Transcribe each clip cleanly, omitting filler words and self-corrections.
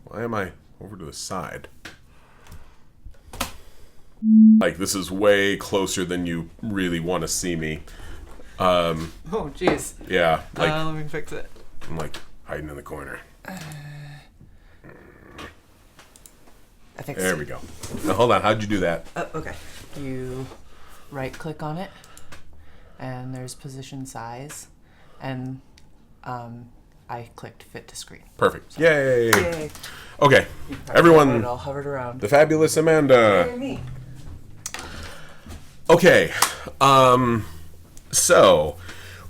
Why am I over to the side? Like, this is way closer than you really want to see me. Oh, jeez. Yeah. Like, let me fix it. I'm like hiding in the corner. I think There we go. Now, hold on. How'd you do that? Oh, okay. You right-click on it, and there's position size, and I clicked fit to screen. Perfect. Yay. Yay. Okay. Everyone. It all hovered around. The fabulous Amanda. Yay, me. Okay. So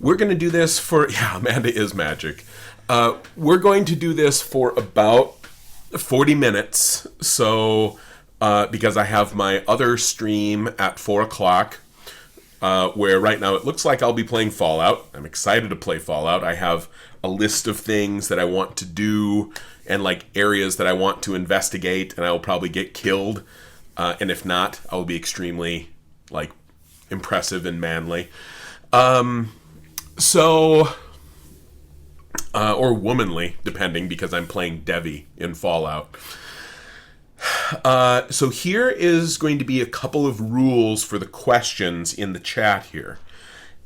we're going to do this for... Yeah, Amanda is magic. We're going to do this for about 40 minutes. So, because I have my other stream at 4 o'clock, where right now it looks like I'll be playing Fallout. I'm excited to play Fallout. I have a list of things that I want to do and like areas that I want to investigate, and I will probably get killed. And if not, I will be extremely like impressive and manly. Or womanly, depending, because I'm playing Devi in Fallout. So here is going to be a couple of rules for the questions in the chat here.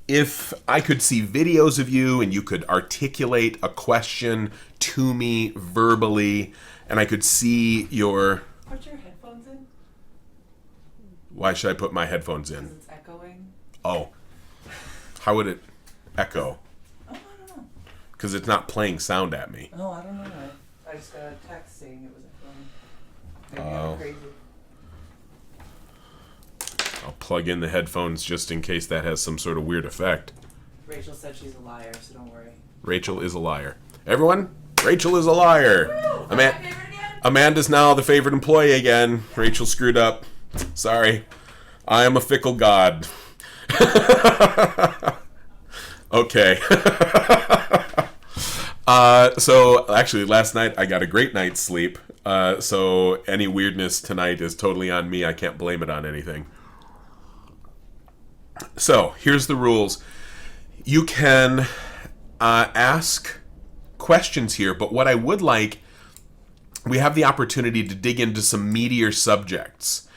If I could see videos of you and you could articulate a question to me verbally, and I could see your... Put your headphones in. Why should I put my headphones in? Because it's echoing. Oh. How would it echo? Oh, I don't know. Because it's not playing sound at me. Oh, I don't know. I just got a text saying it was echoing. Maybe I'm crazy. I'll plug in the headphones just in case that has some sort of weird effect. Rachel said she's a liar, so don't worry. Rachel is a liar. Everyone, Rachel is a liar. Amanda's now the favorite employee again. Rachel screwed up. Sorry. I am a fickle god. Okay. So actually last night I got a great night's sleep. So any weirdness tonight is totally on me. I can't blame it on anything. So here's the rules. You can ask questions here, but what I would like, we have the opportunity to dig into some meatier subjects.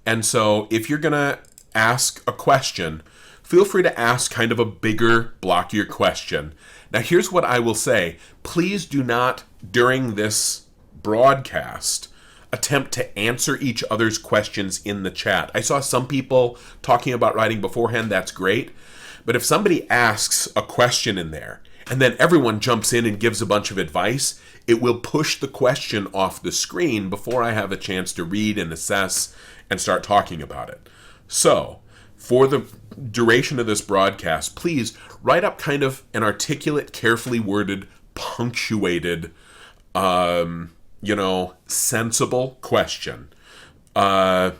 And so if you're going to ask a question, feel free to ask kind of a bigger, blockier question. Now, here's what I will say. Please do not, during this broadcast, attempt to answer each other's questions in the chat. I saw some people talking about writing beforehand. That's great. But if somebody asks a question in there, and then everyone jumps in and gives a bunch of advice, it will push the question off the screen before I have a chance to read and assess and start talking about it. So, for the duration of this broadcast, please write up kind of an articulate, carefully worded, punctuated, sensible question. And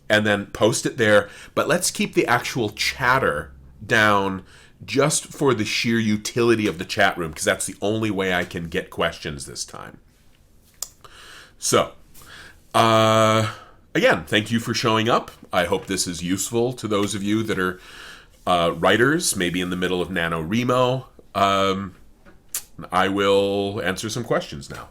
then post it there. But let's keep the actual chatter down just for the sheer utility of the chat room, because that's the only way I can get questions this time. So, again, thank you for showing up. I hope this is useful to those of you that are writers, maybe in the middle of NaNoWriMo. I will answer some questions now.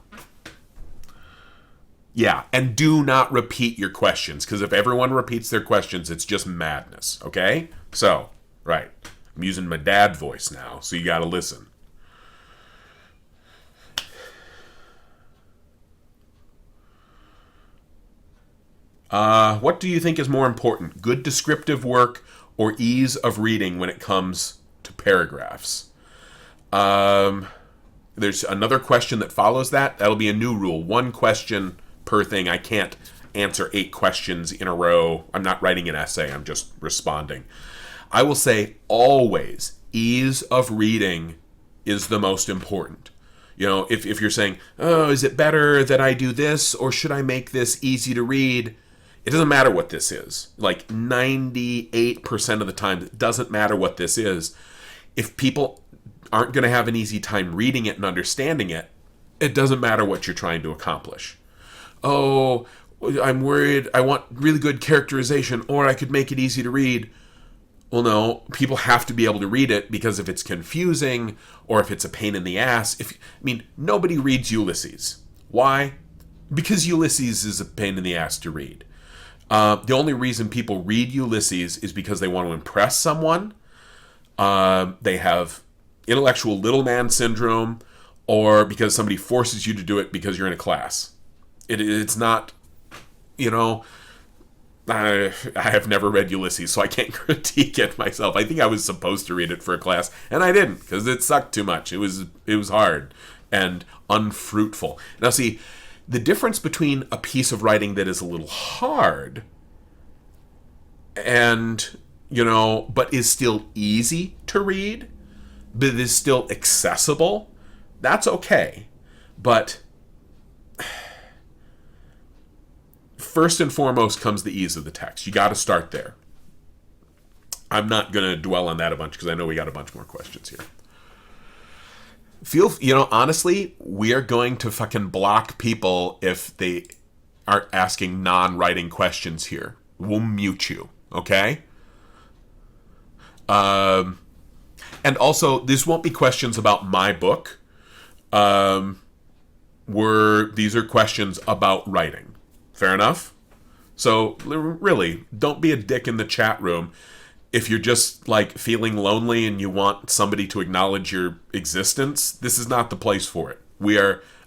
Yeah, and do not repeat your questions, because if everyone repeats their questions, it's just madness, okay? So, right. I'm using my dad voice now, so you gotta listen. What do you think is more important, good descriptive work or ease of reading when it comes to paragraphs? There's another question that follows that. That'll be a new rule. One question per thing. I can't answer 8 questions in a row. I'm not writing an essay. I'm just responding. I will say always ease of reading is the most important. You know, if you're saying, oh, is it better that I do this or should I make this easy to read? It doesn't matter what this is. Like 98% of the time, it doesn't matter what this is. If people aren't going to have an easy time reading it and understanding it, it doesn't matter what you're trying to accomplish. Oh, I'm worried. I want really good characterization, or I could make it easy to read. Well, no, people have to be able to read it, because if it's confusing or if it's a pain in the ass, nobody reads Ulysses. Why? Because Ulysses is a pain in the ass to read. The only reason people read Ulysses is because they want to impress someone. They have intellectual little man syndrome, or because somebody forces you to do it because you're in a class. It's not, you know, I have never read Ulysses, so I can't critique it myself. I think I was supposed to read it for a class, and I didn't, because it sucked too much. It was hard and unfruitful. Now see, the difference between a piece of writing that is a little hard and, you know, but is still easy to read, but is still accessible, that's okay. But first and foremost comes the ease of the text. You got to start there. I'm not going to dwell on that a bunch because I know we got a bunch more questions here. Honestly, we are going to fucking block people if they are asking non-writing questions here. We'll mute you, okay? And also, this won't be questions about my book. These are questions about writing. Fair enough? So, really, don't be a dick in the chat room. If you're just, like, feeling lonely and you want somebody to acknowledge your existence, this is not the place for it.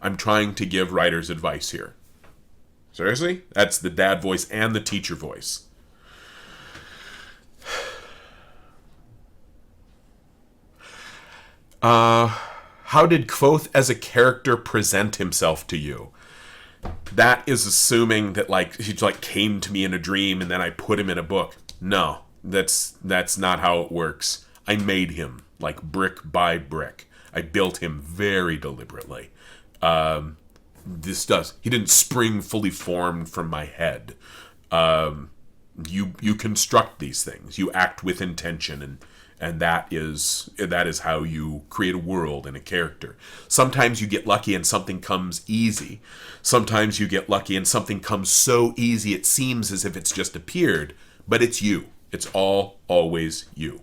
I'm trying to give writers advice here. Seriously? That's the dad voice and the teacher voice. How did Kvothe as a character present himself to you? That is assuming that, like, he like came to me in a dream and then I put him in a book. No. That's not how it works. I made him, like, brick by brick. I built him very deliberately. He didn't spring fully formed from my head. You construct these things. You act with intention, and that is how you create a world and a character. Sometimes you get lucky and something comes easy. Sometimes you get lucky and something comes so easy it seems as if it's just appeared, but it's you. It's always you.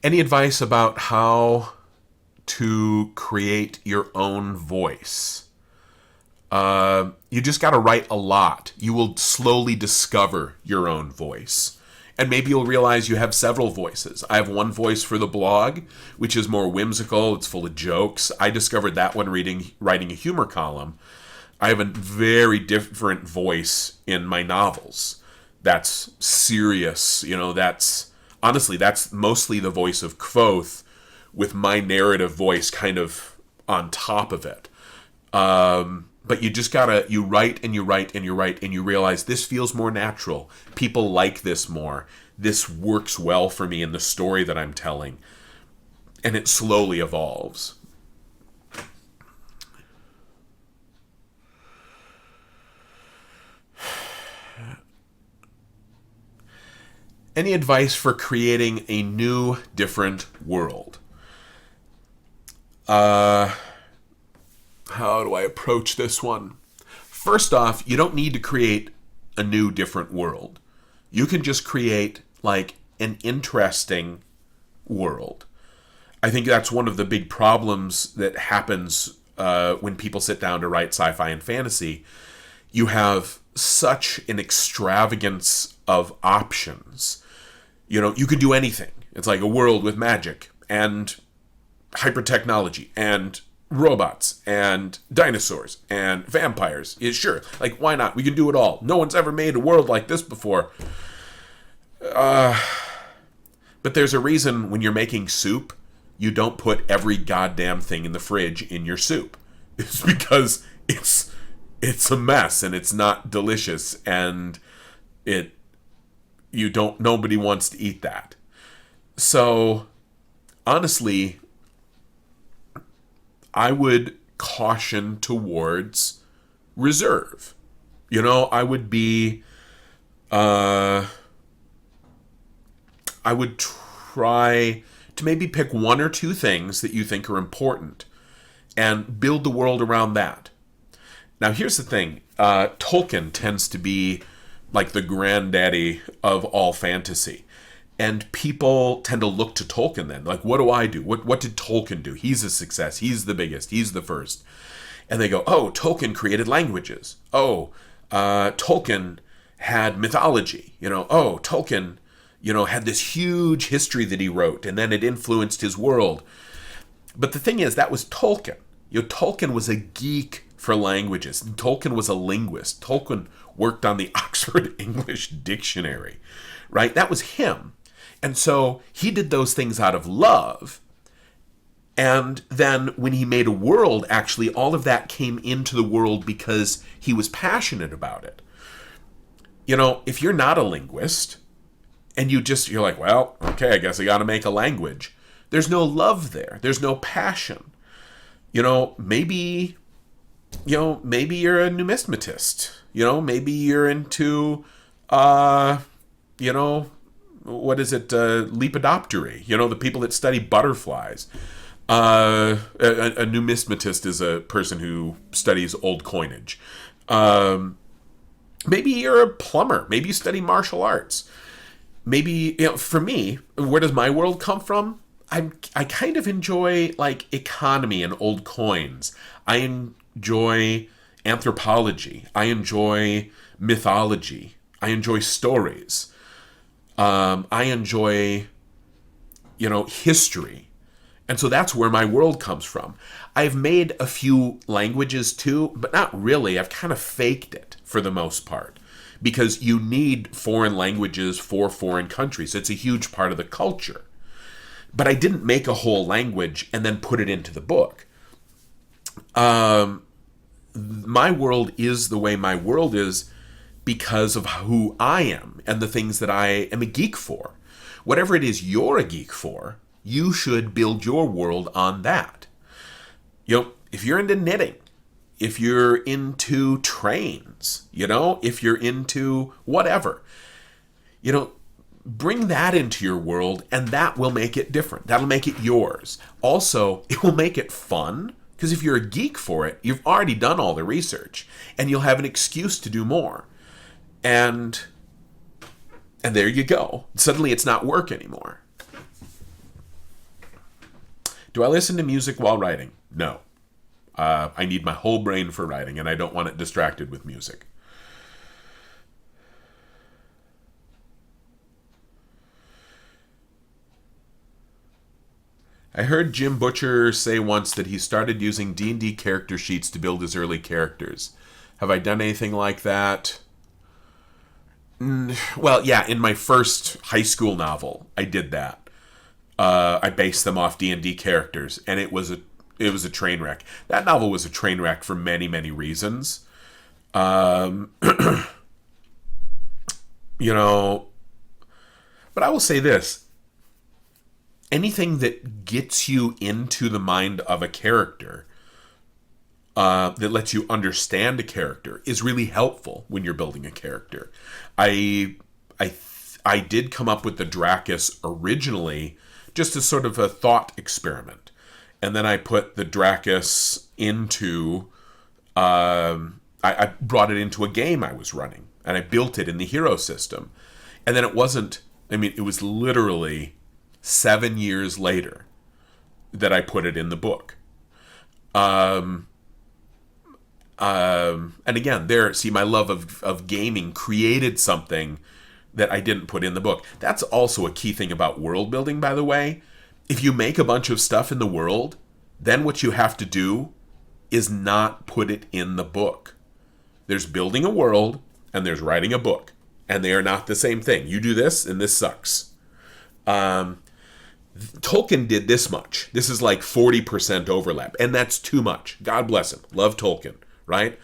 Any advice about how to create your own voice? You just got to write a lot. You will slowly discover your own voice. And maybe you'll realize you have several voices. I have one voice for the blog, which is more whimsical. It's full of jokes. I discovered that when writing a humor column. I have a very different voice in my novels. That's serious. That's mostly the voice of Kvothe with my narrative voice kind of on top of it. But you write and you write and you write and you realize this feels more natural. People like this more. This works well for me in the story that I'm telling. And it slowly evolves. Any advice for creating a new, different world? How do I approach this one? First off, you don't need to create a new, different world. You can just create, like, an interesting world. I think that's one of the big problems that happens when people sit down to write sci-fi and fantasy. You have such an extravagance of options. You could do anything. It's like a world with magic and hyper-technology and robots and dinosaurs and vampires. Yeah, sure, like, why not? We can do it all. No one's ever made a world like this before. But there's a reason when you're making soup, you don't put every goddamn thing in the fridge in your soup. It's because it's a mess and it's not delicious, and nobody wants to eat that. So honestly, I would caution towards reserve. I would try to maybe pick one or two things that you think are important and build the world around that. Now, here's the thing. Tolkien tends to be like the granddaddy of all fantasy. And people tend to look to Tolkien then. Like, what do I do? What did Tolkien do? He's a success. He's the biggest. He's the first. And they go, oh, Tolkien created languages. Oh, Tolkien had mythology. Oh, Tolkien, had this huge history that he wrote, and then it influenced his world. But the thing is, that was Tolkien. Tolkien was a geek for languages. Tolkien was a linguist. Tolkien worked on the Oxford English Dictionary, right? That was him. And so he did those things out of love. And then when he made a world, actually, all of that came into the world because he was passionate about it. If you're not a linguist and you're like, well, okay, I guess I got to make a language. There's no love there. There's no passion. Maybe you're a numismatist. Maybe you're into, what is it? Lepidoptery. The people that study butterflies. A numismatist is a person who studies old coinage. Maybe you're a plumber. Maybe you study martial arts. Maybe, for me, where does my world come from? I kind of enjoy like economy and old coins. I enjoy anthropology. I enjoy mythology. I enjoy stories. I enjoy, history. And so that's where my world comes from. I've made a few languages too, but not really. I've kind of faked it for the most part because you need foreign languages for foreign countries. It's a huge part of the culture. But I didn't make a whole language and then put it into the book. My world is the way my world is because of who I am and the things that I am a geek for. Whatever it is you're a geek for, you should build your world on that. If you're into knitting, if you're into trains, if you're into whatever, bring that into your world and that will make it different. That'll make it yours. Also, it will make it fun because if you're a geek for it, you've already done all the research and you'll have an excuse to do more. And there you go. Suddenly it's not work anymore. Do I listen to music while writing? No. I need my whole brain for writing, and I don't want it distracted with music. I heard Jim Butcher say once that he started using D&D character sheets to build his early characters. Have I done anything like that? Well, yeah, in my first high school novel, I did that. I based them off D&D characters, and it was a train wreck. That novel was a train wreck for many, many reasons. But I will say this. Anything that gets you into the mind of a character, that lets you understand a character, is really helpful when you're building a character. I did come up with the Dracus originally just as sort of a thought experiment. And then I put the Dracus into, I brought it into a game I was running. And I built it in the hero system. And then it was literally 7 years later that I put it in the book. And again, my love of gaming created something that I didn't put in the book. That's also a key thing about world building, by the way. If you make a bunch of stuff in the world, then what you have to do is not put it in the book. There's building a world and there's writing a book, and they are not the same thing. You do this and this sucks. Tolkien did this much. This is like 40% overlap, and that's too much. God bless him. Love Tolkien, right?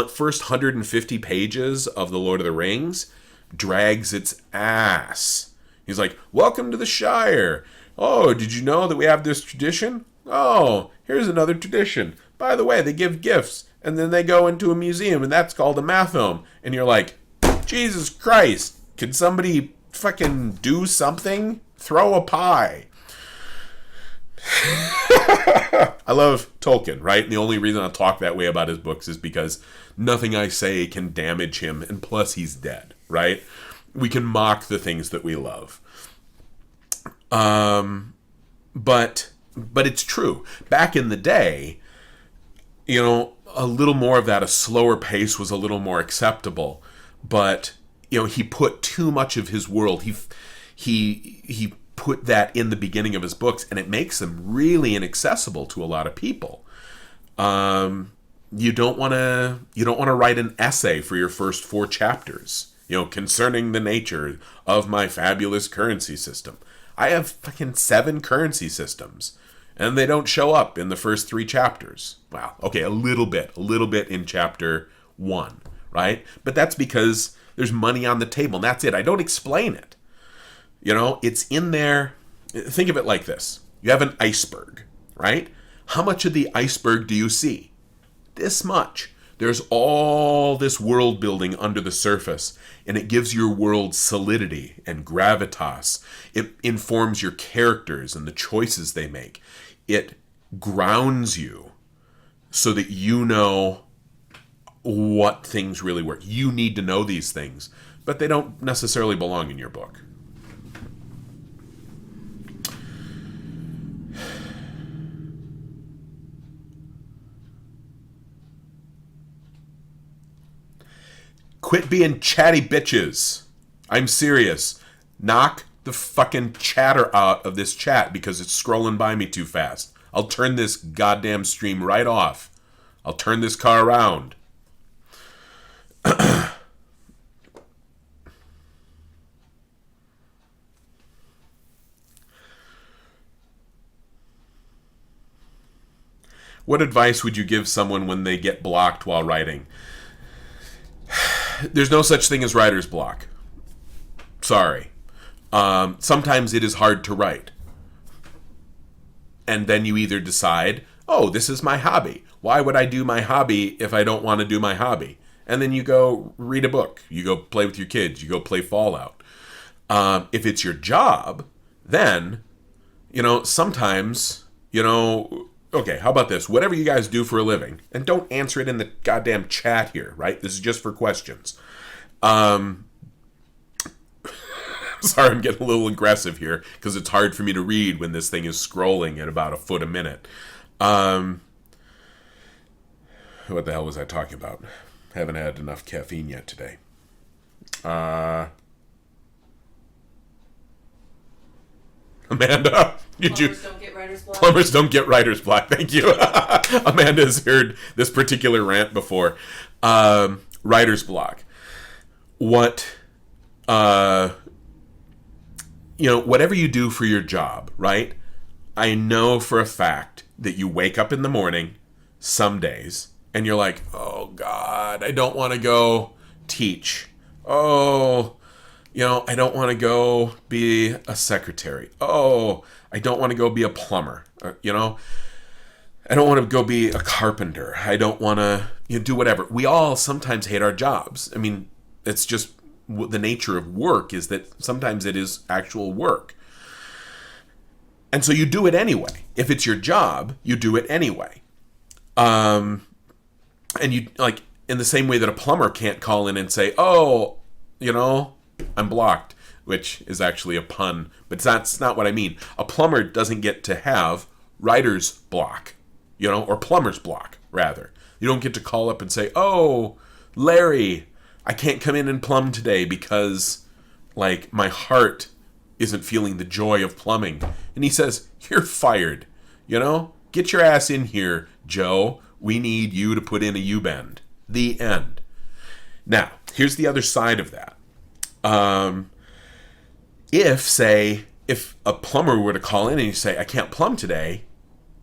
First 150 pages of The Lord of the Rings drags its ass. He's like, welcome to the Shire. Oh, did you know that we have this tradition? Oh, here's another tradition. By the way, they give gifts, and then they go into a museum, and that's called a mathome. And you're like, Jesus Christ, can somebody fucking do something? Throw a pie. I love Tolkien, right? And the only reason I talk that way about his books is because nothing I say can damage him, and plus he's dead, right? We can mock the things that we love. But it's true. Back in the day, a little more of that, a slower pace was a little more acceptable. But, he put too much of his world. He put that in the beginning of his books, and it makes them really inaccessible to a lot of people. You don't want to write an essay for your first 4 chapters, concerning the nature of my fabulous currency system. I have fucking 7 currency systems, and they don't show up in the first 3 chapters. Wow. Okay, a little bit in chapter 1, right? But that's because there's money on the table, and that's it. I don't explain it. It's in there. Think of it like this. You have an iceberg, right? How much of the iceberg do you see? This much. There's all this world building under the surface, and it gives your world solidity and gravitas. It informs your characters and the choices they make. It grounds you so that you know what things really work. You need to know these things, but they don't necessarily belong in your book. Quit being chatty bitches. I'm serious. Knock the fucking chatter out of this chat because it's scrolling by me too fast. I'll turn this goddamn stream right off. I'll turn this car around. What advice would you give someone when they get blocked while writing? There's no such thing as writer's block. Sorry. Sometimes it is hard to write. And then you either decide, oh, this is my hobby. Why would I do my hobby if I don't want to do my hobby? And then you go read a book. You go play with your kids. You go play Fallout. If it's your job, then, sometimes, okay, how about this? Whatever you guys do for a living, and don't answer it in the goddamn chat here, right? This is just for questions. Sorry, I'm getting a little aggressive here because it's hard for me to read when this thing is scrolling at about a foot a minute. What the hell was I talking about? Haven't had enough caffeine yet today. Amanda, Don't get writer's block. Plumbers don't get writer's block. Thank you. Amanda's heard this particular rant before. Writer's block. Whatever you do for your job, right? I know for a fact that you wake up in the morning some days and you're like, oh God, I don't want to go teach. Oh, I don't want to go be a secretary. Oh, I don't want to go be a plumber. I don't want to go be a carpenter. I don't want to do whatever. We all sometimes hate our jobs. I mean, it's just the nature of work is that sometimes it is actual work. And so you do it anyway. If it's your job, you do it anyway. And you, like, in the same way that a plumber can't call in and say, oh, I'm blocked, which is actually a pun, but that's not what I mean. A plumber doesn't get to have writer's block, or plumber's block, rather. You don't get to call up and say, oh, Larry, I can't come in and plumb today because, my heart isn't feeling the joy of plumbing. And he says, you're fired, Get your ass in here, Joe. We need you to put in a U-bend. The end. Now, here's the other side of that. If a plumber were to call in and you say, I can't plumb today,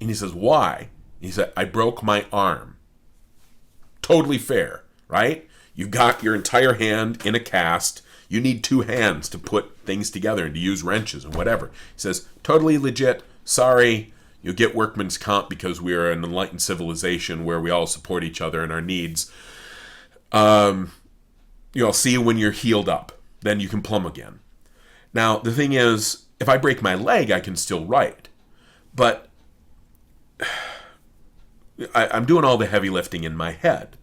and he says, why? And he said, I broke my arm. Totally fair, right? You've got your entire hand in a cast. You need 2 hands to put things together and to use wrenches and whatever. He says, totally legit. Sorry, you'll get workman's comp because we're an enlightened civilization where we all support each other and our needs. I'll see you when you're healed up. Then you can plumb again. Now, the thing is, if I break my leg, I can still write. But I'm doing all the heavy lifting in my head.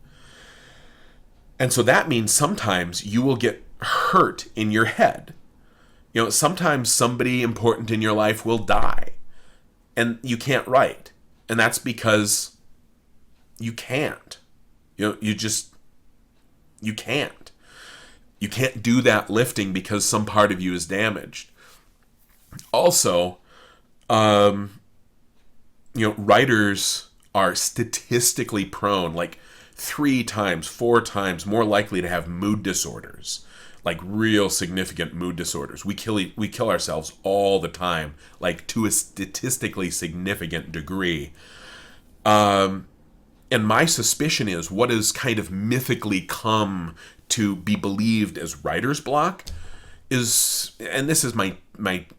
And so that means sometimes you will get hurt in your head. Sometimes somebody important in your life will die and you can't write. And that's because you can't. You can't. You can't do that lifting because some part of you is damaged. Also, writers are statistically prone, like 3 times, 4 times more likely to have mood disorders, like real significant mood disorders. We kill ourselves all the time, like to a statistically significant degree. And my suspicion is what has kind of mythically come to be believed as writer's block is, and this is my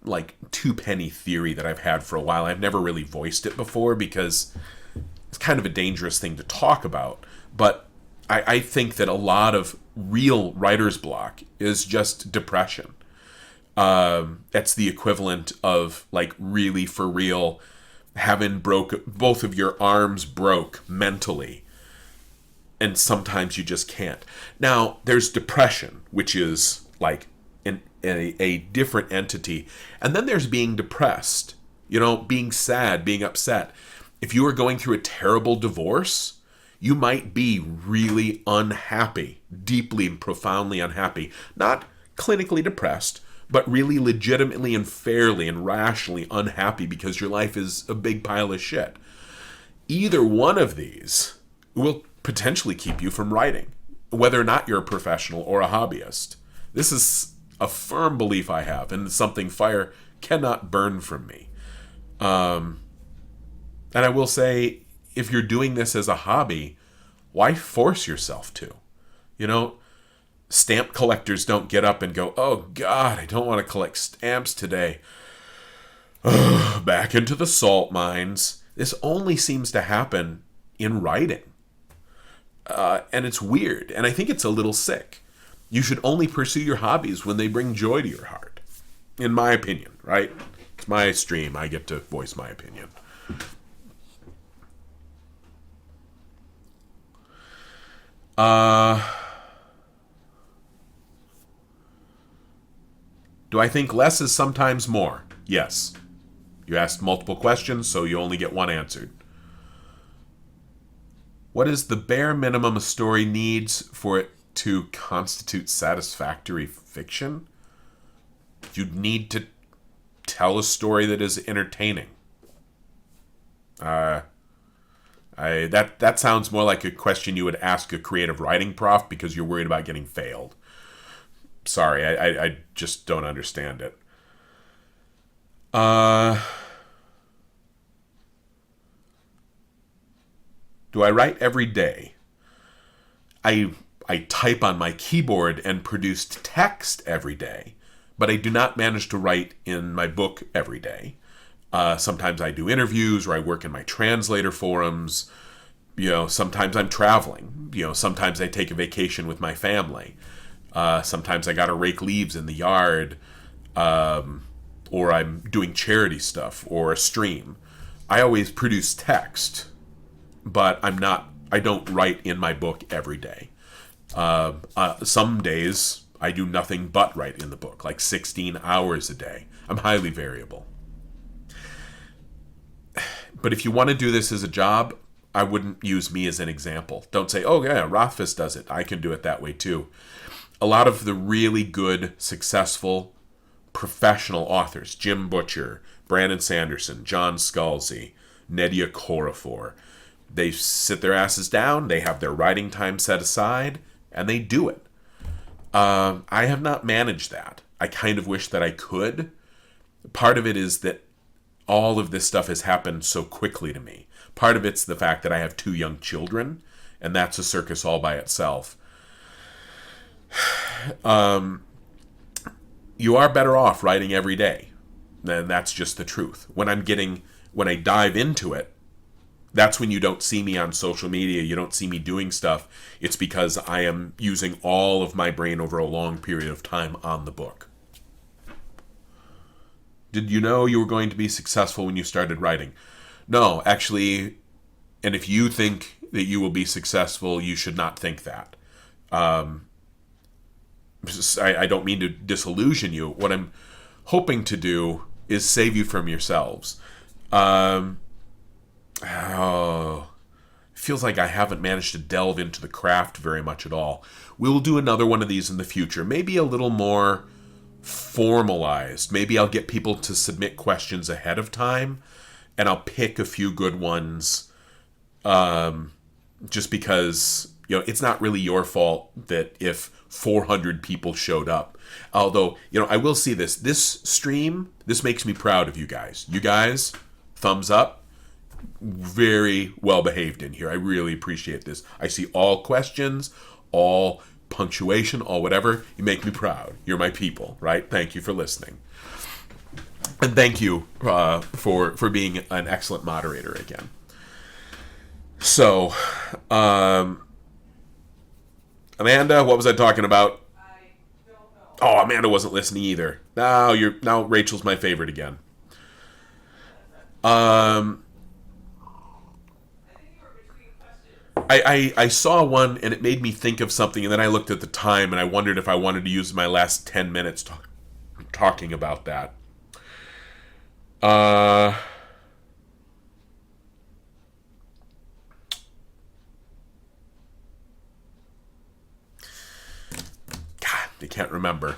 like 2-penny theory that I've had for a while. I've never really voiced it before because it's kind of a dangerous thing to talk about. But I think that a lot of real writer's block is just depression. It's the equivalent of, like, really for real having both of your arms broke mentally. And sometimes you just can't. Now, there's depression, which is like a different entity. And then there's being depressed, being sad, being upset. If you are going through a terrible divorce, you might be really unhappy, deeply and profoundly unhappy. Not clinically depressed, but really legitimately and fairly and rationally unhappy because your life is a big pile of shit. Either one of these will potentially keep you from writing, whether or not you're a professional or a hobbyist. This is a firm belief I have, and it's something fire cannot burn from me. And I will say, if you're doing this as a hobby, why force yourself to? Stamp collectors don't get up and go, oh God, I don't want to collect stamps today. Back into the salt mines. This only seems to happen in writing. And it's weird, and I think it's a little sick. You should only pursue your hobbies when they bring joy to your heart. In my opinion, right? It's my stream. I get to voice my opinion. Do I think less is sometimes more? Yes. You asked multiple questions, so you only get one answered. What is the bare minimum a story needs for it to constitute satisfactory fiction? You need to tell a story that is entertaining. That sounds more like a question you would ask a creative writing prof because you're worried about getting failed. Sorry, I just don't understand it. Do I write every day? I type on my keyboard and produce text every day, but I do not manage to write in my book every day. Sometimes I do interviews or I work in my translator forums. Sometimes I'm traveling. Sometimes I take a vacation with my family. Sometimes I gotta rake leaves in the yard, or I'm doing charity stuff or a stream. I always produce text, but I don't write in my book every day. Some days I do nothing but write in the book, like 16 hours a day. I'm highly variable. But if you want to do this as a job, I wouldn't use me as an example. Don't say, oh yeah, Rothfuss does it. I can do it that way too. A lot of the really good, successful, professional authors, Jim Butcher, Brandon Sanderson, John Scalzi, Nedia Corafor, they sit their asses down, they have their writing time set aside, and they do it. I have not managed that. I kind of wish that I could. Part of it is that all of this stuff has happened so quickly to me. Part of it's the fact that I have 2 young children, and that's a circus all by itself. You are better off writing every day. And that's just the truth. When I dive into it, that's when you don't see me on social media, you don't see me doing stuff. It's because I am using all of my brain over a long period of time on the book. Did you know you were going to be successful when you started writing? No, actually, And if you think that you will be successful, you should not think that. I don't mean to disillusion you. What I'm hoping to do is save you from yourselves. Feels like I haven't managed to delve into the craft very much at all. We'll do another one of these in the future, maybe a little more formalized. Maybe I'll get people to submit questions ahead of time, and I'll pick a few good ones, just because, it's not really your fault that if 400 people showed up. Although, I will see this stream, this makes me proud of you guys. You guys, thumbs up. Very well behaved in here. I really appreciate this. I see all questions, all punctuation, all whatever. You make me proud. You're my people, right? Thank you for listening. And thank you for being an excellent moderator again. So, Amanda, what was I talking about? I don't know. Oh, Amanda wasn't listening either. Now Rachel's my favorite again. I saw one and it made me think of something, and then I looked at the time and I wondered if I wanted to use my last 10 minutes talking about that. God, I can't remember.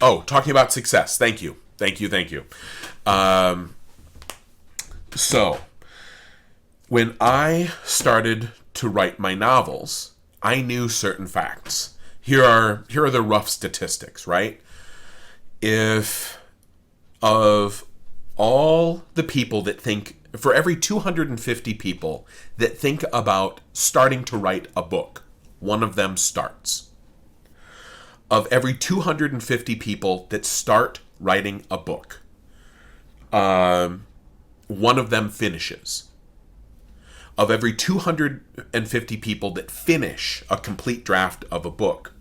Oh, talking about success. Thank you. So, when I started to write my novels, I knew certain facts. Here are the rough statistics, right? If of all the people that think, for every 250 people that think about starting to write a book, one of them starts. Of every 250 people that start writing a book, one of them finishes. Of every 250 people that finish a complete draft of a book,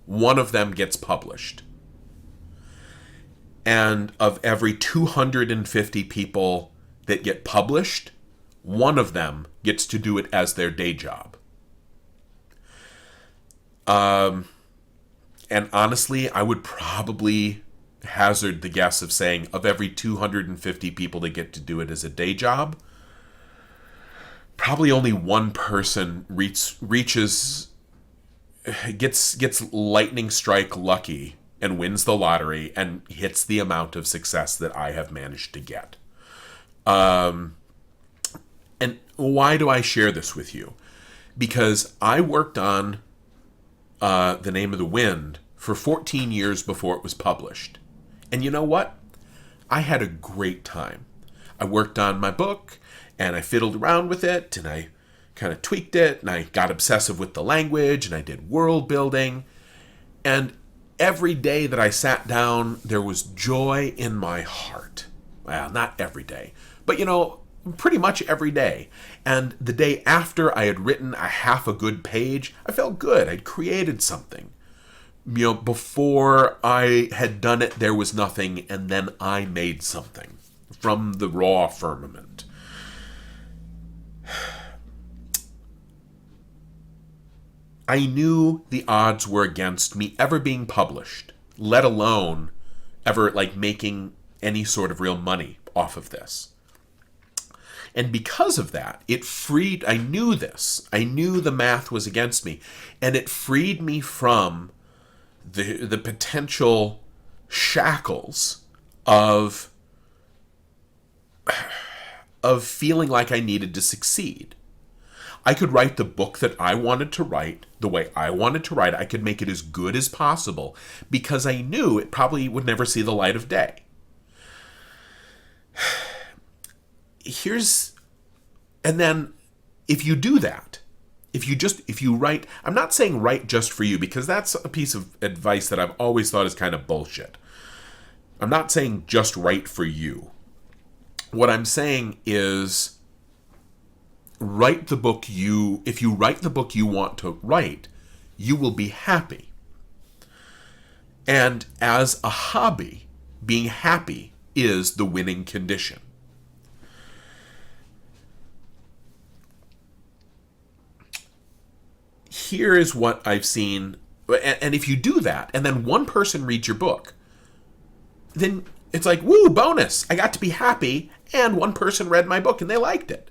one of them gets published. And of every 250 people that get published, one of them gets to do it as their day job. And honestly, I would probably hazard the guess of saying of every 250 people that get to do it as a day job, probably only one person gets lightning strike lucky and wins the lottery and hits the amount of success that I have managed to get. And why do I share this with you? Because I worked on The Name of the Wind for 14 years before it was published. And you know what? I had a great time. I worked on my book, and I fiddled around with it, and I kind of tweaked it, and I got obsessive with the language, and I did world building. And every day that I sat down, there was joy in my heart. Well, not every day, but pretty much every day. And the day after I had written a half a good page, I felt good. I'd created something. Before I had done it, there was nothing, and then I made something from the raw firmament. I knew the odds were against me ever being published, let alone ever making any sort of real money off of this. And because of that, I knew this. I knew the math was against me, and it freed me from the potential shackles of feeling like I needed to succeed. I could write the book that I wanted to write the way I wanted to write. I could make it as good as possible because I knew it probably would never see the light of day. And then if you do that, if you write, I'm not saying write just for you, because that's a piece of advice that I've always thought is kind of bullshit. I'm not saying just write for you. What I'm saying is if you write the book you want to write, you will be happy. And as a hobby, being happy is the winning condition. Here is what I've seen, and if you do that, and then one person reads your book, then it's like, woo, bonus! I got to be happy, and one person read my book and they liked it.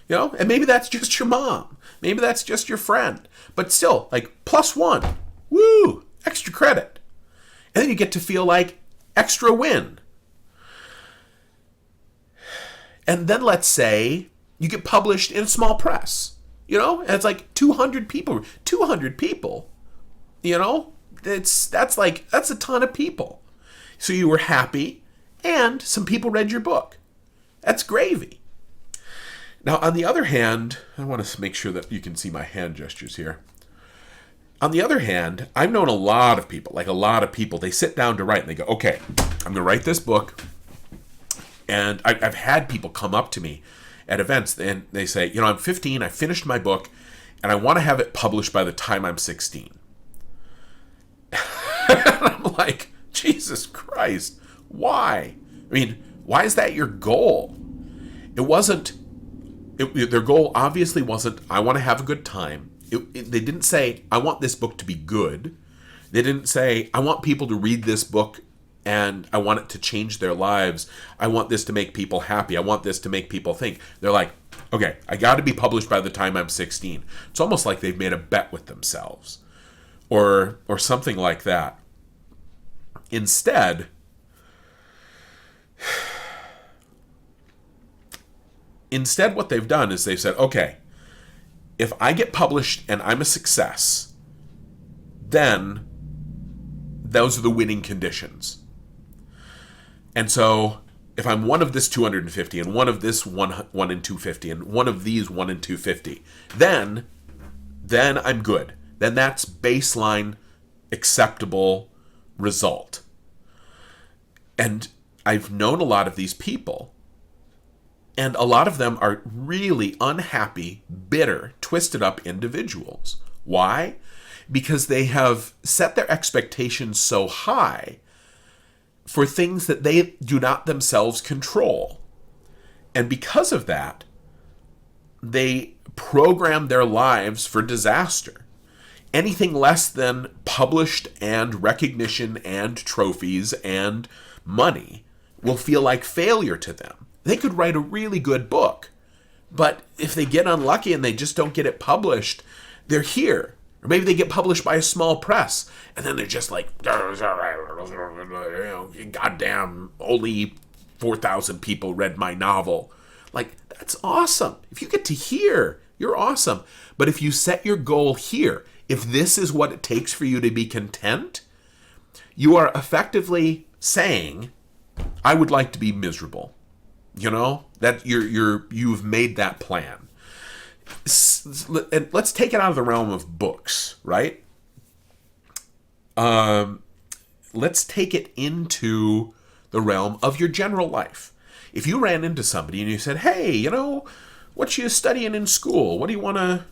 You know, and maybe that's just your mom, maybe that's just your friend, but still, like, +1, woo, extra credit, and then you get to feel like extra win. And then let's say you get published in a small press. You know, and it's like 200 people. 200 people. You know, that's a ton of people. So you were happy, and some people read your book. That's gravy. Now, on the other hand, I want to make sure that you can see my hand gestures here. On the other hand, I've known a lot of people, they sit down to write, and they go, okay, I'm going to write this book. And I've had people come up to me at events, and they say, you know, I'm 15, I finished my book, and I want to have it published by the time I'm 16. And I'm like, Jesus Christ, why? I mean, why is that your goal? Their goal obviously wasn't, I want to have a good time. They didn't say, I want this book to be good. They didn't say, I want people to read this book and I want it to change their lives. I want this to make people happy. I want this to make people think. They're like, okay, I got to be published by the time I'm 16. It's almost like they've made a bet with themselves or something like that. Instead, what they've done is they've said, okay, if I get published and I'm a success, then those are the winning conditions. And so if I'm one of this 250 and one of this 1 in 250 and one of these 1 in 250, then I'm good. Then that's baseline acceptable result. And I've known a lot of these people, and a lot of them are really unhappy, bitter, twisted up individuals. Why? Because they have set their expectations so high for things that they do not themselves control. And because of that, they program their lives for disaster. Anything less than published and recognition and trophies and money will feel like failure to them. They could write a really good book, but if they get unlucky and they just don't get it published, they're here. Or maybe they get published by a small press, and then they're just like, goddamn, only 4,000 people read my novel. Like, that's awesome. If you get to here, you're awesome. But if you set your goal here, if this is what it takes for you to be content, you are effectively saying, I would like to be miserable. You know, that you've made that plan. And let's take it out of the realm of books, right? Let's take it into the realm of your general life. If you ran into somebody and you said, hey, you know, what you studying in school? What do you want to,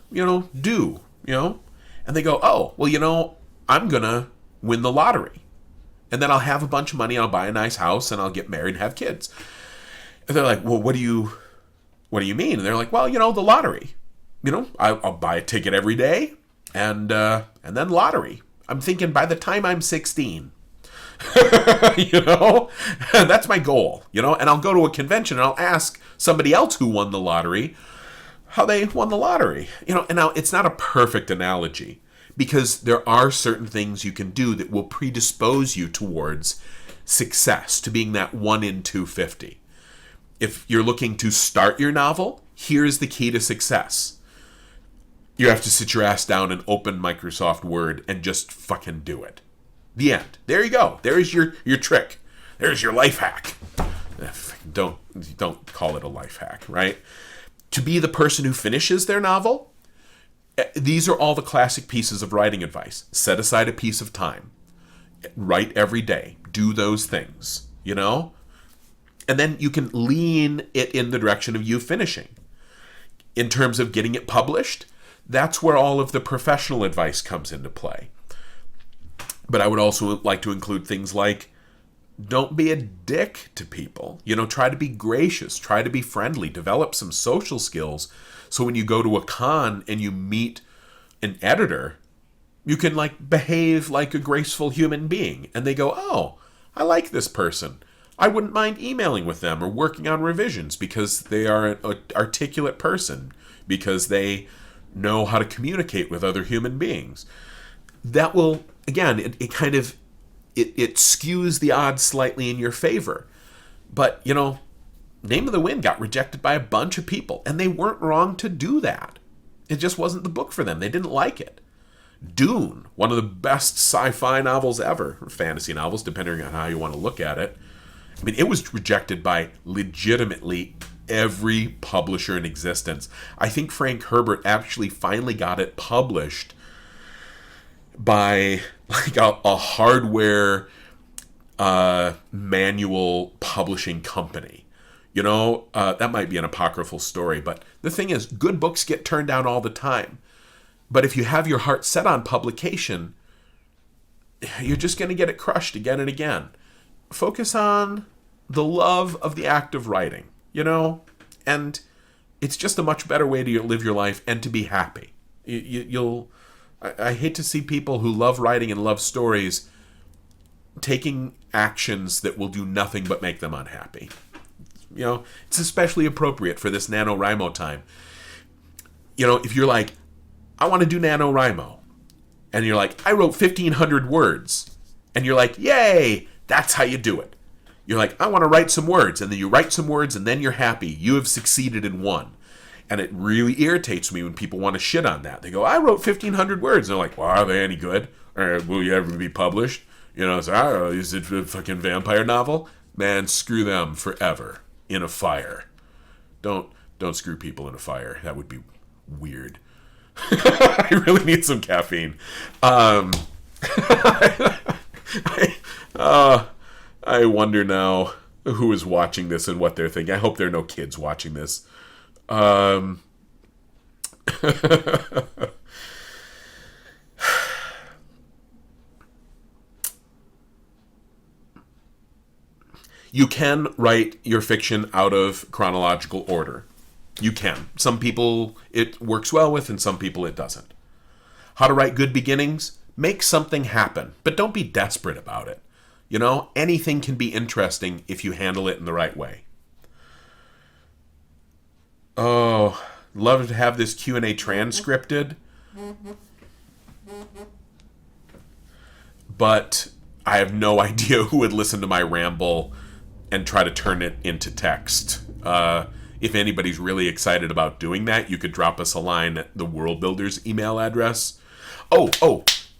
do? And they go, oh, well, I'm going to win the lottery. And then I'll have a bunch of money, I'll buy a nice house, and I'll get married and have kids. And they're like, well, what do you mean? And they're like, well, the lottery. I'll buy a ticket every day, and then lottery. I'm thinking by the time I'm 16, that's my goal, and I'll go to a convention and I'll ask somebody else who won the lottery how they won the lottery, and now it's not a perfect analogy because there are certain things you can do that will predispose you towards success, to being that 1 in 250. If you're looking to start your novel, here's the key to success. You have to sit your ass down and open Microsoft Word and just fucking do it. The end. There you go. There's your trick. There's your life hack. Don't call it a life hack, right? To be the person who finishes their novel, these are all the classic pieces of writing advice. Set aside a piece of time. Write every day. Do those things, And then you can lean it in the direction of you finishing. In terms of getting it published, that's where all of the professional advice comes into play. But I would also like to include things like don't be a dick to people. Try to be gracious, try to be friendly, develop some social skills. So when you go to a con and you meet an editor, you can behave like a graceful human being. And they go, oh, I like this person. I wouldn't mind emailing with them or working on revisions because they are an articulate person, because they know how to communicate with other human beings. That will, again, it skews the odds slightly in your favor. But, Name of the Wind got rejected by a bunch of people, and they weren't wrong to do that. It just wasn't the book for them. They didn't like it. Dune, one of the best sci-fi novels ever, or fantasy novels, depending on how you want to look at it. I mean, it was rejected by legitimately every publisher in existence. I think Frank Herbert actually finally got it published by a hardware manual publishing company. That might be an apocryphal story, but the thing is, good books get turned down all the time. But if you have your heart set on publication, you're just going to get it crushed again and again. Focus on the love of the act of writing, and it's just a much better way to live your life and to be happy. I hate to see people who love writing and love stories taking actions that will do nothing but make them unhappy. It's especially appropriate for this NaNoWriMo time. If you're like, I want to do NaNoWriMo, and you're like, I wrote 1,500 words, and you're like, yay, that's how you do it. You're like, I want to write some words, and then you write some words, and then you're happy. You have succeeded in one. And it really irritates me when people want to shit on that. They go, I wrote 1,500 words. And they're like, well, are they any good? Or will you ever be published? So, I don't know, is it a fucking vampire novel? Man, screw them forever in a fire. Don't screw people in a fire. That would be weird. I really need some caffeine. I wonder now who is watching this and what they're thinking. I hope there are no kids watching this. You can write your fiction out of chronological order. You can. Some people it works well with, and some people it doesn't. How to write good beginnings? Make something happen, but don't be desperate about it. Anything can be interesting if you handle it in the right way. Oh, love to have this Q&A transcripted. But I have no idea who would listen to my ramble and try to turn it into text. If anybody's really excited about doing that, you could drop us a line at the Worldbuilders email address. Oh,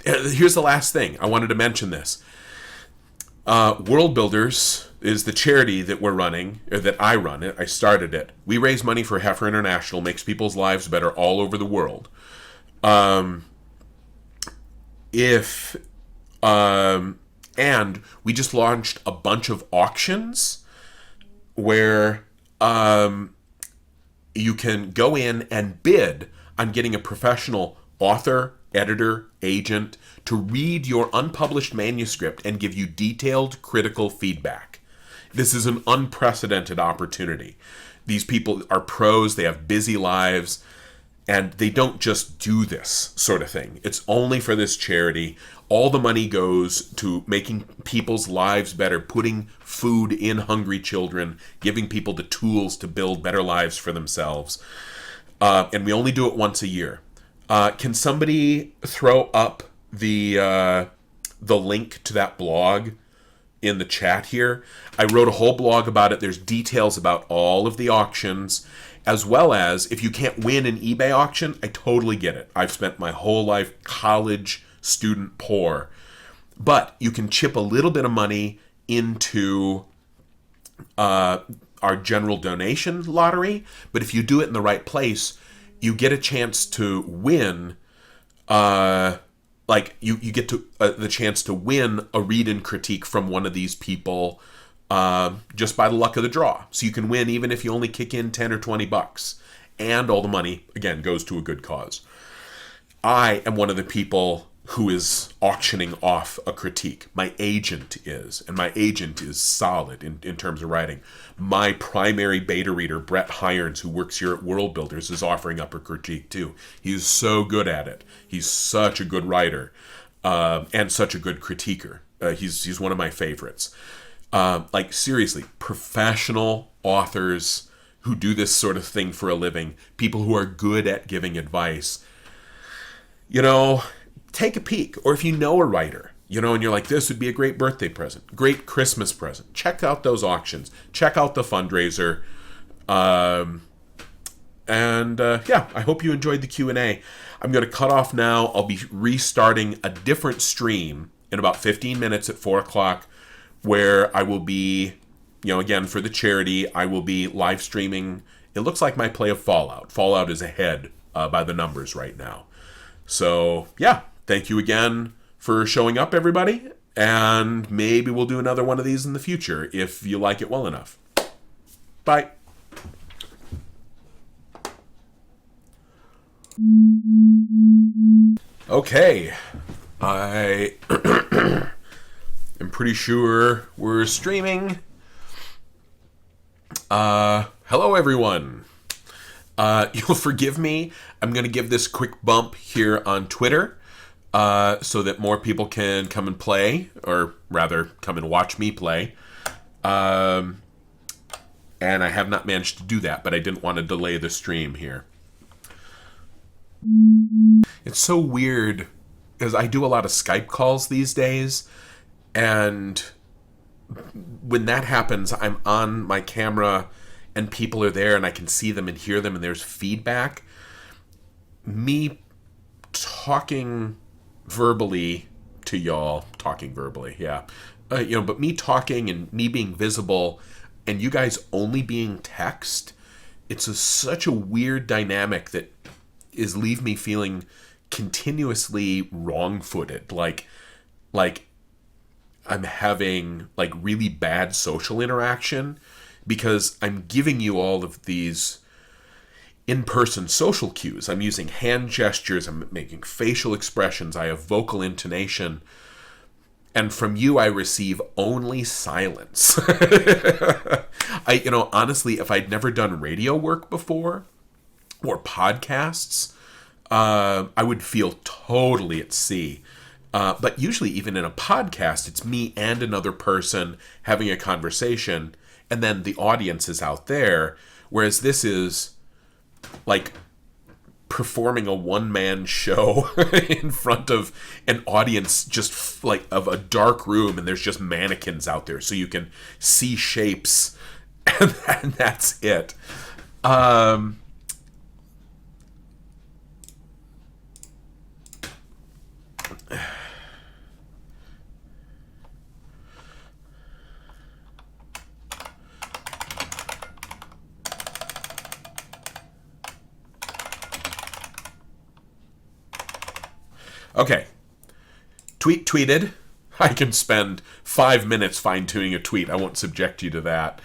here's the last thing. I wanted to mention this. Worldbuilders is the charity that we're running, or that I run it. I started it. We raise money for Heifer International, makes people's lives better all over the world. And we just launched a bunch of auctions where you can go in and bid on getting a professional author, editor, agent to read your unpublished manuscript and give you detailed, critical feedback. This is an unprecedented opportunity. These people are pros, they have busy lives, and they don't just do this sort of thing. It's only for this charity. All the money goes to making people's lives better, putting food in hungry children, giving people the tools to build better lives for themselves. And we only do it once a year. Can somebody throw up the link to that blog in the chat here? I wrote a whole blog about it. There's details about all of the auctions, as well as if you can't win an eBay auction, I totally get it. I've spent my whole life college student poor. But you can chip a little bit of money into our general donation lottery. But if you do it in the right place, you get a chance to win. You get to the chance to win a read and critique from one of these people just by the luck of the draw. So you can win even if you only kick in 10 or 20 bucks. And all the money, again, goes to a good cause. I am one of the people who is auctioning off a critique. My agent is, and my agent is solid in terms of writing. My primary beta reader, Brett Hirons, who works here at Worldbuilders, is offering up a critique too. He's so good at it. He's such a good writer, and such a good critiquer. He's one of my favorites. Like, seriously, professional authors who do this sort of thing for a living, people who are good at giving advice, take a peek. Or if you know a writer, and you're like, this would be a great birthday present, great Christmas present, check out those auctions, check out the fundraiser. I hope you enjoyed the Q&A. I'm going to cut off now. I'll be restarting a different stream in about 15 minutes at 4 o'clock, where I will be, again, for the charity, I will be live streaming. It looks like my play of Fallout. Fallout is ahead by the numbers right now. So, yeah, thank you again for showing up, everybody. And maybe we'll do another one of these in the future if you like it well enough. Bye. Okay. I am pretty sure we're streaming. Hello, everyone. You'll forgive me. I'm going to give this quick bump here on Twitter so that more people can come and play, or rather, come and watch me play. And I have not managed to do that, but I didn't want to delay the stream here. It's so weird, because I do a lot of Skype calls these days, and when that happens, I'm on my camera, and people are there, and I can see them and hear them, and there's feedback. Me talking verbally to y'all, but me talking and me being visible, and you guys only being text, it's such a weird dynamic that is leave me feeling continuously wrong-footed, like I'm having like really bad social interaction, because I'm giving you all of these in-person social cues. I'm using hand gestures, I'm making facial expressions, I have vocal intonation, and from you I receive only silence. Honestly, if I'd never done radio work before, or podcasts, I would feel totally at sea. But usually, even in a podcast, it's me and another person having a conversation, and then the audience is out there, whereas this is like performing a one-man show in front of an audience, just like of a dark room, and there's just mannequins out there, so you can see shapes, and that's it. Okay. Tweeted. I can spend 5 minutes fine-tuning a tweet. I won't subject you to that.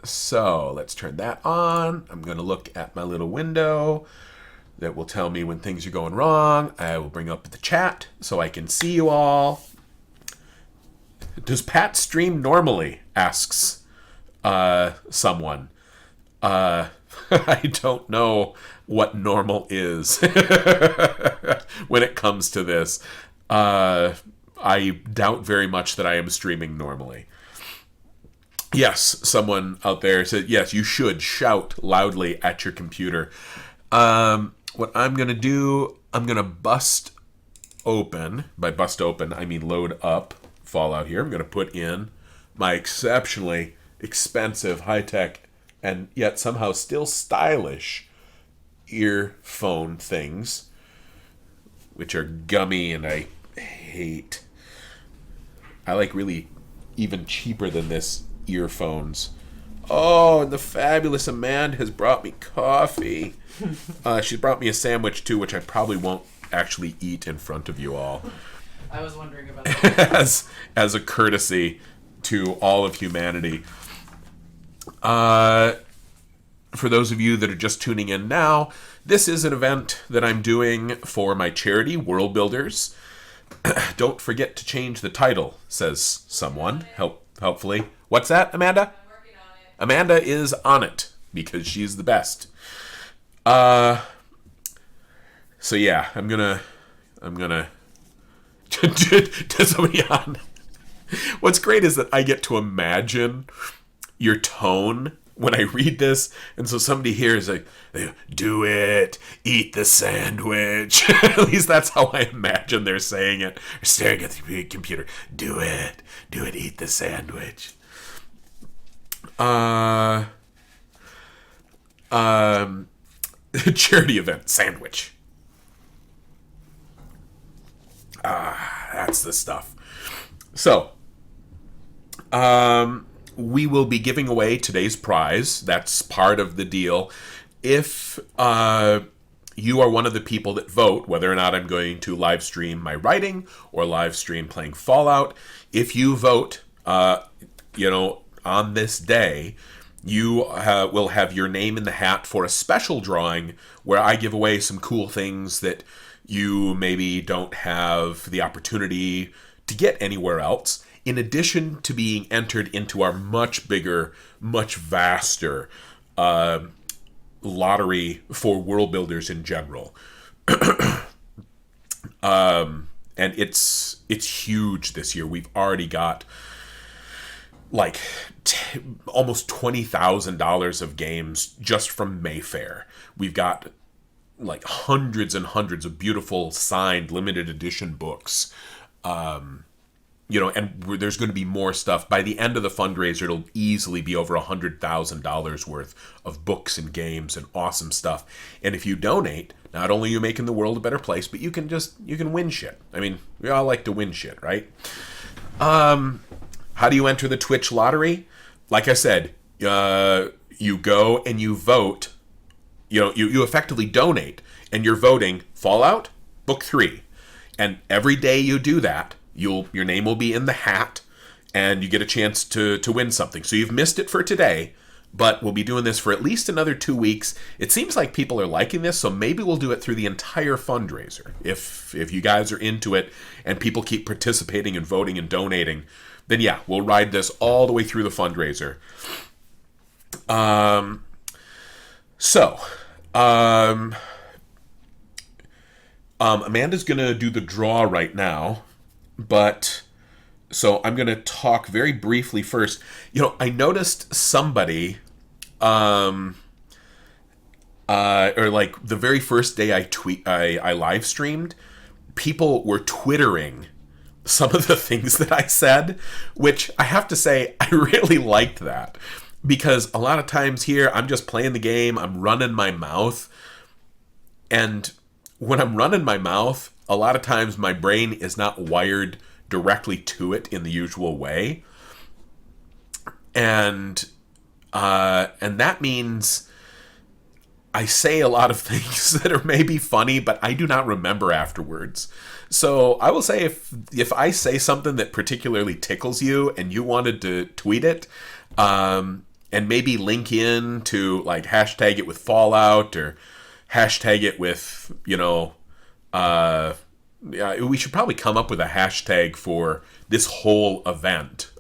So let's turn that on. I'm going to look at my little window that will tell me when things are going wrong. I will bring up the chat so I can see you all. Does Pat stream normally? Asks someone. I don't know what normal is when it comes to this. I doubt very much that I am streaming normally. Yes, someone out there said, yes, you should shout loudly at your computer. What I'm going to do, I'm going to bust open. By bust open, I mean load up Fallout here. I'm going to put in my exceptionally expensive, high-tech, and yet somehow still stylish earphone things, which are gummy and I hate. I like really even cheaper than this earphones. Oh, and the fabulous Amanda has brought me coffee. She's brought me a sandwich too, which I probably won't actually eat in front of you all. I was wondering about that. as a courtesy to all of humanity. For those of you that are just tuning in now, This is an event that I'm doing for my charity, Worldbuilders. Don't forget to change the title, says someone, helpfully. What's that, Amanda? I'm working on it. Amanda is on it, because she's the best. So yeah, I'm gonna to somebody on. What's great is that I get to imagine your tone when I read this, and so somebody here is like, do it, eat the sandwich. At least that's how I imagine they're saying it. They're staring at the computer. Do it, eat the sandwich. Charity event, sandwich. That's the stuff. So, we will be giving away today's prize. That's part of the deal. If you are one of the people that vote, whether or not I'm going to live stream my writing or live stream playing Fallout, if you vote, on this day, you will have your name in the hat for a special drawing where I give away some cool things that you maybe don't have the opportunity to get anywhere else, in addition to being entered into our much bigger, much vaster lottery for Worldbuilders in general. And it's huge this year. We've already got like almost $20,000 of games just from Mayfair. We've got like hundreds and hundreds of beautiful signed limited edition books. And there's going to be more stuff. By the end of the fundraiser, it'll easily be over $100,000 worth of books and games and awesome stuff. And if you donate, not only are you making the world a better place, but you can win shit. I mean, we all like to win shit, right? How do you enter the Twitch lottery? Like I said, you go and you vote. You effectively donate, and you're voting Fallout, Book 3. And every day you do that, your name will be in the hat, and you get a chance to win something. So you've missed it for today, but we'll be doing this for at least another 2 weeks. It seems like people are liking this, so maybe we'll do it through the entire fundraiser. If you guys are into it, and people keep participating and voting and donating, then yeah, we'll ride this all the way through the fundraiser. Amanda's going to do the draw right now, but so I'm going to talk very briefly first. I noticed somebody, or like the very first day I live streamed, people were twittering some of the things that I said, which I have to say, I really liked that. Because a lot of times here, I'm just playing the game, I'm running my mouth, and when I'm running my mouth, a lot of times my brain is not wired directly to it in the usual way. And that means I say a lot of things that are maybe funny, but I do not remember afterwards. So I will say if I say something that particularly tickles you and you wanted to tweet it, and maybe link in to like hashtag it with Fallout or hashtag it with, we should probably come up with a hashtag for this whole event.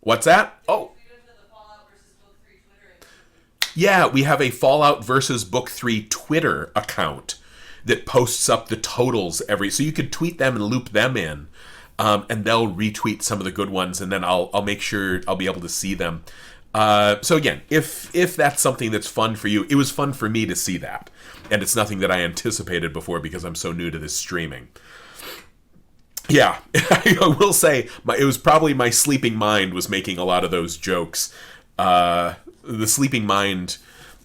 What's that? Oh. Yeah, we have a Fallout versus Book 3 Twitter account that posts up the totals so you could tweet them and loop them in. And they'll retweet some of the good ones, and then I'll make sure I'll be able to see them. So again, if that's something that's fun for you, it was fun for me to see that. And it's nothing that I anticipated before because I'm so new to this streaming. Yeah, I will say, it was probably my sleeping mind was making a lot of those jokes. The sleeping mind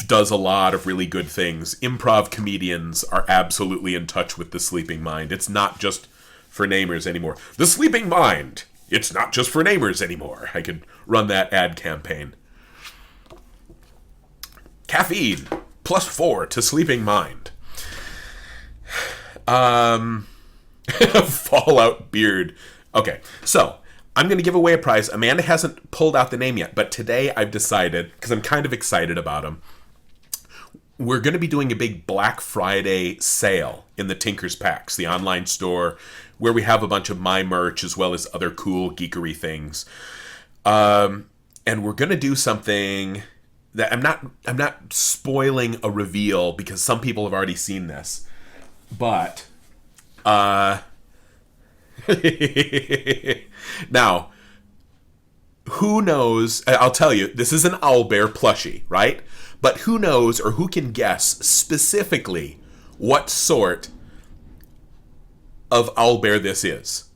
does a lot of really good things. Improv comedians are absolutely in touch with the sleeping mind. It's not just for namers anymore. The sleeping mind. It's not just for namers anymore. I could run that ad campaign. Caffeine +4 to sleeping mind. Fallout beard. Okay, so I'm going to give away a prize. Amanda hasn't pulled out the name yet, but today I've decided, because I'm kind of excited about him, we're going to be doing a big Black Friday sale in the Tinker's Packs, the online store, where we have a bunch of my merch as well as other cool geekery things. And we're going to do something that I'm not spoiling a reveal because some people have already seen this. But now, who knows? I'll tell you, this is an owlbear plushie, right? But who knows or who can guess specifically what sort of owlbear this is?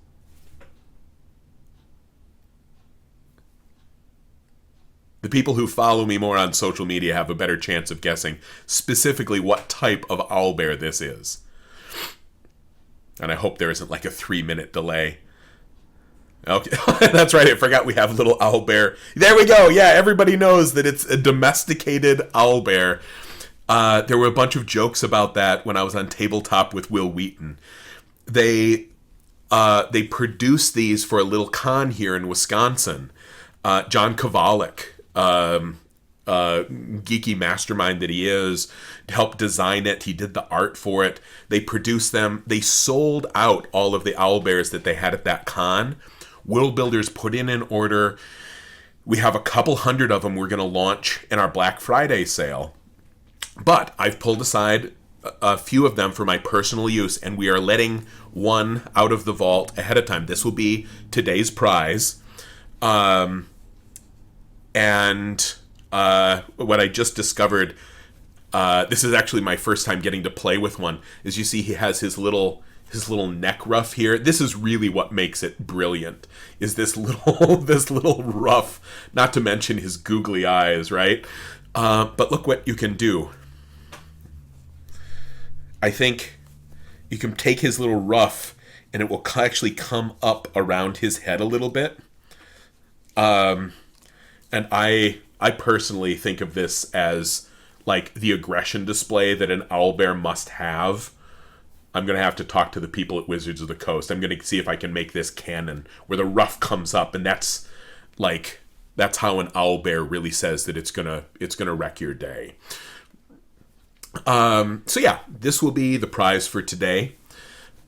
The people who follow me more on social media have a better chance of guessing specifically what type of owlbear this is. And I hope there isn't like a 3-minute delay. Okay, that's right. I forgot we have little owlbear. There we go. Yeah, everybody knows that it's a domesticated owlbear. There were a bunch of jokes about that when I was on Tabletop with Will Wheaton. They produced these for a little con here in Wisconsin. John Kovalik, geeky mastermind that he is, helped design it. He did the art for it. They produced them. They sold out all of the owlbears that they had at that con. Worldbuilders put in an order. We have a couple hundred of them we're going to launch in our Black Friday sale. But I've pulled aside a few of them for my personal use, and we are letting one out of the vault ahead of time. This will be today's prize. And what I just discovered, this is actually my first time getting to play with one, is you see he has his little neck ruff here. This is really what makes it brilliant, is this little ruff, not to mention his googly eyes, right? But look what you can do. I think you can take his little ruff and it will actually come up around his head a little bit. And I personally think of this as like the aggression display that an owlbear must have. I'm going to have to talk to the people at Wizards of the Coast. I'm going to see if I can make this canon where the ruff comes up, and that's how an owlbear really says that it's going to wreck your day. So yeah, this will be the prize for today.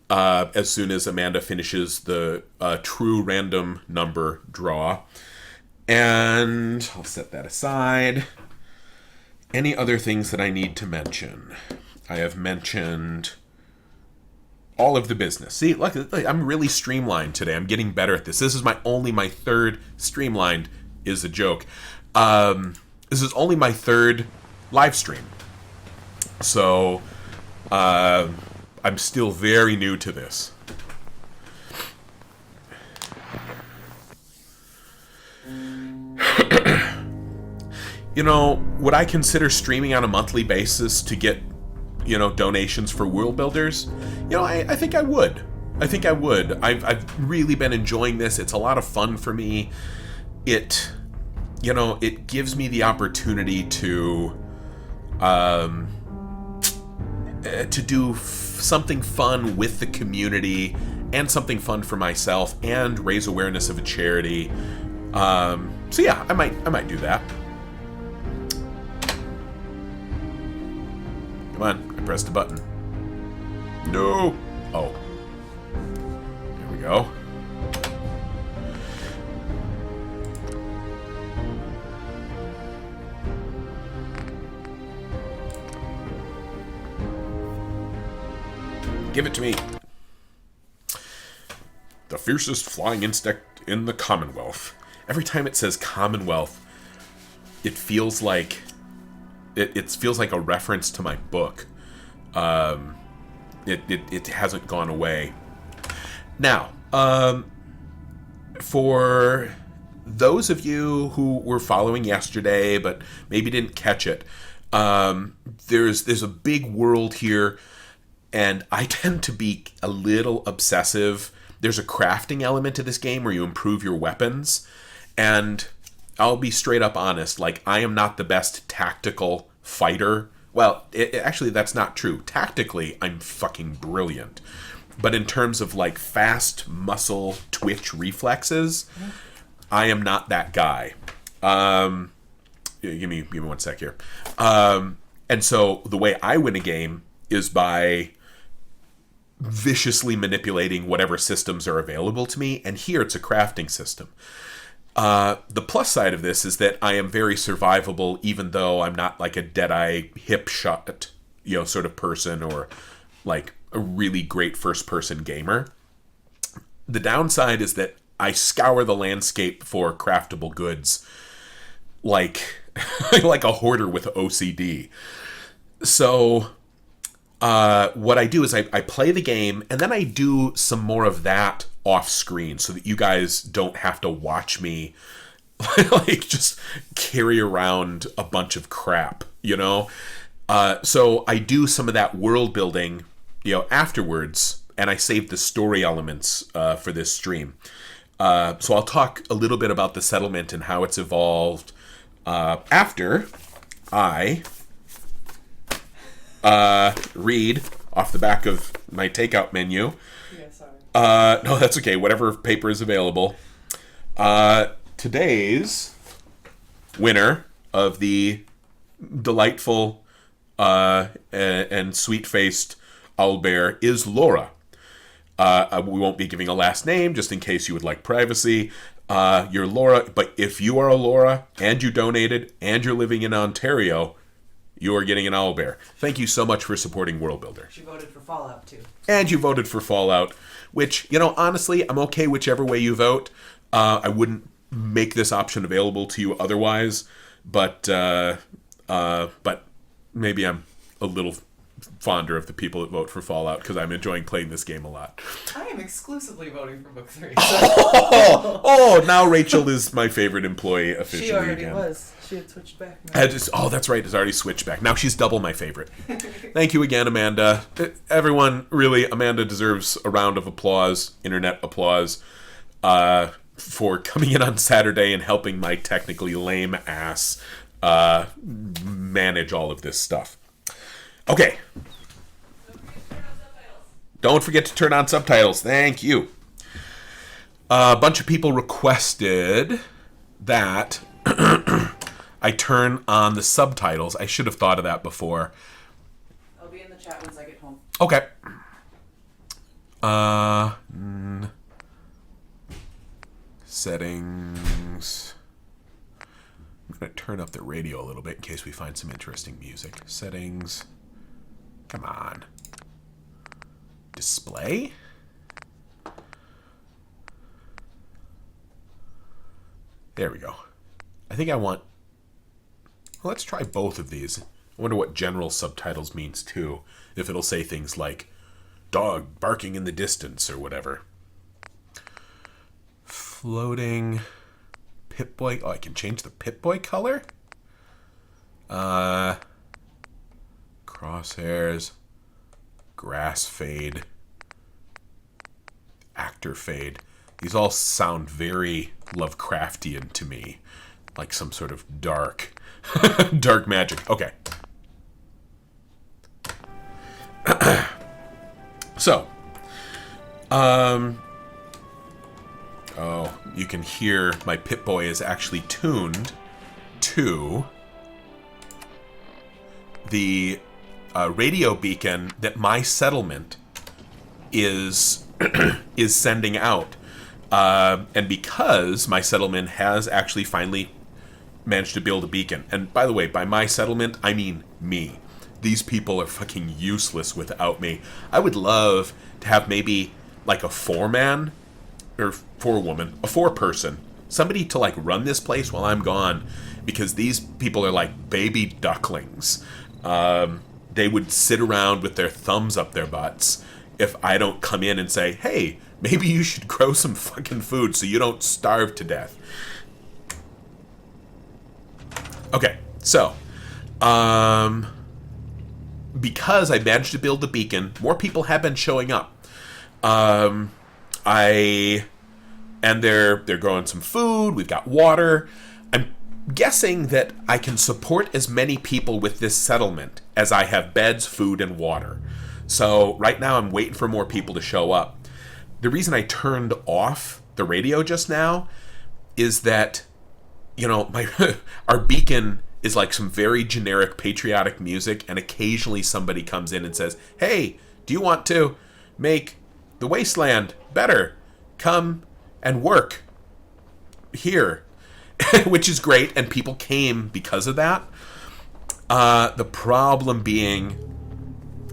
As soon as Amanda finishes the true random number draw. And I'll set that aside. Any other things that I need to mention? I have mentioned all of the business. See, look, I'm really streamlined today. I'm getting better at this. This is my third streamlined is a joke. This is only my third live stream. So, I'm still very new to this. You know, would I consider streaming on a monthly basis to get, donations for Worldbuilders? I think I would. I've really been enjoying this. It's a lot of fun for me. It gives me the opportunity to do something fun with the community and something fun for myself and raise awareness of a charity. So yeah, I might do that. Come on, I pressed a button. No. Oh. There we go. Give it to me. The fiercest flying insect in the Commonwealth. Every time it says Commonwealth, it feels like it feels like a reference to my book. It hasn't gone away. Now, for those of you who were following yesterday but maybe didn't catch it, there's a big world here, and I tend to be a little obsessive. There's a crafting element to this game where you improve your weapons, and I'll be straight up honest, I am not the best tactical fighter. Well, actually, that's not true. Tactically, I'm fucking brilliant. But in terms of, fast muscle twitch reflexes, I am not that guy. Give me 1 sec here. And so the way I win a game is by viciously manipulating whatever systems are available to me. And here it's a crafting system. The plus side of this is that I am very survivable, even though I'm not like a dead-eye hip shot, sort of person, or like a really great first-person gamer. The downside is that I scour the landscape for craftable goods like like a hoarder with OCD. So what I do is I play the game, and then I do some more of that off screen so that you guys don't have to watch me like just carry around a bunch of crap, So I do some of that world building, afterwards, and I save the story elements for this stream. So I'll talk a little bit about the settlement and how it's evolved after I read off the back of my takeout menu. Yeah, sorry. No, that's okay. Whatever paper is available. Today's winner of the delightful and sweet-faced owlbear is Laura. We won't be giving a last name just in case you would like privacy. You're Laura, but if you are a Laura and you donated and you're living in Ontario, you are getting an owlbear. Thank you so much for supporting Worldbuilder. She voted for Fallout too. And you voted for Fallout, which, honestly, I'm okay whichever way you vote. I wouldn't make this option available to you otherwise, but maybe I'm a little fonder of the people that vote for Fallout because I'm enjoying playing this game a lot. I am exclusively voting for Book 3. Oh, now Rachel is my favorite employee officially. She already again. was. She had switched back. Now. That's right. It's already switched back. Now she's double my favorite. Thank you again, Amanda. Everyone, really, Amanda deserves a round of applause, internet applause, for coming in on Saturday and helping my technically lame ass manage all of this stuff. Okay. Don't forget to turn on subtitles. Thank you. A bunch of people requested that I turn on the subtitles. I should have thought of that before. I'll be in the chat once I get home. Okay. Settings. I'm going to turn up the radio a little bit in case we find some interesting music. Settings. Come on. Display? There we go. I think I want... Well, let's try both of these. I wonder what general subtitles means, too. If it'll say things like, dog barking in the distance, or whatever. Floating... Pip-Boy... Oh, I can change the Pip-Boy color? Crosshairs... Grass fade... Actor fade... These all sound very Lovecraftian to me. Like some sort of dark... dark magic. Okay. So... Oh, you can hear my Pip-Boy is actually tuned to the radio beacon that my settlement is is sending out. And because my settlement has actually finally managed to build a beacon, and by the way, by my settlement, I mean me. These people are fucking useless without me. I would love to have maybe like a 4-man or 4-woman, a 4-person, somebody to like run this place while I'm gone, because these people are like baby ducklings. They would sit around with their thumbs up their butts if I don't come in and say, hey, maybe you should grow some fucking food so you don't starve to death. Okay, so, because I managed to build the beacon, more people have been showing up. And they're growing some food, we've got water. I'm guessing that I can support as many people with this settlement as I have beds, food, and water. So right now I'm waiting for more people to show up. The reason I turned off the radio just now is that, our beacon is like some very generic patriotic music, and occasionally somebody comes in and says, hey, do you want to make the wasteland better? Come and work here. Which is great, and people came because of that. The problem being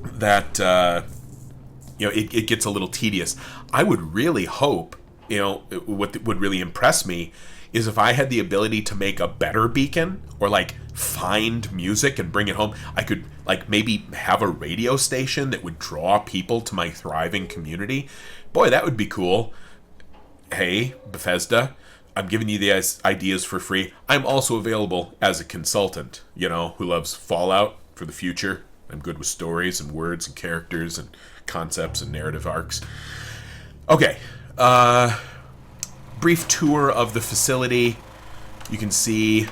that it gets a little tedious. I would really hope, what would really impress me is if I had the ability to make a better beacon, or like find music and bring it home. I could like maybe have a radio station that would draw people to my thriving community. Boy, that would be cool. Hey, Bethesda, I'm giving you the ideas for free. I'm also available as a consultant, who loves Fallout for the future. I'm good with stories and words and characters and concepts and narrative arcs. Okay. Brief tour of the facility. You can see...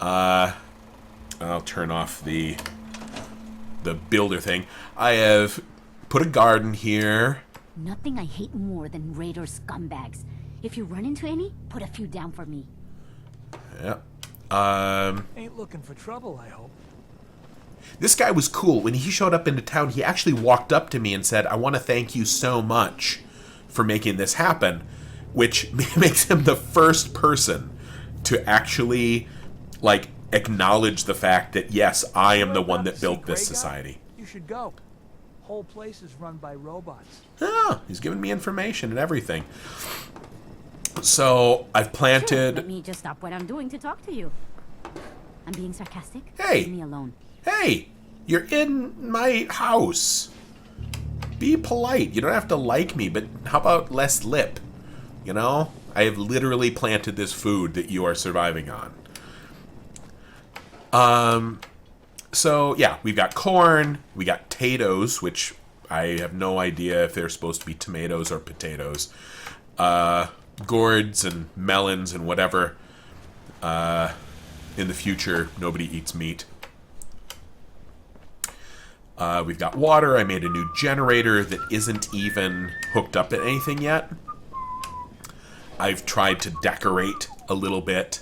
I'll turn off the builder thing. I have put a garden here. Nothing I hate more than raider scumbags. If you run into any, put a few down for me. Yeah. Ain't looking for trouble, I hope. This guy was cool. When he showed up into town, he actually walked up to me and said, I want to thank you so much for making this happen, which makes him the first person to actually, acknowledge the fact that, yes, I am the one that built this society. You should go. Whole place is run by robots. Oh, he's giving me information and everything. So, I've planted... Let me just stop what I'm doing to talk to you. I'm being sarcastic. Hey! Leave me alone. Hey! You're in my house. Be polite. You don't have to like me, but how about less lip? I have literally planted this food that you are surviving on. So, yeah, we've got corn, we got potatoes, which I have no idea if they're supposed to be tomatoes or potatoes. Gourds and melons and whatever. In the future, nobody eats meat. We've got water. I made a new generator that isn't even hooked up at anything yet. I've tried to decorate a little bit.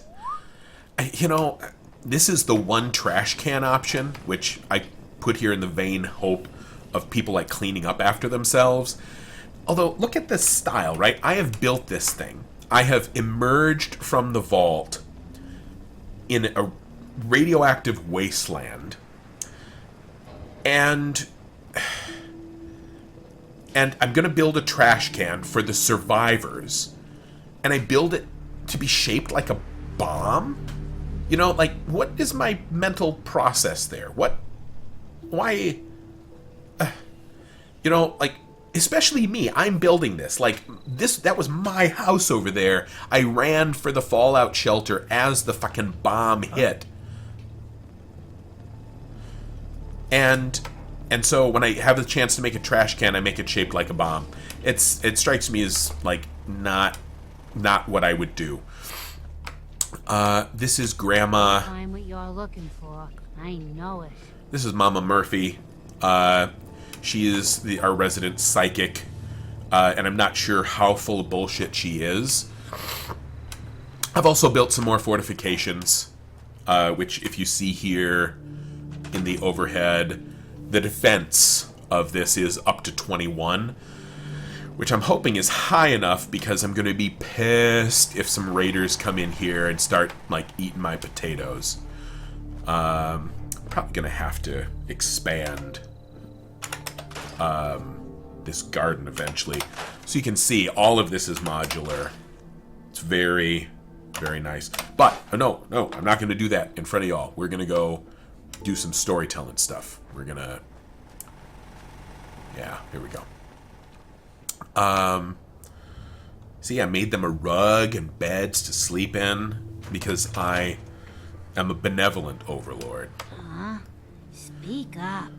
This is the one trash can option, which I put here in the vain hope of people cleaning up after themselves. Although, look at this style, right? I have built this thing. I have emerged from the vault in a radioactive wasteland. And I'm going to build a trash can for the survivors. And I build it to be shaped like a bomb? What is my mental process there? Why? Especially me, I'm building this. That was my house over there. I ran for the fallout shelter as the fucking bomb hit. And so when I have the chance to make a trash can, I make it shaped like a bomb. It strikes me as, not what I would do. This is Grandma. Find what you're looking for. I know it. This is Mama Murphy. She is our resident psychic, and I'm not sure how full of bullshit she is. I've also built some more fortifications, which if you see here in the overhead, the defense of this is up to 21, which I'm hoping is high enough because I'm going to be pissed if some raiders come in here and start, eating my potatoes. Probably going to have to expand this garden eventually. So you can see all of this is modular. It's very, very nice. But, no, I'm not going to do that in front of y'all. We're going to go do some storytelling stuff. We're going to... Yeah, here we go. See, I made them a rug and beds to sleep in because I am a benevolent overlord. Speak up.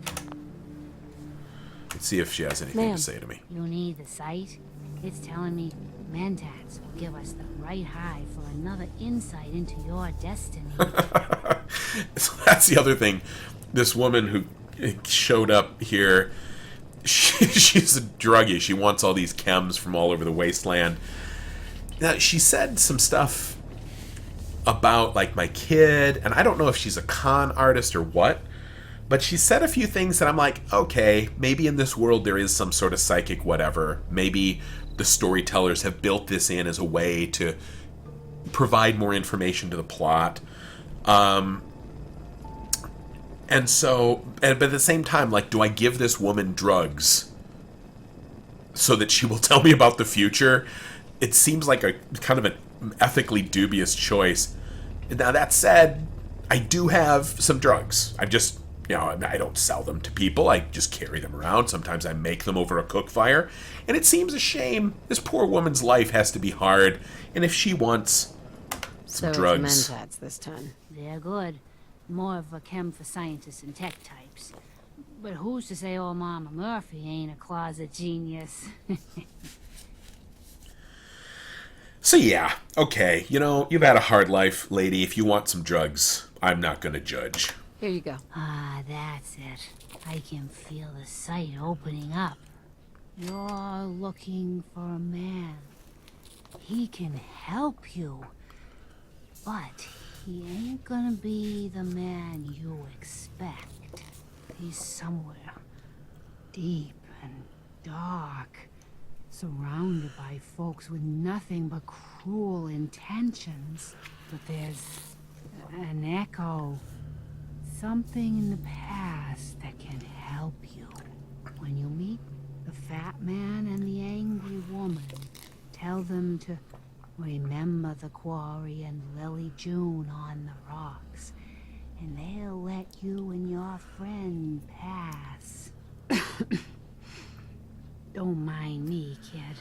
Let's see if she has anything to say to me. You need the site? It's telling me Mentats will give us the right high for another insight into your destiny. So that's the other thing. This woman who showed up here, she's a druggie. She wants all these chems from all over the wasteland. Now, she said some stuff about like my kid, and I don't know if she's a con artist or what, but she said a few things that I'm like, okay, maybe in this world there is some sort of psychic whatever. Maybe the storytellers have built this in as a way to provide more information to the plot. And so, but at the same time, like, do I give this woman drugs so that she will tell me about the future? It seems like a kind of an ethically dubious choice. Now, that said, I do have some drugs. I just, I don't sell them to people. I just carry them around. Sometimes I make them over a cook fire. And it seems a shame. This poor woman's life has to be hard. And if she wants some drugs... So it's Mentats this time. They're good. More of a chem for scientists and tech types. But who's to say old Mama Murphy ain't a closet genius? So yeah, okay, you've had a hard life, lady. If you want some drugs, I'm not gonna judge. Here you go. Ah, that's it. I can feel the sight opening up. You're looking for a man. He can help you. But he ain't gonna be the man you expect. He's somewhere deep and dark, surrounded by folks with nothing but cruel intentions. But there's an echo, something in the past that can help you. When you meet the fat man and the angry woman, tell them to remember the quarry and Lily June on the rocks, and they'll let you and your friend pass. Don't mind me, kid.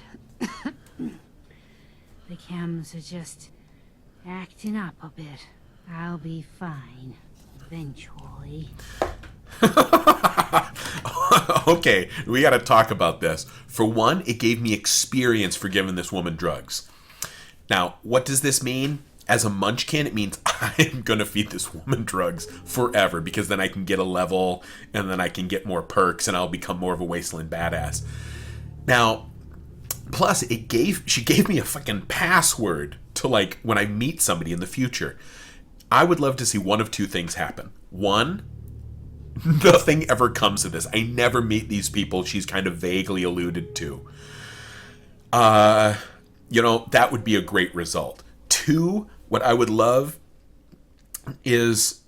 The chems are just acting up a bit. I'll be fine, eventually. Okay, we gotta talk about this. For one, it gave me experience for giving this woman drugs. Now, what does this mean? As a munchkin, it means I'm going to feed this woman drugs forever, because then I can get a level, and then I can get more perks, and I'll become more of a wasteland badass. Now, plus, she gave me a fucking password to, like, when I meet somebody in the future. I would love to see one of two things happen. One, nothing ever comes of this. I never meet these people she's kind of vaguely alluded to. That would be a great result. Two, what I would love is,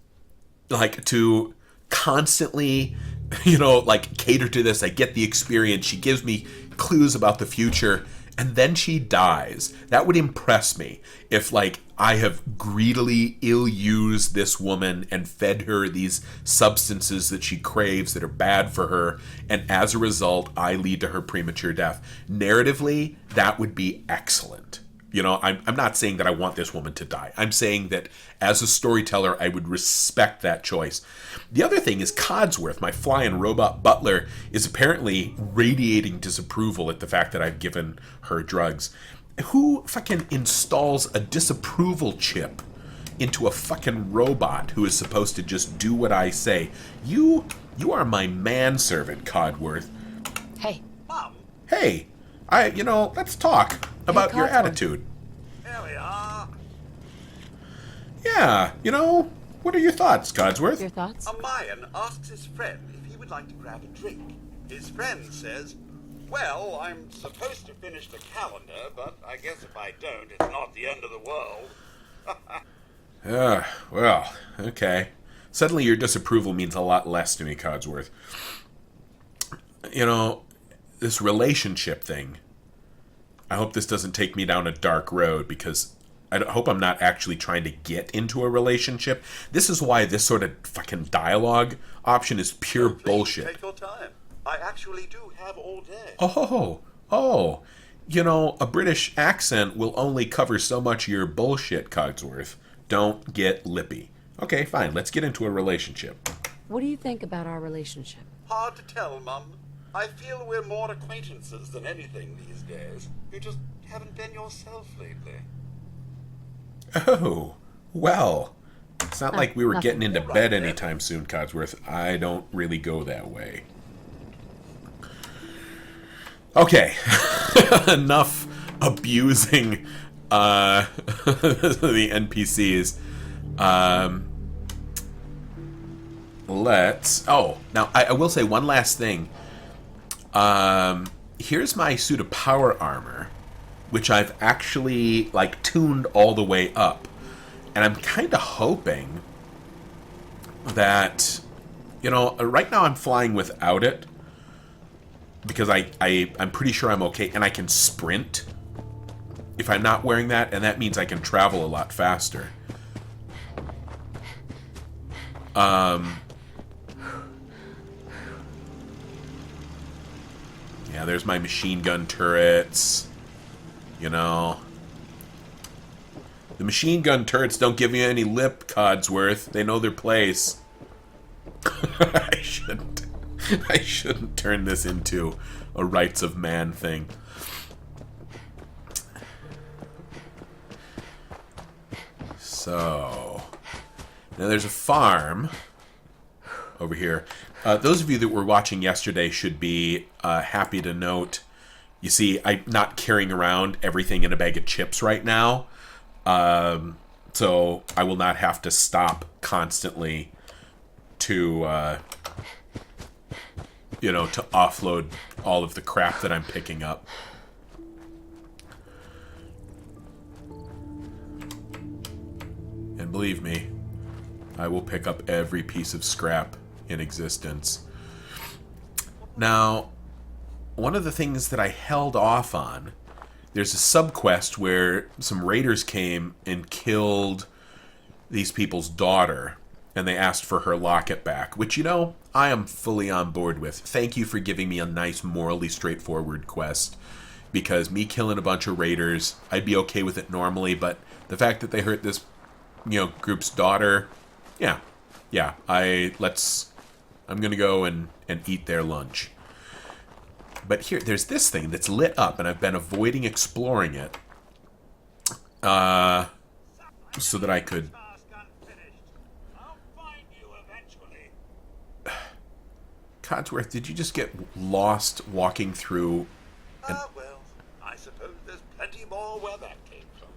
like, to constantly, cater to this. I get the experience. She gives me clues about the future, and then she dies. That would impress me if, like, I have greedily ill-used this woman and fed her these substances that she craves that are bad for her, and as a result, I lead to her premature death. Narratively, that would be excellent. I'm not saying that I want this woman to die. I'm saying that as a storyteller, I would respect that choice. The other thing is Codsworth, my flying robot butler, is apparently radiating disapproval at the fact that I've given her drugs. Who fucking installs a disapproval chip into a fucking robot who is supposed to just do what I say? You are my manservant, Codsworth. Hey. Mom, Hey, let's talk about your Codsworth. attitude. there we are. Yeah, what are your thoughts, Codsworth? Your thoughts? A Mayan asks his friend if he would like to grab a drink. His friend says, well, I'm supposed to finish the calendar, but I guess if I don't, it's not the end of the world. Well, okay. Suddenly your disapproval means a lot less to me, Codsworth. This relationship thing, I hope this doesn't take me down a dark road, because I hope I'm not actually trying to get into a relationship. This is why this sort of fucking dialogue option is pure Please bullshit. take your time. I actually do have all day. Oh. A British accent will only cover so much of your bullshit, Codsworth. Don't get lippy. Okay, fine, let's get into a relationship. What do you think about our relationship? Hard to tell, Mum. I feel we're more acquaintances than anything these days. You just haven't been yourself lately. Oh, well. It's not like we were nothing. getting into bed anytime soon, Codsworth. I don't really go that way. Okay. Enough abusing the NPCs. Let's... Oh, now, I will say one last thing. Here's my suit of power armor, which I've actually, like, tuned all the way up. And I'm kind of hoping that, you know, right now I'm flying without it, because I'm pretty sure I'm okay, and I can sprint if I'm not wearing that, and that means I can travel a lot faster. Yeah, there's my machine gun turrets. You know. The machine gun turrets don't give you any lip, Codsworth. They know their place. I shouldn't turn this into a rights of man thing. So, now there's a farm over here. Those of you that were watching yesterday should be happy to note, you see, I'm not carrying around everything in a bag of chips right now. So I will not have to stop constantly to, you know, to offload all of the crap that I'm picking up. And believe me, I will pick up every piece of scrap in existence. Now, one of the things that I held off on, there's a subquest where some raiders came and killed these people's daughter, and they asked for her locket back, which, you know, I am fully on board with. Thank you for giving me a nice, morally straightforward quest, because me killing a bunch of raiders, I'd be okay with it normally, but the fact that they hurt this, you know, group's daughter, yeah, I'm gonna go and eat their lunch. But here, there's this thing that's lit up, and I've been avoiding exploring it, so that I could... Codsworth, did you just get lost walking through... Well, I suppose there's plenty more where that came from.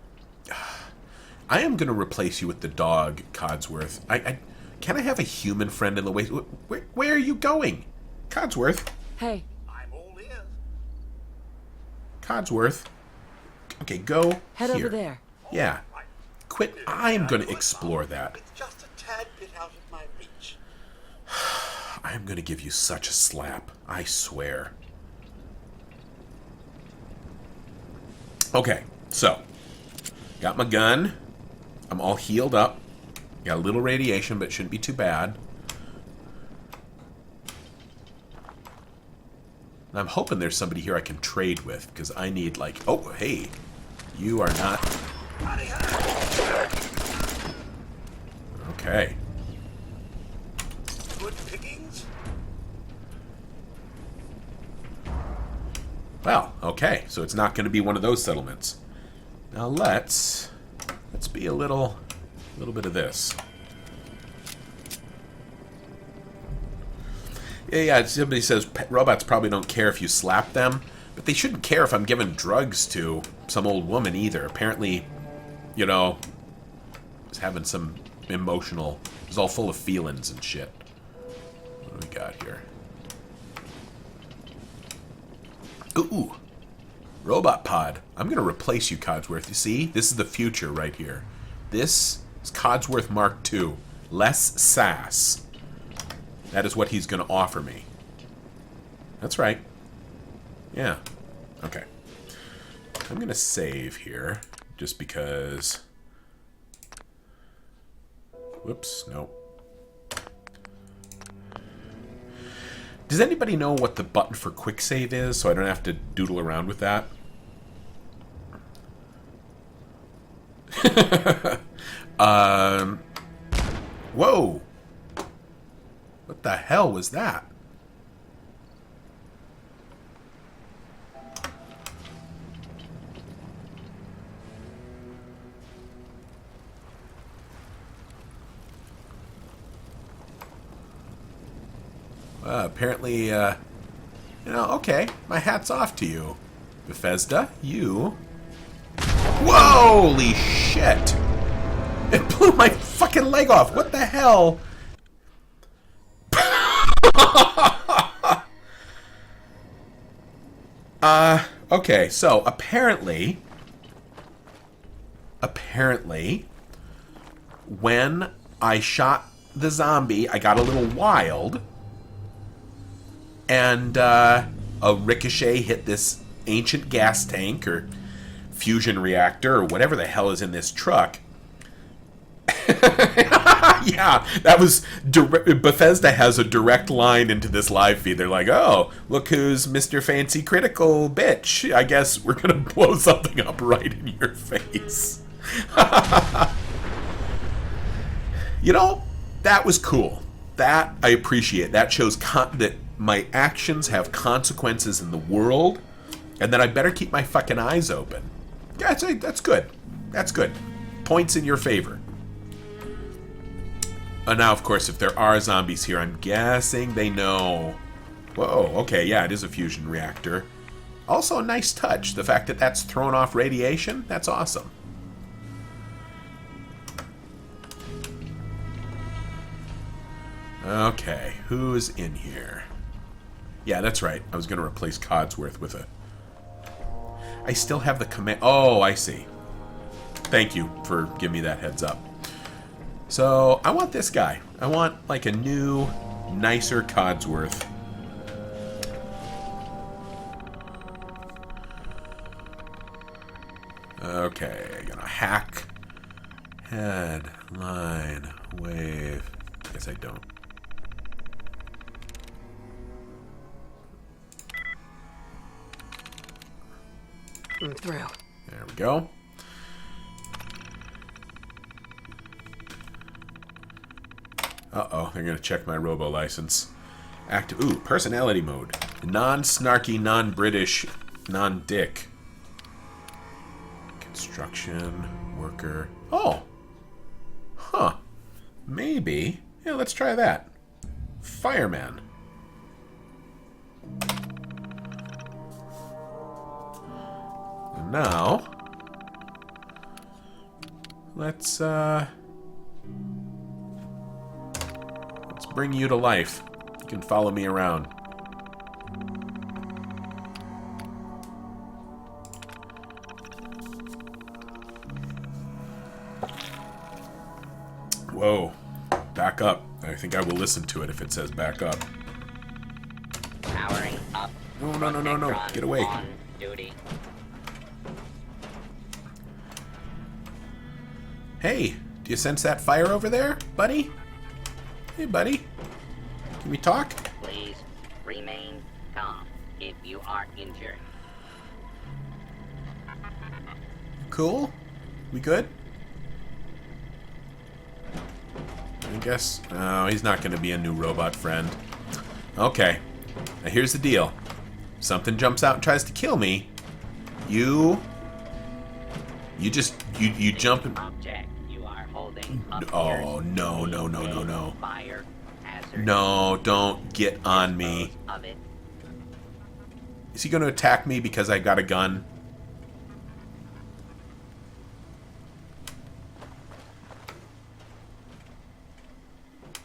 I am going to replace you with the dog, Codsworth. Can I have a human friend in the way? Where are you going? Codsworth? Hey. I'm all ears. Codsworth? Okay, go Head here. over there. Yeah. Quit. I am going to explore that. It's just a tad bit out of my reach. I am going to give you such a slap. I swear. Okay, so. Got my gun. I'm all healed up. Got a little radiation, but it shouldn't be too bad. And I'm hoping there's somebody here I can trade with, because I need, like... Oh, hey. You are not... Okay. Good pickings. Well, okay. So it's not going to be one of those settlements. Now let's be a little bit of this. Yeah, somebody says robots probably don't care if you slap them, but they shouldn't care if I'm giving drugs to some old woman either. Apparently, you know, is having some emotional... It's all full of feelings and shit. What do we got here? Ooh. Robot pod. I'm going to replace you, Codsworth. You see? This is the future right here. This is Codsworth Mark II. Less sass. That is what he's going to offer me. That's right. Yeah. Okay. I'm going to save here, just because... Whoops, nope. Does anybody know what the button for quick save is, so I don't have to doodle around with that? Whoa! What the hell was that? Apparently, you know, okay, my hat's off to you. Bethesda, you... Whoa! Holy shit! It blew my fucking leg off. What the hell? Okay, so apparently, when I shot the zombie, I got a little wild, and a ricochet hit this ancient gas tank or fusion reactor or whatever the hell is in this truck. Yeah, that was Bethesda has a direct line into this live feed. They're like, oh, look who's Mr. Fancy Critical bitch. I guess we're gonna blow something up right in your face. You know, that was cool. That I appreciate. That shows that my actions have consequences in the world, and that I better keep my fucking eyes open. Yeah, that's good. That's good. Points in your favor. Now, of course, if there are zombies here, I'm guessing they know. Whoa, okay, yeah, it is a fusion reactor. Also a nice touch. The fact that that's thrown off radiation, that's awesome. Okay, who's in here? Yeah, that's right. I was going to replace Codsworth with a... I still have the command... Oh, I see. Thank you for giving me that heads up. So, I want this guy. I want, like, a new, nicer Codsworth. Okay, gonna hack. Head, line, wave. Guess I don't. I'm through. There we go. Uh-oh, they're going to check my robo license. Ooh, personality mode. Non-snarky, non-British, non-dick. Construction, worker. Oh! Huh. Maybe. Yeah, let's try that. Fireman. And now, let's bring you to life. You can follow me around. Whoa. Back up. I think I will listen to it if it says back up. Powering up. No, no, no, no, no. Get away. On duty. Hey, do you sense that fire over there, buddy? Hey, buddy. Can we talk? Please remain calm if you are injured. Cool? We good? I guess... Oh, he's not going to be a new robot friend. Okay. Now here's the deal. If something jumps out and tries to kill me, you jump and... Object you are holding up Oh, no, no, no, no, no. Fire hazard. No, don't get on me. Of it. Is he going to attack me because I got a gun?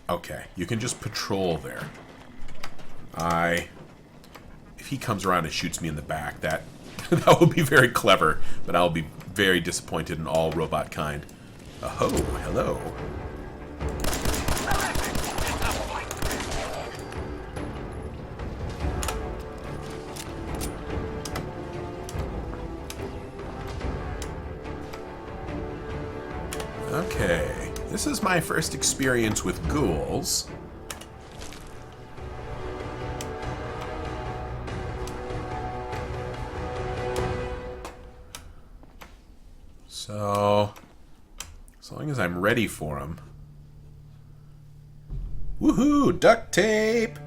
Okay, you can just patrol there. If he comes around and shoots me in the back, that that would be very clever, but I'll be very disappointed in all robot kind. Oh, hello. Okay, this is my first experience with ghouls. So, as long as I'm ready for them. Woohoo! Duct tape!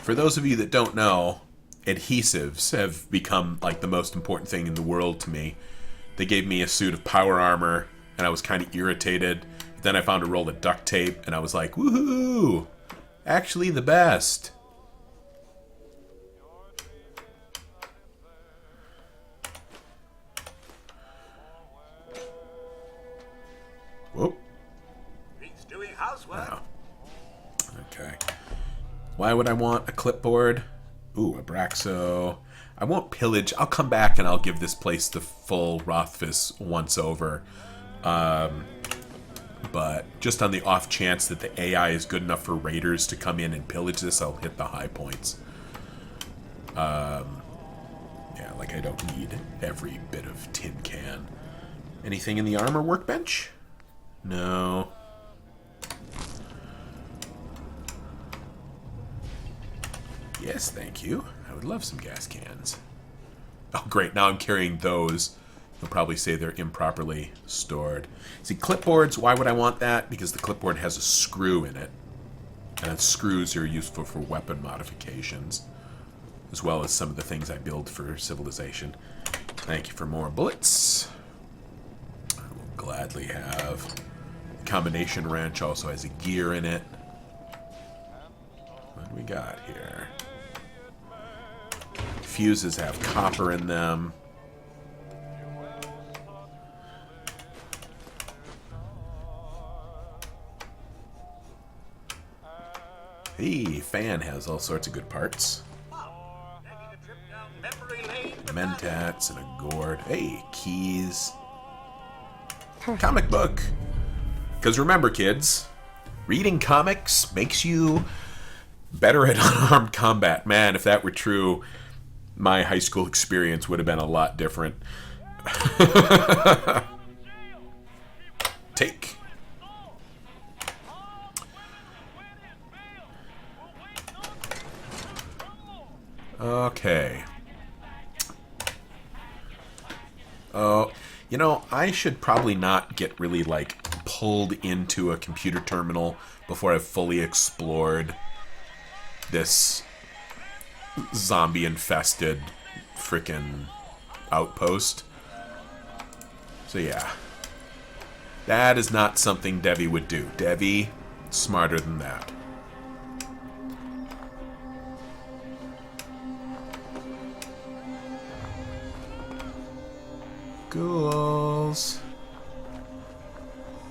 For those of you that don't know, adhesives have become like the most important thing in the world to me. They gave me a suit of power armor, and I was kind of irritated. Then I found a roll of duct tape, and I was like, woohoo! Actually the best. Why would I want a clipboard? Ooh, a Braxo. I won't pillage. I'll come back and I'll give this place the full Rothfuss once over. But just on the off chance that the AI is good enough for raiders to come in and pillage this, I'll hit the high points. Yeah, like I don't need every bit of tin can. Anything in the armor workbench? No. Yes, thank you. I would love some gas cans. Oh, great. Now I'm carrying those. They'll probably say they're improperly stored. See, clipboards, why would I want that? Because the clipboard has a screw in it. And screws are useful for weapon modifications, as well as some of the things I build for civilization. Thank you for more bullets. I will gladly have. The combination wrench also has a gear in it. What do we got here? Fuses have copper in them. Hey, fan has all sorts of good parts. Mentats and a gourd. Hey, keys. Comic book. Because remember, kids, reading comics makes you better at unarmed combat. Man, if that were true, my high school experience would have been a lot different. Take. Okay. Oh, you know, I should probably not get really, like, pulled into a computer terminal before I've fully explored this zombie-infested frickin' outpost. So, yeah. That is not something Devi would do. Devi, smarter than that. Ghouls.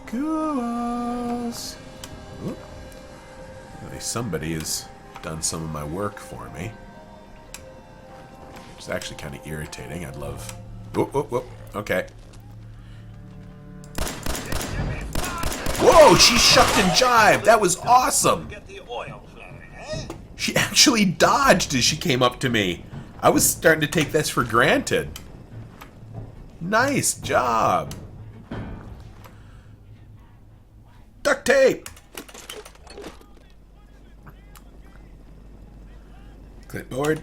Ghouls. Oop. At least somebody has done some of my work for me. It's actually kind of irritating. I'd love... Whoop, whoop, whoop. Okay. Whoa, she shucked and jived. That was awesome. She actually dodged as she came up to me. I was starting to take this for granted. Nice job. Duct tape. Clipboard.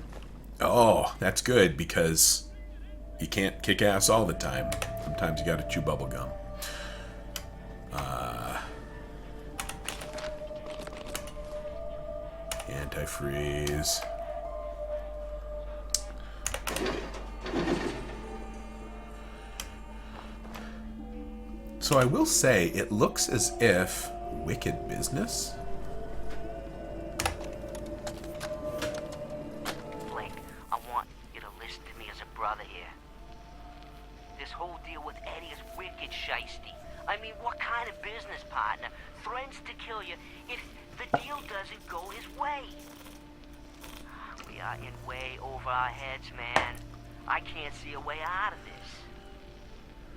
Oh, that's good because you can't kick ass all the time. Sometimes you gotta chew bubble gum. Antifreeze. So I will say, it looks as if Wicked Business. Blake, I want you to listen to me as a brother here. This whole deal with Eddie is wicked shiesty. I mean, what kind of business partner threatens to kill you if the deal doesn't go his way? We are in way over our heads, man. I can't see a way out of this.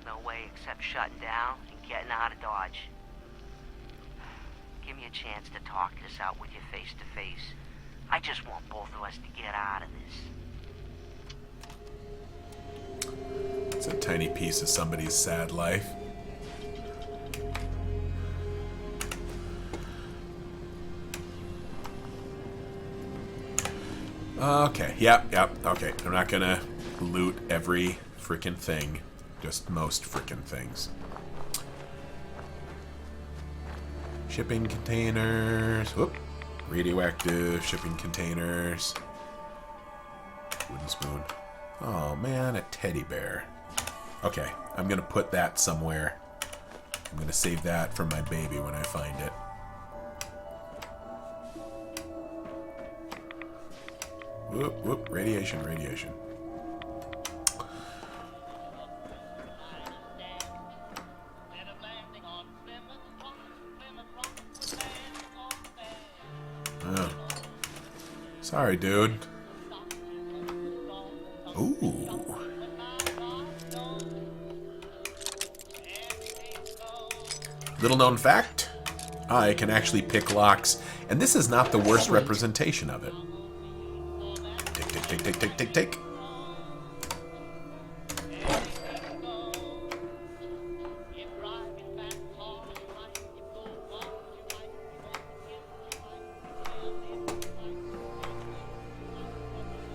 No way except shutting down and getting out of Dodge. Give me a chance to talk this out with you face to face. I just want both of us to get out of this. It's a tiny piece of somebody's sad life. Okay, yep, okay. I'm not gonna loot every frickin' thing. Just most frickin' things. Shipping containers. Whoop. Radioactive shipping containers. Wooden spoon. Oh man, a teddy bear. Okay, I'm gonna put that somewhere. I'm gonna save that for my baby when I find it. Whoop, whoop. Radiation, radiation. Oh. Sorry, dude. Ooh. Little known fact, I can actually pick locks, and this is not the worst representation of it. Tick, tick, tick, tick, tick, tick, tick.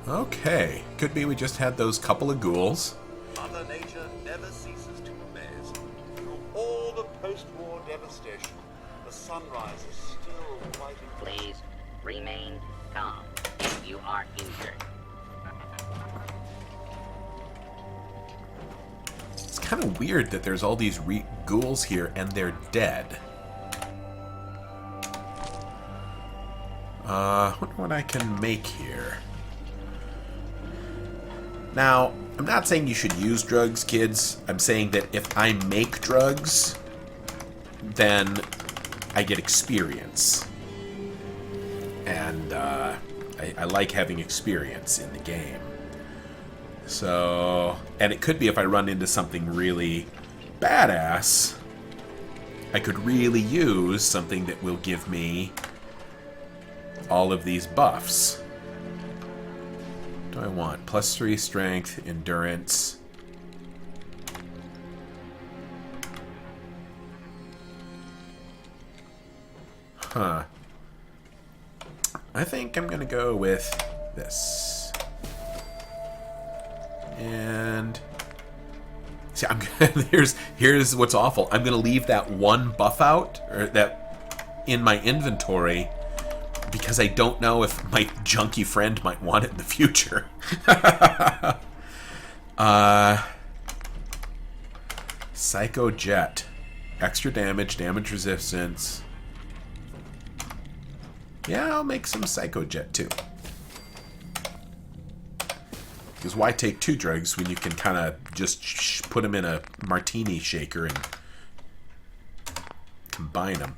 Okay, could be we just had those couple of ghouls. Mother Nature never ceases to amaze. Through all the post-war devastation, the sunrise is still quite impressive. Please remain calm if you are injured. It's kind of weird that there's all these ghouls here and they're dead. I wonder what I can make here. Now, I'm not saying you should use drugs, kids. I'm saying that if I make drugs, then I get experience. And I like having experience in the game. So, and it could be if I run into something really badass, I could really use something that will give me all of these buffs. What do I want? +3 strength, endurance. Huh. I think I'm gonna go with this. And see, here's what's awful. I'm gonna leave that one buff out, or that in my inventory, because I don't know if my junky friend might want it in the future. Psycho Jet. Extra damage, damage resistance. Yeah, I'll make some Psycho Jet too. Because why take 2 drugs when you can kind of just put them in a martini shaker and combine them?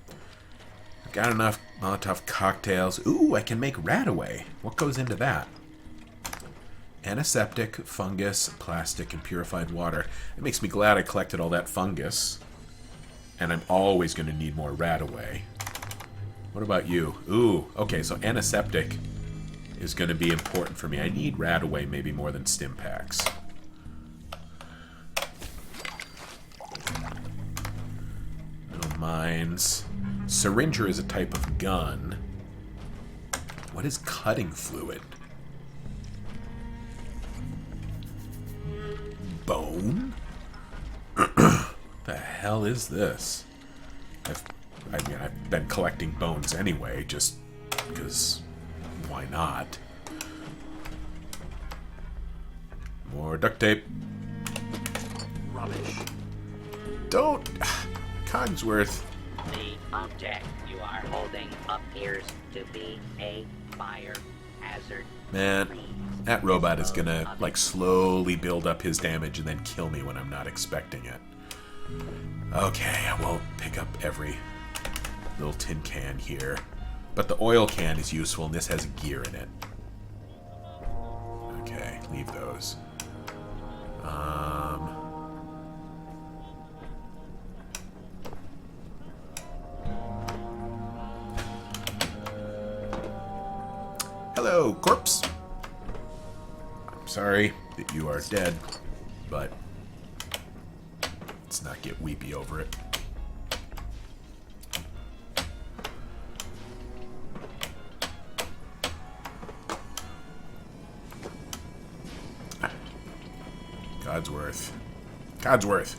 Got enough Molotov cocktails. Ooh, I can make Radaway. What goes into that? Antiseptic, fungus, plastic, and purified water. It makes me glad I collected all that fungus. And I'm always going to need more Radaway. What about you? Ooh, okay, so antiseptic is going to be important for me. I need Radaway maybe more than stim packs. No mines. Syringer is a type of gun. What is cutting fluid? Bone? The hell is this? I've been collecting bones anyway, just because why not? More duct tape. Rubbish. Don't... Cogsworth. The object you are holding appears to be a fire hazard. Man, that robot is gonna, like, slowly build up his damage and then kill me when I'm not expecting it. Okay, I won't pick up every little tin can here. But the oil can is useful, and this has gear in it. Okay, leave those. Hello, corpse. I'm sorry that you are dead, but let's not get weepy over it. Codsworth. Codsworth.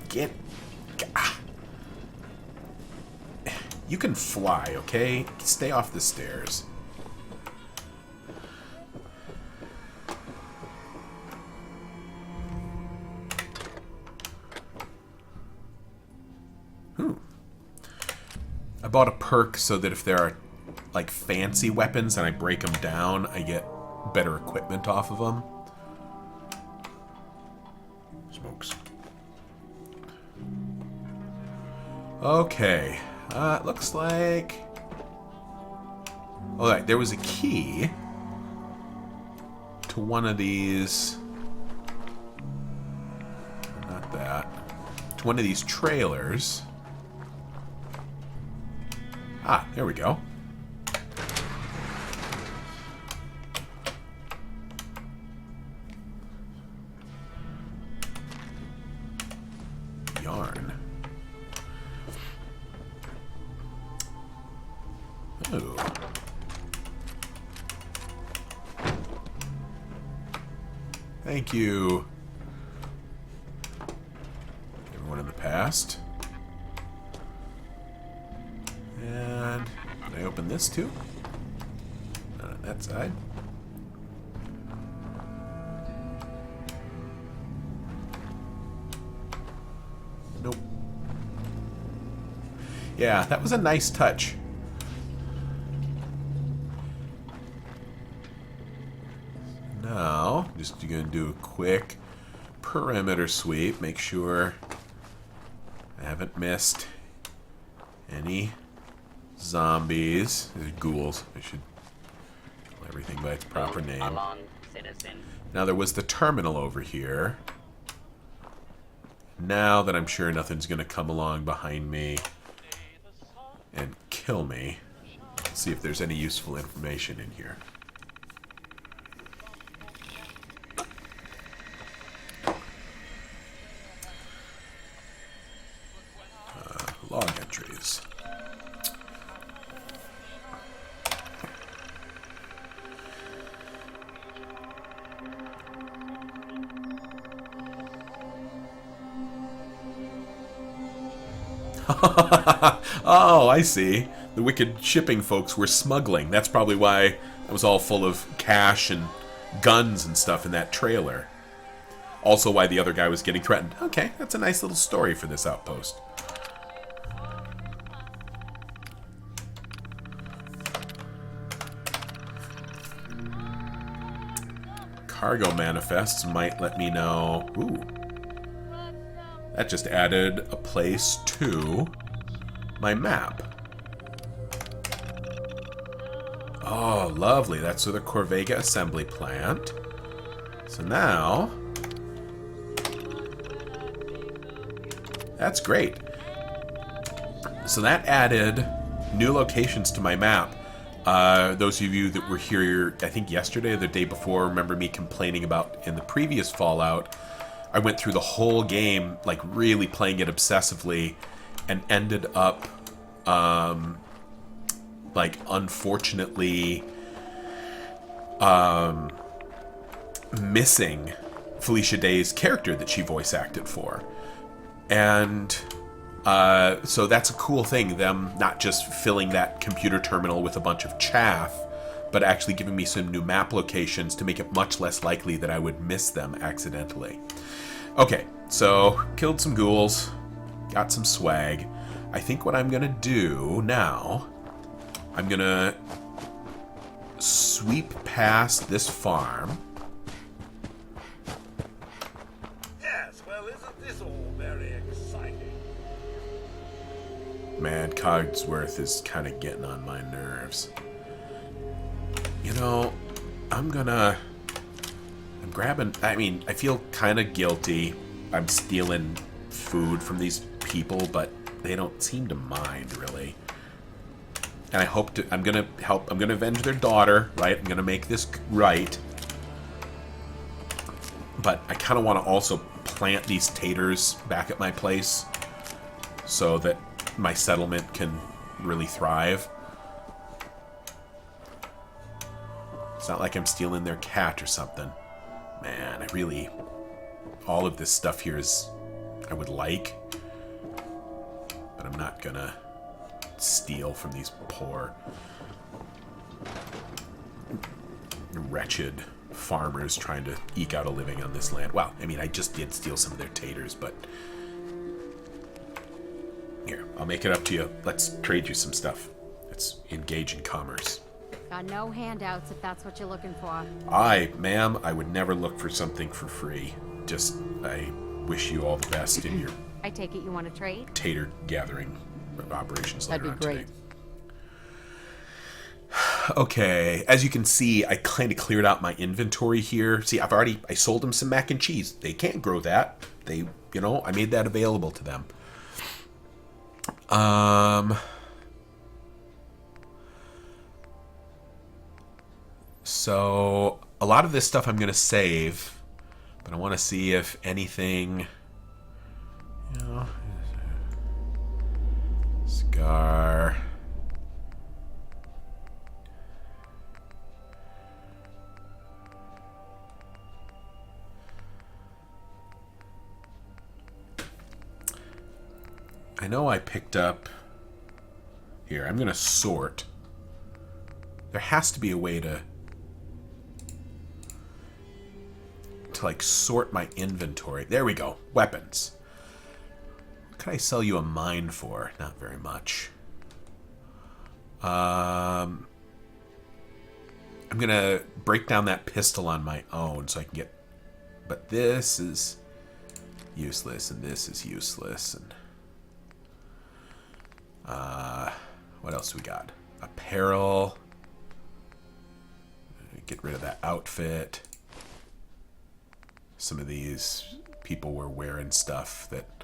Get... You can fly, okay? Stay off the stairs. I bought a perk so that if there are, like, fancy weapons and I break them down, I get better equipment off of them. Smokes. Okay. It looks like... Alright, there was a key. to one of these. Not that. To one of these trailers. Ah, there we go. Yarn. Ooh. Thank you. Everyone in the past. And can I open this too? Not on that side. Nope. Yeah, that was a nice touch. Now, just going to do a quick perimeter sweep. Make sure I haven't missed any zombies. These are ghouls. I should call everything by its proper name. Now, there was the terminal over here. Now that I'm sure nothing's going to come along behind me and kill me, let's see if there's any useful information in here. Log entries. Oh, I see. The wicked shipping folks were smuggling. That's probably why it was all full of cash and guns and stuff in that trailer. Also why the other guy was getting threatened. Okay, that's a nice little story for this outpost. Cargo manifests might let me know. Ooh. That just added a place to my map. Oh, lovely. That's the Corvega assembly plant. So now... That's great. So that added new locations to my map. Those of you that were here, I think yesterday or the day before, remember me complaining about in the previous Fallout, I went through the whole game, like really playing it obsessively, and ended up, like, unfortunately, missing Felicia Day's character that she voice acted for. And so that's a cool thing, them not just filling that computer terminal with a bunch of chaff, but actually giving me some new map locations to make it much less likely that I would miss them accidentally. Okay, so killed some ghouls, got some swag. I think what I'm gonna do now, I'm gonna sweep past this farm. Yes, well, isn't this all very exciting? Man, Cogsworth is kind of getting on my nerves. You know, I'm grabbing... I mean, I feel kind of guilty. I'm stealing food from these people, but they don't seem to mind, really. And I hope to... I'm gonna help... I'm gonna avenge their daughter, right? I'm gonna make this right. But I kind of want to also plant these taters back at my place so that my settlement can really thrive. It's not like I'm stealing their cat or something. Man, I really... All of this stuff here is... I would like. But I'm not gonna steal from these poor... wretched farmers trying to eke out a living on this land. Well, I mean, I just did steal some of their taters, but... Here, I'll make it up to you. Let's trade you some stuff. Let's engage in commerce. Got no handouts if that's what you're looking for. Ma'am, I would never look for something for free. Just, I wish you all the best in your I take it you want to trade? tater gathering operations later That'd be on great. today. Okay, as you can see, I kind of cleared out my inventory here. See, I sold them some mac and cheese. They can't grow that. I made that available to them. So a lot of this stuff I'm going to save, but I want to see if anything, cigar. I know I picked up... Here, I'm going to sort. There has to be a way to like sort my inventory. There we go. Weapons. What can I sell you a mine for? Not very much. I'm going to break down that pistol on my own so I can get... But this is useless, and this is useless, and... what else we got? Apparel. Get rid of that outfit. Some of these people were wearing stuff that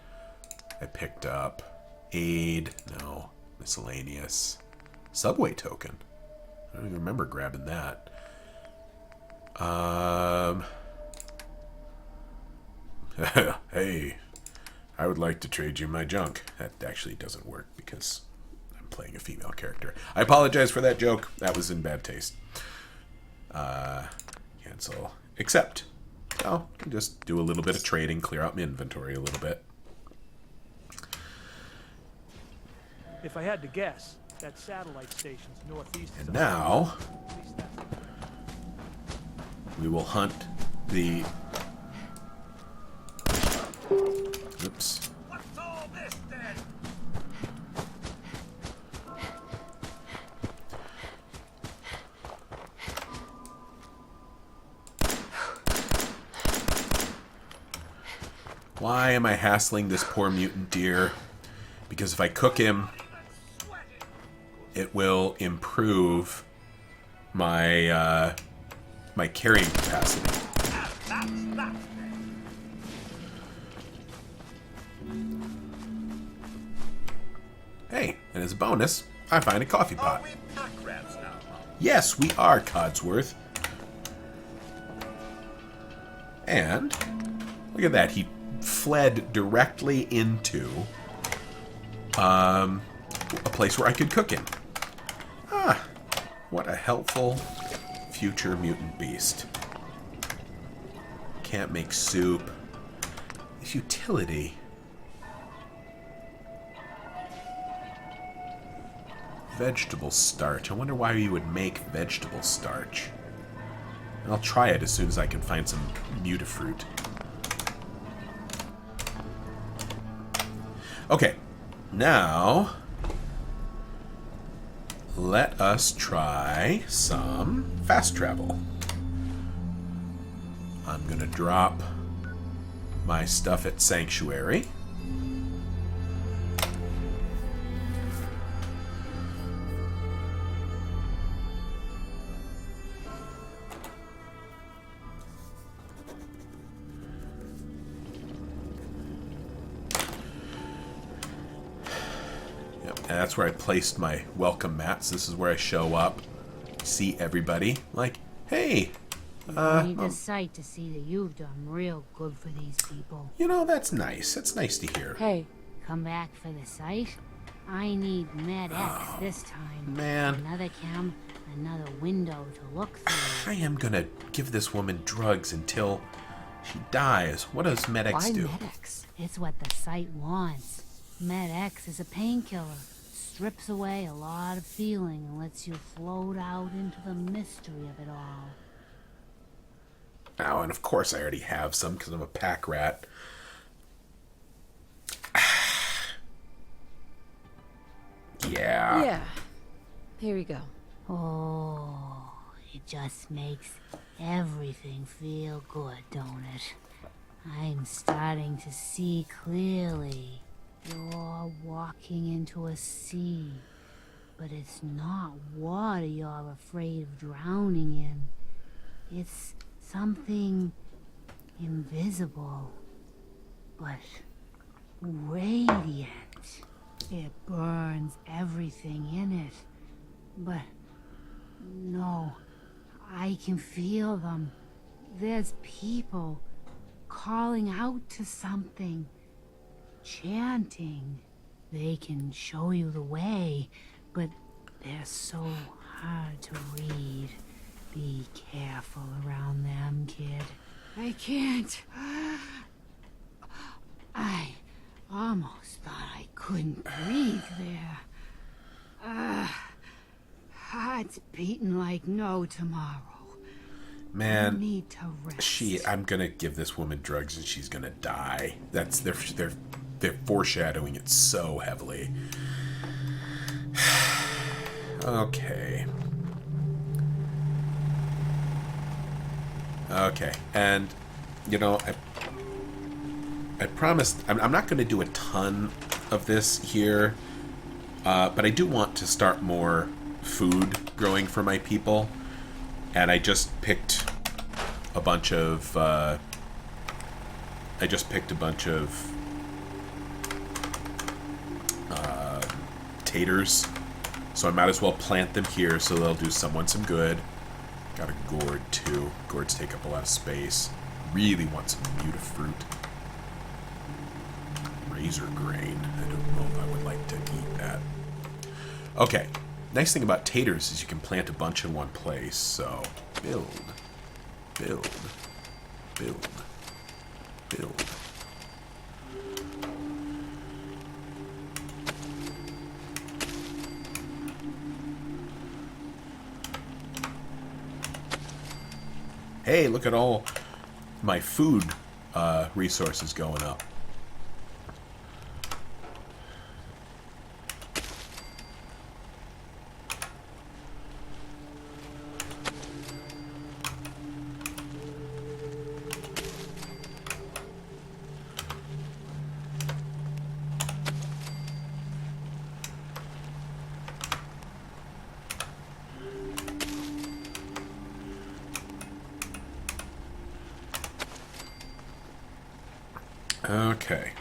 I picked up. Aid. No. Miscellaneous. Subway token. I don't even remember grabbing that. Hey. I would like to trade you my junk. That actually doesn't work because I'm playing a female character. I apologize for that joke. That was in bad taste. Cancel. Accept. Oh, just do a little bit of trading, clear out my inventory a little bit. If I had to guess, that satellite station's northeast. And now we will hunt the... Oops. What's all this then? Why am I hassling this poor mutant deer? Because if I cook him, it will improve my my carrying capacity. Hey, and as a bonus, I find a coffee pot. Are we pack rats now? Yes, we are, Codsworth. And look at that. He fled directly into a place where I could cook him. Ah, what a helpful future mutant beast. Can't make soup. His utility. Vegetable starch. I wonder why you would make vegetable starch. I'll try it as soon as I can find some mutafruit. Okay, now let us try some fast travel. I'm gonna drop my stuff at Sanctuary. And that's where I placed my welcome mats. This is where I show up, see everybody, like, hey, You need a sight to see that you've done real good for these people. you know, that's nice. That's nice to hear. Hey, Come back for the sight? I need Med X this time. man. Another cam, another window to look through. I am gonna give this woman drugs until she dies. What does Med-X why do? medics? It's what the site wants. Med X is a painkiller. Strips away a lot of feeling and lets you float out into the mystery of it all. Oh, and of course I already have some because I'm a pack rat. Yeah. Yeah. Here we go. Oh, it just makes everything feel good, don't it? I'm starting to see clearly. You're walking into a sea. But it's not water you're afraid of drowning in. It's something invisible, but radiant. It burns everything in it. But no, I can feel them. There's people calling out to something, chanting. They can show you the way, but they're so hard to read. Be careful around them, kid. I can't. I almost thought I couldn't breathe there. Heart's beating like no tomorrow. Man, I need to rest. I'm gonna give this woman drugs and she's gonna die. They're foreshadowing it so heavily. Okay. Okay, and you know, I promised I'm not going to do a ton of this here, but I do want to start more food growing for my people, and I just picked a bunch of taters, so I might as well plant them here so they'll do someone some good. Got a gourd too. Gourds take up a lot of space. Really want some mutafruit. Razor grain. I don't know if I would like to eat that. Okay. Nice thing about taters is you can plant a bunch in one place. So, build. Build. Build. Build. Hey, look at all my food resources going up. Okay.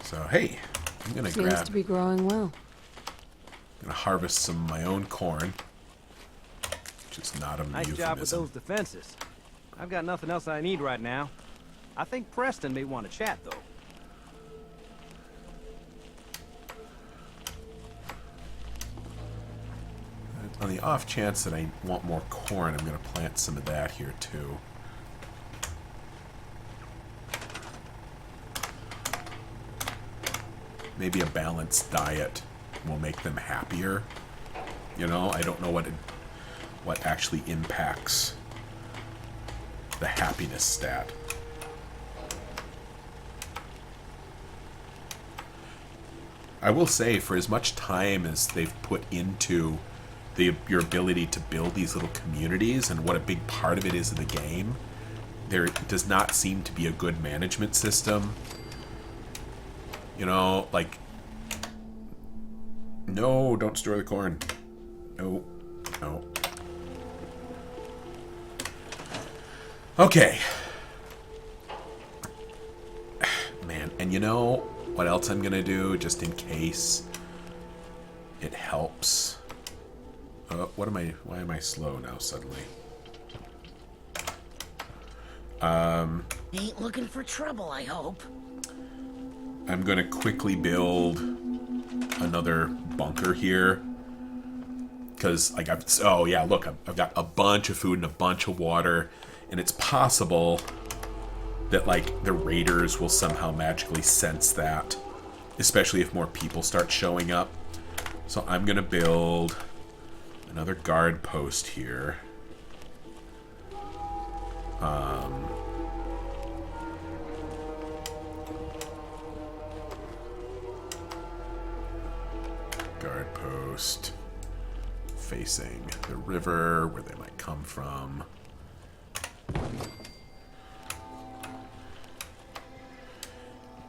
So, hey, I'm going to Seems to be growing well. I'm going to harvest some of my own corn, which is not a Nice euphemism. job with those defenses. I've got nothing else I need right now. I think Preston may want to chat, though. On the off chance that I want more corn, I'm going to plant some of that here, too. Maybe a balanced diet will make them happier. You know, I don't know what actually impacts the happiness stat. I will say, for as much time as they've put into your ability to build these little communities and what a big part of it is of the game, there does not seem to be a good management system. You know, like, no, don't store the corn. No, no. Okay. Man, and you know what else I'm gonna do, just in case it helps? Why am I slow now suddenly? Ain't looking for trouble, I hope. I'm gonna quickly build another bunker here, because like I've got a bunch of food and a bunch of water, and it's possible that like the raiders will somehow magically sense that, especially if more people start showing up. So I'm gonna build another guard post here. Guard post facing the river where they might come from.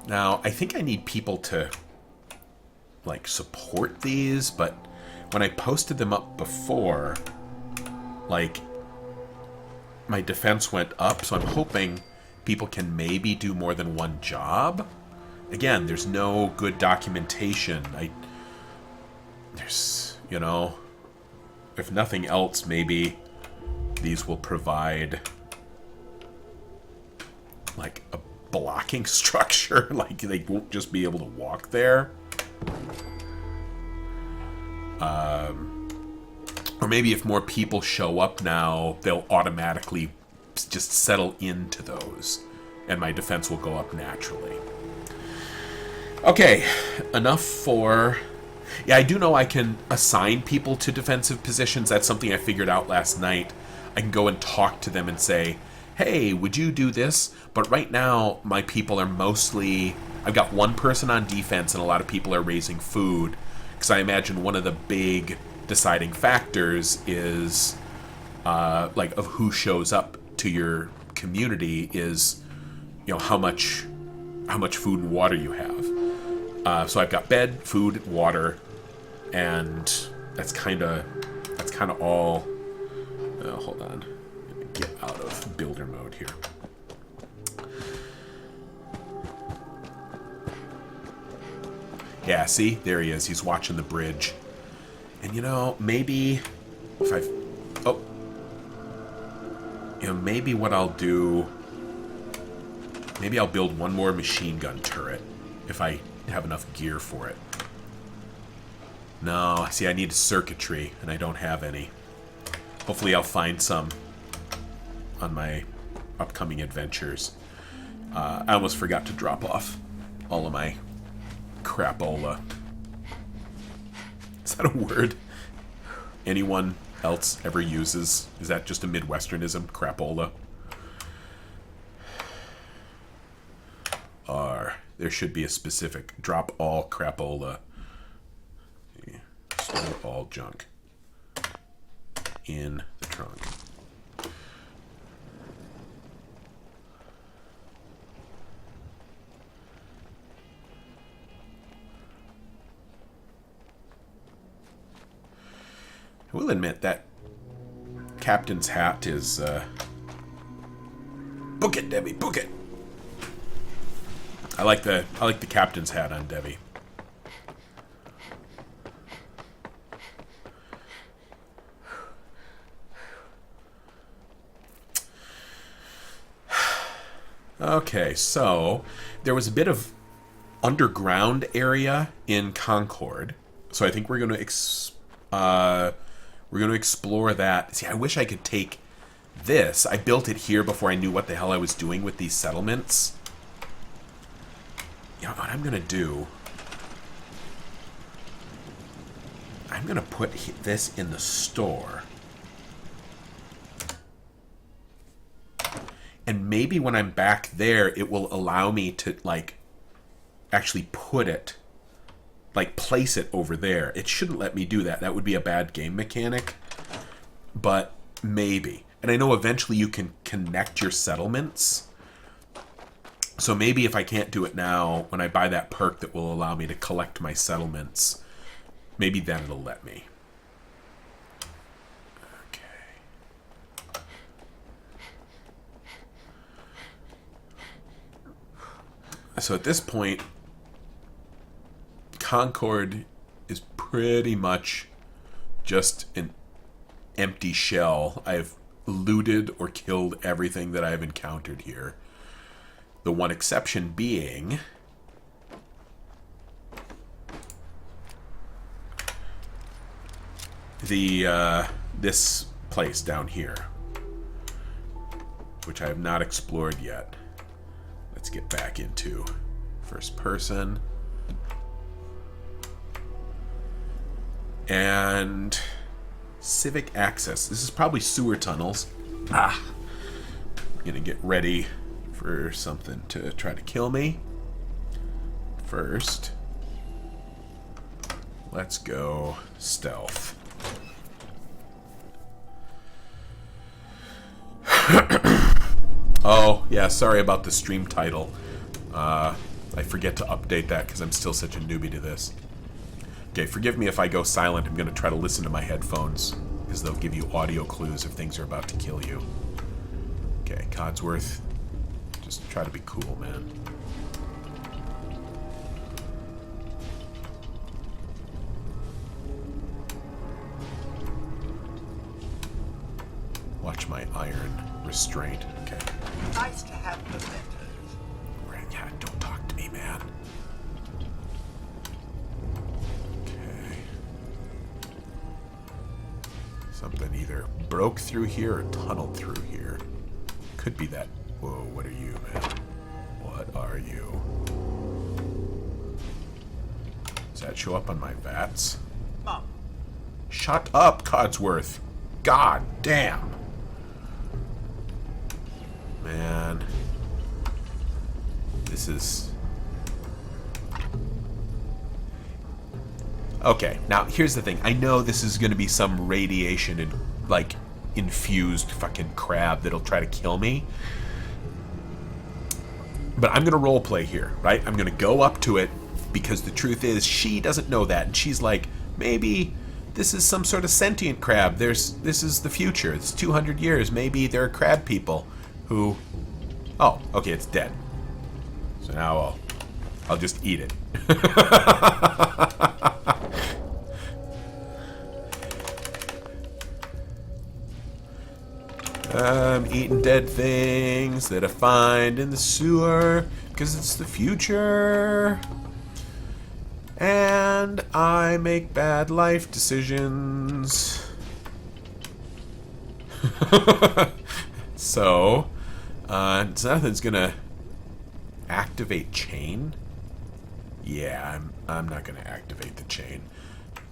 Now, I think I need people to like, support these, but when I posted them up before, like, my defense went up, so I'm hoping people can maybe do more than one job. Again, there's no good documentation. There's, you know, if nothing else, maybe these will provide, like, a blocking structure. Like, they won't just be able to walk there. Or maybe if more people show up now, they'll automatically just settle into those, and my defense will go up naturally. Okay, enough for... Yeah, I do know I can assign people to defensive positions. That's something I figured out last night. I can go and talk to them and say, hey, would you do this? But right now, my people are mostly... I've got one person on defense, and a lot of people are raising food. Because I imagine one of the big deciding factors is, like, of who shows up to your community is, you know, how much food and water you have. So I've got bed, food, water, and that's kind of all. Hold on, I'm gonna get out of builder mode here. Yeah, see, there he is. He's watching the bridge, and you know, maybe if maybe what I'll do. Maybe I'll build one more machine gun turret if I have enough gear for it. No, see, I need circuitry, and I don't have any. Hopefully I'll find some on my upcoming adventures. I almost forgot to drop off all of my crapola. Is that a word anyone else ever uses? Is that just a Midwesternism? Crapola? There should be a specific drop all crapola. Store all junk in the trunk. I will admit that captain's hat is book it, Debbie, book it. I like the captain's hat on Debbie. Okay, so there was a bit of underground area in Concord, so I think we're going to explore that. See, I wish I could take this. I built it here before I knew what the hell I was doing with these settlements. You know what I'm going to do? I'm going to put this in the store. And maybe when I'm back there, it will allow me to, like, actually put it, like, place it over there. It shouldn't let me do that. That would be a bad game mechanic. But maybe. And I know eventually you can connect your settlements. So maybe if I can't do it now, when I buy that perk that will allow me to collect my settlements, maybe then it'll let me. Okay. So at this point, Concord is pretty much just an empty shell. I've looted or killed everything that I've encountered here. The one exception being the this place down here, which I have not explored yet. Let's get back into first person. And civic access. This is probably sewer tunnels. I'm gonna get ready for something to try to kill me. First, let's go stealth. Oh, yeah, sorry about the stream title. I forget to update that because I'm still such a newbie to this. Okay, forgive me if I go silent. I'm going to try to listen to my headphones, because they'll give you audio clues if things are about to kill you. Okay, Codsworth. Just try to be cool, man. Watch my iron restraint. Okay. Nice to have mementos. Right, yeah, don't talk to me, man. Okay. Something either broke through here or tunneled through here. Could be that. Whoa, what are you, man? What are you? Does that show up on my VATS? Mom. Shut up, Codsworth. God damn. Man. This is... Okay, now here's the thing. I know this is going to be some radiation and, like, infused fucking crab that'll try to kill me. But I'm going to roleplay here, right? I'm going to go up to it because the truth is she doesn't know that. And she's like, maybe this is some sort of sentient crab. This is the future. It's 200 years. Maybe there are crab people who... Oh, okay, it's dead. So now I'll just eat it. I'm eating dead things that I find in the sewer because it's the future. And I make bad life decisions. So, nothing's gonna activate chain. Yeah, I'm not gonna activate the chain.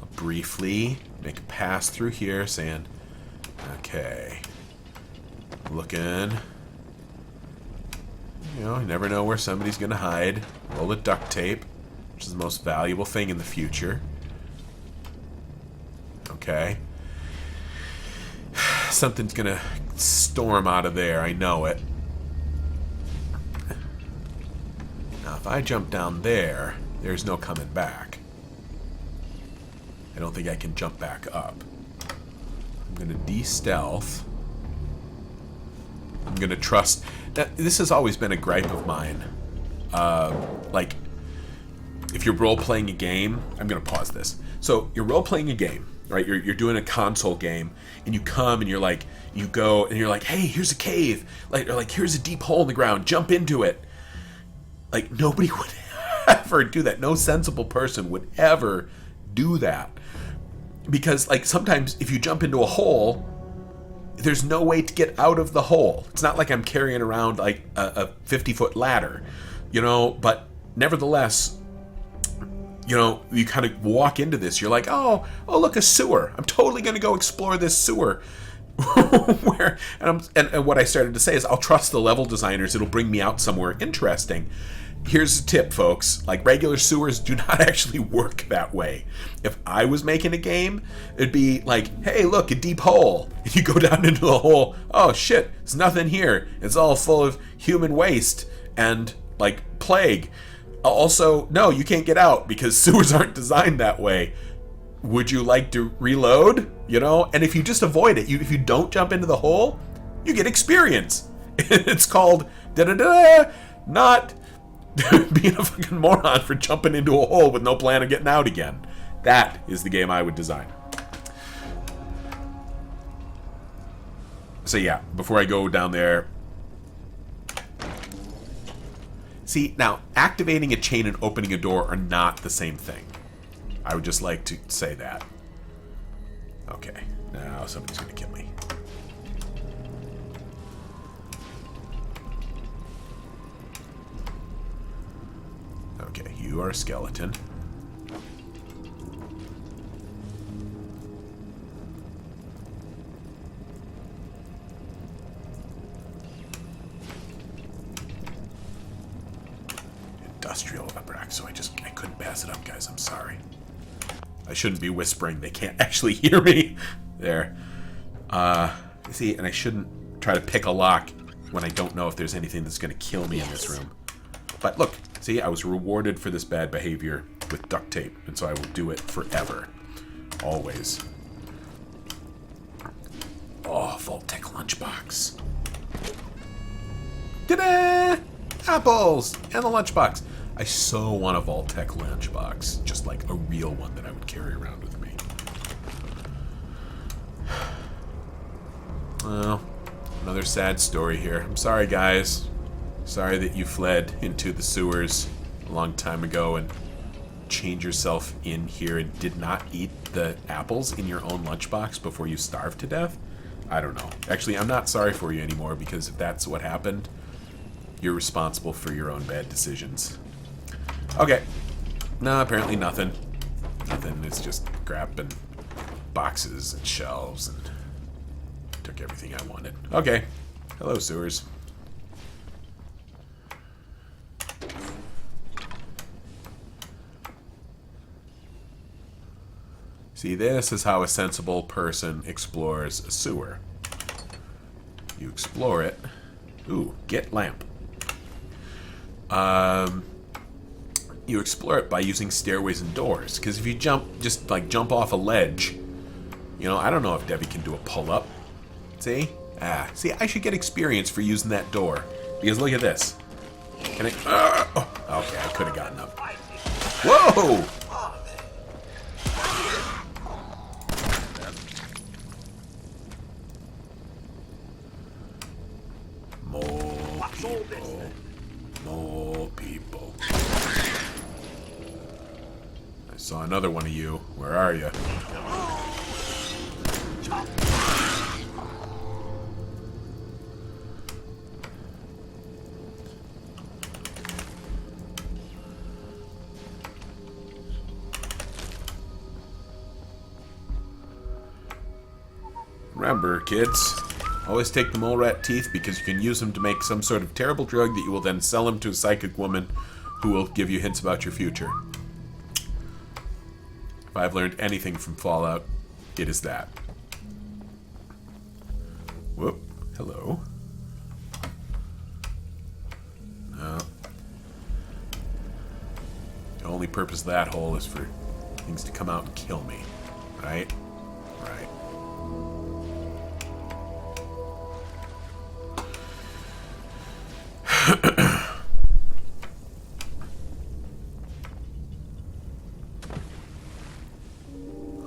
I'll briefly make a pass through here saying, okay, looking. You know, you never know where somebody's gonna hide. Roll of duct tape, which is the most valuable thing in the future. Okay. Something's gonna storm out of there, I know it. Now, if I jump down there, there's no coming back. I don't think I can jump back up. I'm gonna de-stealth. I'm gonna trust... Now, this has always been a gripe of mine. Like, if you're role-playing a game... I'm gonna pause this. So, you're role-playing a game, right? You're doing a console game, and you come and you're like... You go and you're like, hey, here's a cave. Or like, here's a deep hole in the ground. Jump into it. Like, nobody would ever do that. No sensible person would ever do that. Because, like, sometimes if you jump into a hole, there's no way to get out of the hole. It's not like I'm carrying around, like, a 50-foot ladder, you know? But nevertheless, you know, you kind of walk into this. You're like, oh, look, a sewer. I'm totally going to go explore this sewer. And what I started to say is I'll trust the level designers. It'll bring me out somewhere interesting. Here's a tip, folks. Like, regular sewers do not actually work that way. If I was making a game, it'd be like, hey, look, a deep hole. And you go down into the hole. Oh, shit, there's nothing here. It's all full of human waste and, like, plague. Also, no, you can't get out because sewers aren't designed that way. Would you like to reload? You know? And if you just avoid it, if you don't jump into the hole, you get experience. It's called not being a fucking moron for jumping into a hole with no plan of getting out again. That is the game I would design. So yeah, before I go down there... See, now, activating a chain and opening a door are not the same thing. I would just like to say that. Okay, now somebody's gonna kill me. Okay, you are a skeleton. Industrial Abraxo. I couldn't pass it up, guys. I'm sorry. I shouldn't be whispering. They can't actually hear me. There. See, and I shouldn't try to pick a lock when I don't know if there's anything that's going to kill me in this room. But look, see, I was rewarded for this bad behavior with duct tape, and so I will do it forever. Always. Oh, Vault-Tec lunchbox. Ta-da! Apples! And the lunchbox. I so want a Vault-Tec lunchbox. Just like a real one that I would carry around with me. Well, another sad story here. I'm sorry, guys. Sorry that you fled into the sewers a long time ago and chained yourself in here and did not eat the apples in your own lunchbox before you starved to death. I don't know. Actually, I'm not sorry for you anymore, because if that's what happened, you're responsible for your own bad decisions. Okay. No, apparently nothing. Nothing. It's just crap and boxes and shelves, and took everything I wanted. Okay. Hello, sewers. See, this is how a sensible person explores a sewer. You explore it. Ooh, get lamp. You explore it by using stairways and doors. Because if you just jump off a ledge, you know, I don't know if Debbie can do a pull-up. See? See, I should get experience for using that door. Because look at this. Can I... oh, okay, I could have gotten up. Whoa! More people. I saw another one of you. Where are you? Remember, kids, always take the mole rat teeth, because you can use them to make some sort of terrible drug that you will then sell them to a psychic woman who will give you hints about your future. If I've learned anything from Fallout, it is that. Whoop. Hello. No. The only purpose of that hole is for things to come out and kill me. Right? Right.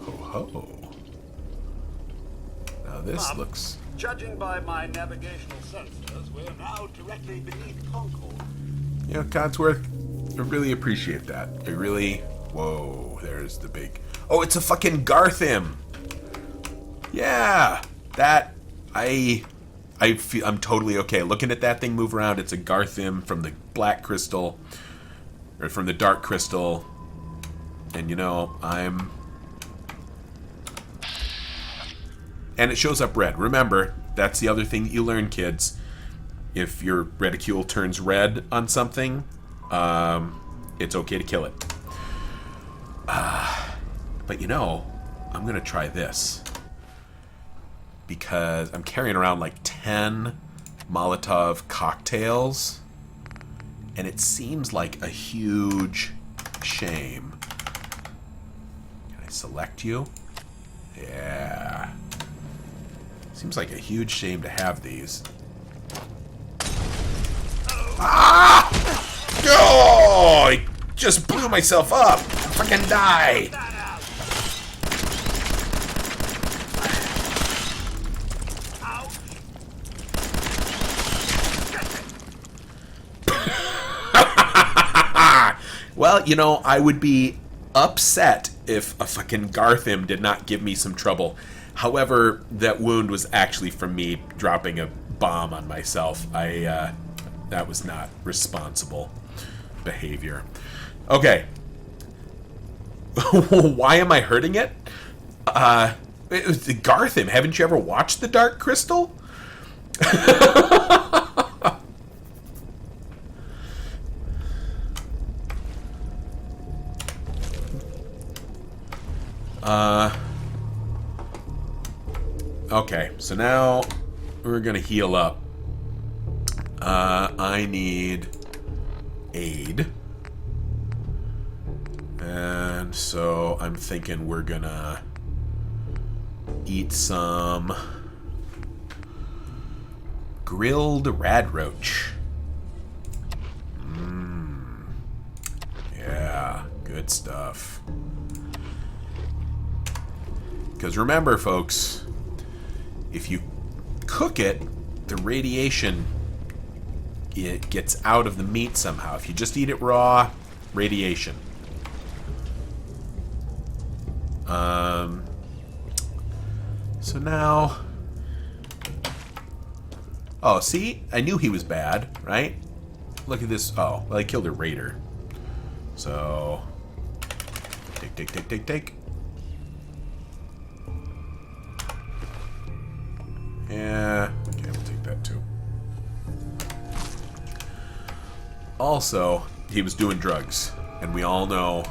Ho-ho. Now this looks... Judging by my navigational sensors, we're now directly beneath Concord. You know, Codsworth, I really appreciate that. I really... Whoa, there's the big... Oh, it's a fucking Garthim! Yeah! That... I'm totally okay. Looking at that thing move around, it's a Garthim from the Black Crystal, or from the Dark Crystal, and you know, and it shows up red. Remember, that's the other thing that you learn, kids. If your reticule turns red on something, it's okay to kill it. But you know, I'm gonna try this. Because I'm carrying around like 10 Molotov cocktails, and it seems like a huge shame. Can I select you? Yeah. Seems like a huge shame to have these. Ah! Oh! I just blew myself up! Fucking die! Well, you know, I would be upset if a fucking Garthim did not give me some trouble. However, that wound was actually from me dropping a bomb on myself. That was not responsible behavior. Okay. Why am I hurting it? It was the Garthim. Haven't you ever watched The Dark Crystal? Okay, so now we're gonna heal up. I need aid. And so I'm thinking we're gonna eat some grilled radroach. Yeah, good stuff. Because remember, folks, if you cook it, the radiation, it gets out of the meat somehow. If you just eat it raw, radiation. So now... Oh, see? I knew he was bad, right? Look at this. Oh, well, I killed a raider. So... Take. Yeah, okay, we'll take that too. Also, he was doing drugs. And we all know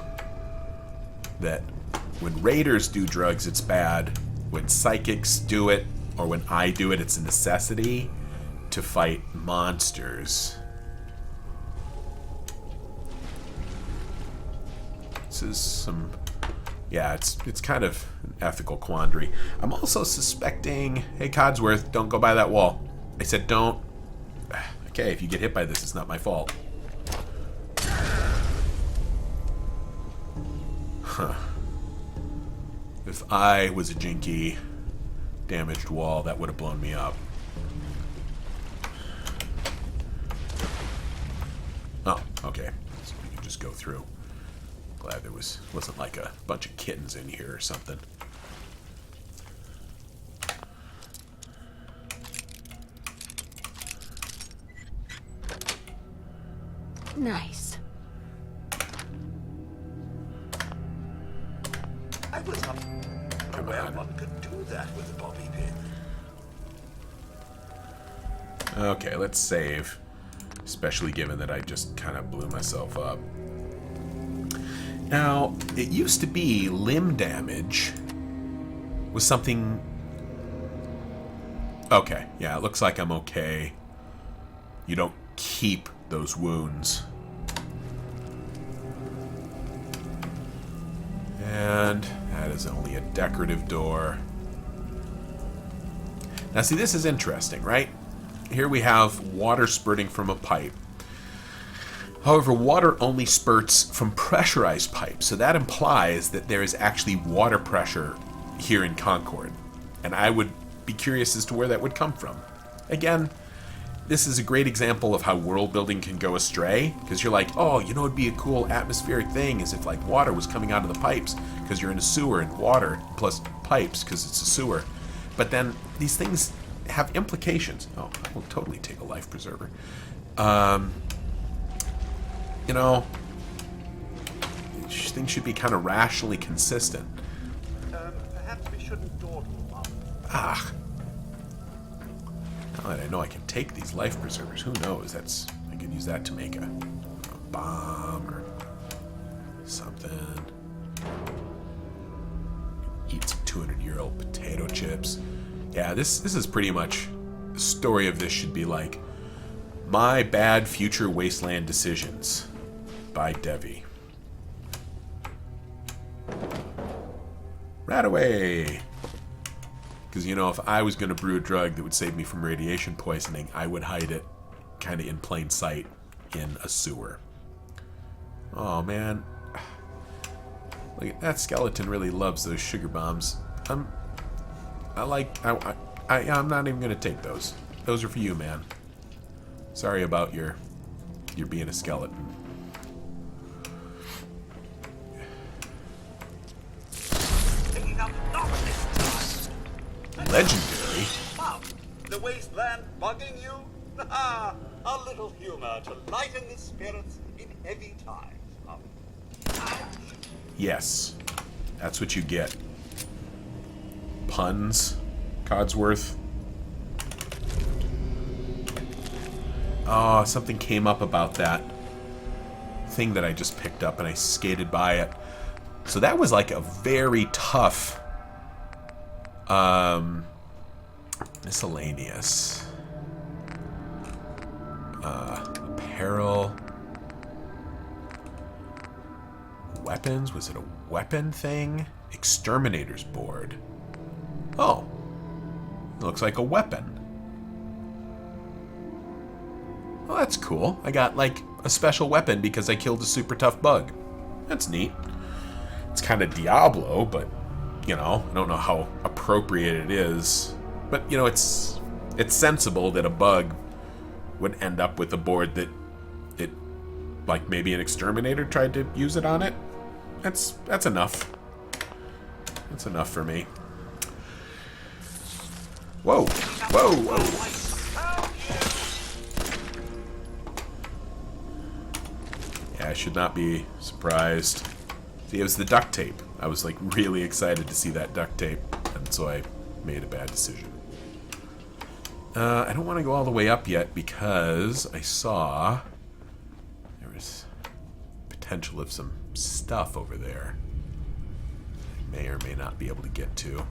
that when raiders do drugs, it's bad. When psychics do it, or when I do it, it's a necessity to fight monsters. This is some... Yeah, it's kind of an ethical quandary. I'm also suspecting... Hey, Codsworth, don't go by that wall. I said don't. Okay, if you get hit by this, it's not my fault. Huh. If I was a jinky damaged wall, that would have blown me up. Oh, okay. So we can just go through. Glad there wasn't like a bunch of kittens in here or something. Nice. I was not aware one could do that with a bobby pin. Okay, let's save. Especially given that I just kind of blew myself up. Now, it used to be limb damage was something... Okay, yeah, it looks like I'm okay. You don't keep those wounds. And that is only a decorative door. Now, see, this is interesting, right? Here we have water spurting from a pipe. However, water only spurts from pressurized pipes, so that implies that there is actually water pressure here in Concord. And I would be curious as to where that would come from. Again, this is a great example of how world building can go astray, because you're like, oh, you know, it'd be a cool atmospheric thing is if like water was coming out of the pipes, because you're in a sewer and water plus pipes because it's a sewer. But then these things have implications. Oh, I will totally take a life preserver. You know, things should be kind of rationally consistent. Perhaps we shouldn't dawdle on. Ah. Now that I know I can take these life preservers, who knows? I could use that to make a bomb or something. Eat some 200-year-old potato chips. Yeah, this is pretty much... The story of this should be like... My Bad Future Wasteland Decisions by Devi. Right away! Because, you know, if I was going to brew a drug that would save me from radiation poisoning, I would hide it kind of in plain sight in a sewer. Oh, man. Look, that skeleton really loves those sugar bombs. I'm not even going to take those. Those are for you, man. Sorry about your being a skeleton. Legendary? Wow, the wasteland bugging you? A little humor to lighten the spirits in heavy times. Yes. That's what you get. Puns. Codsworth. Oh, something came up about that thing that I just picked up and I skated by it. So that was like a very tough miscellaneous apparel. weapons? Was it a weapon thing? Exterminator's board. Oh. Looks like a weapon. Well, that's cool. I got, like, a special weapon because I killed a super tough bug. That's neat. It's kind of Diablo, but, you know, I don't know how appropriate it is. But, you know, it's sensible that a bug would end up with a board that it, like, maybe an exterminator tried to use it on it. That's enough. That's enough for me. Whoa! Whoa! Whoa! Yeah, I should not be surprised. See, it was the duct tape. I was, like, really excited to see that duct tape, and so I made a bad decision. I don't want to go all the way up yet because I saw there was potential of some stuff over there I may or may not be able to get to.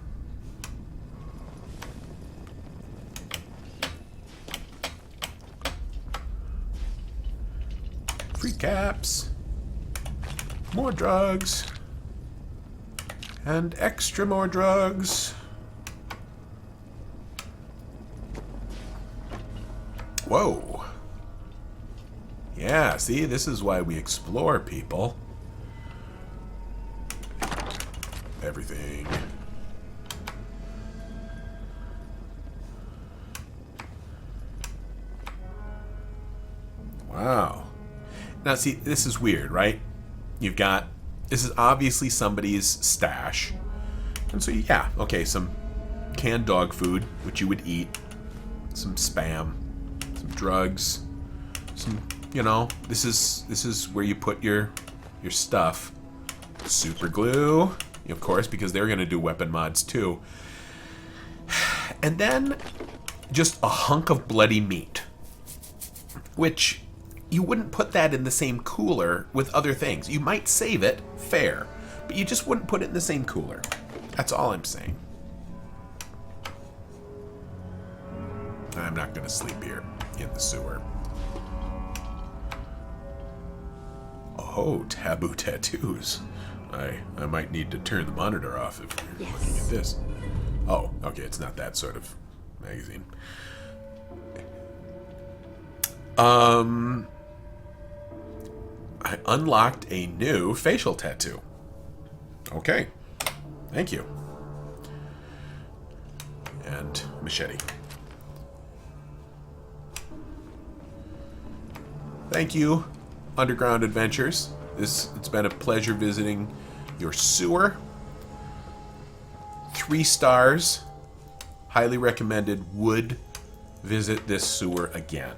Free caps, more drugs, and extra more drugs. Whoa. Yeah, see, this is why we explore, people. Everything. Wow. Now, see, this is weird, right? You've got... This is obviously somebody's stash. And so, yeah, okay, some canned dog food, which you would eat. Some Spam. Some drugs. Some, you know, this is where you put your stuff. Super glue, of course, because they're going to do weapon mods, too. And then, just a hunk of bloody meat. Which... You wouldn't put that in the same cooler with other things. You might save it, fair, but you just wouldn't put it in the same cooler. That's all I'm saying. I'm not going to sleep here in the sewer. Oh, taboo tattoos. I might need to turn the monitor off if you're looking at this. Oh, okay, it's not that sort of magazine. I unlocked a new facial tattoo. Okay. Thank you. And machete. Thank you, Underground Adventures. It's been a pleasure visiting your sewer. 3 stars. Highly recommended. Would visit this sewer again.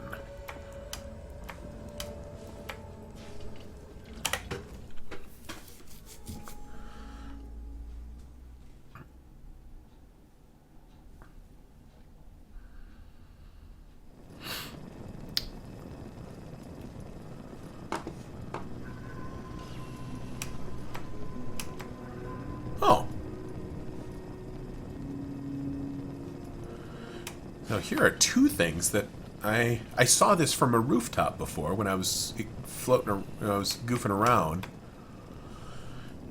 Now here are 2 things that I saw this from a rooftop before when I was floating, when I was goofing around,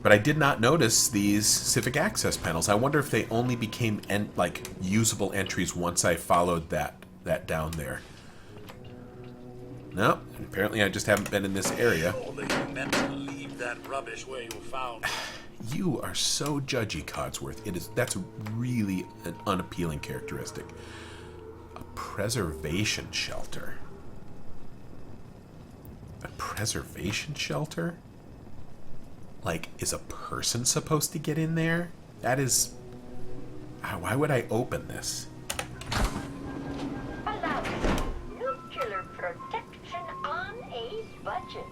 but I did not notice these civic access panels. I wonder if they only became like usable entries once I followed that down there. No, apparently I just haven't been in this area. Surely you meant to leave that rubbish where you found it. You are so judgy, Codsworth. That's really an unappealing characteristic. Preservation shelter. A preservation shelter? Like, is a person supposed to get in there? That is... Why would I open this? Allowing nuclear protection on a budget.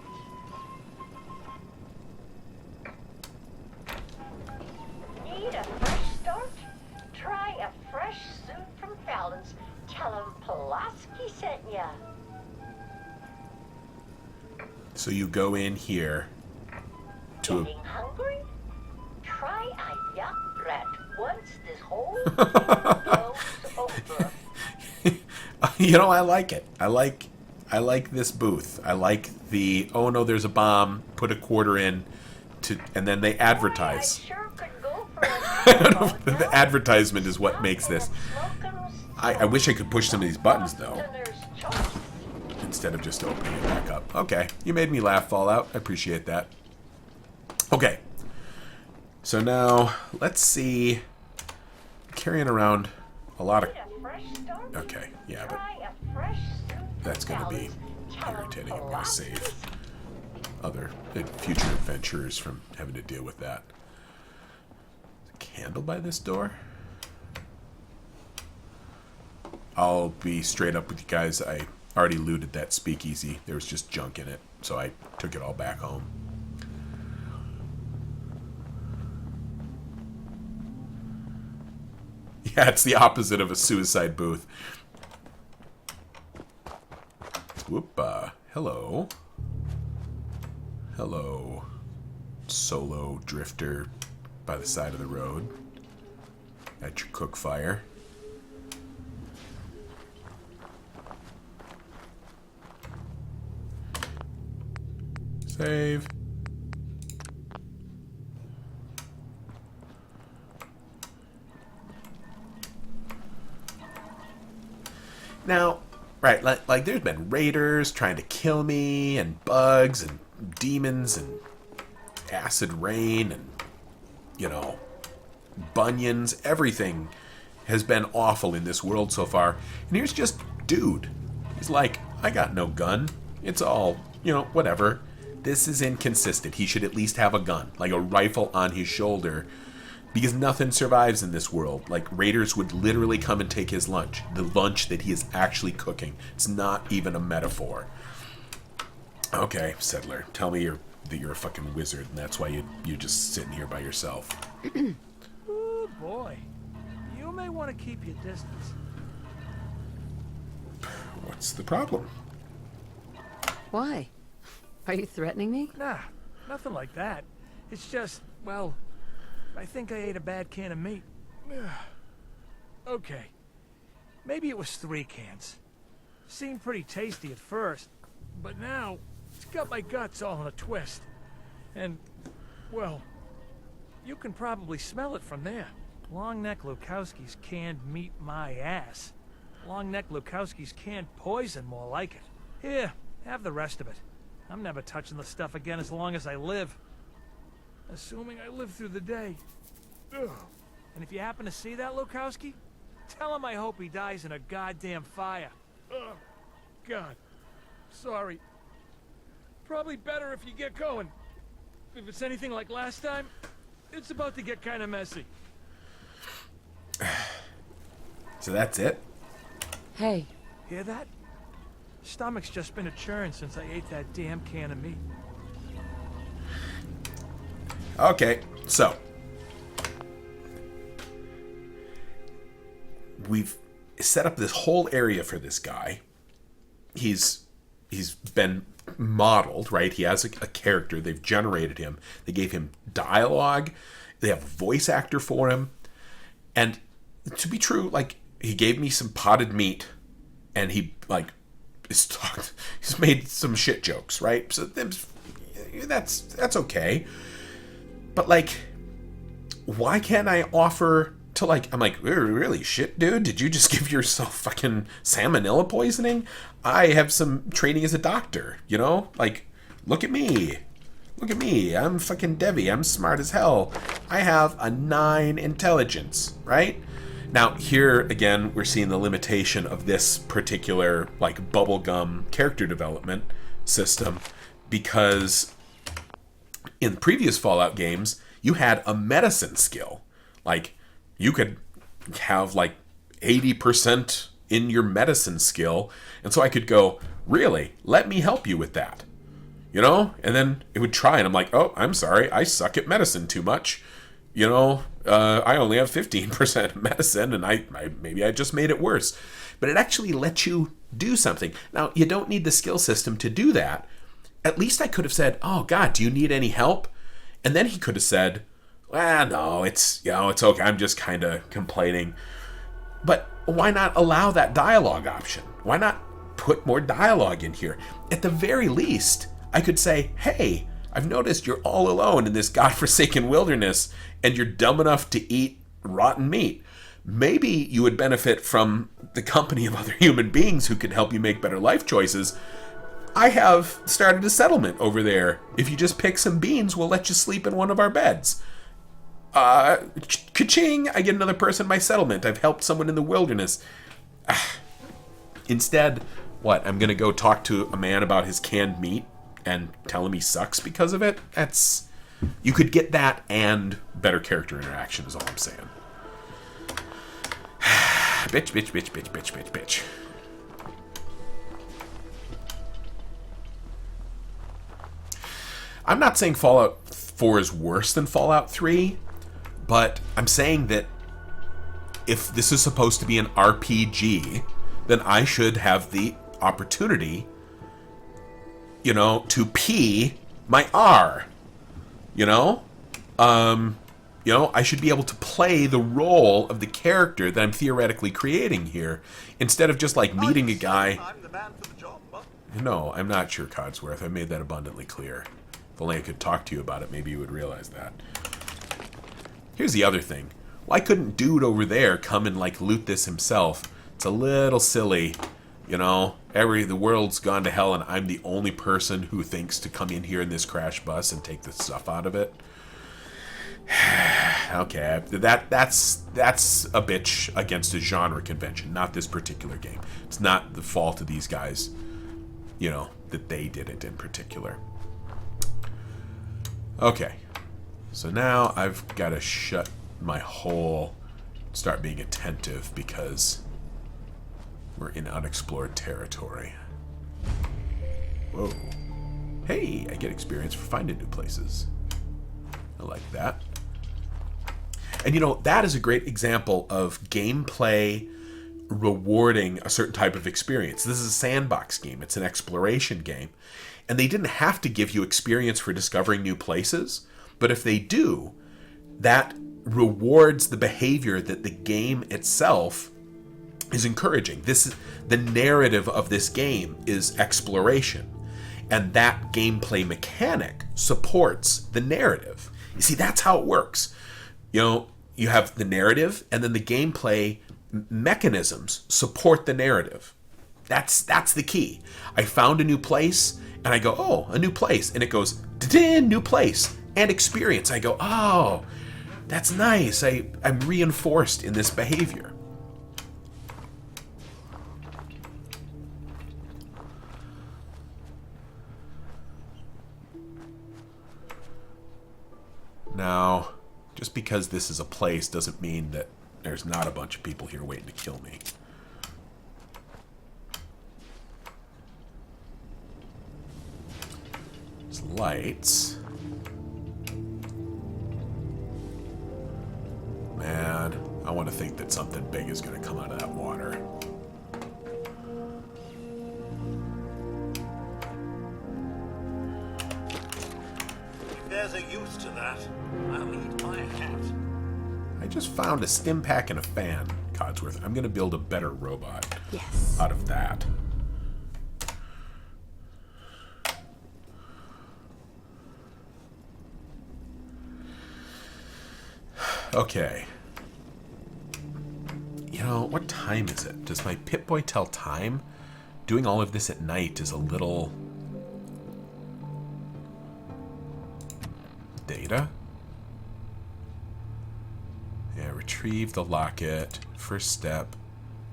Need a fresh start? Try a fresh suit from Fallon's. Tell him Pulaski sent ya. So you go in here to... Getting hungry? Try a yuck rat once this whole thing blows over. You know, I like it. I like this booth. I like the, oh no, there's a bomb, put a quarter in, and then they advertise. I sure could go for a I don't know if the advertisement is what makes this. I wish I could push some of these buttons, though, instead of just opening it back up. Okay, you made me laugh, Fallout. I appreciate that. Okay, so now let's see. Carrying around a lot of... Okay, yeah, but that's going to be irritating. I'm going to save other future adventurers from having to deal with that. There's a candle by this door? I'll be straight up with you guys. I already looted that speakeasy. There was just junk in it, so I took it all back home. Yeah, it's the opposite of a suicide booth. Whoop, hello. Hello, solo drifter by the side of the road. At your cook fire. Save. Now, right, like there's been raiders trying to kill me, and bugs, and demons, and acid rain, and, you know, bunions. Everything has been awful in this world so far. And here's just dude. He's like, I got no gun. It's all, you know, whatever. This is inconsistent. He should at least have a gun, like a rifle on his shoulder, because nothing survives in this world. Like, raiders would literally come and take his lunch. The lunch that he is actually cooking. It's not even a metaphor. Okay, Settler, tell me that you're a fucking wizard, and that's why you're just sitting here by yourself. Oh, boy. You may want to keep your distance. What's the problem? Why? Are you threatening me? Nah, nothing like that. It's just, well, I think I ate a bad can of meat. Okay. Maybe it was 3 cans. Seemed pretty tasty at first, but now it's got my guts all in a twist. And, well, you can probably smell it from there. Longneck Lukowski's canned meat my ass. Longneck Lukowski's canned poison, more like it. Here, have the rest of it. I'm never touching the stuff again as long as I live. Assuming I live through the day. Ugh. And if you happen to see that Lukowski, tell him I hope he dies in a goddamn fire. Ugh. God. Sorry. Probably better if you get going. If it's anything like last time, it's about to get kind of messy. So that's it? Hey. Hear that? Stomach's just been a churn since I ate that damn can of meat. Okay, so we've set up this whole area for this guy. He's been modeled, right? He has a character. They've generated him. They gave him dialogue. They have a voice actor for him. And to be true, like, he gave me some potted meat, and he, like, he's made some shit jokes, right? So that's okay. But, like, why can't I offer to, like, I'm like, really, shit, dude? Did you just give yourself fucking salmonella poisoning? I have some training as a doctor, you know? Like, look at me. Look at me. I'm fucking Debbie. I'm smart as hell. I have a 9 intelligence, right? Now, here, again, we're seeing the limitation of this particular, like, bubblegum character development system, because in previous Fallout games, you had a medicine skill. Like, you could have, like, 80% in your medicine skill, and so I could go, really? Let me help you with that. You know? And then it would try, and I'm like, oh, I'm sorry, I suck at medicine too much. You know, I only have 15% medicine, and I maybe I just made it worse. But it actually lets you do something. Now, you don't need the skill system to do that. At least I could have said, oh, God, do you need any help? And then he could have said, well, no, it's okay. I'm just kind of complaining. But why not allow that dialogue option? Why not put more dialogue in here? At the very least, I could say, hey, I've noticed you're all alone in this godforsaken wilderness, and you're dumb enough to eat rotten meat. Maybe you would benefit from the company of other human beings who could help you make better life choices. I have started a settlement over there. If you just pick some beans, we'll let you sleep in one of our beds. Ka-ching! I get another person in my settlement. I've helped someone in the wilderness. Instead, what? I'm gonna go talk to a man about his canned meat and tell him he sucks because of it? That's... You could get that and better character interaction is all I'm saying. Bitch, bitch, bitch, bitch, bitch, bitch, bitch. I'm not saying Fallout 4 is worse than Fallout 3, but I'm saying that if this is supposed to be an RPG, then I should have the opportunity, you know, to P my R. You know? I should be able to play the role of the character that I'm theoretically creating here, instead of just like meeting a guy. I'm the man for the job, but... No, I'm not sure, Codsworth. I made that abundantly clear. If only I could talk to you about it, maybe you would realize that. Here's the other thing. Why couldn't dude over there come and like loot this himself? It's a little silly, you know. The world's gone to hell, and I'm the only person who thinks to come in here in this crash bus and take the stuff out of it. Okay, that's a bitch against a genre convention, not this particular game. It's not the fault of these guys, you know, that they did it in particular. Okay, so now I've got to shut my hole, start being attentive, because we're in unexplored territory. Whoa. Hey, I get experience for finding new places. I like that. And you know, that is a great example of gameplay rewarding a certain type of experience. This is a sandbox game. It's an exploration game. And they didn't have to give you experience for discovering new places, but if they do, that rewards the behavior that the game itself is encouraging. The narrative of this game is exploration, and that gameplay mechanic supports the narrative. You see, that's how it works. You know, you have the narrative, and then the gameplay mechanisms support the narrative. That's the key. I found a new place, and I go, oh, a new place. And it goes, da-din, new place, and experience. I go, oh, that's nice. I'm reinforced in this behavior. Now, just because this is a place doesn't mean that there's not a bunch of people here waiting to kill me. There's lights. Man, I want to think that something big is going to come out of that water. If there's a use to that, I'll eat my hat. I just found a stim pack and a fan, Codsworth. I'm going to build a better robot Yes. out of that. Okay. You know, what time is it? Does my Pip-Boy tell time? Doing all of this at night is a little... Data? Yeah, retrieve the locket. First step.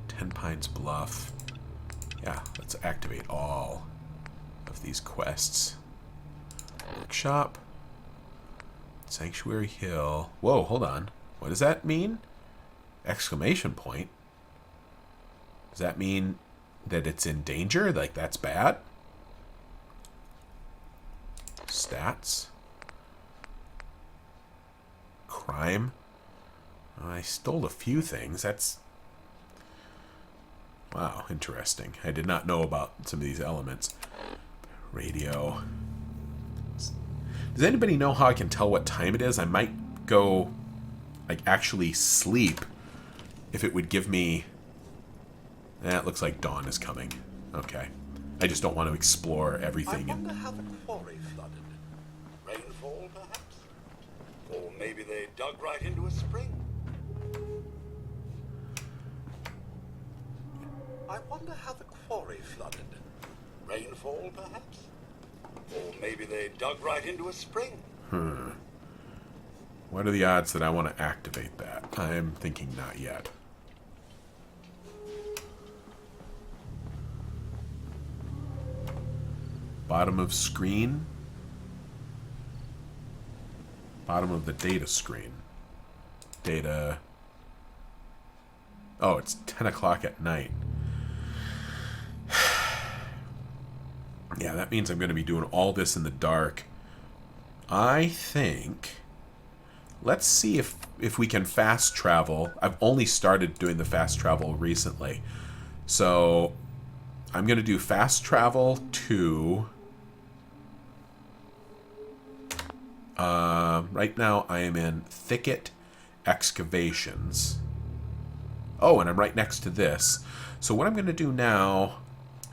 10 Pines Bluff. Yeah, let's activate all of these quests. Workshop. Sanctuary Hill. Whoa, hold on. What does that mean? Exclamation point. Does that mean that it's in danger? Like, that's bad? Stats. Crime. I stole a few things. That's... Wow, interesting. I did not know about some of these elements. Radio. Does anybody know how I can tell what time it is? I might go, like, actually sleep if it would give me... it looks like dawn is coming. Okay. I just don't want to explore everything. I wonder how the quarry flooded. maybe they dug right into a spring. I wonder how the quarry flooded. Rainfall, perhaps? Or maybe they dug right into a spring. What are the odds that I want to activate that? I'm thinking not yet. Bottom of screen. Bottom of the data screen. Data. Oh, it's 10 o'clock at night. Yeah, that means I'm going to be doing all this in the dark. I think... Let's see if we can fast travel. I've only started doing the fast travel recently. So, I'm going to do fast travel to... right now I am in Thicket Excavations. Oh, and I'm right next to this. So what I'm going to do now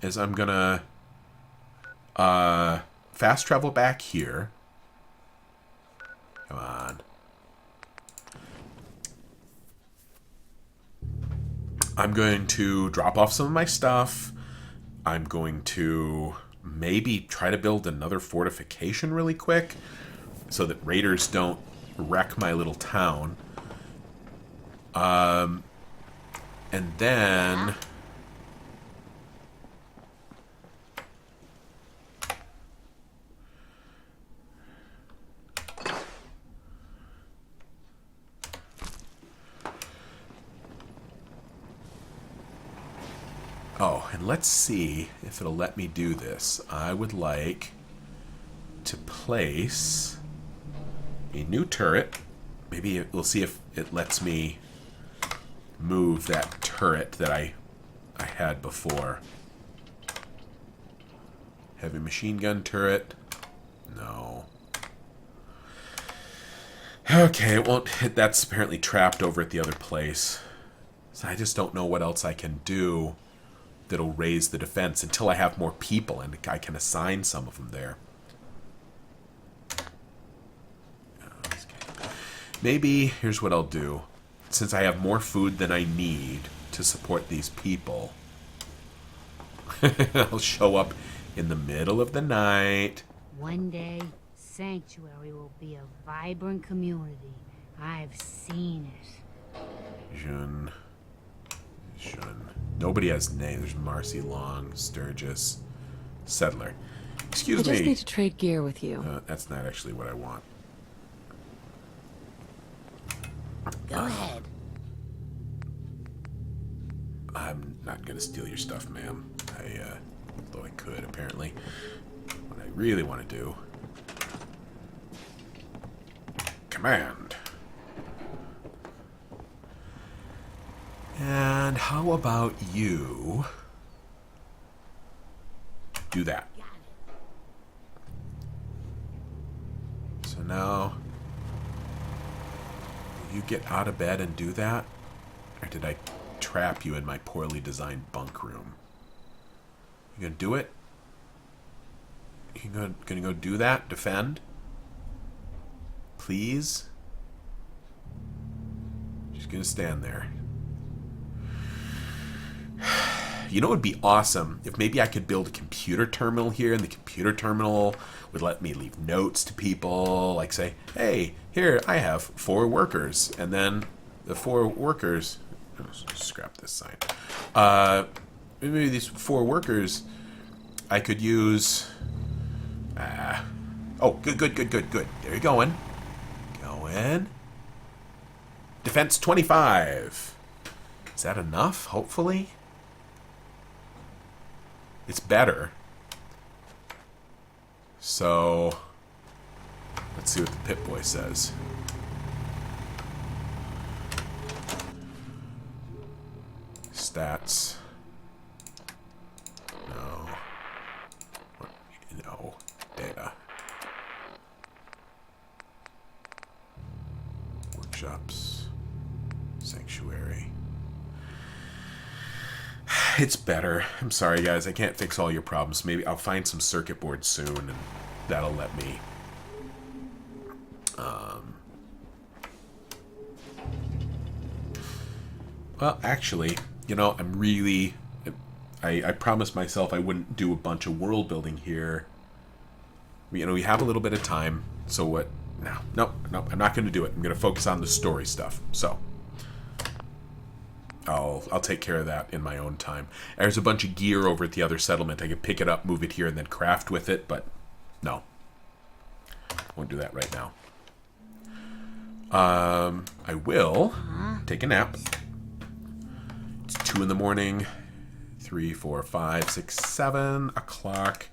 is I'm going to fast travel back here. Come on. I'm going to drop off some of my stuff. I'm going to maybe try to build another fortification really quick so that raiders don't wreck my little town. And then... Oh, and let's see if it'll let me do this. I would like to place a new turret. Maybe we'll see if it lets me move that turret that I had before. Heavy machine gun turret. No. Okay, it won't hit. That's apparently trapped over at the other place. So I just don't know what else I can do that'll raise the defense until I have more people and I can assign some of them there. Maybe, here's what I'll do. Since I have more food than I need to support these people, I'll show up in the middle of the night. One day, Sanctuary will be a vibrant community. I've seen it. Jun. Nobody has names. There's Marcy Long, Sturgis, Settler. Excuse me. I just need to trade gear with you. That's not actually what I want. Go ahead. I'm not going to steal your stuff, ma'am. Though I could, apparently. What I really want to do... Command. And how about you do that? So now, will you get out of bed and do that? Or did I trap you in my poorly designed bunk room? You gonna do it? You gonna go do that? Defend? Please? Just gonna stand there. You know what would be awesome? If maybe I could build a computer terminal here, and the computer terminal would let me leave notes to people, like say, hey, here, I have 4 workers. And then the 4 workers... Scrap this sign. Maybe these 4 workers I could use... oh, good. There you're going. Going. Defense 25. Is that enough, hopefully? It's better. So, let's see what the Pip-Boy says. Stats. No. No. Data. Workshops. Sanctuary. It's better. I'm sorry, guys. I can't fix all your problems. Maybe I'll find some circuit boards soon, and that'll let me Well, actually, you know, I'm really... I promised myself I wouldn't do a bunch of world building here. You know, we have a little bit of time, so what... No, I'm not going to do it. I'm going to focus on the story stuff, so... I'll take care of that in my own time. There's a bunch of gear over at the other settlement. I could pick it up, move it here, and then craft with it, but no. Won't do that right now. I will take a nap. It's 2 in the morning. 3, 4, 5, 6, 7 o'clock.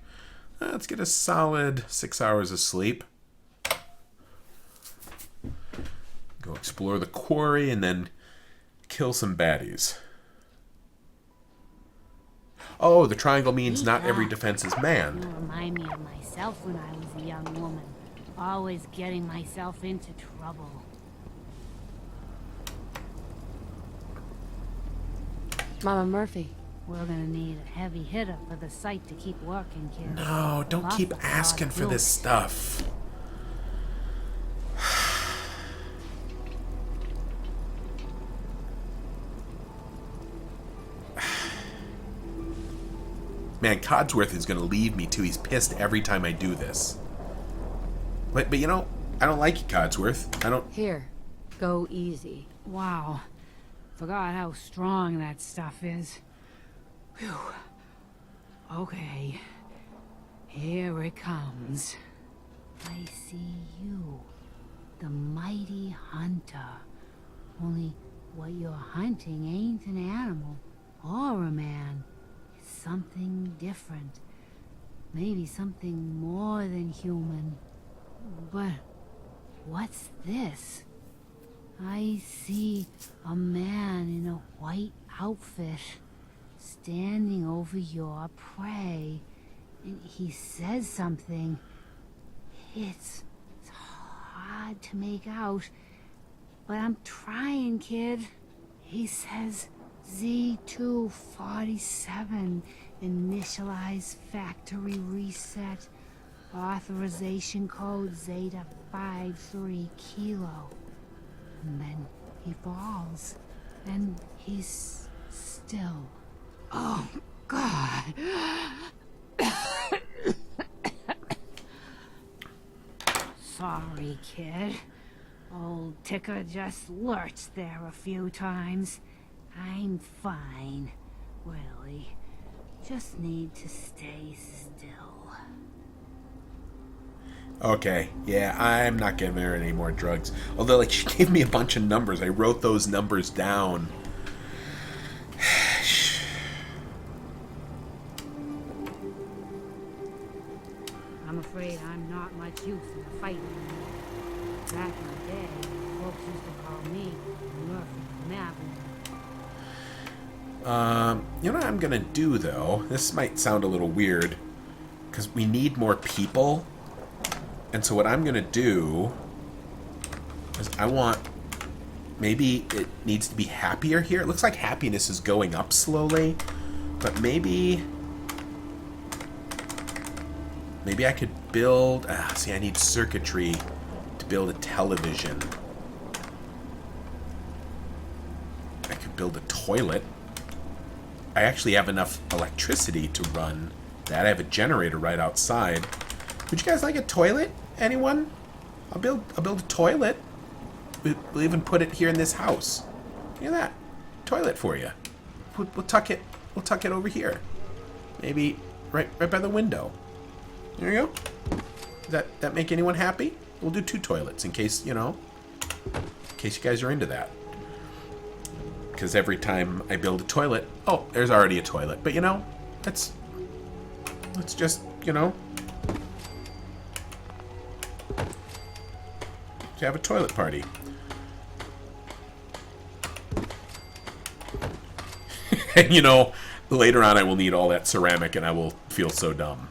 Let's get a solid 6 hours of sleep. Go explore the quarry and then kill some baddies. Oh, the triangle means not every defense is You manned. remind me of myself when I was a young woman. Always getting myself into trouble. Mama Murphy. We're gonna need a heavy hitter for the site to keep working, kid. No, don't keep Lots of asking for this stuff. Man, Codsworth is going to leave me too. He's pissed every time I do this. But you know, I don't like you, Codsworth. I don't... Here, go easy. Wow. Forgot how strong that stuff is. Whew. Okay. Here it comes. I see you. The mighty hunter. Only what you're hunting ain't an animal or a man. It's something different. Maybe something more than human. But what's this? I see a man in a white outfit standing over your prey. And he says something. It's hard to make out, but I'm trying, kid. He says Z247, initialize factory reset, authorization code Zeta 53 Kilo. And then he falls, and he's still. Oh, God. Sorry, kid. Old Ticker just lurched there a few times. I'm fine, really. Just need to stay still. Okay, yeah, I'm not giving her any more drugs. Although, like, she gave me a bunch of numbers. I wrote those numbers down. I'm afraid I'm not much use in a fight. Back in the day, folks used to call me Murphy the Map. You know what I'm gonna do, though? This might sound a little weird, because we need more people. And so what I'm gonna do is I want... Maybe it needs to be happier here. It looks like happiness is going up slowly, but maybe I could build... see, I need circuitry to build a television. I could build a toilet. I actually have enough electricity to run that. I have a generator right outside. Would you guys like a toilet? Anyone? I'll build a toilet. We'll even put it here in this house. Look at that. Toilet for you. We'll tuck it over here. Maybe right by the window. There you go. Does that make anyone happy? We'll do 2 toilets in case, you guys are into that. Because every time I build a toilet, oh, there's already a toilet. But let's just, have a toilet party. And later on I will need all that ceramic and I will feel so dumb.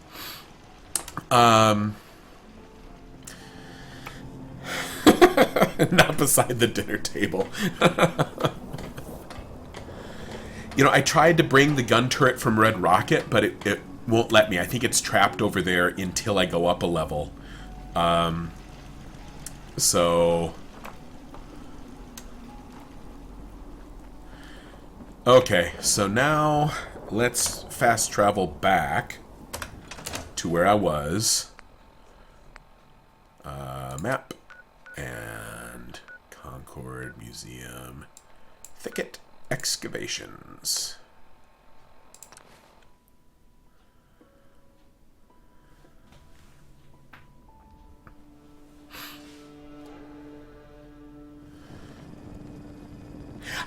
Not beside the dinner table. I tried to bring the gun turret from Red Rocket, but it won't let me. I think it's trapped over there until I go up a level. So Okay, so now let's fast travel back to where I was. Map. And Concord Museum. Thicket excavations.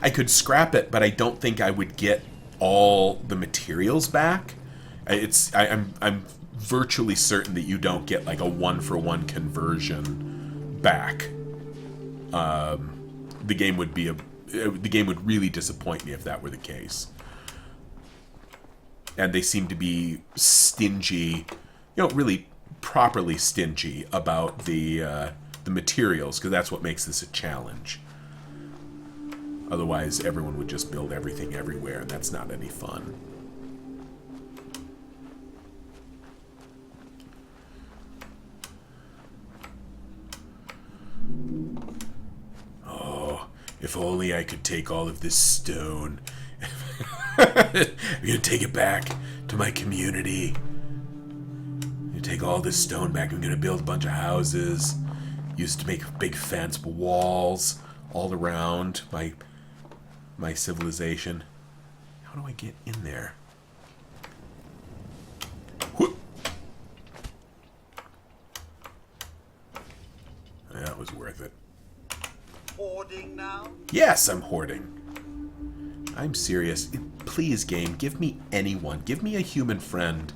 I could scrap it, but I don't think I would get all the materials back. I'm virtually certain that you don't get like a 1-for-1 conversion back. The game would really disappoint me if that were the case. And they seem to be stingy, really properly stingy about the materials, because that's what makes this a challenge. Otherwise, everyone would just build everything everywhere, and that's not any fun. Oh, if only I could take all of this stone. I'm gonna take it back to my community. I'm gonna take all this stone back. I'm gonna build a bunch of houses. Used to make big fence walls all around my civilization. How do I get in there? That was worth it. Hoarding now? Yes, I'm hoarding. I'm serious. Please, game, give me anyone. Give me a human friend.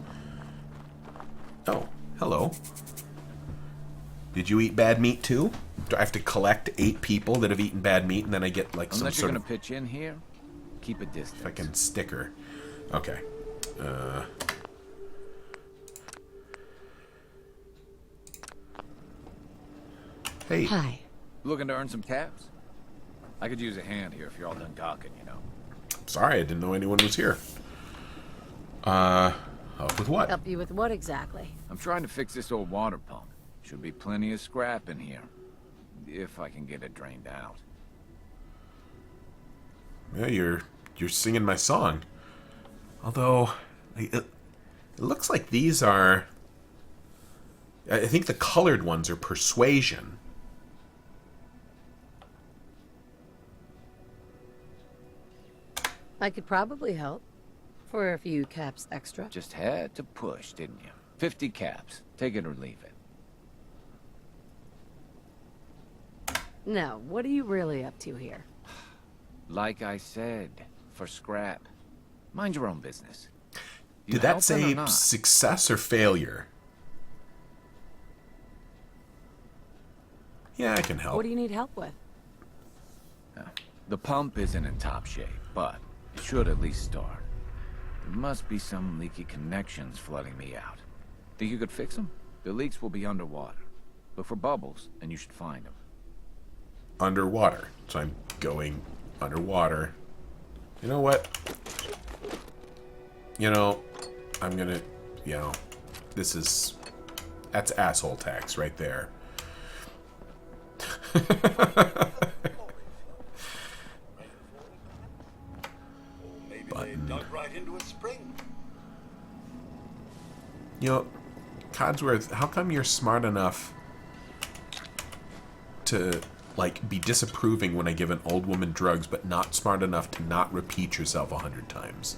Oh, hello. Did you eat bad meat too? Do I have to collect 8 people that have eaten bad meat, and then I get like some Unless sort you're of gonna pitch in here, keep a distance. fucking sticker? Okay. Hey. Hi. Looking to earn some caps? I could use a hand here if you're all done gawking, you know. Sorry, I didn't know anyone was here. Help with what? Help you with what exactly? I'm trying to fix this old water pump. Should be plenty of scrap in here. If I can get it drained out. Yeah, you're singing my song. Although, it looks like these are... I think the colored ones are persuasion. I could probably help. For a few caps extra. Just had to push, didn't you? 50 caps. Take it or leave it. Now, what are you really up to here? Like I said, for scrap. Mind your own business. You Did that helping or say not? success or failure? Yeah, I can help. What do you need help with? The pump isn't in top shape, but it should at least start. There must be some leaky connections flooding me out. Think you could fix them? The leaks will be underwater. Look for bubbles, and you should find them. Underwater. So I'm going underwater. You know what? I'm gonna, that's asshole tax right there. Maybe they dug right into a spring. Codsworth, how come you're smart enough to, be disapproving when I give an old woman drugs, but not smart enough to not repeat yourself 100 times?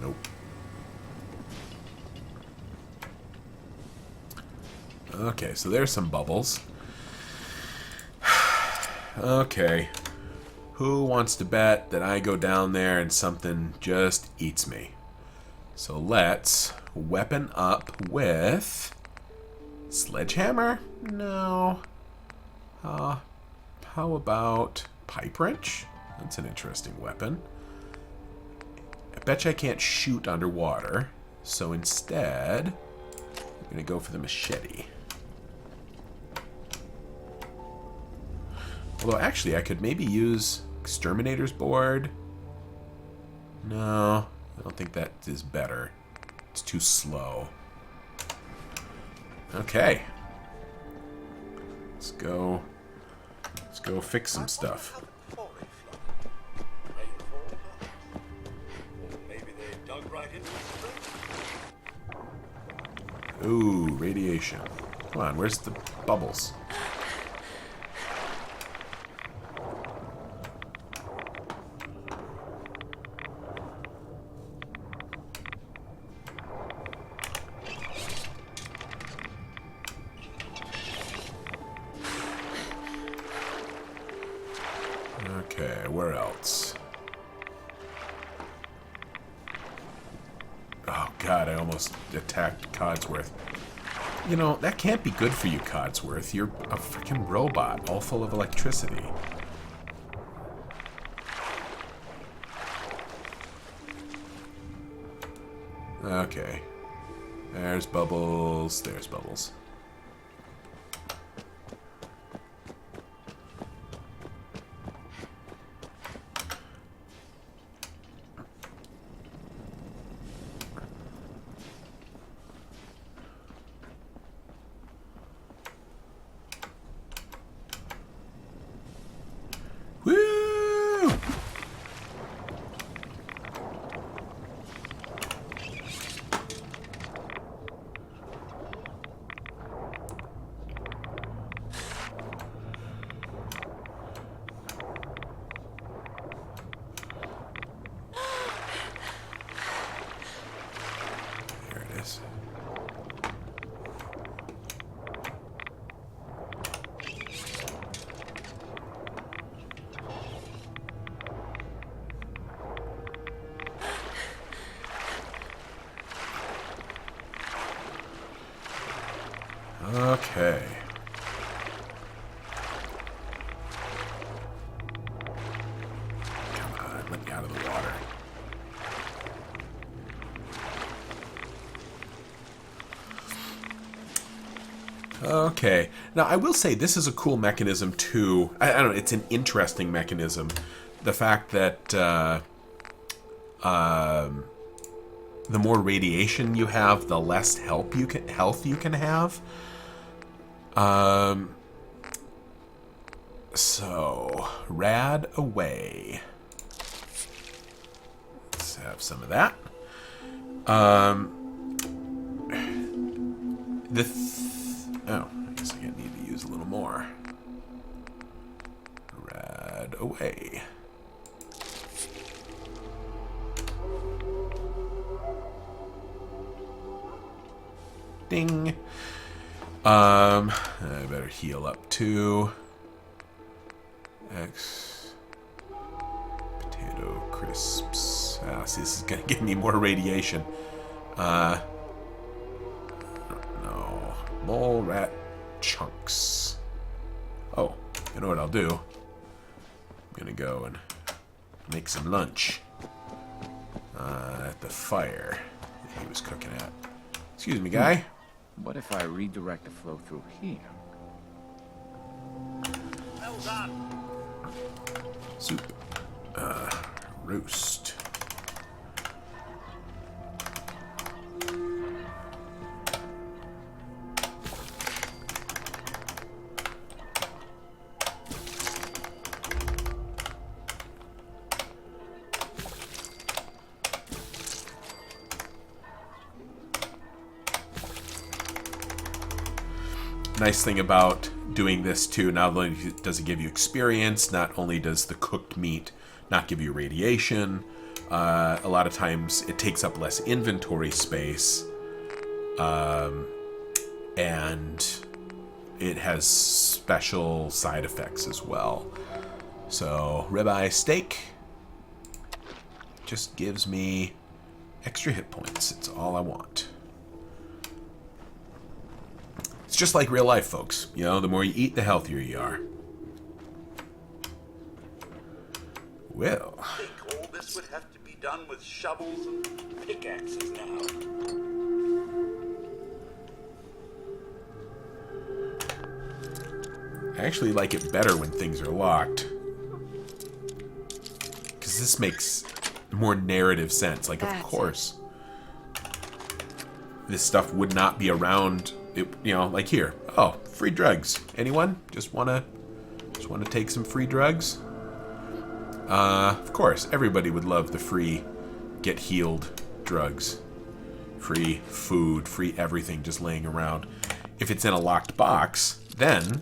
Nope. Okay, so there's some bubbles. Okay. Who wants to bet that I go down there and something just eats me? So let's weapon up with... Sledgehammer? No. How about pipe wrench? That's an interesting weapon. I bet you I can't shoot underwater. So instead, I'm going to go for the machete. Although, actually, I could maybe use Exterminator's Board. No, I don't think that is better. It's too slow. Okay. Let's go fix some stuff. Ooh, radiation. Come on, where's the bubbles? Okay, where else? Oh god, I almost attacked Codsworth. You know, that can't be good for you, Codsworth. You're a freaking robot, all full of electricity. Okay. There's bubbles. There's bubbles. Okay. Come on, let me out of the water. Okay. Now, I will say this is a cool mechanism, too. I don't know, it's an interesting mechanism. The fact that the more radiation you have, the less health you can have. So, rad away. Let's have some of that. Oh, I guess I need to use a little more. Rad away. Ding. I better heal up too. Potato crisps. See, this is gonna give me more radiation. No. Mole rat chunks. Oh, you know what I'll do? I'm gonna go and make some lunch. At the fire that he was cooking at. Excuse me, guy. What if I redirect the flow through here? Well done. Soup. Roast. Nice thing about doing this too, not only does it give you experience, not only does the cooked meat not give you radiation, a lot of times it takes up less inventory space, and it has special side effects as well. So ribeye steak just gives me extra hit points. It's all I want. It's just like real life, folks. You know, the more you eat, the healthier you are. Well. I think all this would have to be done with shovels and pickaxes now. I actually like it better when things are locked. Because this makes more narrative sense. Like, of course. this stuff would not be around. It, you know, like here. Oh, free drugs. Anyone just wanna take some free drugs? Of course, everybody would love the free get healed drugs. Free food, free everything just laying around. If it's in a locked box, then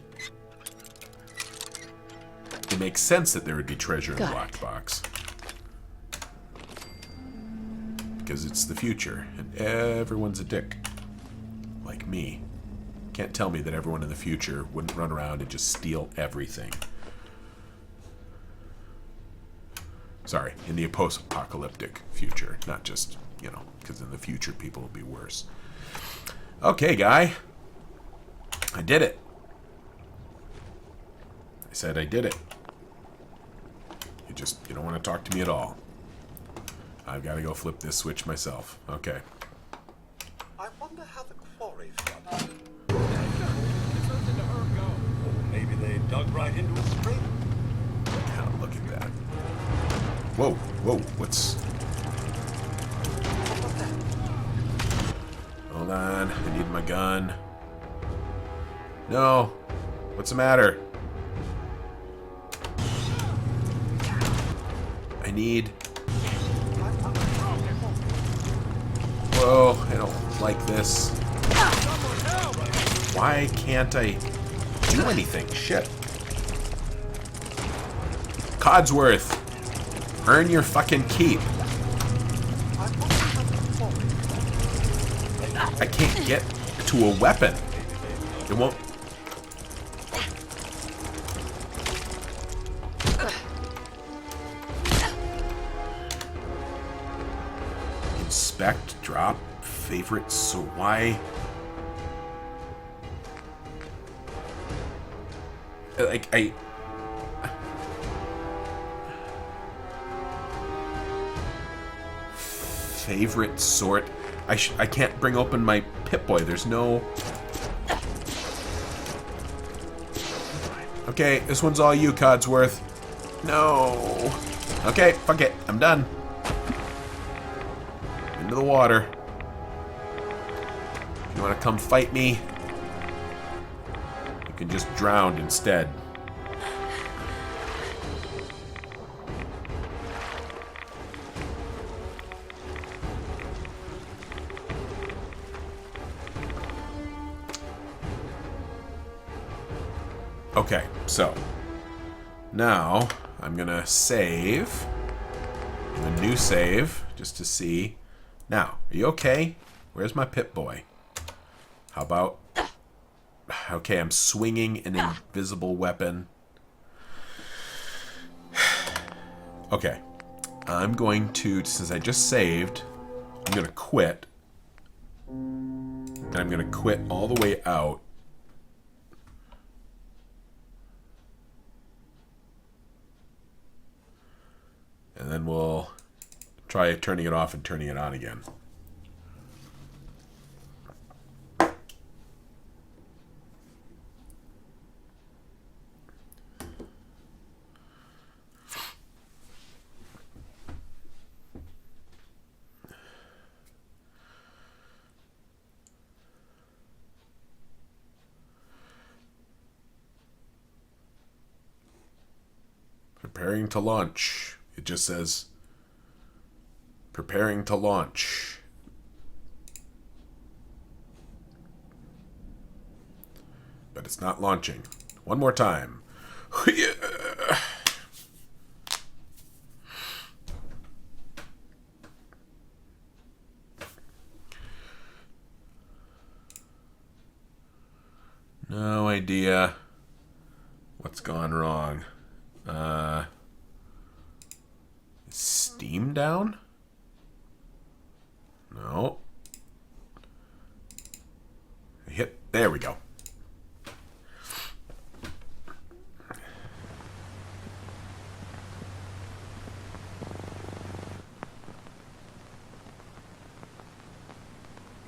it makes sense that there would be treasure in a locked box. Because it's the future, and everyone's a dick. Like me. Can't tell me that everyone in the future wouldn't run around and just steal everything. Sorry, in the post-apocalyptic future, not just, you know, because in the future people will be worse. Okay, guy. I did it. I said I did it. You don't want to talk to me at all. I've got to go flip this switch myself. Okay. I wonder how the quarry flooded. Or maybe they dug right into a spring. Now look at that. Whoa, whoa, what's... Hold on, I need my gun. No, what's the matter? I need... Whoa, I don't like this. Why can't I do anything? Shit. Codsworth, earn your fucking keep. I can't get to a weapon. It won't... Inspect, drop, favorite, so why... Like, favorite sort... I can't bring open my Pip-Boy. There's no... Okay, this one's all you, Codsworth. No. Okay, fuck it. I'm done. Into the water. If you want to come fight me, you can just drown instead. Okay, so now I'm gonna save. A new save just to see. Now, are you okay? Where's my Pip-Boy? How about... Okay, I'm swinging an invisible weapon. Okay. I'm going to, since I just saved, I'm going to quit. And I'm going to quit all the way out. And then we'll try turning it off and turning it on again. Preparing to launch. It just says, preparing to launch. But it's not launching. One more time. No idea what's gone wrong. Steam down? No. Hit. There we go.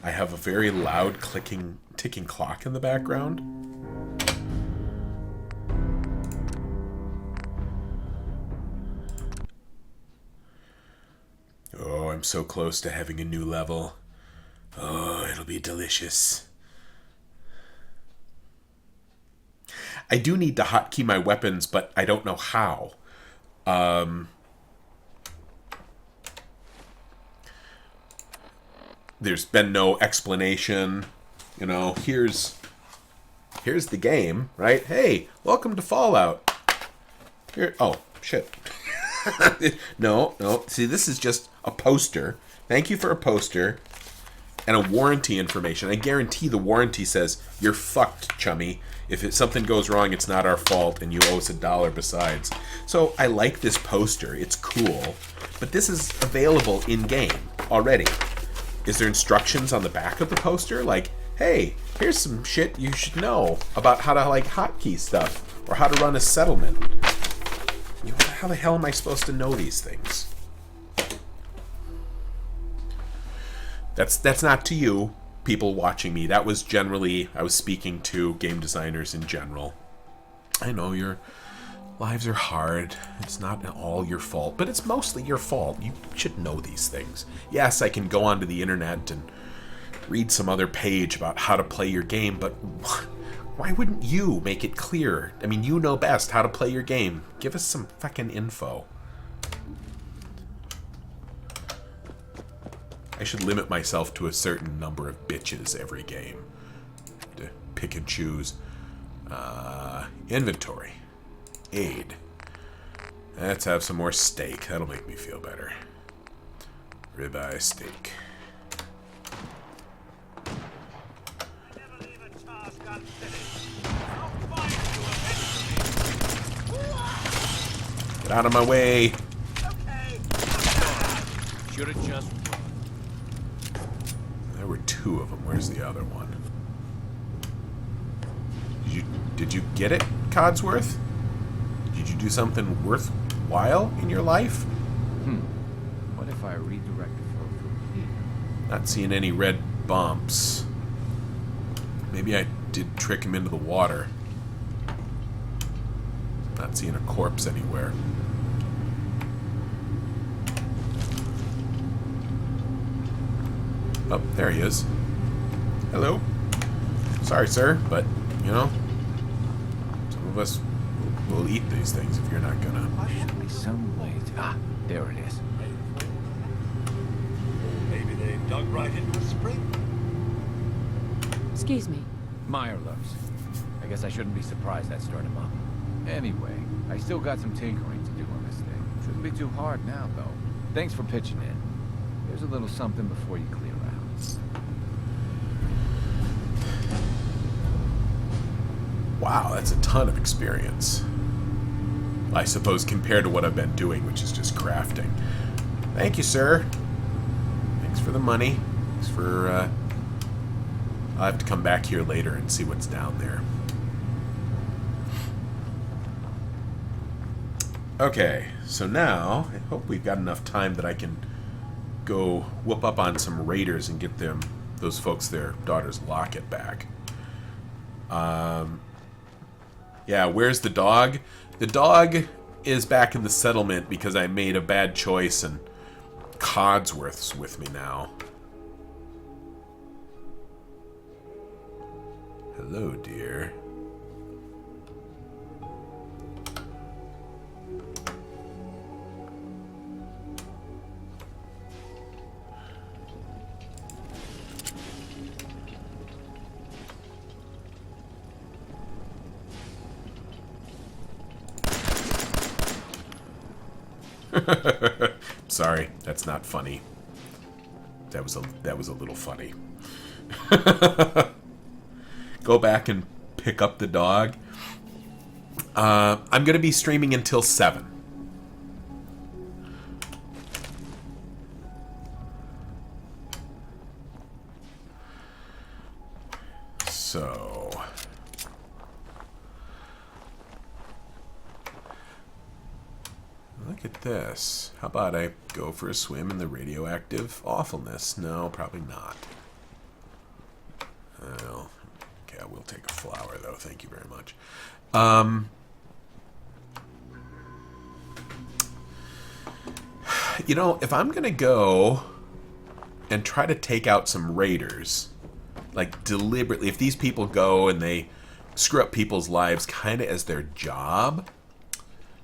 I have a very loud clicking, ticking clock in the background. Oh, I'm so close to having a new level. Oh, it'll be delicious. I do need to hotkey my weapons, but I don't know how. There's been no explanation. You know, here's the game, right? Hey, welcome to Fallout. Here, oh, shit. No. See, this is just a poster. Thank you for a poster. And a warranty information. I guarantee the warranty says, you're fucked, chummy. If something goes wrong, it's not our fault, and you owe us $1 besides. So I like this poster. It's cool. But this is available in-game already. Is there instructions on the back of the poster? Like, hey, here's some shit you should know about how to, like, hotkey stuff. Or how to run a settlement. You know, how the hell am I supposed to know these things? That's not to you, people watching me. That was generally, I was speaking to game designers in general. I know your lives are hard. It's not all your fault, but it's mostly your fault. You should know these things. Yes, I can go onto the internet and read some other page about how to play your game, but why wouldn't you make it clear? I mean, you know best how to play your game. Give us some fucking info. I should limit myself to a certain number of bitches every game. To pick and choose. Inventory. Aid. Let's have some more steak. That'll make me feel better. Ribeye steak. Get out of my way. Should have just... There were 2 of them. Where's the other one? Did you get it, Codsworth? Did you do something worthwhile in your life? What if I redirect the flow through here? Not seeing any red bumps. Maybe I did trick him into the water. Not seeing a corpse anywhere. Oh, there he is. Hello. Sorry, sir, but, you know, some of us will eat these things if you're not gonna. There should be some way to... Ah, there it is. Maybe they dug right into a spring. Excuse me. Mirelurks. I guess I shouldn't be surprised that started him up. Anyway, I still got some tinkering to do on this thing. Shouldn't be too hard now, though. Thanks for pitching in. Here's a little something before you clear out. Wow, that's a ton of experience. I suppose compared to what I've been doing, which is just crafting. Thank you, sir. Thanks for the money. Thanks for, I'll have to come back here later and see what's down there. Okay, so now, I hope we've got enough time that I can go whoop up on some raiders and get those folks their daughter's locket back. Yeah, where's the dog? The dog is back in the settlement because I made a bad choice and Codsworth's with me now. Hello, dear. Sorry, that's not funny. That was a little funny. Go back and pick up the dog. I'm gonna be streaming until 7. So look at this. How about I go for a swim in the radioactive awfulness? No, probably not. Well, okay, I will take a flower, though. Thank you very much. You know, if I'm going to go and try to take out some raiders. Like, deliberately. If these people go and they screw up people's lives kind of as their job,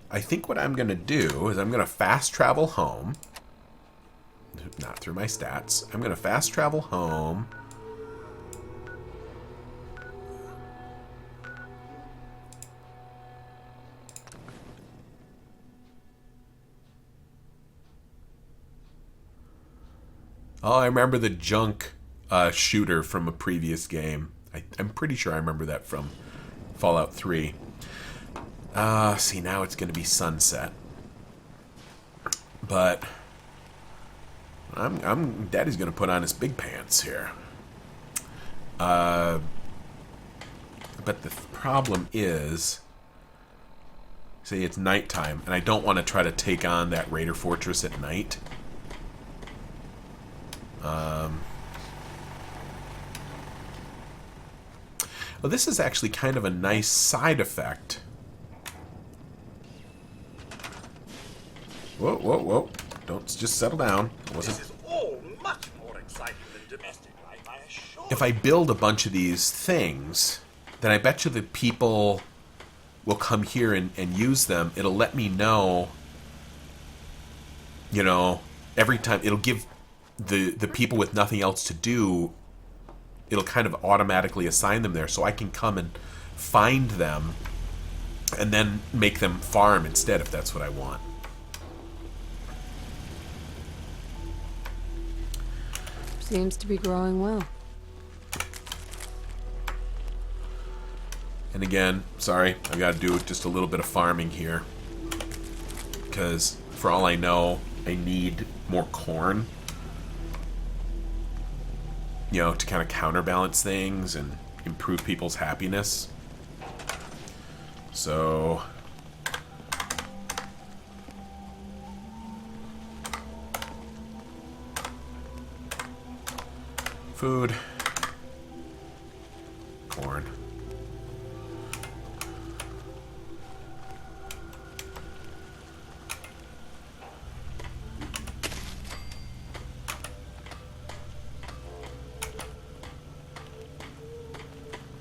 I think what I'm going to do is I'm going to fast travel home. Not through my stats. I'm going to fast travel home. Oh, I remember the junk shooter from a previous game. I'm pretty sure I remember that from Fallout 3. See, now it's going to be sunset. But Daddy's going to put on his big pants here. But the problem is, say it's nighttime, and I don't want to try to take on that Raider Fortress at night. Well, this is actually kind of a nice side effect. Whoa, whoa, whoa. Don't just settle down. This is all much more exciting than domestic life, I assure you. If I build a bunch of these things, then I bet you the people will come here and use them. It'll let me know, you know, every time. It'll give the people with nothing else to do, it'll kind of automatically assign them there, so I can come and find them and then make them farm instead if that's what I want. Seems to be growing well. And again, sorry, I've got to do just a little bit of farming here. Because, for all I know, I need more corn. You know, to kind of counterbalance things and improve people's happiness. So... food. Corn.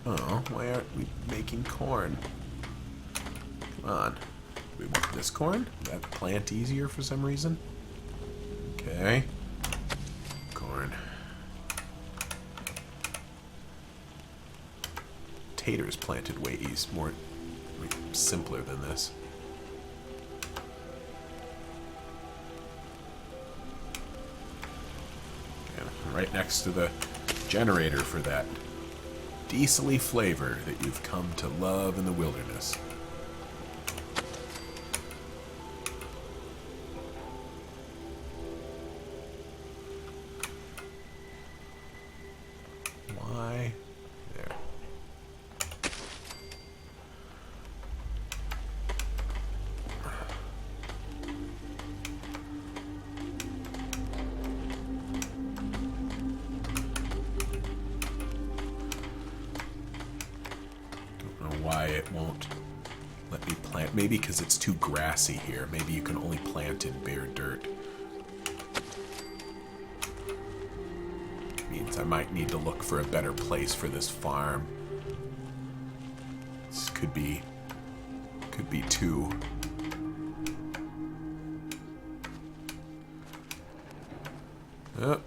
Oh, why aren't we making corn? Come on. We want this corn? That plant easier for some reason? Okay. Corn. Taters planted way more simpler than this. And right next to the generator for that diesely flavor that you've come to love in the wilderness. Why? There. Why it won't let me plant. Maybe because it's too grassy here. Maybe you can only plant in bare dirt. Means I might need to look for a better place for this farm. This could be too. Okay.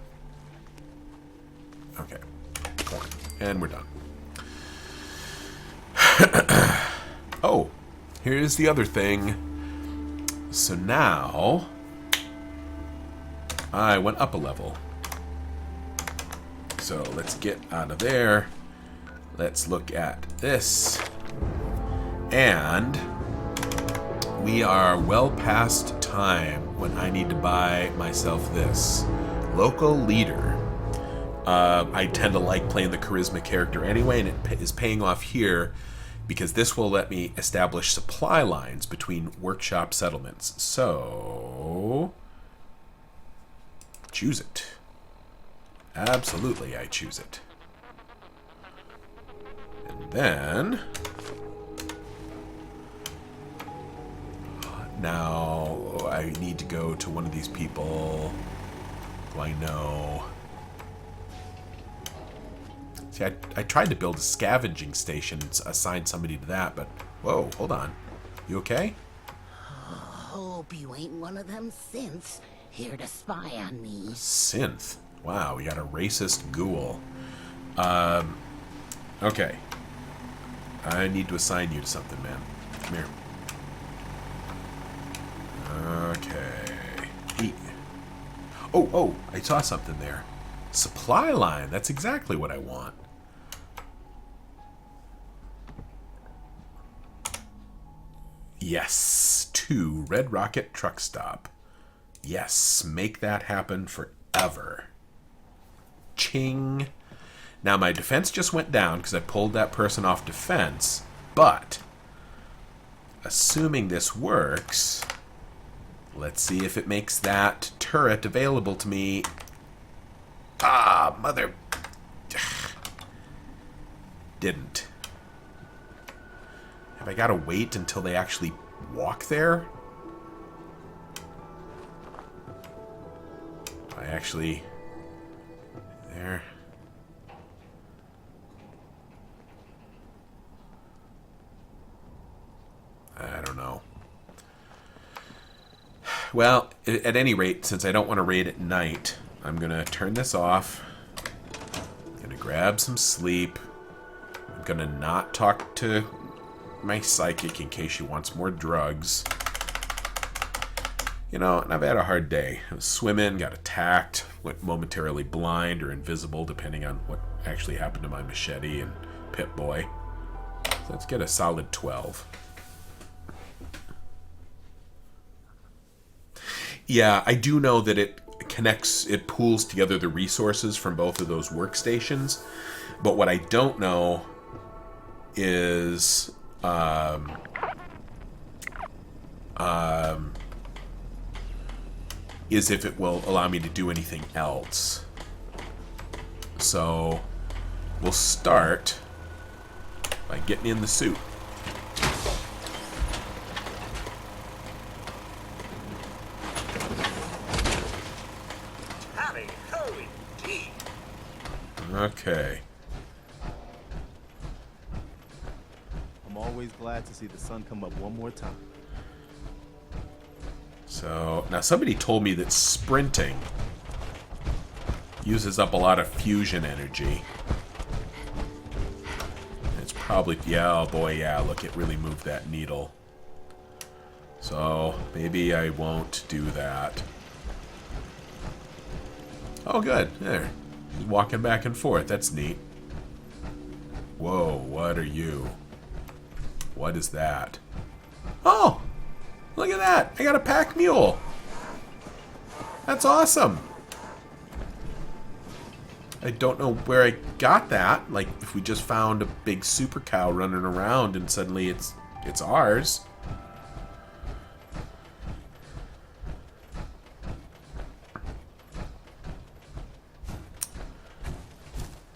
Corn. And we're done. Oh, here's the other thing. So now I went up a level. So let's get out of there. Let's look at this. And we are well past time when I need to buy myself this. Local leader. I tend to like playing the charisma character anyway, and it is paying off here because this will let me establish supply lines between workshop settlements. So, choose it. Absolutely, I choose it. And then, now I need to go to one of these people who I know. See, I tried to build a scavenging station and assign somebody to that, but... Whoa, hold on. You okay? Hope you ain't one of them synths here to spy on me. Synth? Wow, we got a racist ghoul. Okay. I need to assign you to something, man. Come here. Okay. Oh, I saw something there. Supply line. That's exactly what I want. Yes. 2 Red Rocket Truck Stop. Yes. Make that happen forever. Ching. Now, my defense just went down because I pulled that person off defense, but assuming this works, let's see if it makes that turret available to me. Ah, mother... Didn't. Have I got to wait until they actually walk there? I actually... There... I don't know. Well, at any rate, since I don't want to raid at night, I'm going to turn this off. I'm going to grab some sleep. I'm going to not talk to my psychic in case she wants more drugs. You know, and I've had a hard day. I was swimming, got attacked, went momentarily blind or invisible, depending on what actually happened to my machete and Pip-Boy. So let's get a solid 12. Yeah, I do know that it connects, it pools together the resources from both of those workstations. But what I don't know is if it will allow me to do anything else. So we'll start by getting in the suit. Okay. I'm always glad to see the sun come up one more time. So, now somebody told me that sprinting uses up a lot of fusion energy. It's probably, yeah, oh boy, yeah, look, it really moved that needle. So, maybe I won't do that. Oh, good, there. He's walking back and forth, that's neat. Whoa, what are you? What is that? Oh! Look at that! I got a pack mule! That's awesome! I don't know where I got that. Like, if we just found a big super cow running around and suddenly it's ours.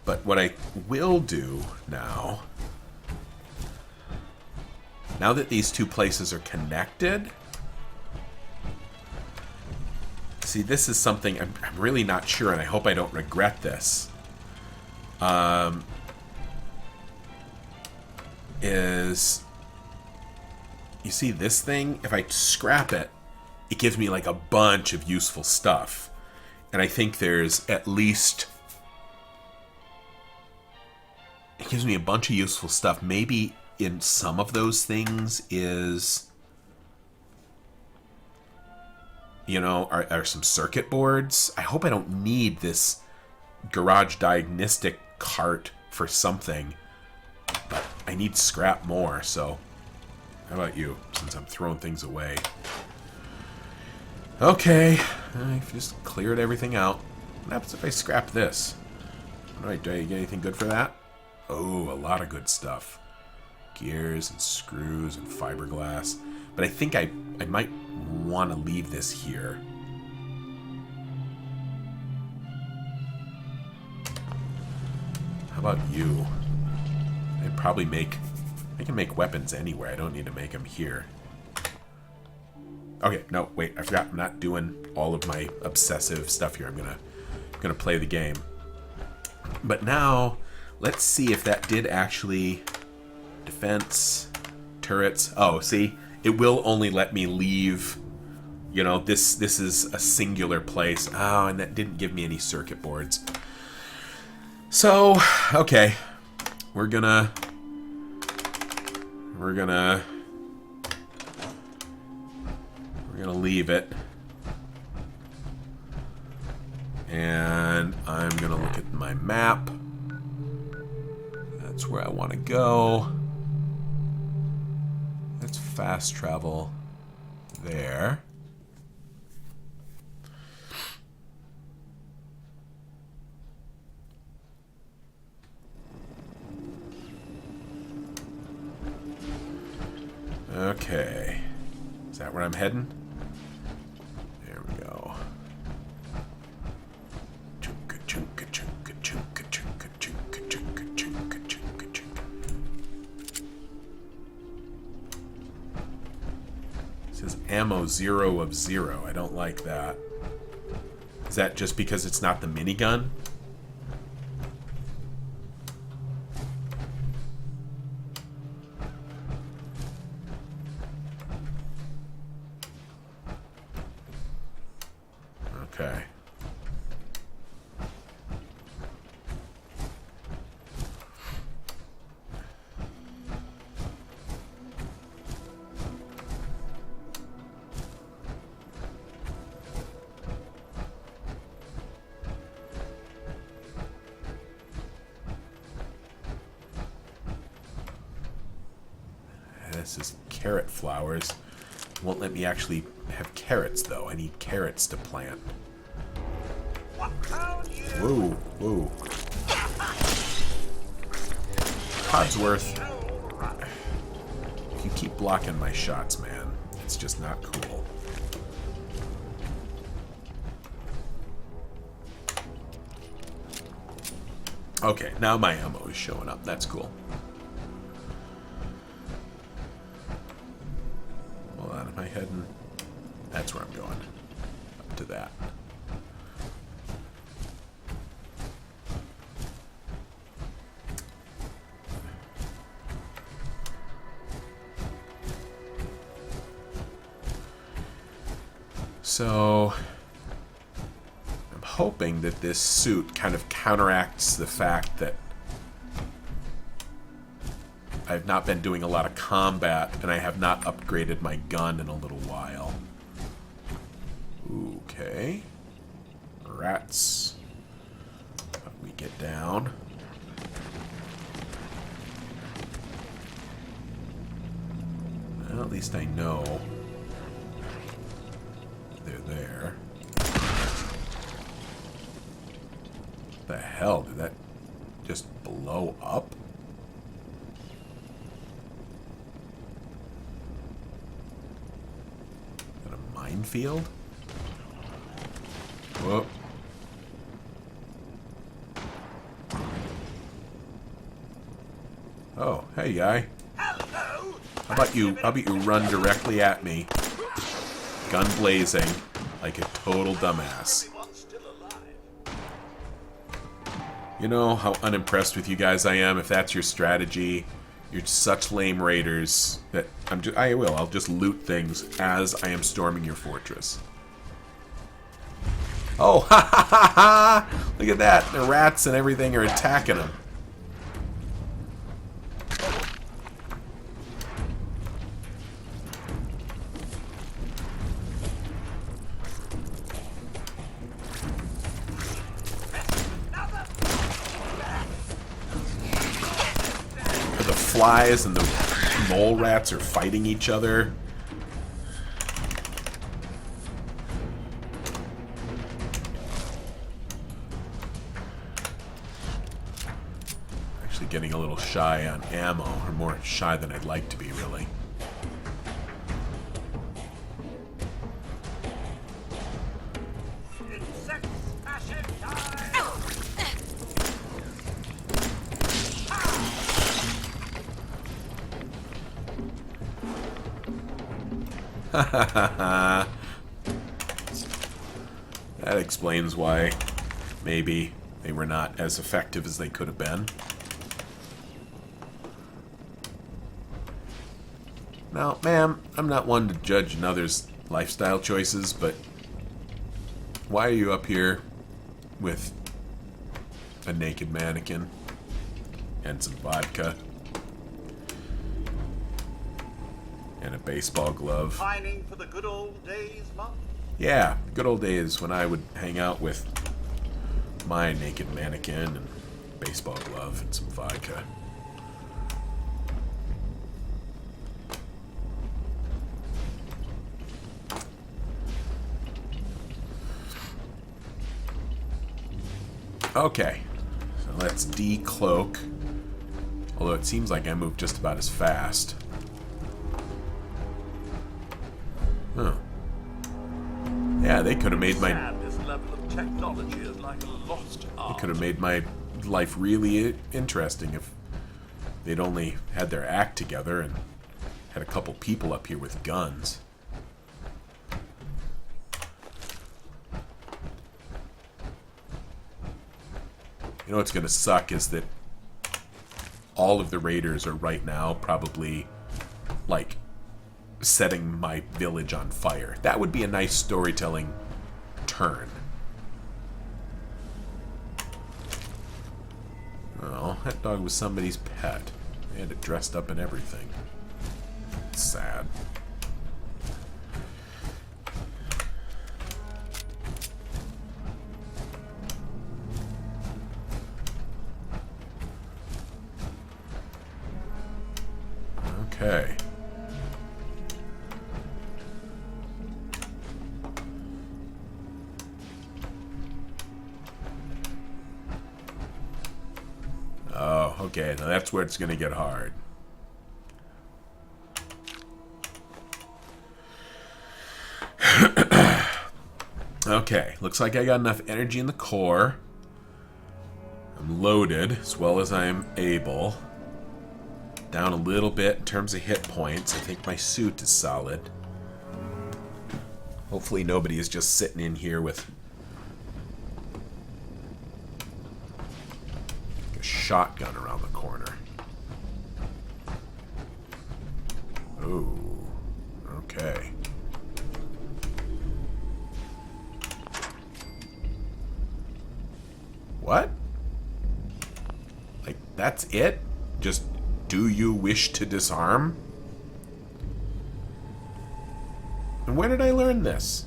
But what I will do now that these two places are connected, see, this is something I'm really not sure, and I hope I don't regret this. Is, you see this thing? If I scrap it, it gives me like a bunch of useful stuff. And I think there's at least... It gives me a bunch of useful stuff. Maybe in some of those things is, you know, are some circuit boards. I hope I don't need this garage diagnostic cart for something. But I need scrap more, so how about you, since I'm throwing things away? Okay, I've just cleared everything out. What happens if I scrap this? Alright, do I get anything good for that? Oh, a lot of good stuff. Gears and screws and fiberglass. But I think I might want to leave this here. How about you? I'd probably I can make weapons anywhere. I don't need to make them here. Okay, no, wait, I forgot. I'm not doing all of my obsessive stuff here. I'm gonna play the game. But now, Let's see if that did actually... Defense, turrets. Oh, see? It will only let me leave... You know, this is a singular place. Oh, and that didn't give me any circuit boards. So, okay. We're gonna leave it. And I'm gonna look at my map. That's where I want to go. Let's fast travel there. Okay. Is that where I'm heading? There we go. Chunka, chunka, chunka, chunka, chunka, chunka, chunka, chunka, chunka, chunka. It says ammo 0 of 0. I don't like that. Is that just because it's not the minigun? Okay. This is carrot flowers. Won't let me actually have carrots, though. I need carrots to plant. Whoa, whoa. Codsworth. You keep blocking my shots, man. It's just not cool. Okay, now my ammo is showing up. That's cool. Hold on, am I heading? That's where I'm going. Up to that. So, I'm hoping that this suit kind of counteracts the fact that I've not been doing a lot of combat and I have not upgraded my gun in a little while. Okay. Rats. How do we get down? Well, at least I know they're there. What the hell? Did that just blow up? Is that a minefield? Whoa. Oh, hey guy. How about you run directly at me, gun blazing, like a total dumbass. You know how unimpressed with you guys I am. If that's your strategy, you're such lame raiders that I'll just loot things as I am storming your fortress. Oh, ha ha ha ha! Look at that. The rats and everything are attacking him. The flies and the mole rats are fighting each other. Getting a little shy on ammo, or more shy than I'd like to be, really. That explains why maybe they were not as effective as they could have been. Now, ma'am, I'm not one to judge another's lifestyle choices, but why are you up here with a naked mannequin and some vodka and a baseball glove? Pining for the good old days, Mum? Yeah, good old days when I would hang out with my naked mannequin and baseball glove and some vodka. Okay, so let's decloak. Although it seems like I move just about as fast. Huh. Yeah, they could have made my... This level of technology is like a lost art. They could have made my life really interesting if they'd only had their act together and had a couple people up here with guns. You know what's going to suck is that all of the raiders are right now probably, like, setting my village on fire. That would be a nice storytelling turn. Oh, that dog was somebody's pet. They had it dressed up and everything. Sad. Okay. Oh, okay. Now that's where it's going to get hard. Okay. Looks like I got enough energy in the core. I'm loaded as well as I am able. Down a little bit in terms of hit points. I think my suit is solid. Hopefully nobody is just sitting in here with a shotgun around the corner. Ooh, okay. What? Like, that's it? Just, do you wish to disarm? And where did I learn this?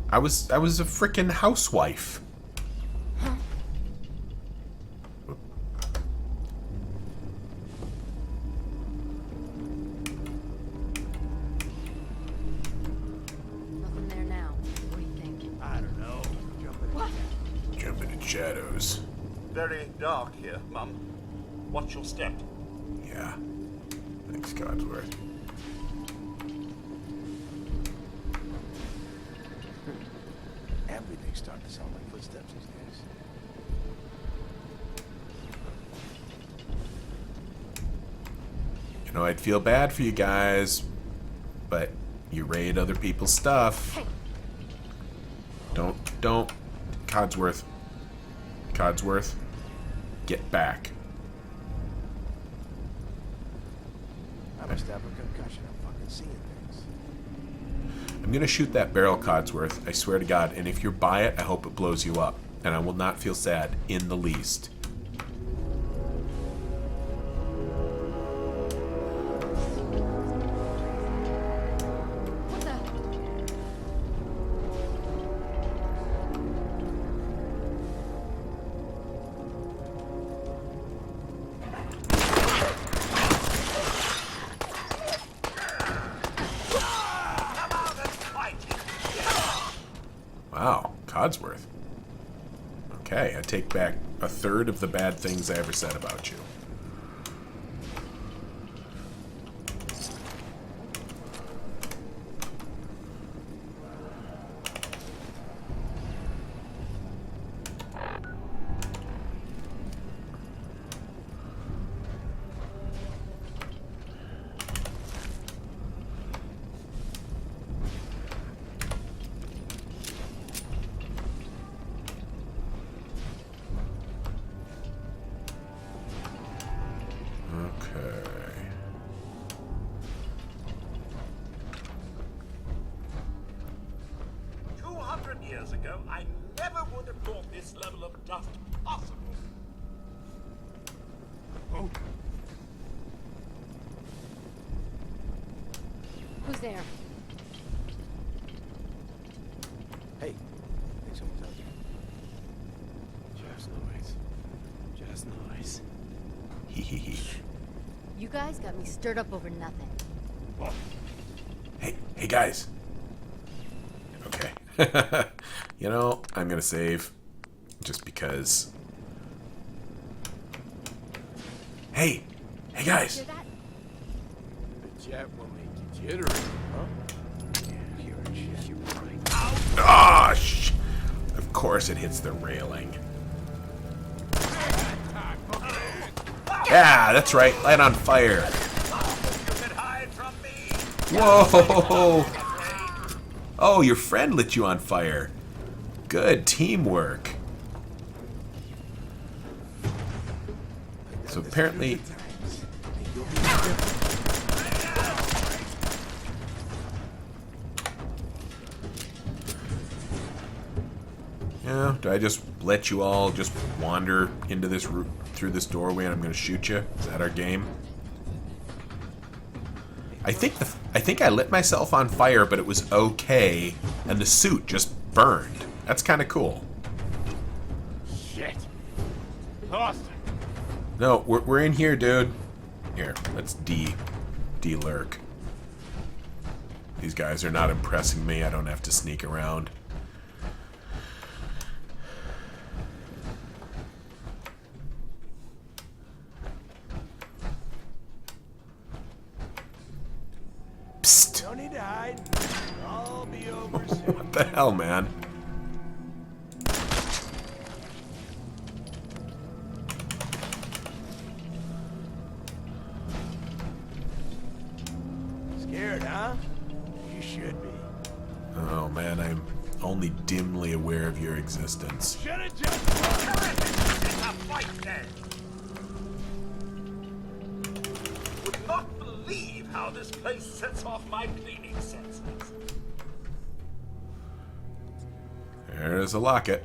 I was a frickin' housewife. Nothing there now. What do you think? I don't know. Jumping in shadows. Very dark here, Mum. Watch your step. Yeah. Thanks, Codsworth. Everything's starting to sound like footsteps these days. You know, I'd feel bad for you guys, but you raid other people's stuff. Hey. Don't. Codsworth. Codsworth. Get back. I must have a concussion. I'm fucking seeing things. I'm gonna shoot that barrel, Codsworth. I swear to God. And if you're by it, I hope it blows you up. And I will not feel sad in the least. What the? Wow, Codsworth. Okay, I take back a third of the bad things I ever said about you. years ago, I never would have thought this level of dust possible. Oh. Who's there? Hey, think someone's out there. Just noise. Just noise. Hee. You guys got me stirred up over nothing. Hey guys. Okay. You know, I'm gonna save. Just because. Hey guys. Hear that? The jet will make you jittery, huh? Yeah, you're right. Ah, of course it hits the railing. Yeah, that's right. Light on fire. Whoa! Oh, your friend lit you on fire. Good teamwork. So apparently... Yeah, do I just let you all just wander into this route through this doorway and I'm going to shoot you? Is that our game? I think I lit myself on fire, but it was okay, and the suit just burned. That's kind of cool. Shit. Lost. No, we're in here, dude. Here, let's de-lurk. These guys are not impressing me. I don't have to sneak around. Psst. Don't need to hide. I'll be over soon. What the hell, man? Scared, huh? You should be. Oh man, I'm only dimly aware of your existence. Should've just It's a fight then. Would not believe how this place sets off my cleaning senses. There's a locket.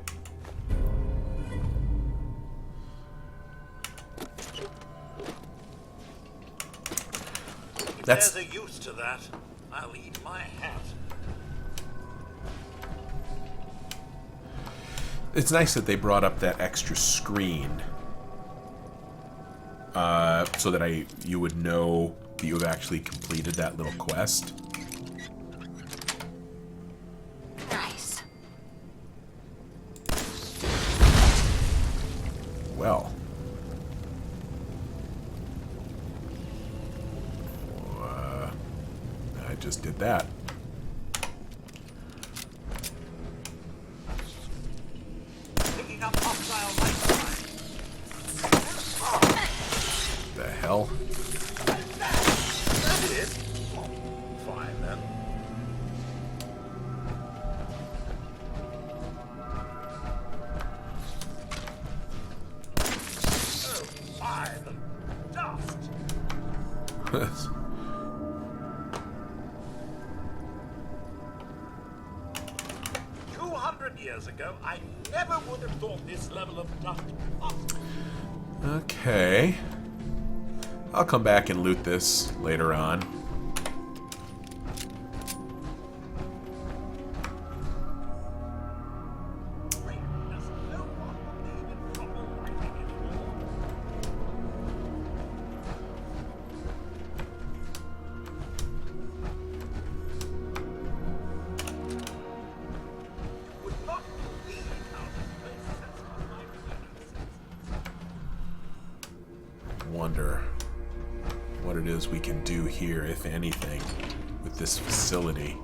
If That's... there's a use to that, I'll eat my hat. It's nice that they brought up that extra screen. So that you would know that you have actually completed that little quest. Nice. Well. I just did that. Picking up hostile light. The hell? That's it. Fine then. Oh my, the dust. 200 years ago, I never would have thought this level of dust possible. Okay. I'll come back and loot this later on. Wonder what it is we can do here, if anything, with this facility.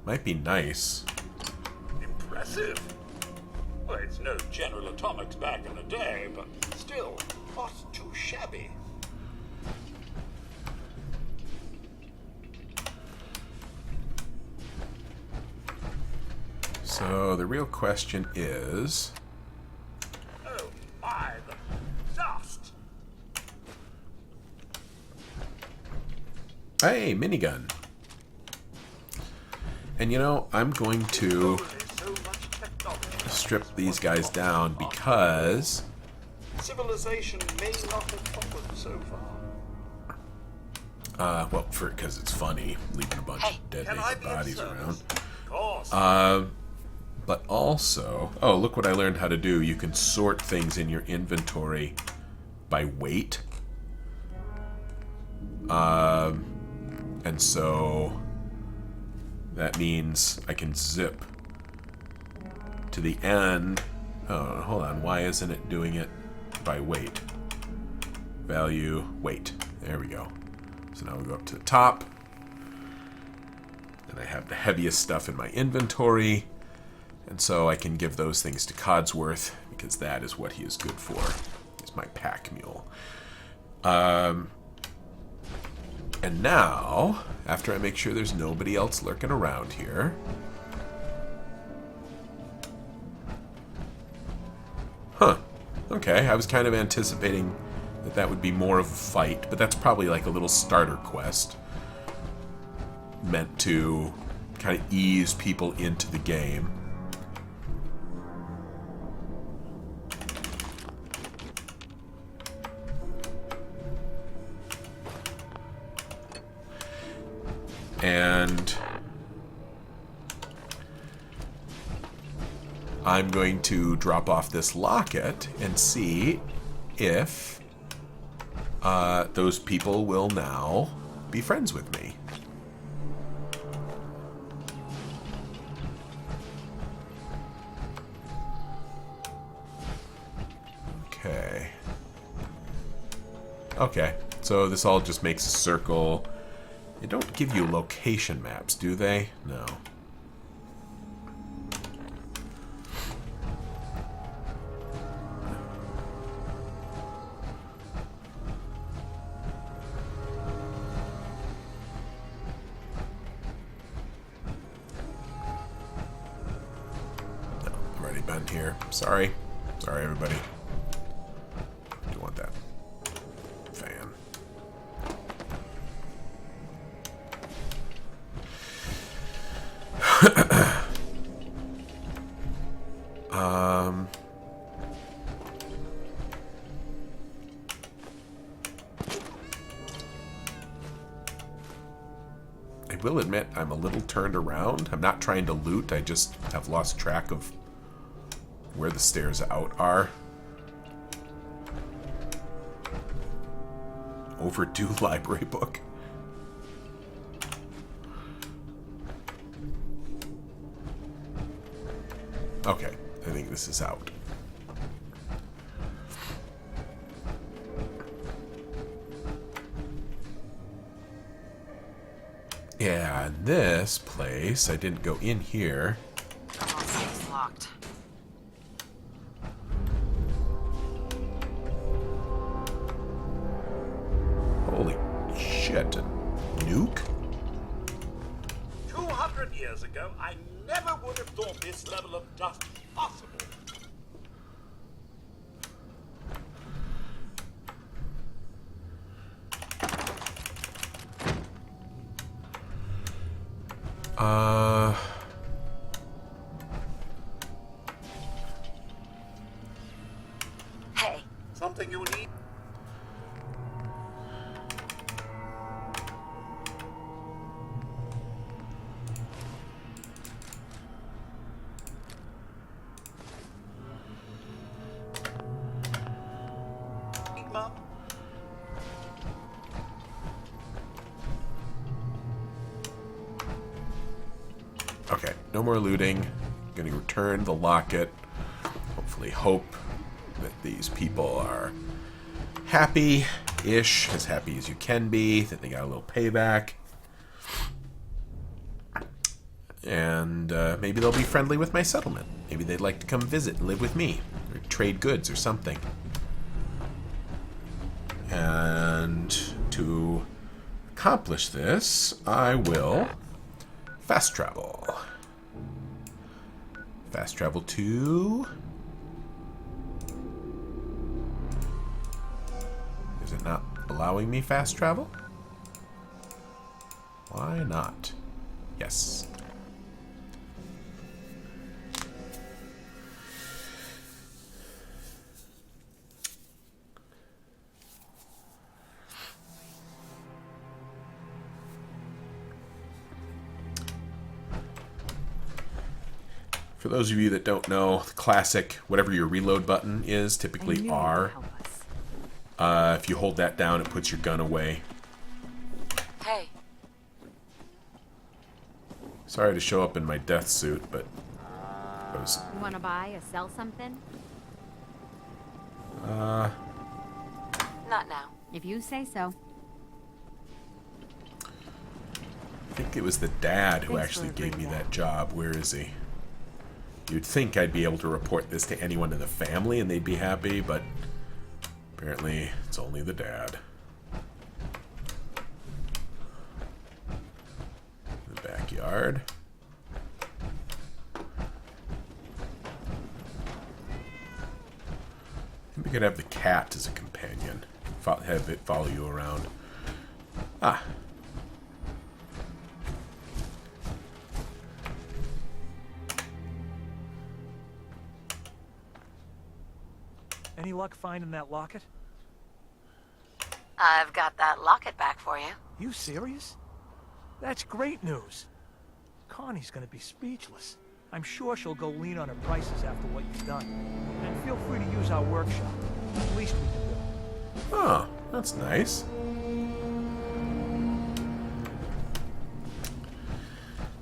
Might be nice. Impressive. Well, it's no General Atomics back in the day, but still, not too shabby. So the real question is... Oh my, the dust! Hey, minigun. And you know, I'm going to strip these guys down because civilization may not have prospered so far. well, because it's funny leaving a bunch of dead naked bodies around. Of course. But also, oh, look what I learned how to do. You can sort things in your inventory by weight. And so that means I can zip to the end. Oh, hold on. Why isn't it doing it by weight? Value, weight. There we go. So now we go up to the top. And I have the heaviest stuff in my inventory. And so I can give those things to Codsworth, because that is what he is good for. He's my pack mule. And now, after I make sure there's nobody else lurking around here... Huh. Okay, I was kind of anticipating that that would be more of a fight, but that's probably like a little starter quest meant to kind of ease people into the game. And I'm going to drop off this locket and see if those people will now be friends with me. Okay. Okay, so this all just makes a circle. They don't give you location maps, do they? No. No, I've already been here. Sorry. Sorry, everybody. Do you want that fan? I will admit I'm a little turned around. I'm not trying to loot, I just have lost track of where the stairs out are. Overdue library book. Okay, I think this is out. Yeah, and this place, I didn't go in here. It's locked. Holy shit, a nuke? 200 years ago, I never would have thought this level of dust possible. Hey. Something you need? Mom? Okay, no more looting. I'm gonna return the locket. Hopefully hope that these people are happy-ish, as happy as you can be, that they got a little payback. And maybe they'll be friendly with my settlement. Maybe they'd like to come visit and live with me, or trade goods or something. And to accomplish this, I will fast travel. Fast travel to... Is it not allowing me fast travel? Why not? Yes. For those of you that don't know, the classic, whatever your reload button is, typically R. If you hold that down, it puts your gun away. Hey. Sorry to show up in my death suit, but I was... You want to buy or sell something? Uh... Not now. If you say so. I think it was the dad who actually gave me that job. Where is he? You'd think I'd be able to report this to anyone in the family and they'd be happy, but apparently it's only the dad. The backyard. We could have the cat as a companion. Have it follow you around. Ah. Any luck finding that locket? I've got that locket back for you. You serious? That's great news. Connie's gonna be speechless. I'm sure she'll go lean on her prices after what you've done. And feel free to use our workshop. At least we can do. Oh, that's nice.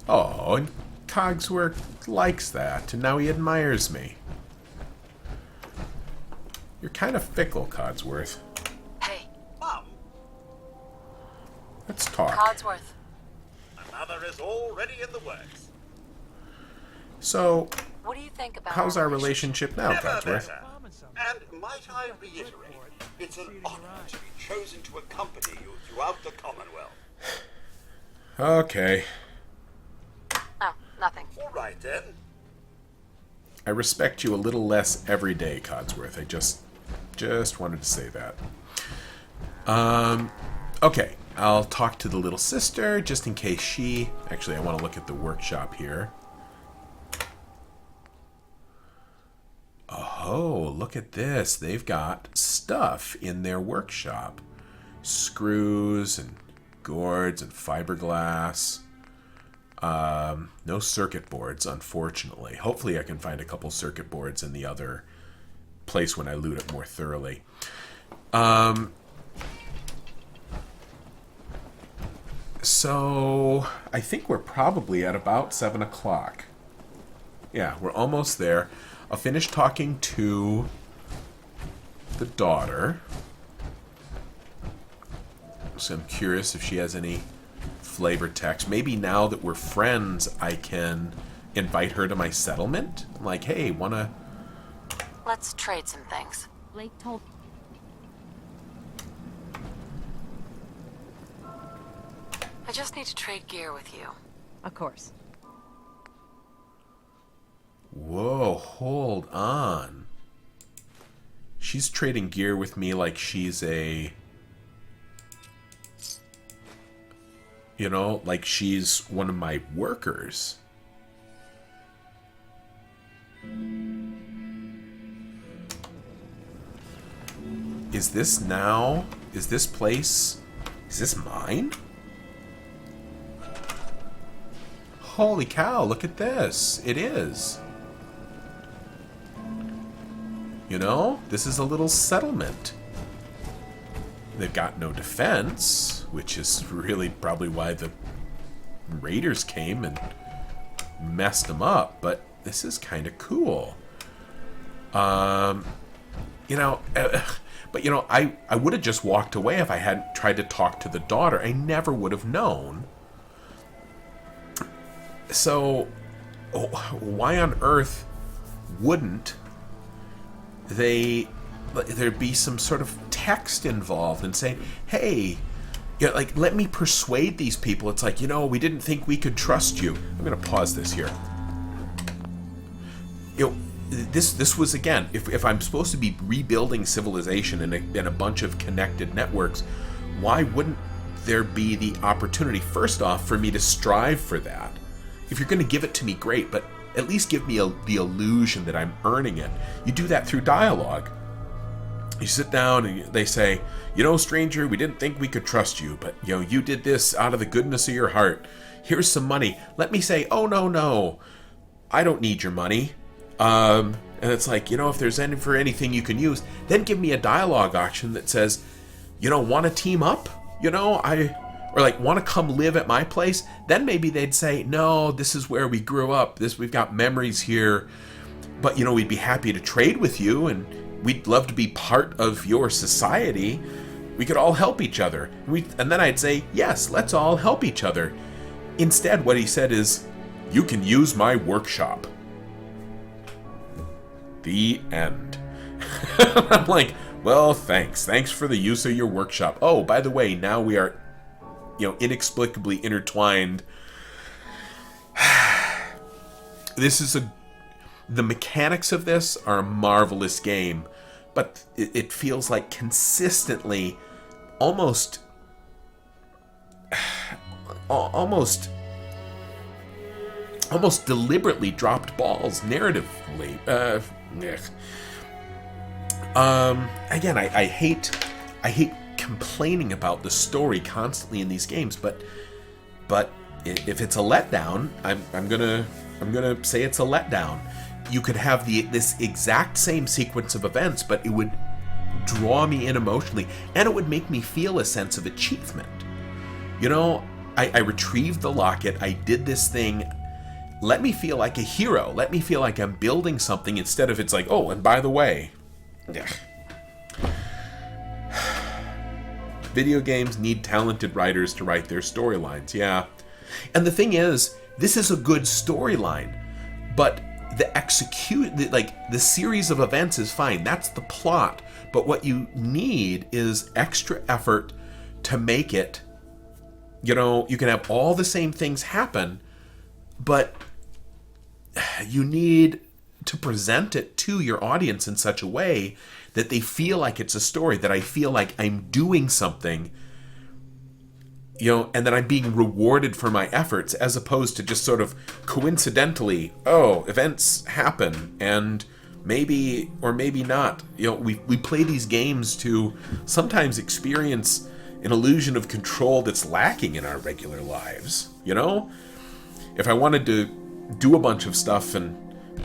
Oh, and Cogsworth likes that, and now he admires me. You're kind of fickle, Codsworth. Hey. Mum, Let's talk. Codsworth. another is already in the works. So, What do you think about how's our relationship now, Never Codsworth? better. And might I reiterate, it's an honor to be chosen to accompany you throughout the Commonwealth. Okay. Oh, nothing. All right, then. I respect you a little less every day, Codsworth. I just wanted to say that. Okay. I'll talk to the little sister, just in case she... Actually, I want to look at the workshop here. Oh, look at this. They've got stuff in their workshop. Screws and gourds and fiberglass. No circuit boards, unfortunately. Hopefully I can find a couple circuit boards in the other place when I loot it more thoroughly. So, I think we're probably at about 7 o'clock. Yeah, we're almost there. I'll finish talking to the daughter. So I'm curious if she has any flavor text. Maybe now that we're friends, I can invite her to my settlement. I'm like, hey, wanna... Let's trade some things. Blake told... I just need to trade gear with you. Of course. Whoa, hold on. She's trading gear with me like she's a... You know, like she's one of my workers. Is this now? Is this place... Is this mine? Holy cow, look at this. It is. You know, this is a little settlement. They've got no defense, which is really probably why the raiders came and messed them up, but this is kind of cool. You know, but you know, I would have just walked away if I hadn't tried to talk to the daughter. I never would have known. So, why on earth wouldn't there'd be some sort of text involved and saying, hey, you know, like, let me persuade these people. It's like, you know, we didn't think we could trust you. I'm going to pause this here. You know, this was, again, if I'm supposed to be rebuilding civilization in a bunch of connected networks, why wouldn't there be the opportunity, first off, for me to strive for that? If you're going to give it to me, great, but at least give me the illusion that I'm earning it. You do that through dialogue. You sit down and they say, you know, stranger, we didn't think we could trust you, but, you know, you did this out of the goodness of your heart. Here's some money. Let me say, oh, no. I don't need your money. And it's like, if there's anything you can use, then give me a dialogue option that says, want to team up? Or like, want to come live at my place? Then maybe they'd say, no, this is where we grew up. We've got memories here. But, we'd be happy to trade with you, and we'd love to be part of your society. We could all help each other. And then I'd say, yes, let's all help each other. Instead, what he said is, you can use my workshop. The end. I'm like, well, thanks. Thanks for the use of your workshop. Oh, by the way, now we are, inexplicably intertwined. The mechanics of this are a marvelous game, but it feels like consistently almost deliberately dropped balls narratively. Again, I hate complaining about the story constantly in these games, but if it's a letdown, I'm gonna say it's a letdown. You could have this exact same sequence of events, but it would draw me in emotionally, and it would make me feel a sense of achievement. I retrieved the locket, I did this thing. Let me feel like a hero. Let me feel like I'm building something instead of it's like, oh, and by the way. Video games need talented writers to write their storylines, yeah. And the thing is, this is a good storyline, but the series of events is fine. That's the plot. But what you need is extra effort to make it, you can have all the same things happen, but you need to present it to your audience in such a way that they feel like it's a story, that I feel like I'm doing something, and that I'm being rewarded for my efforts, as opposed to just sort of coincidentally, events happen, and maybe or maybe not. We play these games to sometimes experience an illusion of control that's lacking in our regular lives, If I wanted to do a bunch of stuff and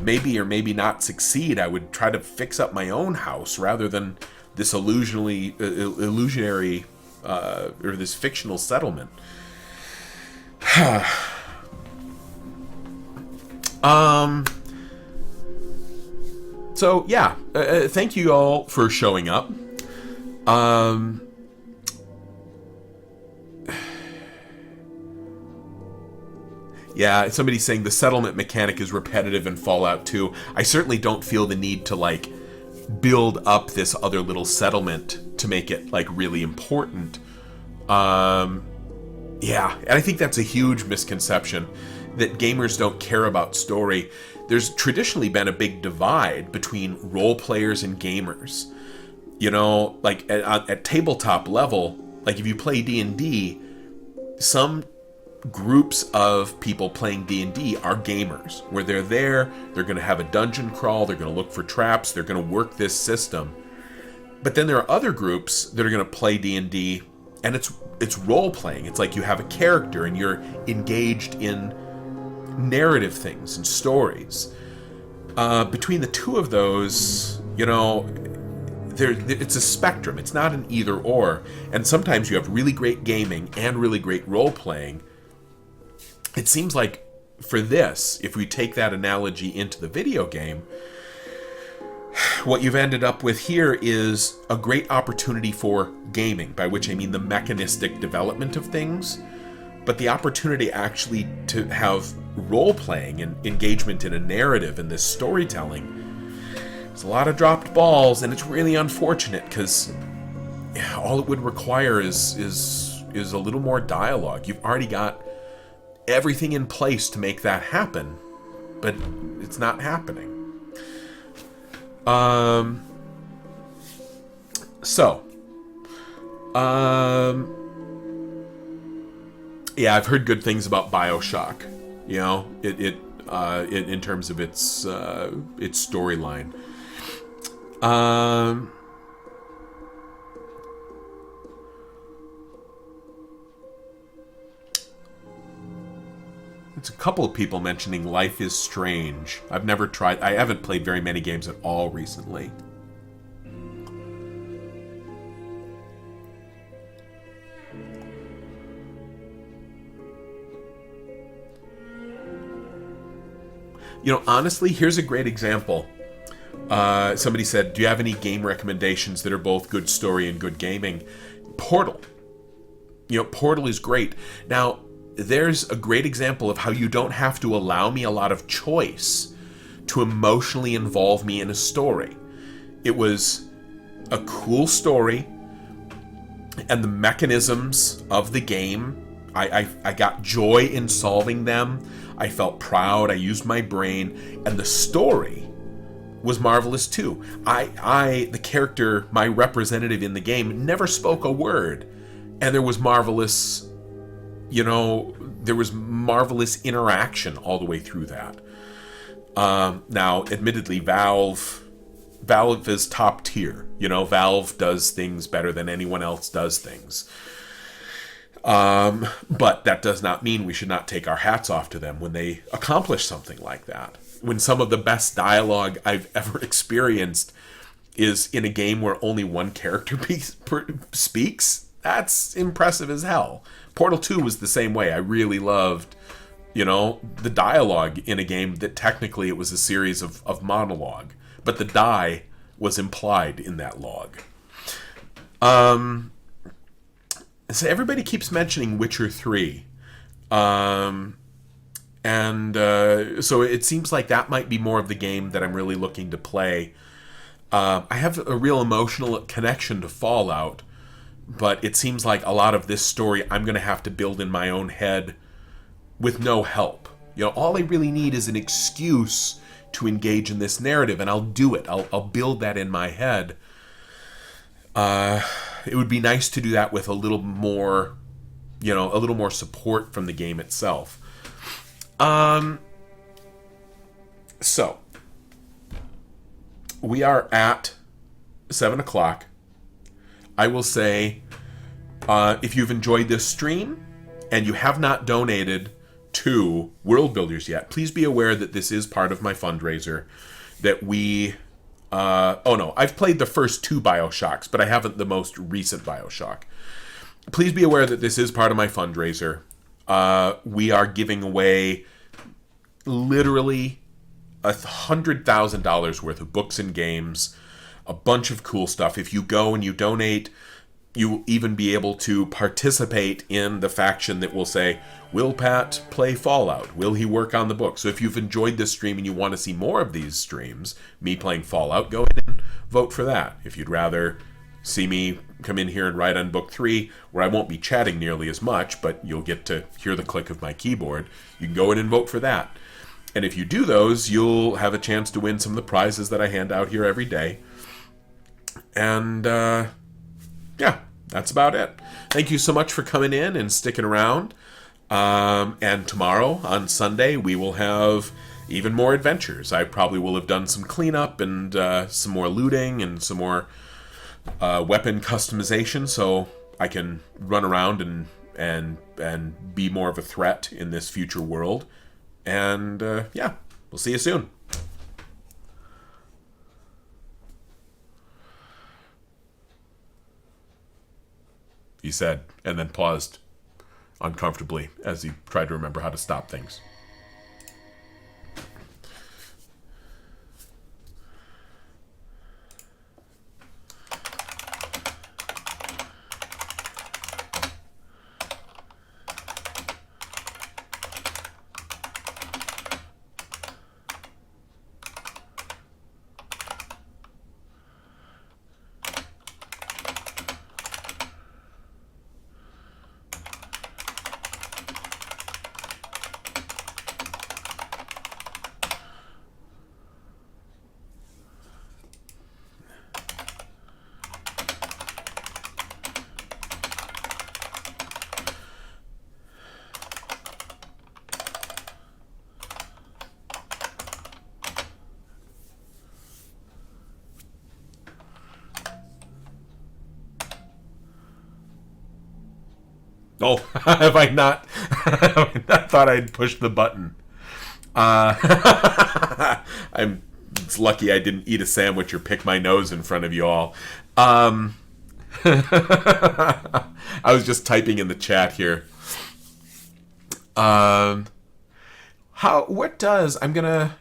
maybe or maybe not succeed, I would try to fix up my own house rather than this illusionary or this fictional settlement. So yeah, thank you all for showing up. Yeah, somebody's saying the settlement mechanic is repetitive in Fallout 2. I certainly don't feel the need to, build up this other little settlement to make it, really important. Yeah, and I think that's a huge misconception, that gamers don't care about story. There's traditionally been a big divide between role players and gamers. At tabletop level, if you play D&D, some groups of people playing D&D are gamers, where they're going to have a dungeon crawl, they're going to look for traps, they're going to work this system. But then there are other groups that are going to play D&D, and it's role playing. It's like you have a character and you're engaged in narrative things and stories. Between the two of those, it's a spectrum. It's not an either or. And sometimes you have really great gaming and really great role playing. It seems like for this, if we take that analogy into the video game, what you've ended up with here is a great opportunity for gaming, by which I mean the mechanistic development of things, but the opportunity actually to have role-playing and engagement in a narrative and this storytelling. There's a lot of dropped balls, and it's really unfortunate, because all it would require is a little more dialogue. You've already got everything in place to make that happen, but it's not happening. Yeah, I've heard good things about BioShock. It in terms of its storyline. It's a couple of people mentioning Life is Strange. I've never tried. I haven't played very many games at all recently. You know, honestly, here's a great example. Somebody said, do you have any game recommendations that are both good story and good gaming? Portal. You know, Portal is great. Now, there's a great example of how you don't have to allow me a lot of choice to emotionally involve me in a story. It was a cool story, and the mechanisms of the game, I got joy in solving them. I felt proud. I used my brain, and the story was marvelous too. The character, my representative in the game, never spoke a word, and there was marvelous, there was marvelous interaction all the way through that. Now, admittedly, Valve is top tier. Valve does things better than anyone else does things. But that does not mean we should not take our hats off to them when they accomplish something like that. When some of the best dialogue I've ever experienced is in a game where only one character speaks, that's impressive as hell. Portal 2 was the same way. I really loved, the dialogue in a game that technically it was a series of monologue, but the die was implied in that log. So everybody keeps mentioning Witcher 3. So it seems like that might be more of the game that I'm really looking to play. I have a real emotional connection to Fallout, but it seems like a lot of this story I'm going to have to build in my own head with no help. All I really need is an excuse to engage in this narrative, and I'll do it. I'll build that in my head. It would be nice to do that with a little more support from the game itself. So, we are at 7 o'clock. I will say, if you've enjoyed this stream and you have not donated to Worldbuilders yet, please be aware that this is part of my fundraiser. That we... I've played the first 2 BioShocks, but I haven't the most recent BioShock. Please be aware that this is part of my fundraiser. We are giving away literally $100,000 worth of books and games, a bunch of cool stuff. If you go and you donate, you will even be able to participate in the faction that will say, will Pat play Fallout? Will he work on the book? So if you've enjoyed this stream and you want to see more of these streams, me playing Fallout, go in and vote for that. If you'd rather see me come in here and write on book 3, where I won't be chatting nearly as much, but you'll get to hear the click of my keyboard, you can go in and vote for that. And if you do those, you'll have a chance to win some of the prizes that I hand out here every day. And, yeah, that's about it. Thank you so much for coming in and sticking around. And tomorrow, on Sunday, we will have even more adventures. I probably will have done some cleanup and some more looting and some more weapon customization, so I can run around and be more of a threat in this future world. And yeah, we'll see you soon. He said, and then paused uncomfortably as he tried to remember how to stop things. Oh, have I not? I thought I'd push the button. It's lucky I didn't eat a sandwich or pick my nose in front of you all. I was just typing in the chat here.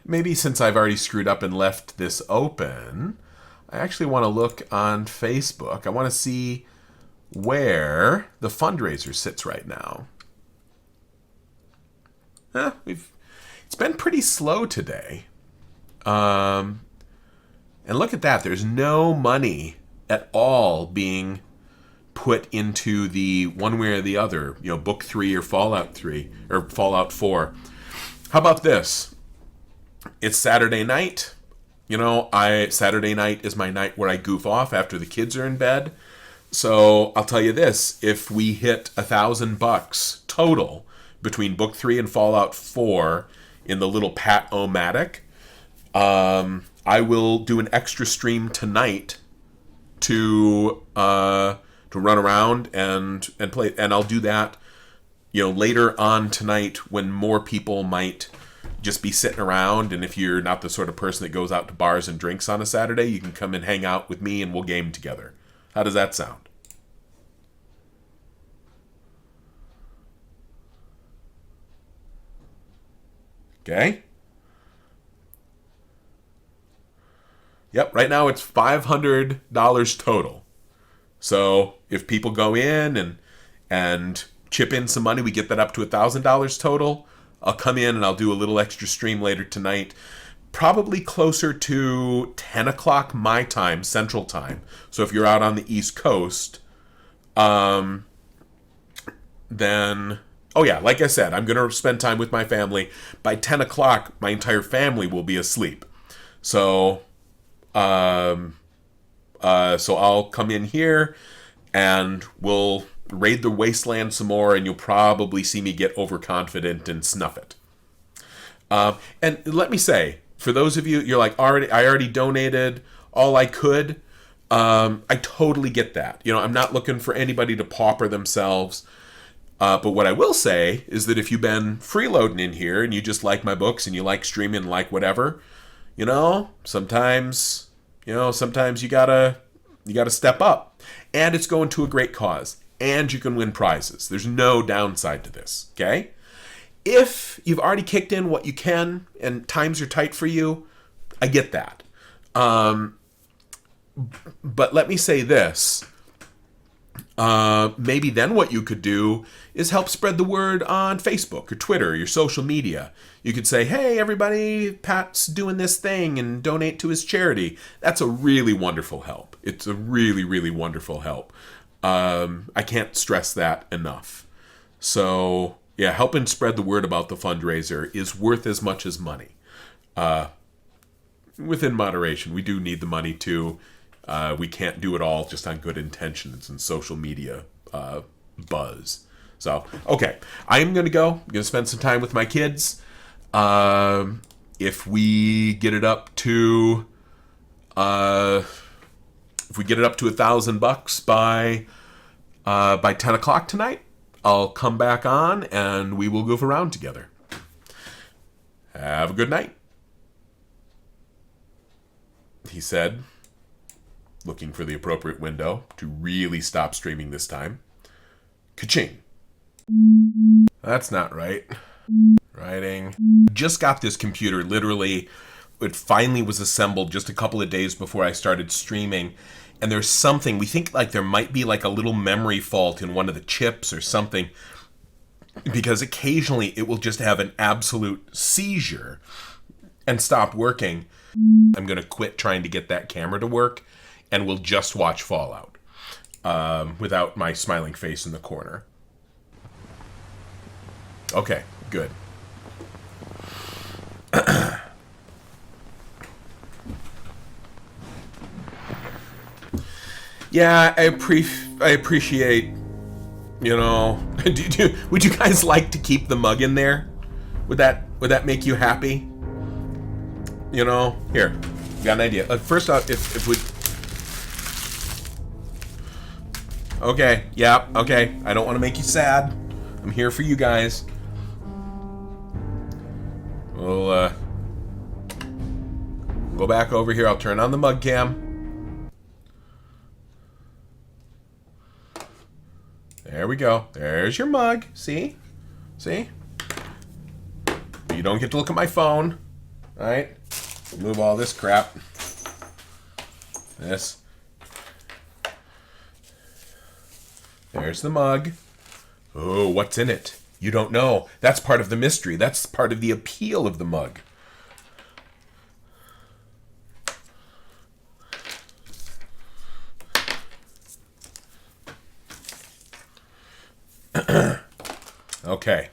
Maybe since I've already screwed up and left this open, I actually want to look on Facebook. I want to see where the fundraiser sits right now. It's been pretty slow today. And look at that. There's no money at all being put into the one way or the other, Book 3 or Fallout 3 or Fallout 4. How about this? It's Saturday night. Saturday night is my night where I goof off after the kids are in bed. So I'll tell you this, if we hit $1,000 total between Book 3 and Fallout 4 in the little Pat-O-Matic, I will do an extra stream tonight to run around and play, and I'll do that later on tonight when more people might just be sitting around, and if you're not the sort of person that goes out to bars and drinks on a Saturday, you can come and hang out with me and we'll game together. How does that sound? Okay. Yep, right now it's $500 total. So if people go in and chip in some money, we get that up to $1,000 total. I'll come in and I'll do a little extra stream later tonight, probably closer to 10 o'clock my time, Central Time. So if you're out on the East Coast, then, oh yeah, like I said, I'm going to spend time with my family. By 10 o'clock, my entire family will be asleep. So, so I'll come in here and we'll raid the wasteland some more, and you'll probably see me get overconfident and snuff it. And let me say, for those of you, you're like, I already donated all I could. I totally get that. I'm not looking for anybody to pauper themselves. But what I will say is that if you've been freeloading in here and you just like my books and you like streaming, like whatever, sometimes you gotta step up, and it's going to a great cause. And you can win prizes. There's no downside to this, okay? If you've already kicked in what you can and times are tight for you, I get that. But let me say this. Maybe then what you could do is help spread the word on Facebook or Twitter or your social media. You could say, hey, everybody, Pat's doing this thing, and donate to his charity. That's a really wonderful help. It's a really, really wonderful help. I can't stress that enough. So, yeah, helping spread the word about the fundraiser is worth as much as money. Within moderation. We do need the money too. We can't do it all just on good intentions and social media buzz. So, okay. I am going to go. I'm going to spend some time with my kids. If we get it up to $1,000 by 10 o'clock tonight, I'll come back on and we will goof around together. Have a good night, he said, looking for the appropriate window to really stop streaming this time. Ka-ching. That's not right. Writing. Just got this computer, literally, it finally was assembled just a couple of days before I started streaming. And there's something, we think like there might be like a little memory fault in one of the chips or something, because occasionally it will just have an absolute seizure and stop working. I'm going to quit trying to get that camera to work, and we'll just watch Fallout without my smiling face in the corner. Okay, good. Yeah, I appreciate, would you guys like to keep the mug in there? Would that make you happy? Here, got an idea. First off, if we... Okay, yeah, okay. I don't want to make you sad. I'm here for you guys. We'll go back over here. I'll turn on the mug cam. There we go. There's your mug. See? See? You don't get to look at my phone. Alright? Move all this crap. This. There's the mug. Oh, what's in it? You don't know. That's part of the mystery. That's part of the appeal of the mug. Okay.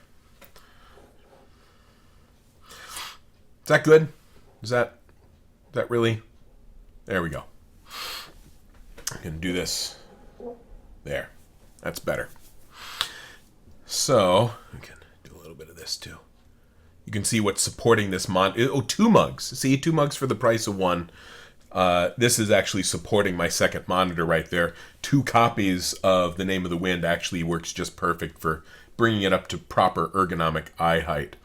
Is that good? Is that really? There we go. I'm going to do this. There. That's better. So, I can do a little bit of this too. You can see what's supporting this oh, 2 mugs. See, 2 mugs for the price of 1. This is actually supporting my second monitor right there. 2 copies of The Name of the Wind actually works just perfect for bringing it up to proper ergonomic eye height.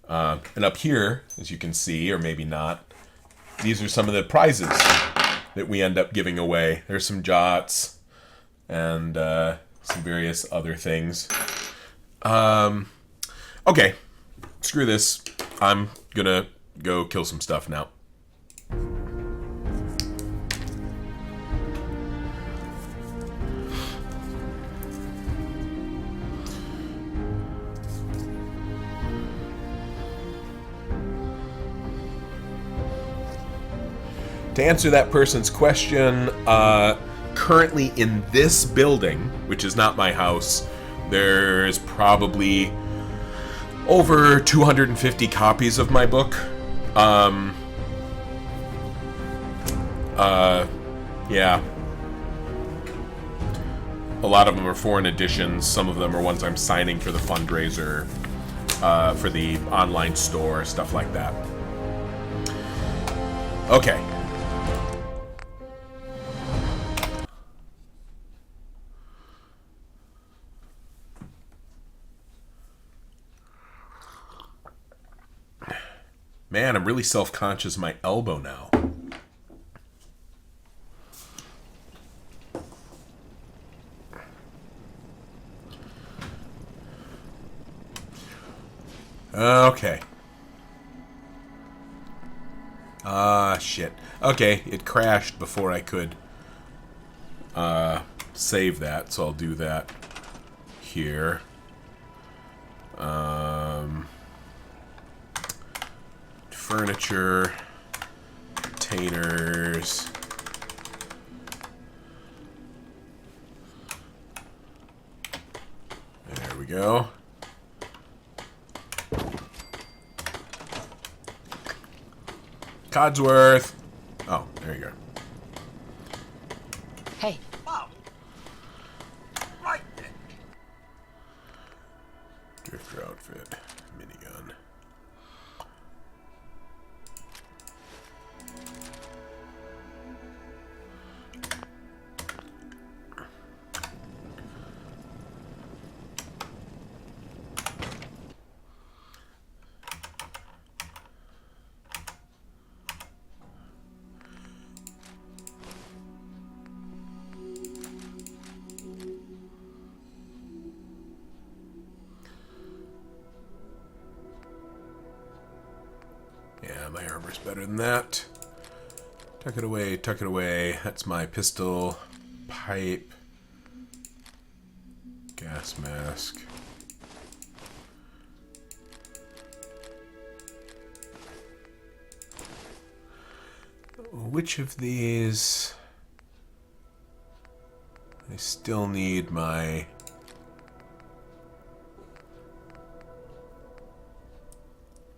And up here, as you can see, or maybe not, these are some of the prizes that we end up giving away. There's some jots and some various other things. Okay, screw this. I'm gonna go kill some stuff now. To answer that person's question, currently in this building, which is not my house, there's probably over 250 copies of my book. Yeah. A lot of them are foreign editions. Some of them are ones I'm signing for the fundraiser, for the online store, stuff like that. Okay. Man, I'm really self-conscious of my elbow now. Okay. Shit. Okay, it crashed before I could save that, so I'll do that here. Furniture, containers. There we go. Codsworth. Oh, there you go. Hey. Wow. Right then. Drifter outfit, minigun. Yeah, my armor's better than that. Tuck it away, tuck it away. That's my pistol, pipe, gas mask. Which of these? I still need my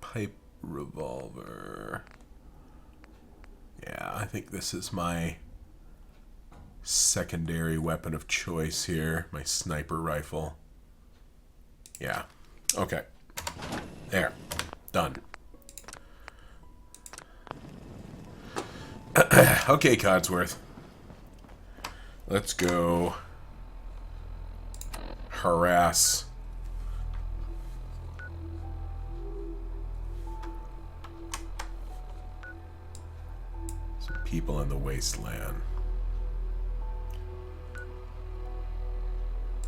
pipe revolver. Yeah, I think this is my secondary weapon of choice here. My sniper rifle. Yeah. Okay. There. Done. Okay, Codsworth. Let's go harass People in the wasteland.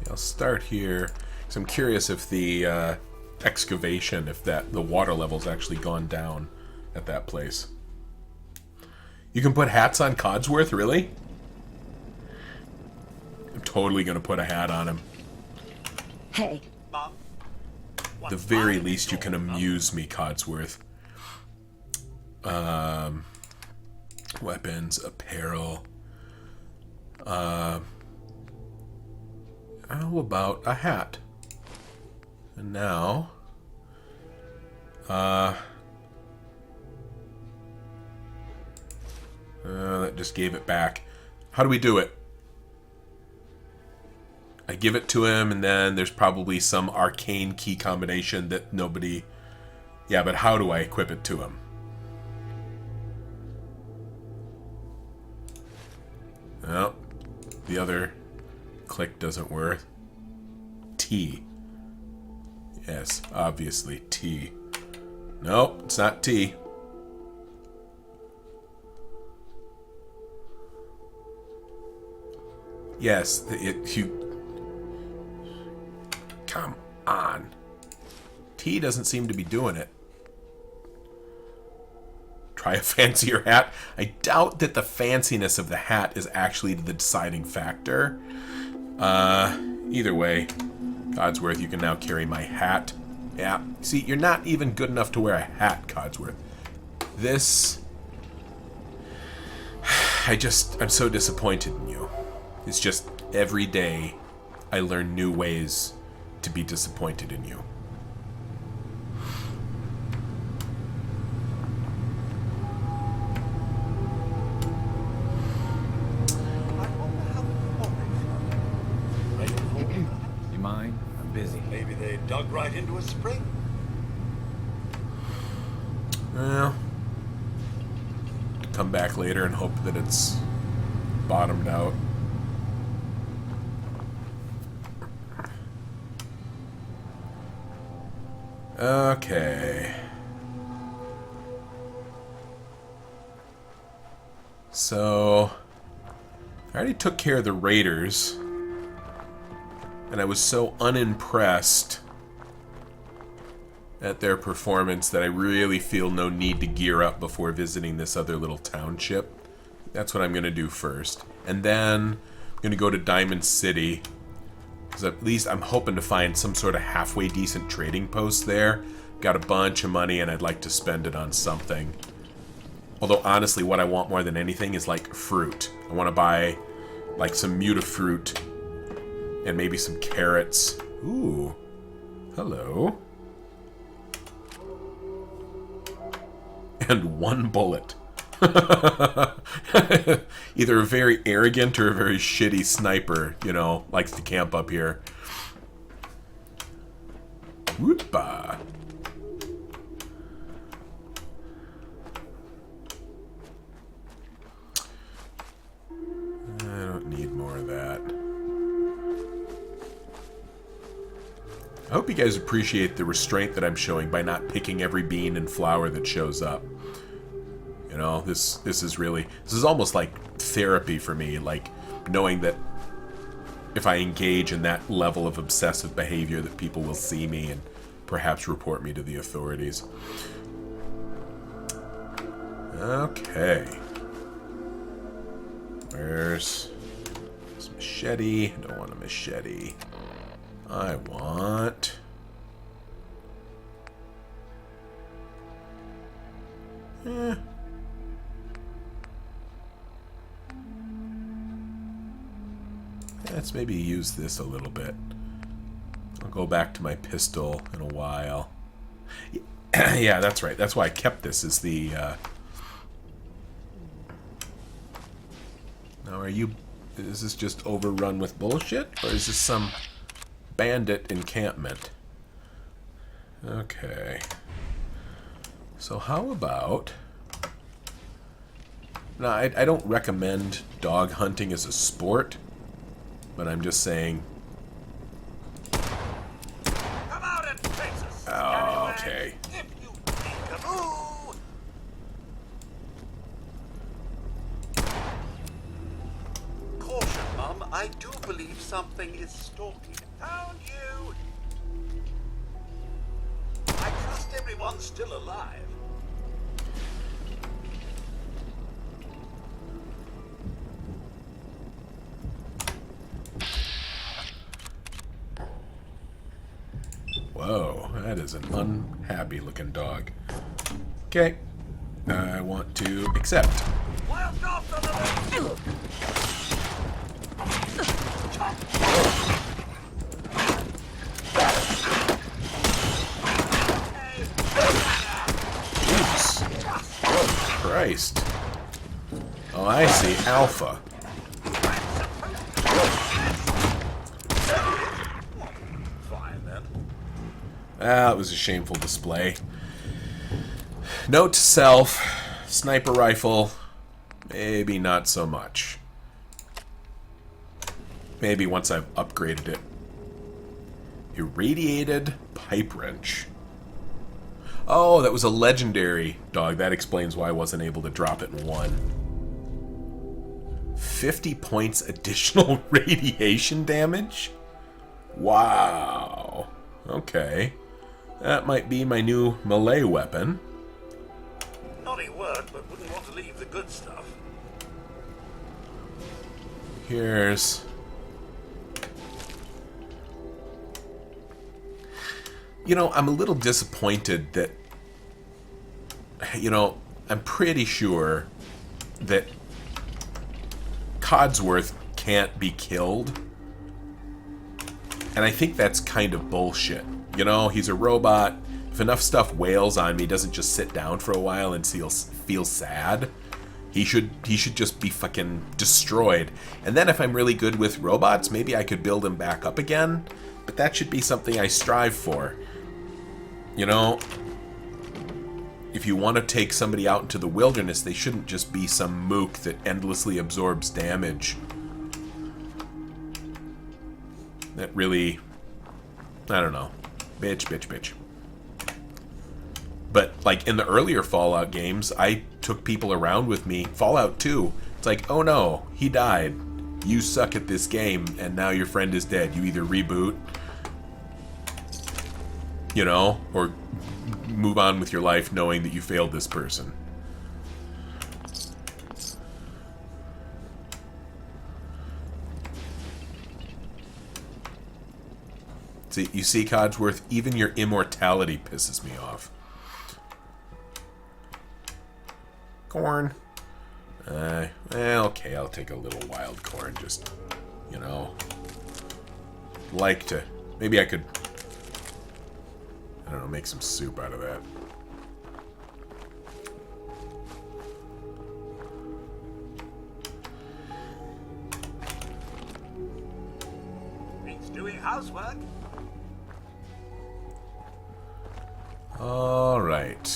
I'll start here because I'm curious if the excavation, if the water level's actually gone down at that place. You can put hats on Codsworth, really? I'm totally gonna put a hat on him. Hey. The very least you can amuse me, Codsworth. Weapons, apparel. How about a hat? And now, that just gave it back. How do we do it? I give it to him, and then there's probably some arcane key combination that nobody... Yeah, but how do I equip it to him? Well, the other click doesn't work. T. Yes, obviously T. Nope, it's not T. Yes, you... Come on. T doesn't seem to be doing it. Try a fancier hat. I doubt that the fanciness of the hat is actually the deciding factor. Either way, Codsworth, you can now carry my hat. Yeah, see, you're not even good enough to wear a hat, Codsworth. This... I'm so disappointed in you. It's just every day I learn new ways to be disappointed in you. You mind? I'm busy. Maybe they dug right into a spring. Well, come back later and hope that it's bottomed out. Okay. So, I already took care of the raiders, and I was so unimpressed at their performance that I really feel no need to gear up before visiting this other little township. That's what I'm going to do first. And then I'm going to go to Diamond City, because at least I'm hoping to find some sort of halfway decent trading post there. Got a bunch of money and I'd like to spend it on something. Although honestly, what I want more than anything is like fruit. I want to buy like some mutafruit and maybe some carrots. Ooh. Hello. And one bullet. Either a very arrogant or a very shitty sniper, you know, likes to camp up here. Whoopah. I don't need more of that. I hope you guys appreciate the restraint that I'm showing by not picking every bean and flower that shows up. You know, this is almost like therapy for me, like knowing that if I engage in that level of obsessive behavior that people will see me and perhaps report me to the authorities. Okay. Where's this machete? I don't want a machete. I want... Let's maybe use this a little bit. I'll go back to my pistol in a while. Yeah, that's right. That's why I kept this, is the... Now, is this just overrun with bullshit? Or is this some bandit encampment? Okay. So how about... Now, I don't recommend dog hunting as a sport, but I'm just saying... Come out and face us, Oh, okay. if you peekaboo. I do believe something is stalking. Found you! I trust everyone's still alive. Whoa, that is an unhappy looking dog. Okay. I want to accept. Oops. Christ. Oh, I see. Alpha. Fine then. Ah, it was a shameful display. Note to self, sniper rifle, maybe not so much. Maybe once I've upgraded it. Irradiated pipe wrench. Oh, that was a legendary dog. That explains why I wasn't able to drop it in one. 50 points additional radiation damage? Wow. Okay. That might be my new melee weapon. Naughty word, but wouldn't want to leave the good stuff. Here's... You know, I'm a little disappointed that... You know, I'm pretty sure that Codsworth can't be killed. And I think that's kind of bullshit. You know, he's a robot. If enough stuff wails on me, he doesn't just sit down for a while and feel sad. He should just be fucking destroyed. And then if I'm really good with robots, maybe I could build him back up again. But that should be something I strive for. You know, if you want to take somebody out into the wilderness, they shouldn't just be some mook that endlessly absorbs damage. That really, I don't know. Bitch. But, like, in the earlier Fallout games, I took people around with me. Fallout 2, it's like, oh no, he died. You suck at this game, and now your friend is dead. You either reboot, you know, or move on with your life knowing that you failed this person. See, you see, Codsworth, even your immortality pisses me off. Corn. Okay, I'll take a little wild corn, just, you know. Like to... Maybe I could... I don't know, make some soup out of that. He's doing housework. All right.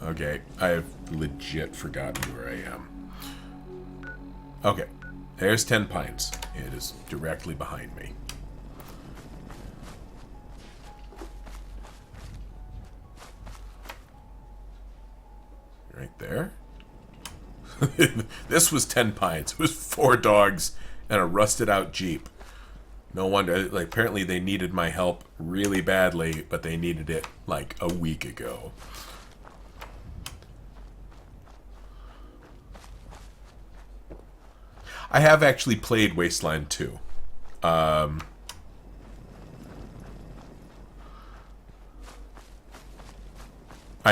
Okay, I have legit forgotten where I am. Okay, there's 10 Pines. It is directly behind me. Right there. This was 10 Pines. It was 4 dogs and a rusted out Jeep. No wonder. Like, apparently they needed my help really badly, but they needed it like a week ago. I have actually played Wasteland 2. I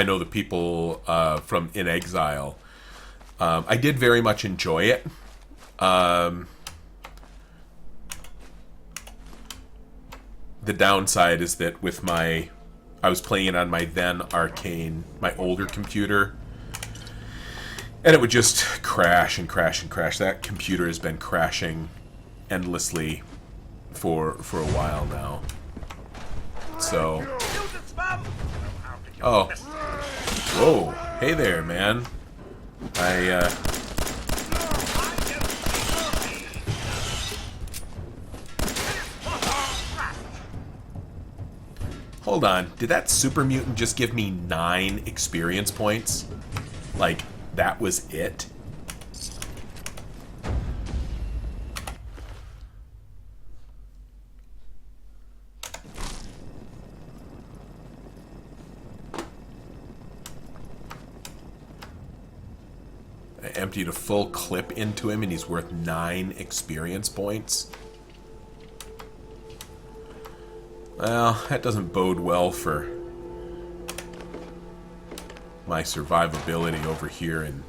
know the people from In Exile. I did very much enjoy it. The downside is that with I was playing it on my then arcane, my older computer, and it would just crash and crash and crash. That computer has been crashing endlessly for a while now. So, oh, whoa, hey there, man. Hold on. Did that super mutant just give me 9 experience points? Like, that was it? I emptied a full clip into him and he's worth 9 experience points. Well, that doesn't bode well for my survivability over here in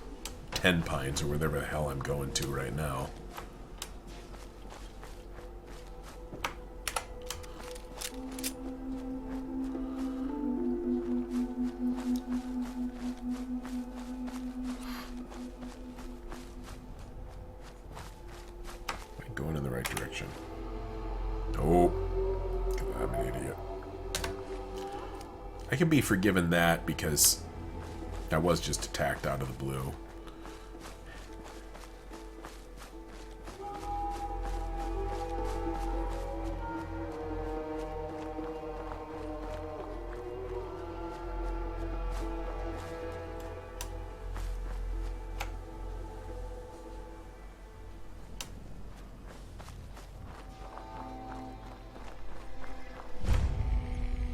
Ten Pines or wherever the hell I'm going to right now. Am I going in the right direction? Oh. I'm an idiot. I can be forgiven that because I was just attacked out of the blue.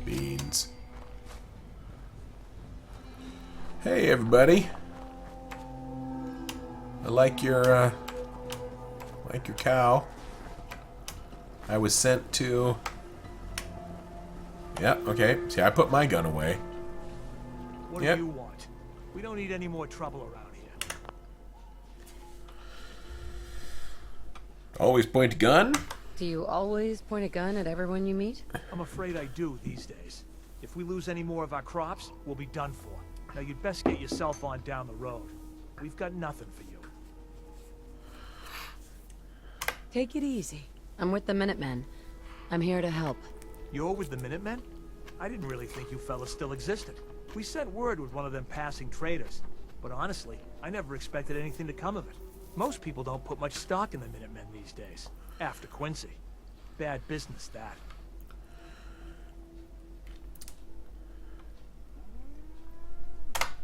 Beans. Hey everybody. I like your cow. I was sent to... Yeah, okay. See, I put my gun away. What do you want? We don't need any more trouble around here. Always point a gun? Do you always point a gun at everyone you meet? I'm afraid I do these days. If we lose any more of our crops, we'll be done for. Now you'd best get yourself on down the road. We've got nothing for you. Take it easy. I'm with the Minutemen. I'm here to help. You're with the Minutemen? I didn't really think you fellas still existed. We sent word with one of them passing traders. But honestly, I never expected anything to come of it. Most people don't put much stock in the Minutemen these days. After Quincy. Bad business, that.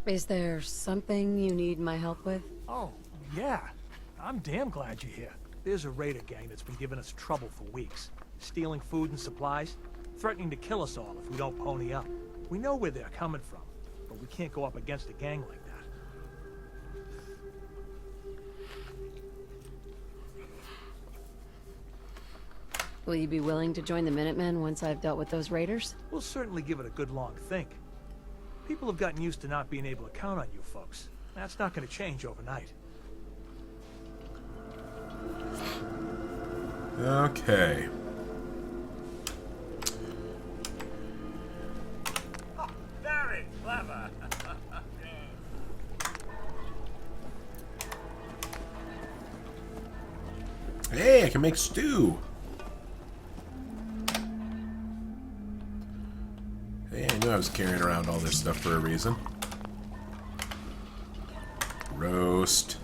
Is there something you need my help with? Oh, yeah. I'm damn glad you're here. There's a raider gang that's been giving us trouble for weeks. Stealing food and supplies, threatening to kill us all if we don't pony up. We know where they're coming from, but we can't go up against a gang like that. Will you be willing to join the Minutemen once I've dealt with those raiders? We'll certainly give it a good long think. People have gotten used to not being able to count on you folks. That's not going to change overnight. Okay. Oh, very clever. Hey, I can make stew. Hey, I knew I was carrying around all this stuff for a reason. Roast.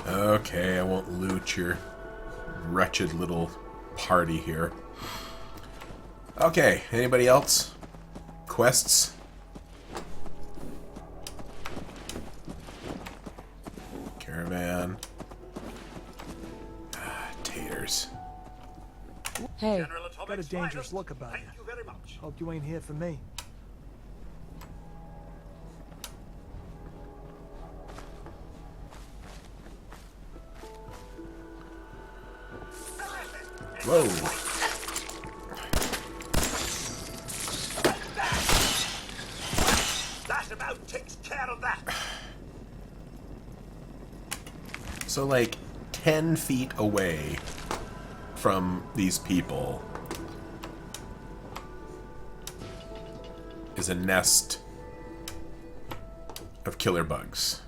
Okay, I won't loot your wretched little party here. Okay, anybody else? Quests? Caravan. Hey. General Got a Atomics dangerous finest. look about Thank you. you very much. Hope you ain't here for me. Whoa. That about takes care of that. So, like, 10 feet away from these people is a nest of killer bugs.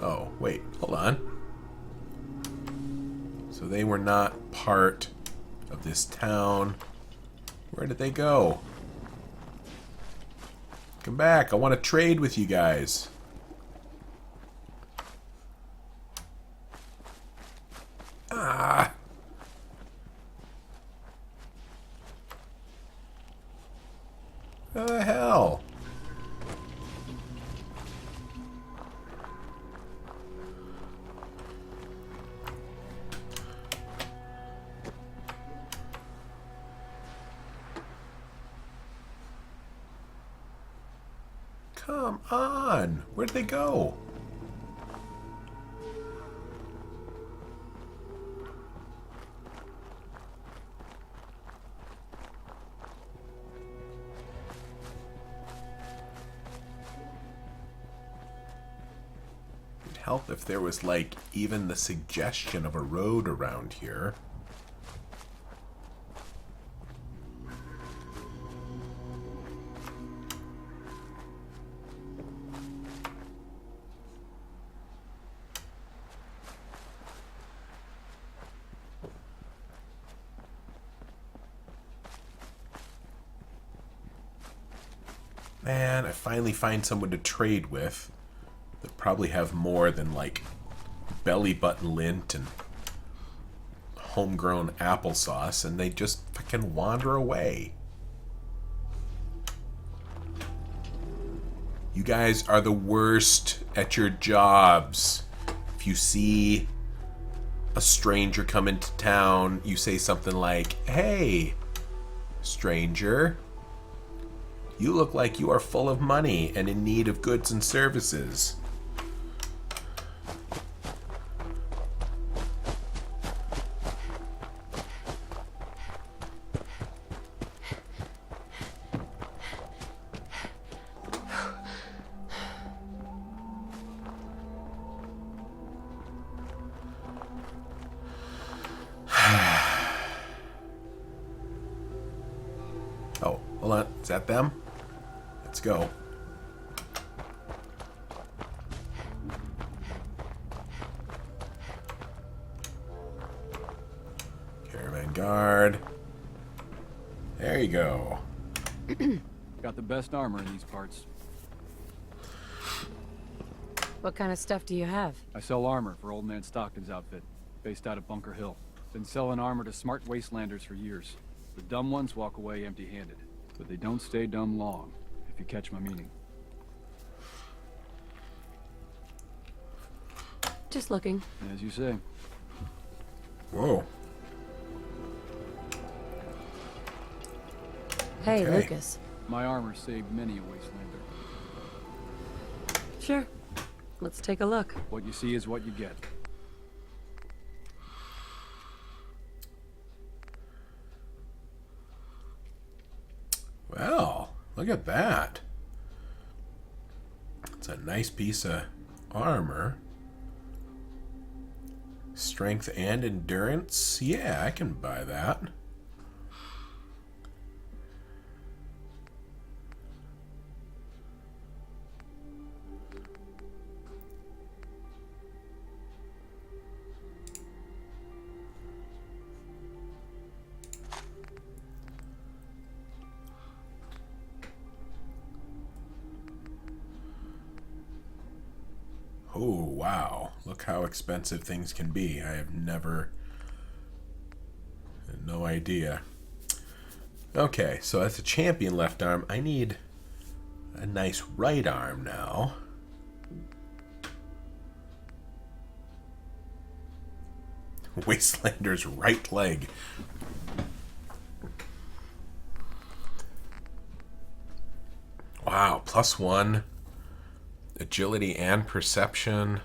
Oh, wait, hold on. So they were not part of this town. Where did they go? Come back, I want to trade with you guys. Ah. What the hell? Come on! Where'd they go? It'd help if there was, like, even the suggestion of a road around here. Man, I finally find someone to trade with that probably have more than, like, belly button lint and homegrown applesauce, and they just fucking wander away. You guys are the worst at your jobs. If you see a stranger come into town, you say something like, "Hey, stranger, you look like you are full of money and in need of goods and services." Oh, hold on. Is that them? Let's go. Caravan guard. There you go. Got the best armor in these parts. What kind of stuff do you have? I sell armor for Old Man Stockton's outfit, based out of Bunker Hill. Been selling armor to smart wastelanders for years. The dumb ones walk away empty-handed, but they don't stay dumb long, if you catch my meaning. Just looking. As you say. Whoa. Hey, Okay. Lucas. My armor saved many a wastelander. Sure. Let's take a look. What you see is what you get. Well, look at that. It's a nice piece of armor. Strength and endurance. Yeah, I can buy that. Oh, wow. Look how expensive things can be. I have never... no idea. Okay, so that's a champion left arm. I need a nice right arm now. Wastelander's right leg. Wow, +1. Agility and perception.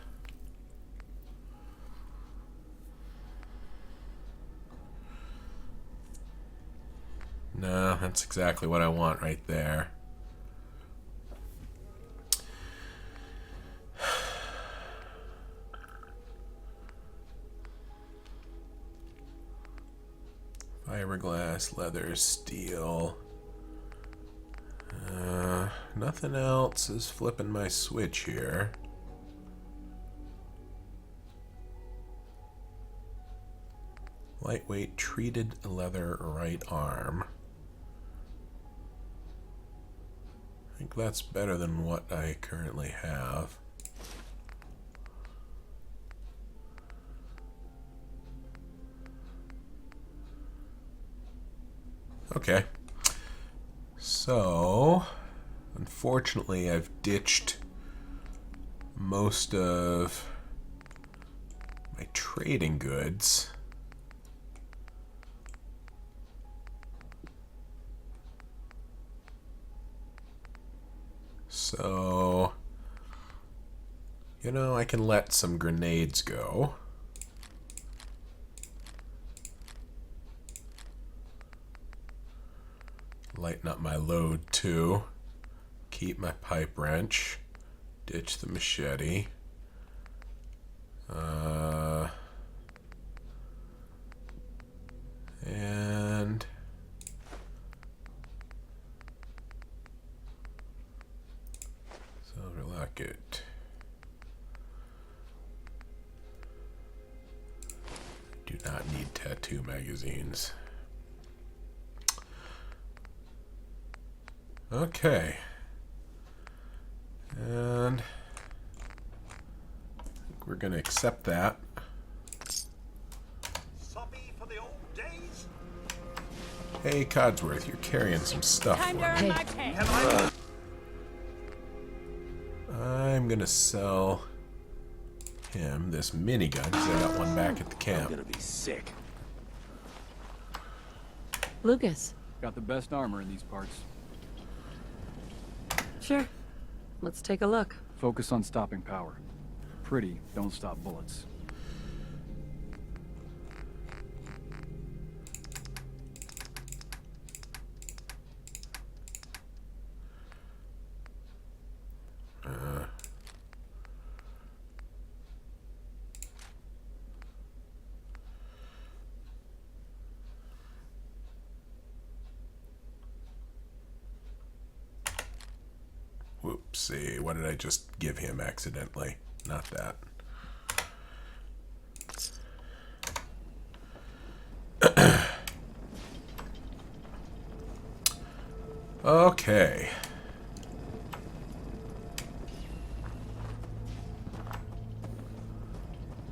No, that's exactly what I want right there. Fiberglass, leather, steel. Nothing else is flipping my switch here. Lightweight treated leather right arm. I think that's better than what I currently have. Okay. So, unfortunately, I've ditched most of my trading goods. So, you know, I can let some grenades go. Lighten up my load too. Keep my pipe wrench. Ditch the machete. And silver locket. Do not need tattoo magazines. Okay. And I think we're going to accept that. Soppy for the old days? Hey, Codsworth, you're carrying some stuff for me. I'm going to sell him this minigun because I got one back at the camp. I'm gonna be sick. Lucas. Got the best armor in these parts. Sure. Let's take a look. Focus on stopping power. Pretty, don't stop bullets. Whoopsie, what did I just give him accidentally? Not that. Okay.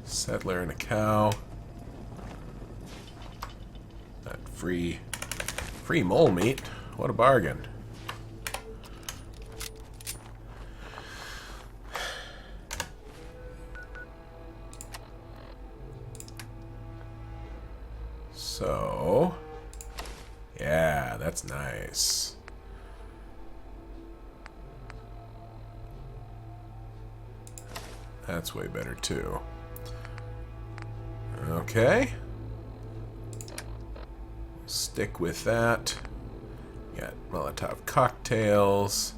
Settler and a cow. That free mole meat. What a bargain. So, yeah, that's nice. That's way better too. Okay. Stick with that. Got Molotov cocktails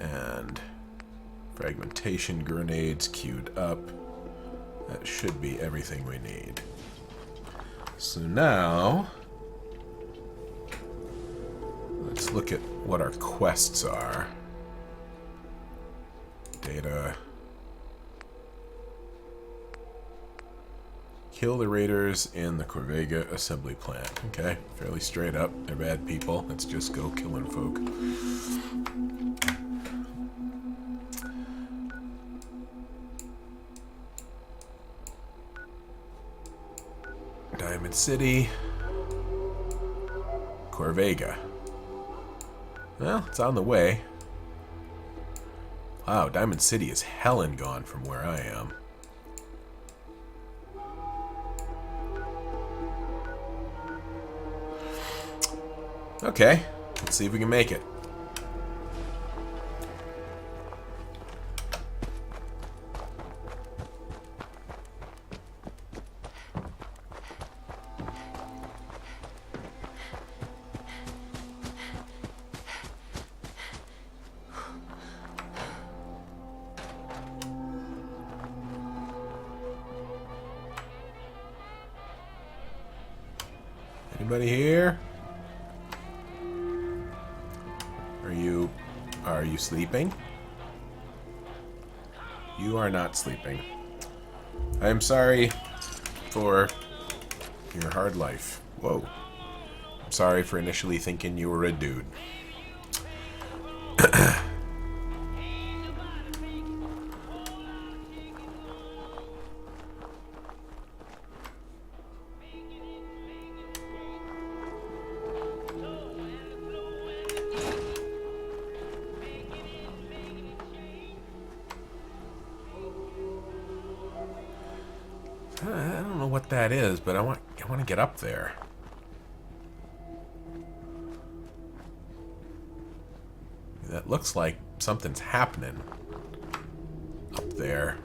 and fragmentation grenades queued up. That should be everything we need. So now, let's look at what our quests are. Data. Kill the raiders in the Corvega assembly plant. Okay, fairly straight up. They're bad people. Let's just go killing folk. City. Corvega. Well, it's on the way. Wow, Diamond City is hellin' gone from where I am. Okay, let's see if we can make it. Anybody here? Are you sleeping? You are not sleeping. I am sorry for your hard life. Whoa. I'm sorry for initially thinking you were a dude. I don't know what that is, but I want to get up there. That looks like something's happening up there.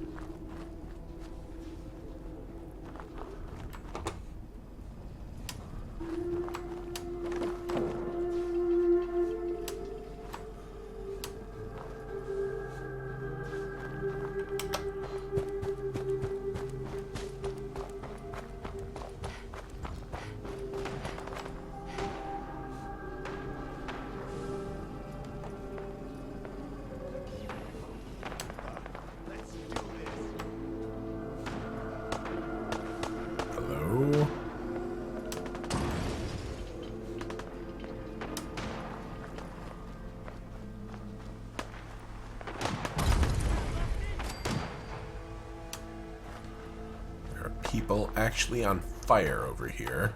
People actually on fire over here.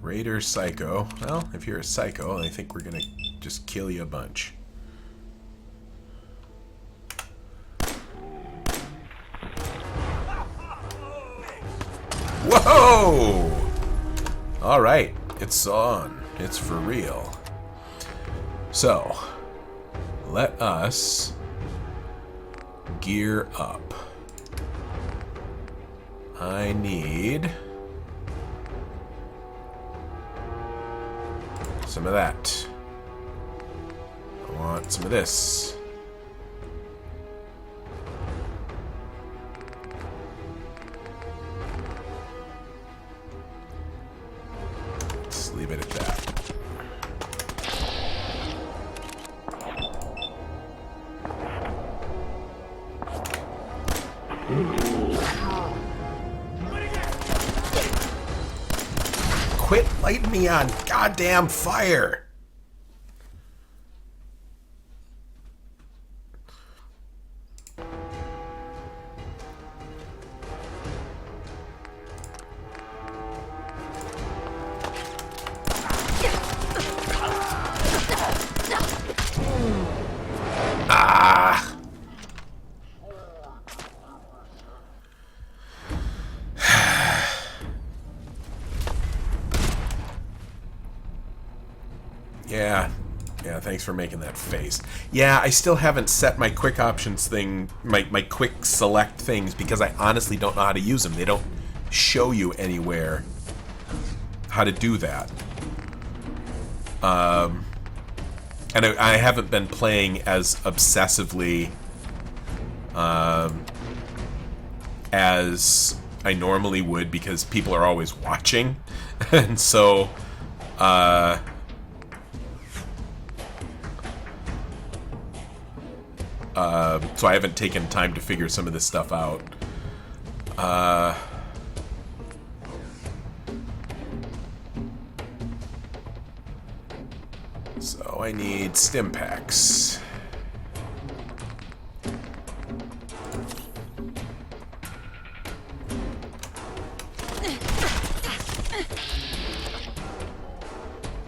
Raider Psycho. Well, if you're a psycho, I think we're gonna just kill you a bunch. Whoa! Alright, it's on. It's for real. So, let us gear up. I need some of that. I want some of this. Let's leave it at that. Quit lighting me on goddamn fire! Yeah, thanks for making that face. Yeah, I still haven't set my quick options thing, my quick select things, because I honestly don't know how to use them. They don't show you anywhere how to do that. And I haven't been playing as obsessively as I normally would, because people are always watching. And so so I haven't taken time to figure some of this stuff out. So I need stim packs.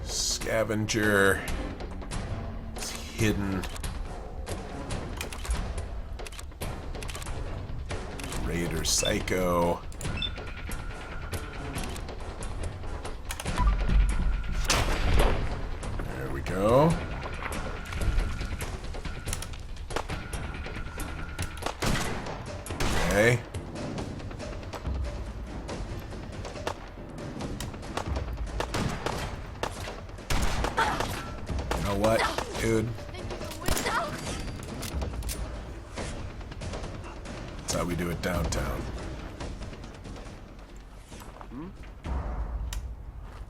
Scavenger. It's hidden. Raider Psycho. There we go. Okay. You know what, dude? That's how we do it downtown.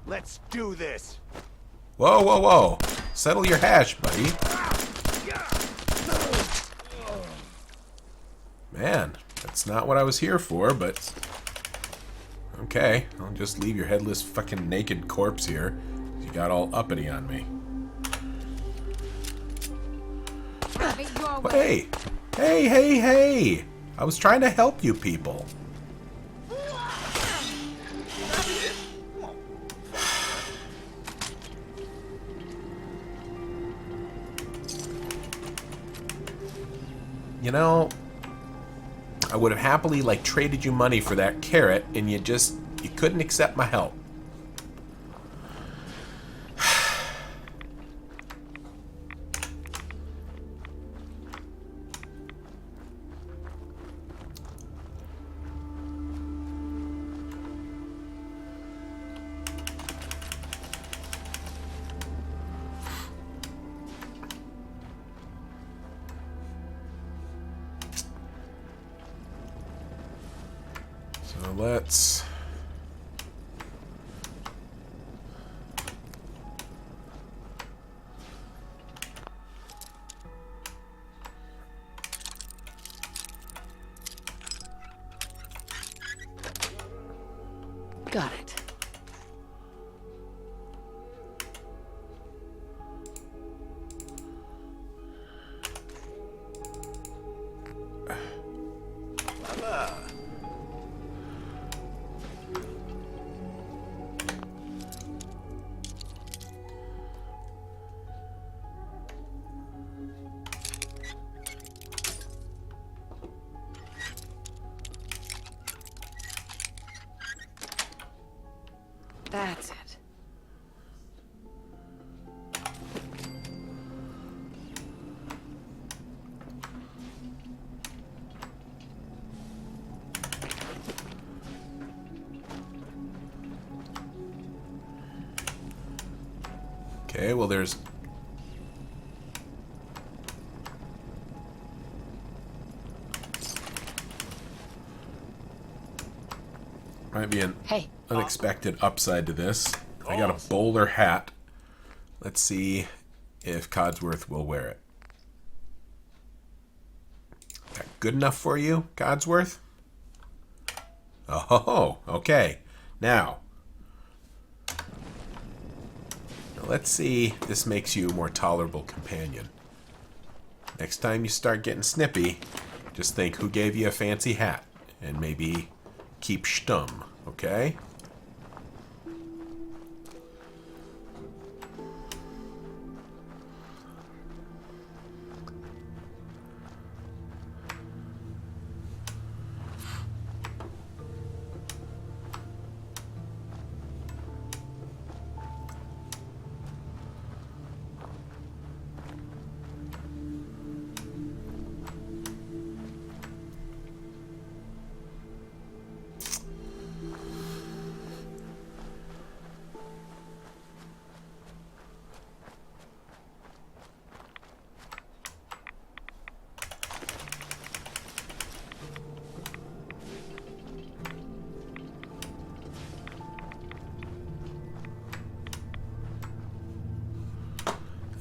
Let's do this. Whoa, whoa, whoa. Settle your hash, buddy. Man, that's not what I was here for, but... Okay, I'll just leave your headless fucking naked corpse here. You got all uppity on me. Hey! Hey, hey, hey! I was trying to help you people. You know, I would have happily, like, traded you money for that carrot, and you couldn't accept my help. So let's... Got it. That's it. Okay, well there's... Might be an unexpected upside to this. I got a bowler hat. Let's see if Codsworth will wear it. That good enough for you, Codsworth? Oh, okay. Now, let's see if this makes you a more tolerable companion. Next time you start getting snippy, just think who gave you a fancy hat, and maybe keep stum, okay?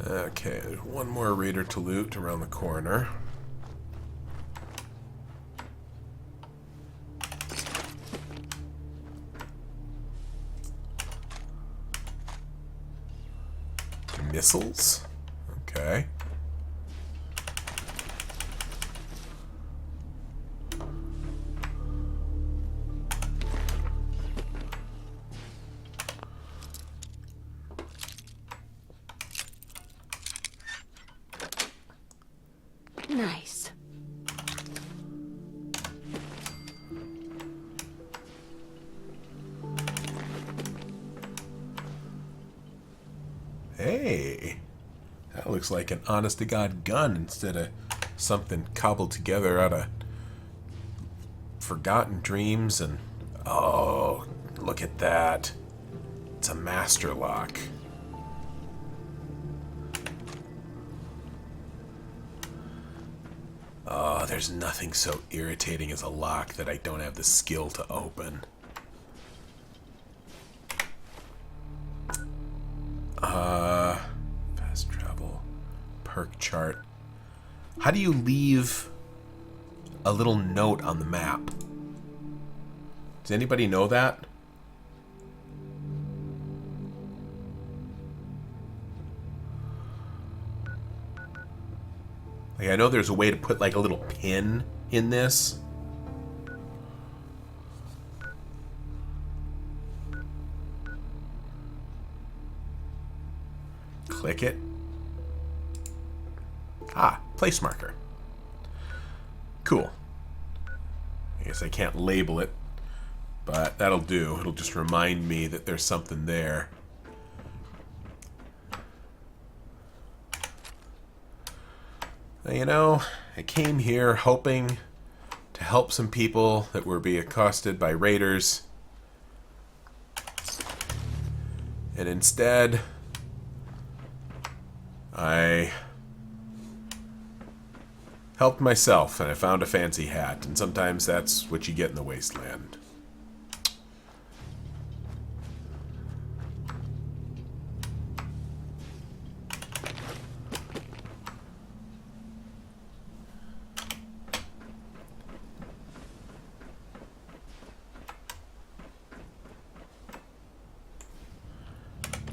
Okay, there's one more raider to loot around the corner. Missiles? Okay. Nice. Hey, that looks like an honest-to-God gun instead of something cobbled together out of forgotten dreams. And oh, look at that. It's a master lock. Oh, there's nothing so irritating as a lock that I don't have the skill to open. Fast travel, perk chart. How do you leave a little note on the map? Does anybody know that? Like, I know there's a way to put like a little pin in this. Click it. Ah, place marker. Cool. I guess I can't label it, but that'll do. It'll just remind me that there's something there. You know, I came here hoping to help some people that were being accosted by raiders. And instead, I helped myself and I found a fancy hat. And sometimes that's what you get in the wasteland.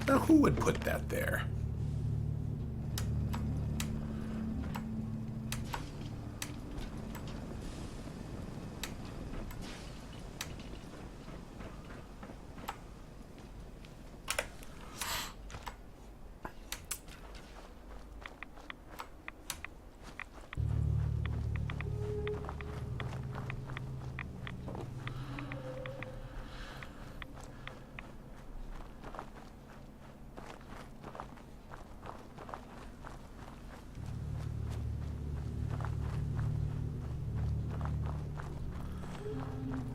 Now, who would put that there?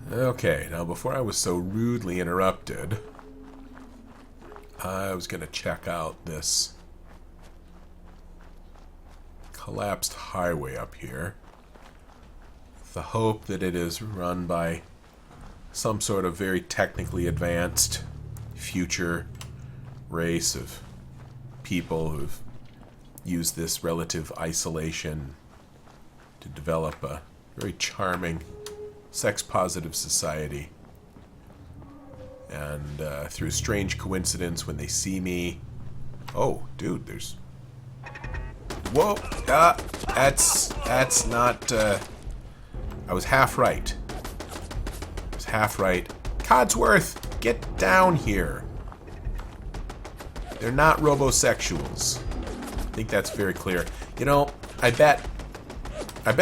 Okay, now before I was so rudely interrupted, I was going to check out this collapsed highway up here, with the hope that it is run by some sort of very technically advanced future race of people who've used this relative isolation to develop a very charming sex-positive society. And through strange coincidence, when they see me... Oh, dude, there's... Whoa! That's not... I was half right. I was half right. Codsworth, get down here. They're not robosexuals. I think that's very clear. You know, I bet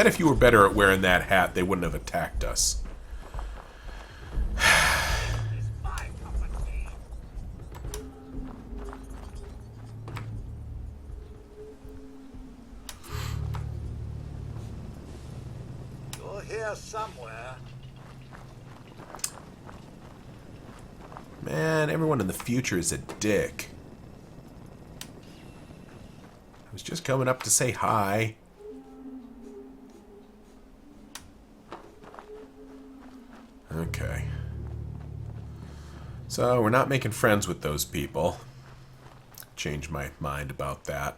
if you were better at wearing that hat, they wouldn't have attacked us. You're here somewhere. Man, everyone in the future is a dick. I was just coming up to say hi. Okay. So, we're not making friends with those people. Changed my mind about that.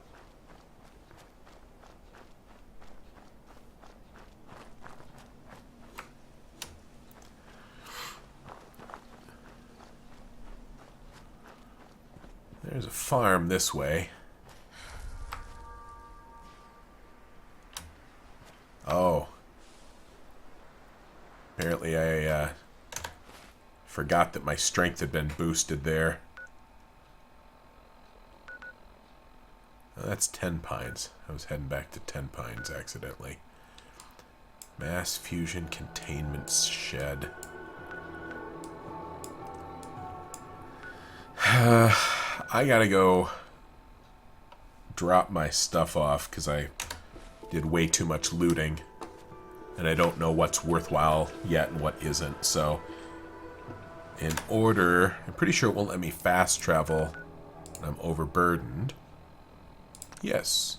There's a farm this way. Oh. Apparently I forgot that my strength had been boosted there. That's 10 Pines. I was heading back to 10 Pines accidentally. Mass Fusion Containment Shed. I gotta go drop my stuff off because I did way too much looting. And I don't know what's worthwhile yet and what isn't. So, in order... I'm pretty sure it won't let me fast travel. I'm overburdened. Yes.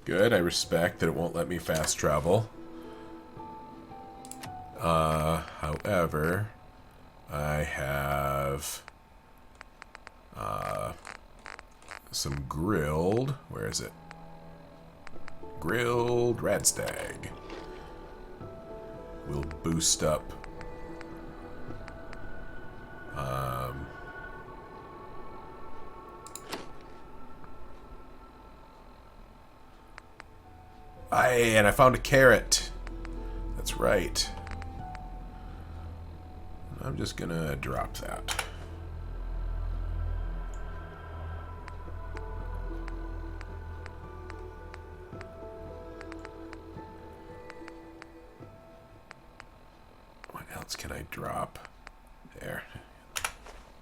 Good, I respect that it won't let me fast travel. However, I have some grilled... Where is it? Grilled Radstag. Will boost up. And I found a carrot. That's right. I'm just gonna drop that. What else can I drop? There.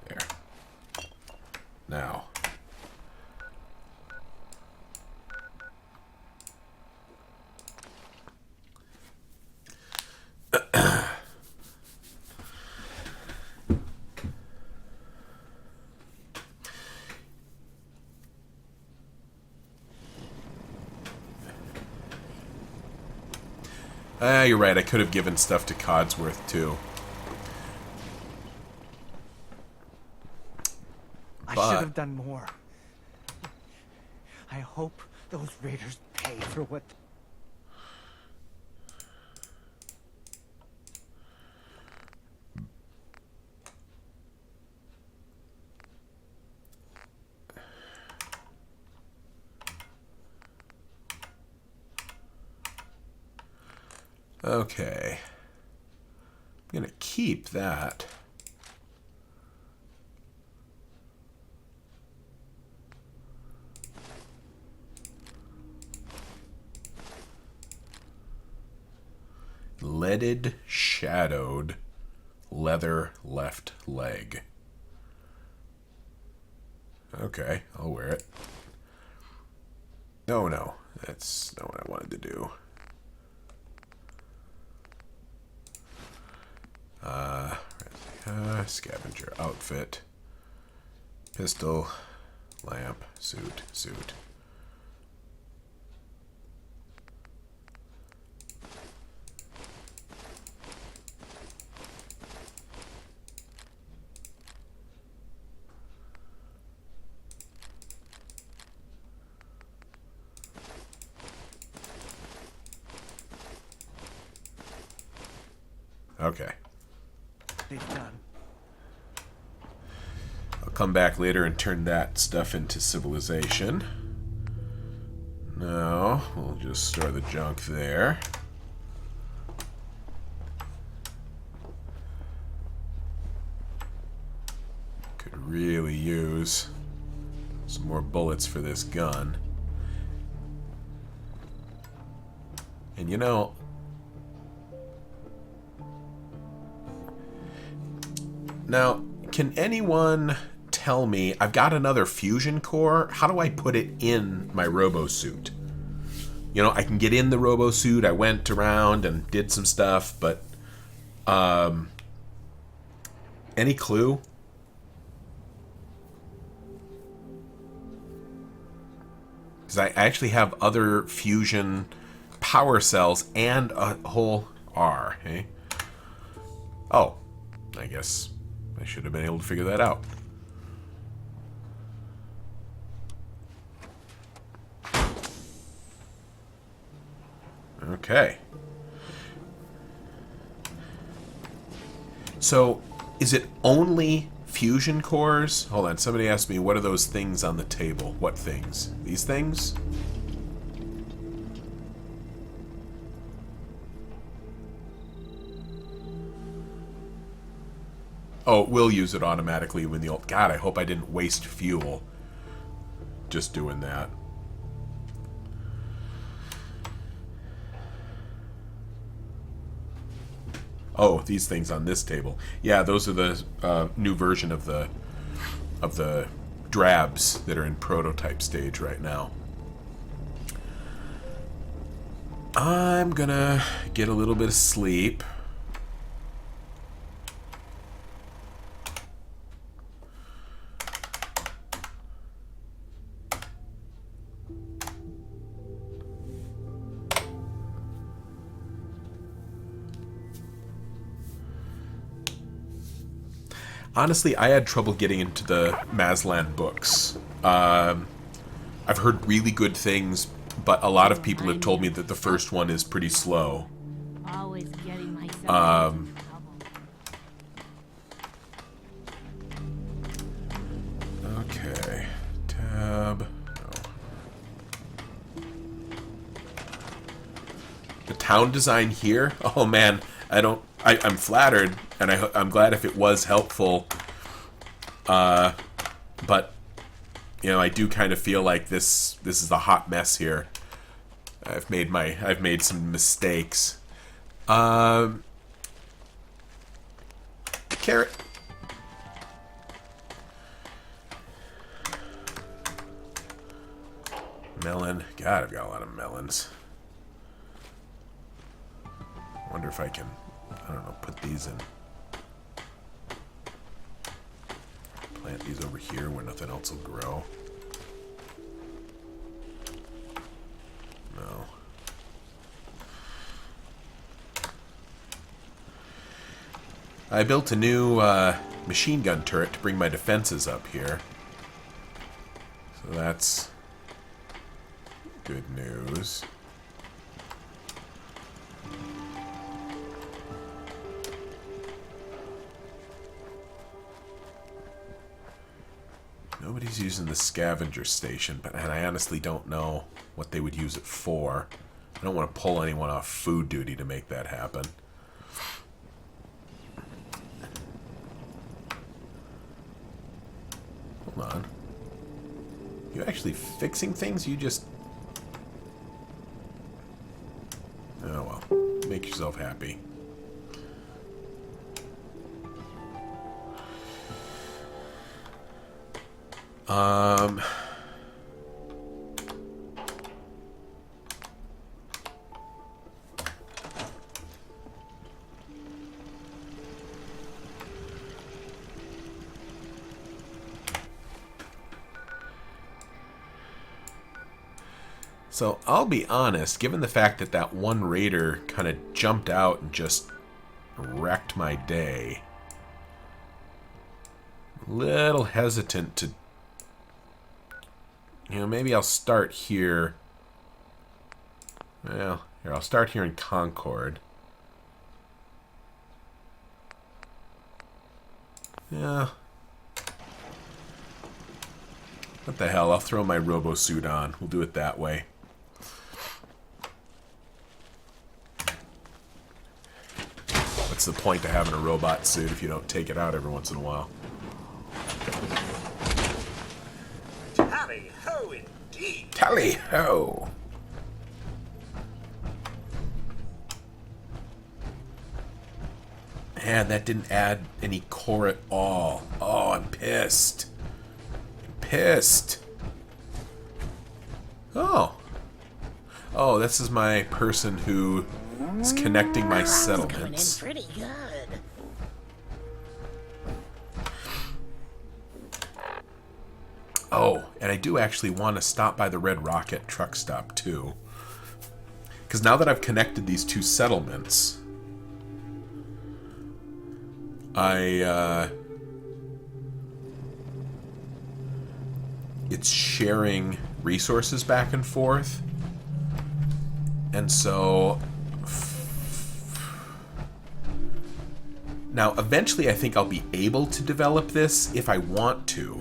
There. Now. You're right. I could have given stuff to Codsworth, too. I should have done more. I hope those raiders pay for what... Okay. I'm gonna keep that. Leaded, shadowed, leather left leg. Okay, I'll wear it. No, that's not what I wanted to do. Scavenger outfit. Pistol, lamp, suit. Okay. They've done. I'll come back later and turn that stuff into civilization. No, we'll just store the junk there. Could really use some more bullets for this gun. And you know, now, can anyone tell me, I've got another fusion core, how do I put it in my robo-suit? You know, I can get in the robo-suit, I went around and did some stuff, but, any clue? Because I actually have other fusion power cells and a whole R, eh? Oh, I guess I should have been able to figure that out. Okay. So, is it only fusion cores? Hold on, somebody asked me, what are those things on the table? What things? These things? Oh, it will use it automatically when the old... God, I hope I didn't waste fuel just doing that. Oh, these things on this table. Yeah, those are the new version of the drabs that are in prototype stage right now. I'm gonna get a little bit of sleep. Honestly, I had trouble getting into the Mazlan books. I've heard really good things, but a lot of people have told me that the first one is pretty slow. Always getting myself into trouble. Okay. Tab. No. The town design here? Oh man, I'm flattered, and I'm glad if it was helpful. But you know, I do kind of feel like this is a hot mess here. I've made some mistakes. Carrot. Melon. God, I've got a lot of melons. Wonder if I can, I don't know, put these in. Plant these over here where nothing else will grow. No. I built a new machine gun turret to bring my defenses up here. So that's good news. Nobody's using the scavenger station, and I honestly don't know what they would use it for. I don't want to pull anyone off food duty to make that happen. Hold on. You actually fixing things? You just... Oh well. Make yourself happy. So, I'll be honest, given the fact that that one raider kind of jumped out and just wrecked my day, a little hesitant to... You know, maybe I'll start here. Well, here, I'll start here in Concord. Yeah. What the hell, I'll throw my robo suit on. We'll do it that way. What's the point of having a robot suit if you don't take it out every once in a while? Tally-ho indeed! Tally-ho! Man, that didn't add any core at all. Oh, I'm pissed. I'm pissed. Oh. Oh, this is my person who is connecting my settlements. Coming in pretty good. Oh, and I do actually want to stop by the Red Rocket truck stop too. Because now that I've connected these two settlements, it's sharing resources back and forth. And so now eventually I think I'll be able to develop this if I want to.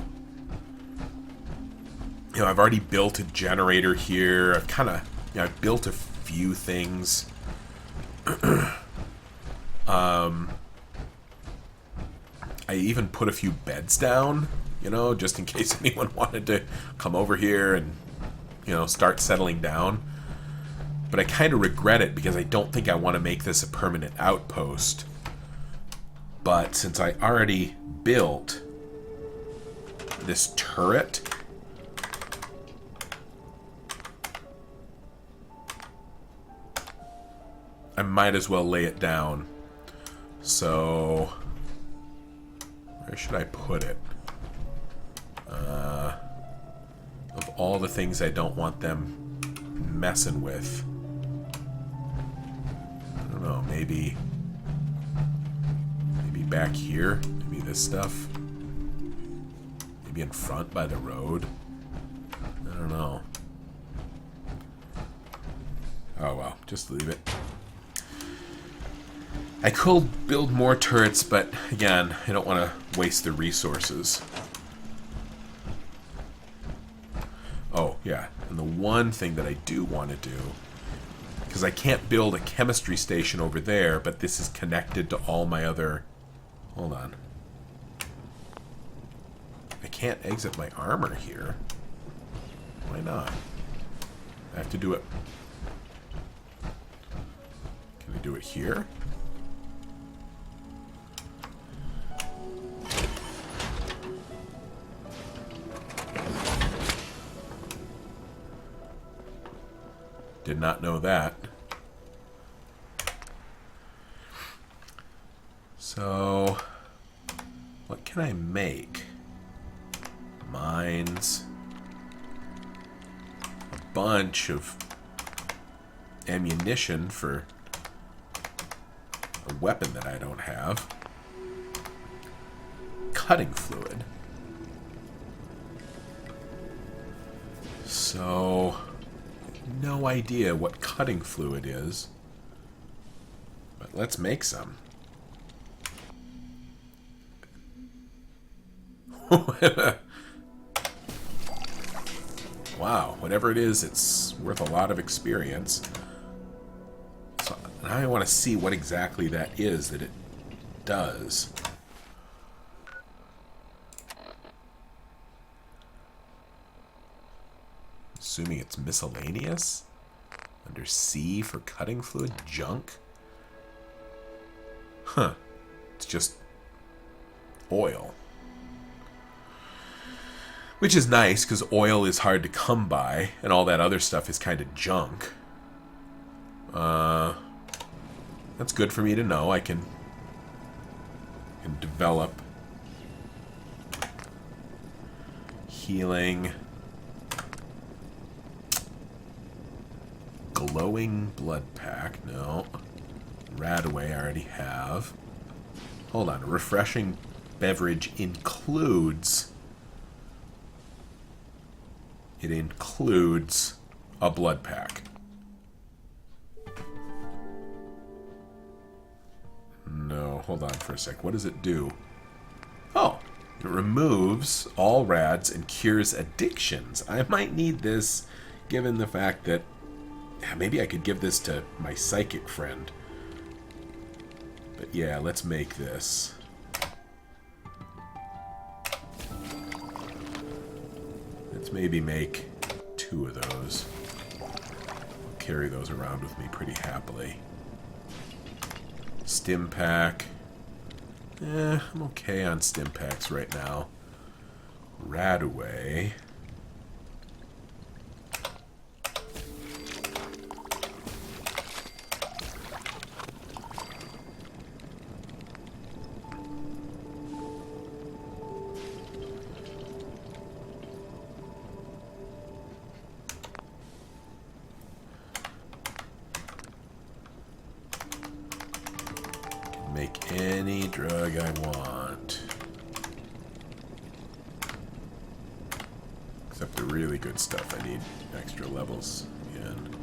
You know, I've already built a generator here. I've kind of, you know, I've built a few things. I even put a few beds down you know, just in case anyone wanted to come over here and, you know, start settling down. But I kind of regret it because I don't think I want to make this a permanent outpost. But since I already built this turret, I might as well lay it down. So, where should I put it? Of all the things I don't want them messing with. I don't know, maybe back here? Maybe this stuff? Maybe in front by the road? I don't know. Oh well, just leave it. I could build more turrets, but again, I don't want to waste the resources. Oh, yeah, and the one thing that I do want to do, because I can't build a chemistry station over there, but this is connected to all my other... Hold on. I can't exit my armor here. Why not? I have to do it... Can I do it here? Did not know that. So, what can I make? Mines. A bunch of ammunition for a weapon that I don't have. Cutting fluid. So... no idea what cutting fluid is, but let's make some. Wow, whatever it is, it's worth a lot of experience. So now I want to see what exactly that is that it does. Assuming it's miscellaneous? Under C for cutting fluid? Junk? Huh. It's just oil. Which is nice, because oil is hard to come by, and all that other stuff is kind of junk. That's good for me to know. I can develop healing... glowing blood pack, no. Radaway I already have. Hold on, a refreshing beverage includes... it includes a blood pack. No, hold on for a sec. What does it do? Oh, it removes all rads and cures addictions. I might need this given the fact that maybe I could give this to my psychic friend. But yeah, let's make this. Let's maybe make 2 of those. I'll carry those around with me pretty happily. Stim pack. I'm okay on stim packs right now. Radaway. Make any drug I want. Except the really good stuff. I need extra levels again.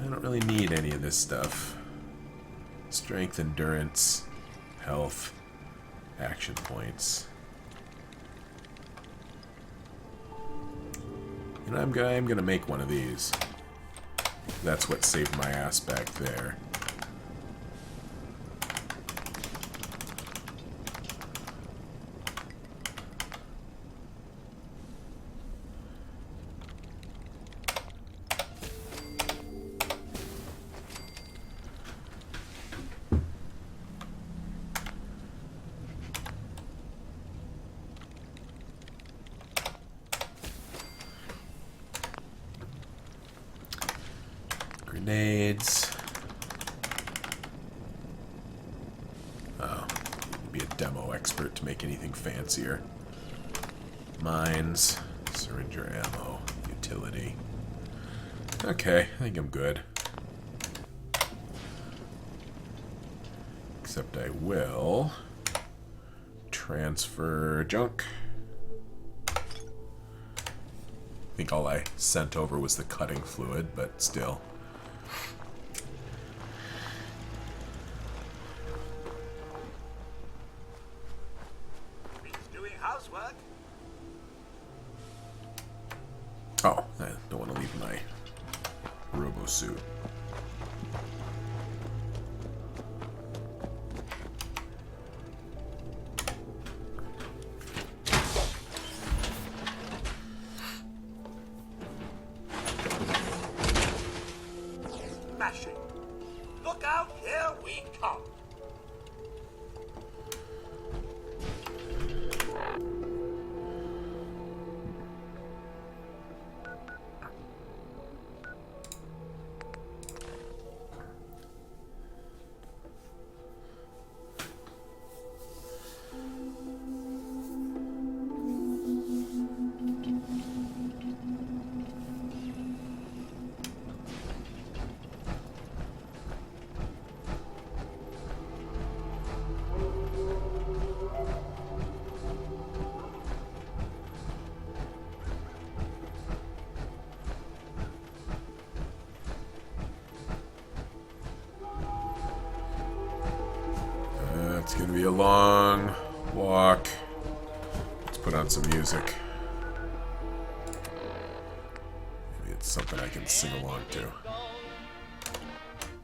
I don't really need any of this stuff. Strength, endurance, health, action points. And I'm gonna make one of these. That's what saved my ass back there. needs... Oh, be a demo expert to make anything fancier. Mines, syringer ammo, utility. Okay, I think I'm good. Except I will transfer junk. I think all I sent over was the cutting fluid, but still. He's doing housework. Oh, I don't want to leave my robo suit. Smashing. Look out, here we come. It's gonna be a long walk. Let's put on some music. Maybe it's something I can sing along to.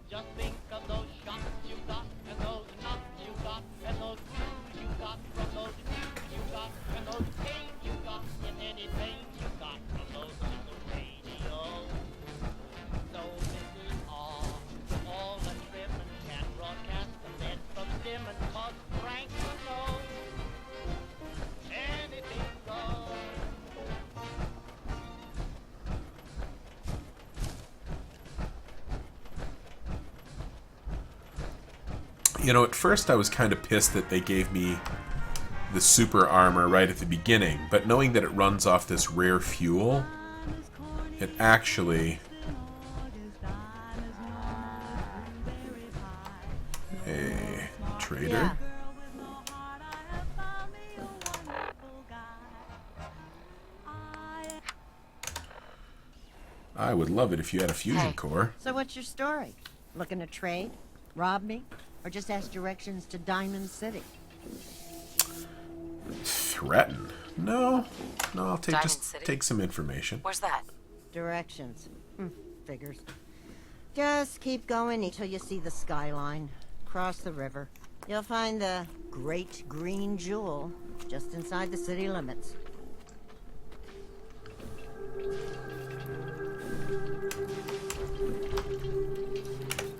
Just think of those shots you got, and those knocks you got, and those clues you got from those keys you got, and those pains you got in anything you got from those little radios. So this is all the Trimmin can broadcast the lead from Simmons, 'cause Frank will know anything goes. You know, at first I was kind of pissed that they gave me the super armor right at the beginning, but knowing that it runs off this rare fuel, it actually... Hey, trader? Yeah. I would love it if you had a fusion core. So what's your story? Looking to trade? Rob me? Or just ask directions to Diamond City? Threaten? No. No, I'll take Diamond just City? take some information. Where's that? Directions. Figures. Just keep going until you see the skyline. Cross the river. You'll find the Great Green Jewel just inside the city limits.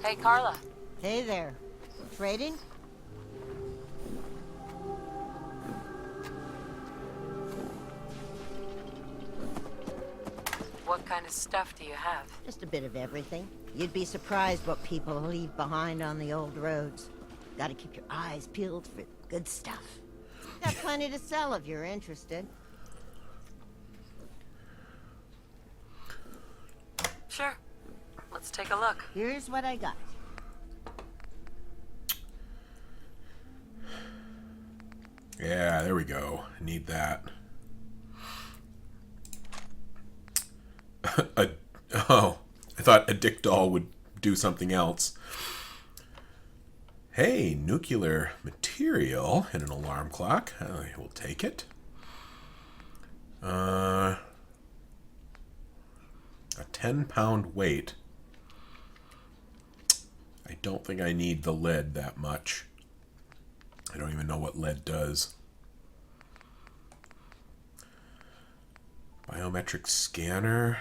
Hey, Carla. Hey there. Trading? What kind of stuff do you have? Just a bit of everything. You'd be surprised what people leave behind on the old roads. Gotta keep your eyes peeled for good stuff. Got plenty to sell if you're interested. Sure. Let's take a look. Here's what I got. Yeah, there we go. Need that. Oh, I thought a dick doll would do something else. Hey, nuclear material and an alarm clock. I will take it. A 10-pound weight. I don't think I need the lead that much. I don't even know what lead does. Biometric scanner.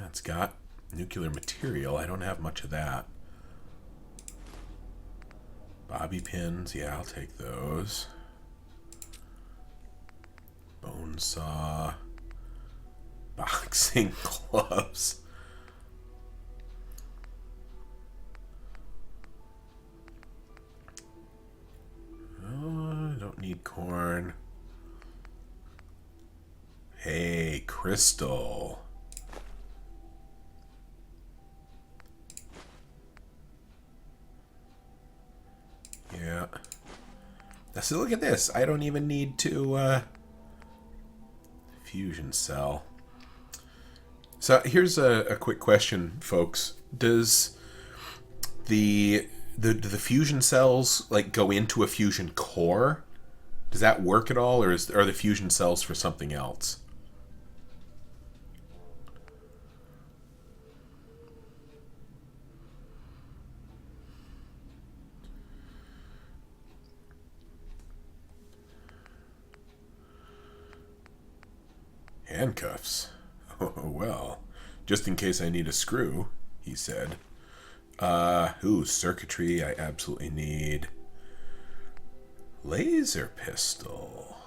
It's got nuclear material. I don't have much of that. Bobby pins. Yeah, I'll take those. Bone saw. Boxing gloves. Acorn. Hey, crystal. Yeah. Now, so look at this. I don't even need to fusion cell. So here's a quick question, folks. Does the fusion cells like go into a fusion core? Does that work at all, or are the fusion cells for something else? Handcuffs. Oh, well, just in case I need a screw, he said. Ooh, circuitry I absolutely need. Laser pistol.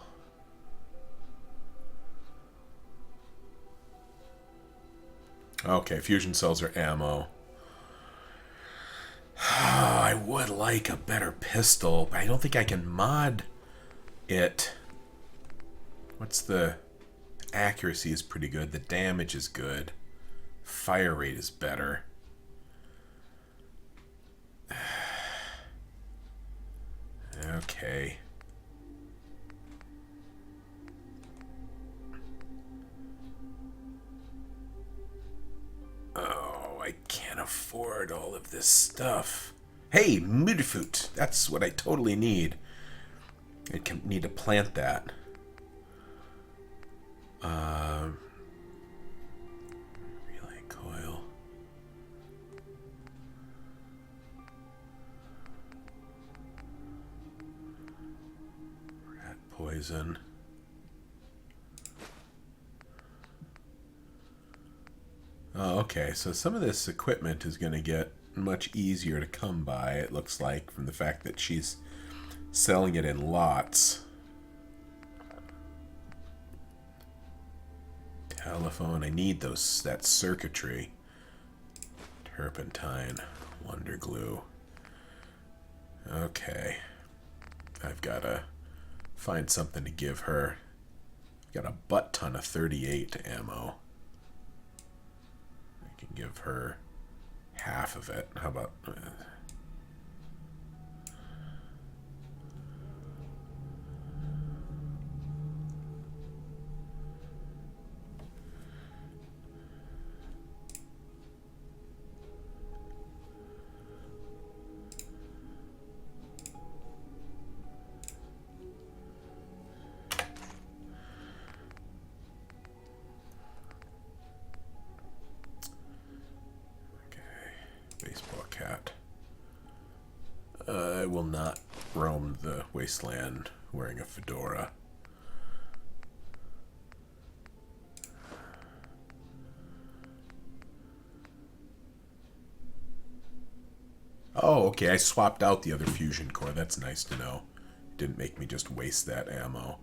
Okay, fusion cells are ammo. I would like a better pistol, but I don't think I can mod it. What's the... Accuracy is pretty good. The damage is good. Fire rate is better. Okay. Oh, I can't afford all of this stuff. Hey, Mudfoot. That's what I totally need. I need to plant that. Relay coil. Rat poison. Oh, okay. So some of this equipment is going to get much easier to come by, it looks like, from the fact that she's selling it in lots. Telephone. I need that circuitry. Turpentine. Wonder glue. Okay. I've got to find something to give her. I've got a butt ton of 38 ammo. I can give her half of it. How about... baseball cat. I will not roam the wasteland wearing a fedora. Oh, okay, I swapped out the other fusion core. That's nice to know. It didn't make me just waste that ammo.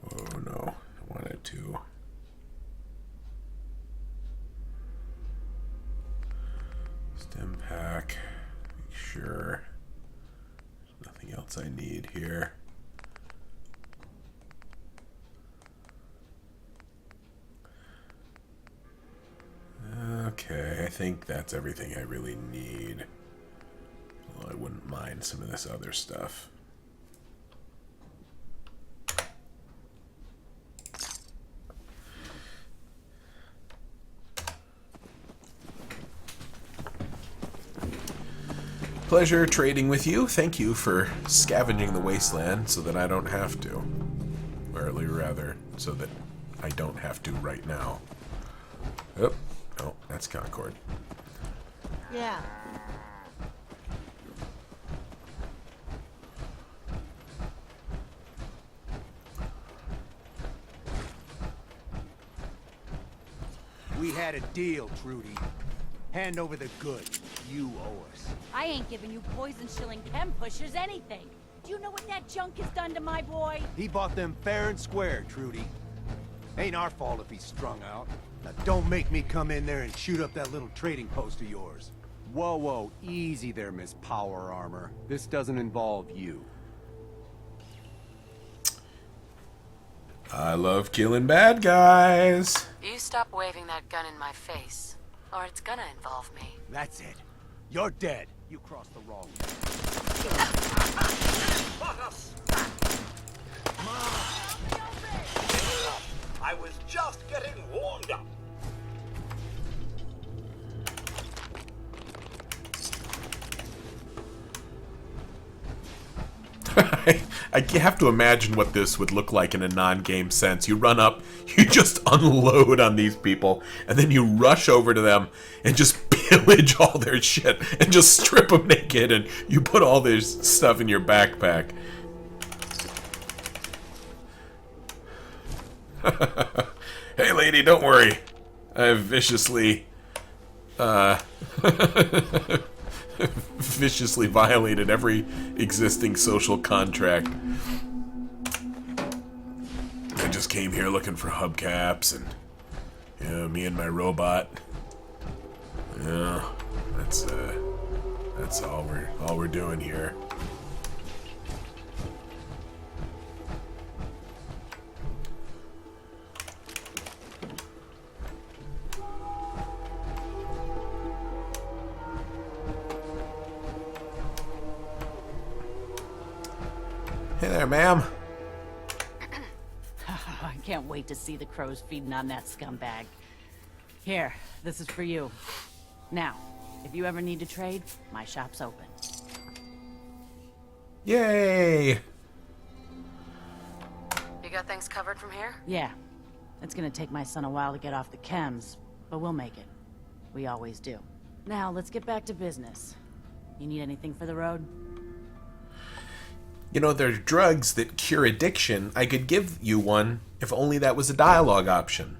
Oh no, I wanted to. Stem pack. Make sure there's nothing else I need here. Okay, I think that's everything I really need. Although I wouldn't mind some of this other stuff. pleasure trading with you. Thank you for scavenging the wasteland so that I don't have to. Or rather, so that I don't have to right now. Oh, oh, that's Concord. Yeah. We had a deal, Trudy. Hand over the goods. You owe us. I ain't giving you poison-shilling chem pushers anything. Do you know what that junk has done to my boy? He bought them fair and square, Trudy. Ain't our fault if he's strung out. Now don't make me come in there and shoot up that little trading post of yours. Whoa, whoa, easy there, Miss Power Armor. This doesn't involve you. I love killing bad guys. You stop waving that gun in my face, or it's gonna involve me. That's it. You're dead. You crossed the wrong. I was just getting warmed up. I have to imagine what this would look like in a non-game sense. You run up, you just unload on these people, and then you rush over to them and just pillage all their shit and just strip them naked, and you put all their stuff in your backpack. Hey lady, don't worry. I've viciously viciously violated every existing social contract. I just came here looking for hubcaps and, you know, me and my robot. Yeah, that's all we're doing here. Hey there, ma'am. I can't wait to see the crows feeding on that scumbag. Here, this is for you. Now, if you ever need to trade, my shop's open. Yay! You got things covered from here? Yeah. It's gonna take my son a while to get off the chems, but we'll make it. We always do. Now, let's get back to business. You need anything for the road? You know, there's drugs that cure addiction. I could give you one if only that was a dialogue option.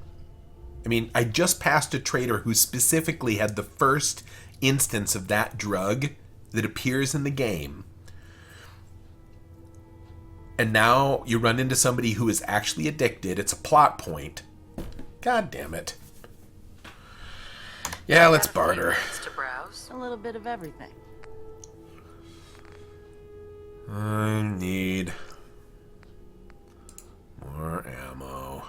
I mean, I just passed a trader who specifically had the first instance of that drug that appears in the game. And now you run into somebody who is actually addicted. It's a plot point. God damn it. Yeah, let's barter. To browse? A little bit of everything. I need more ammo.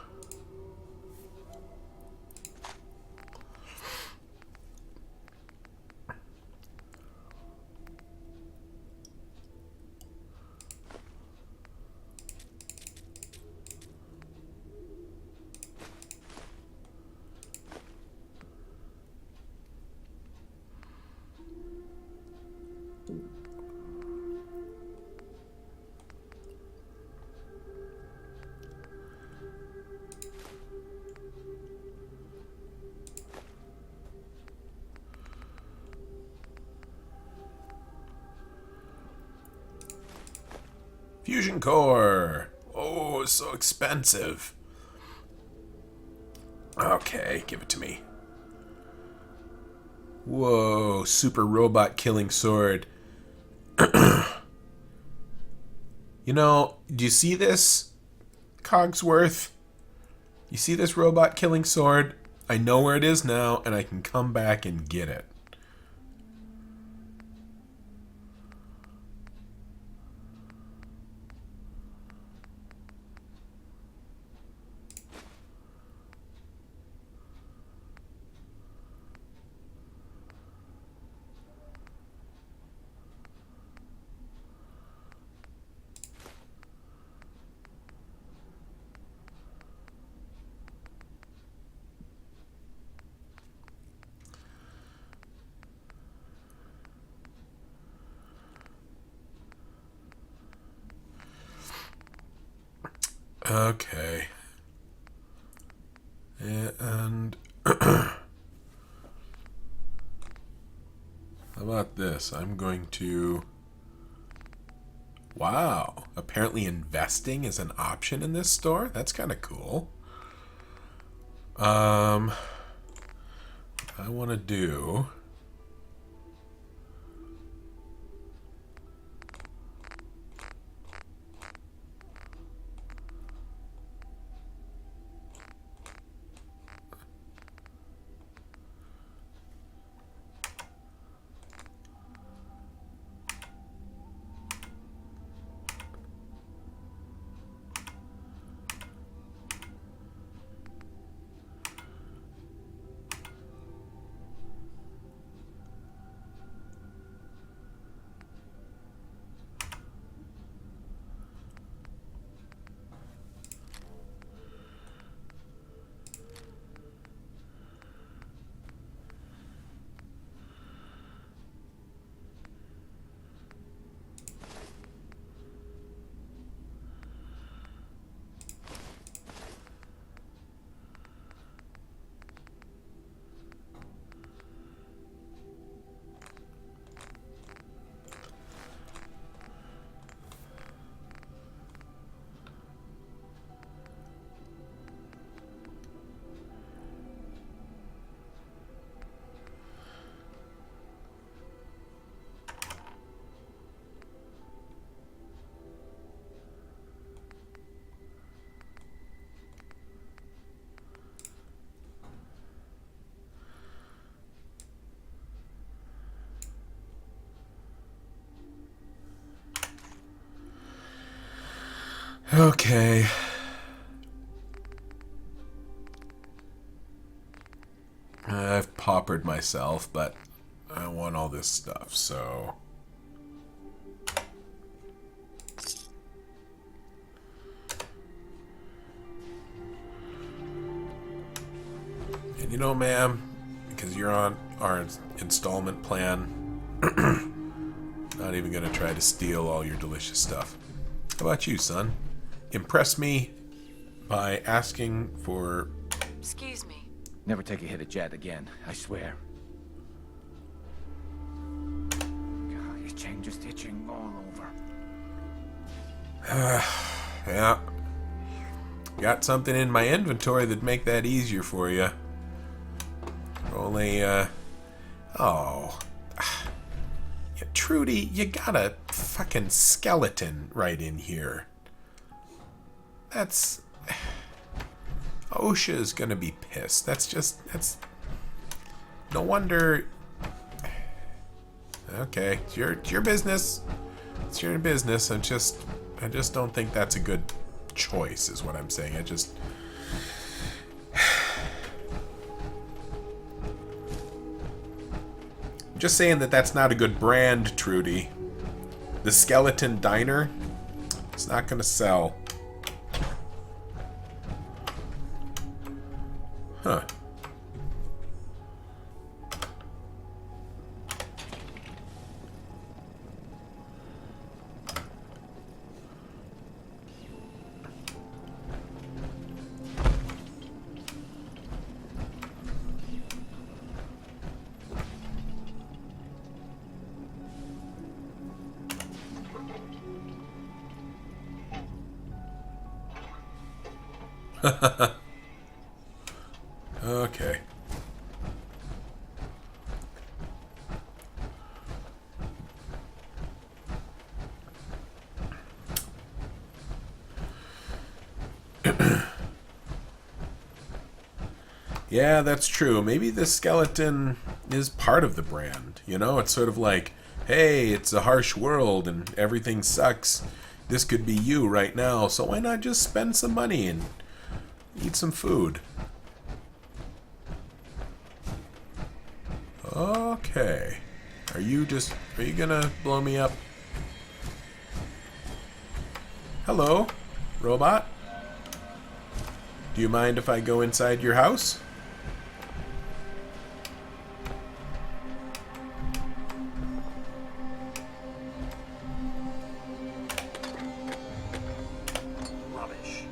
Fusion core. Oh, it's so expensive. Okay, give it to me. Whoa, super robot killing sword. You know, do you see this, Cogsworth? You see this robot killing sword? I know where it is now, and I can come back and get it. Okay. And how about this? I'm going to... Wow. Apparently investing is an option in this store? That's kind of cool. I want to do... Okay. I've paupered myself, but I want all this stuff, so... And you know, ma'am, because you're on our installment plan, not even going to try to steal all your delicious stuff. How about you, son? Impress me by asking for... Excuse me. Never take a hit at Jet again, I swear. God, your chain just itching all over. Yeah. Got something in my inventory that'd make that easier for you. Only, oh. Yeah, Trudy, you got a fucking skeleton right in here. That's... OSHA's gonna be pissed. That's... No wonder... Okay, it's your business. It's your business. I just don't think that's a good choice, is what I'm saying. I'm just saying that that's not a good brand, Trudy. The Skeleton Diner, it's not gonna sell. Huh. Okay. Yeah, that's true. Maybe the skeleton is part of the brand. You know, it's sort of like, hey, it's a harsh world and everything sucks. This could be you right now, so why not just spend some money and eat some food? Okay. Are you gonna blow me up? Hello, robot? Do you mind if I go inside your house? Rubbish.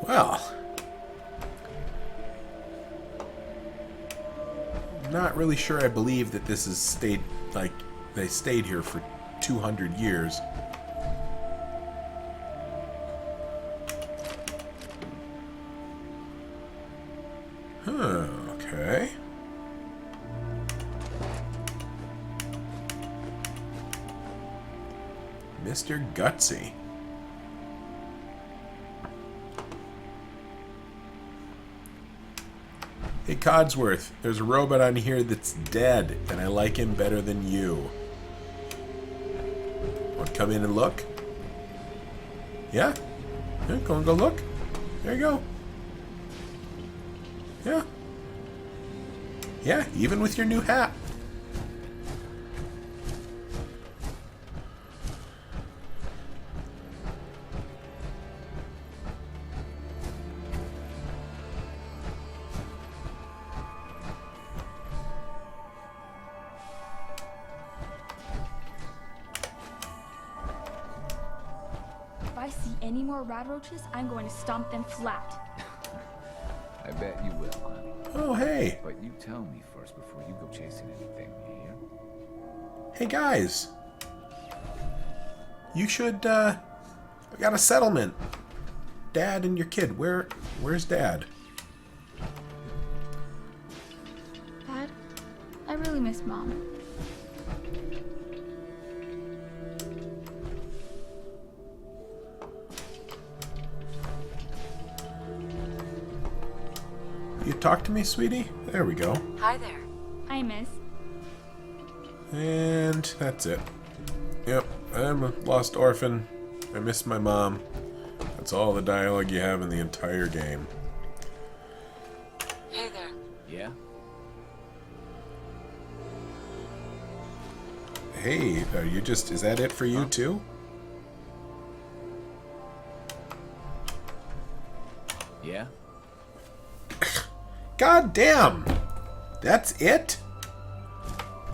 Well, I'm not really sure I believe that this has stayed, like, they stayed here for 200 years. Huh, okay. Mr. Gutsy. Hey Codsworth, there's a robot on here that's dead, and I like him better than you. Want to come in and look? Yeah? Yeah, go and go look. There you go. Yeah. Yeah, even with your new hat. If I see any more rat roaches, I'm going to stomp them flat. I bet you will, honey. Oh, hey. But you tell me first before you go chasing anything, you hear? Hey guys. You should, I got a settlement. Dad and your kid. Where's Dad? Dad, I really miss Mom. You talk to me, sweetie? There we go. Hi there. Hi, miss. And that's it. Yep, I'm a lost orphan. I miss my mom. That's all the dialogue you have in the entire game. Hey there. Yeah? Hey, are you just... is that it for you too? Yeah? God damn! That's it?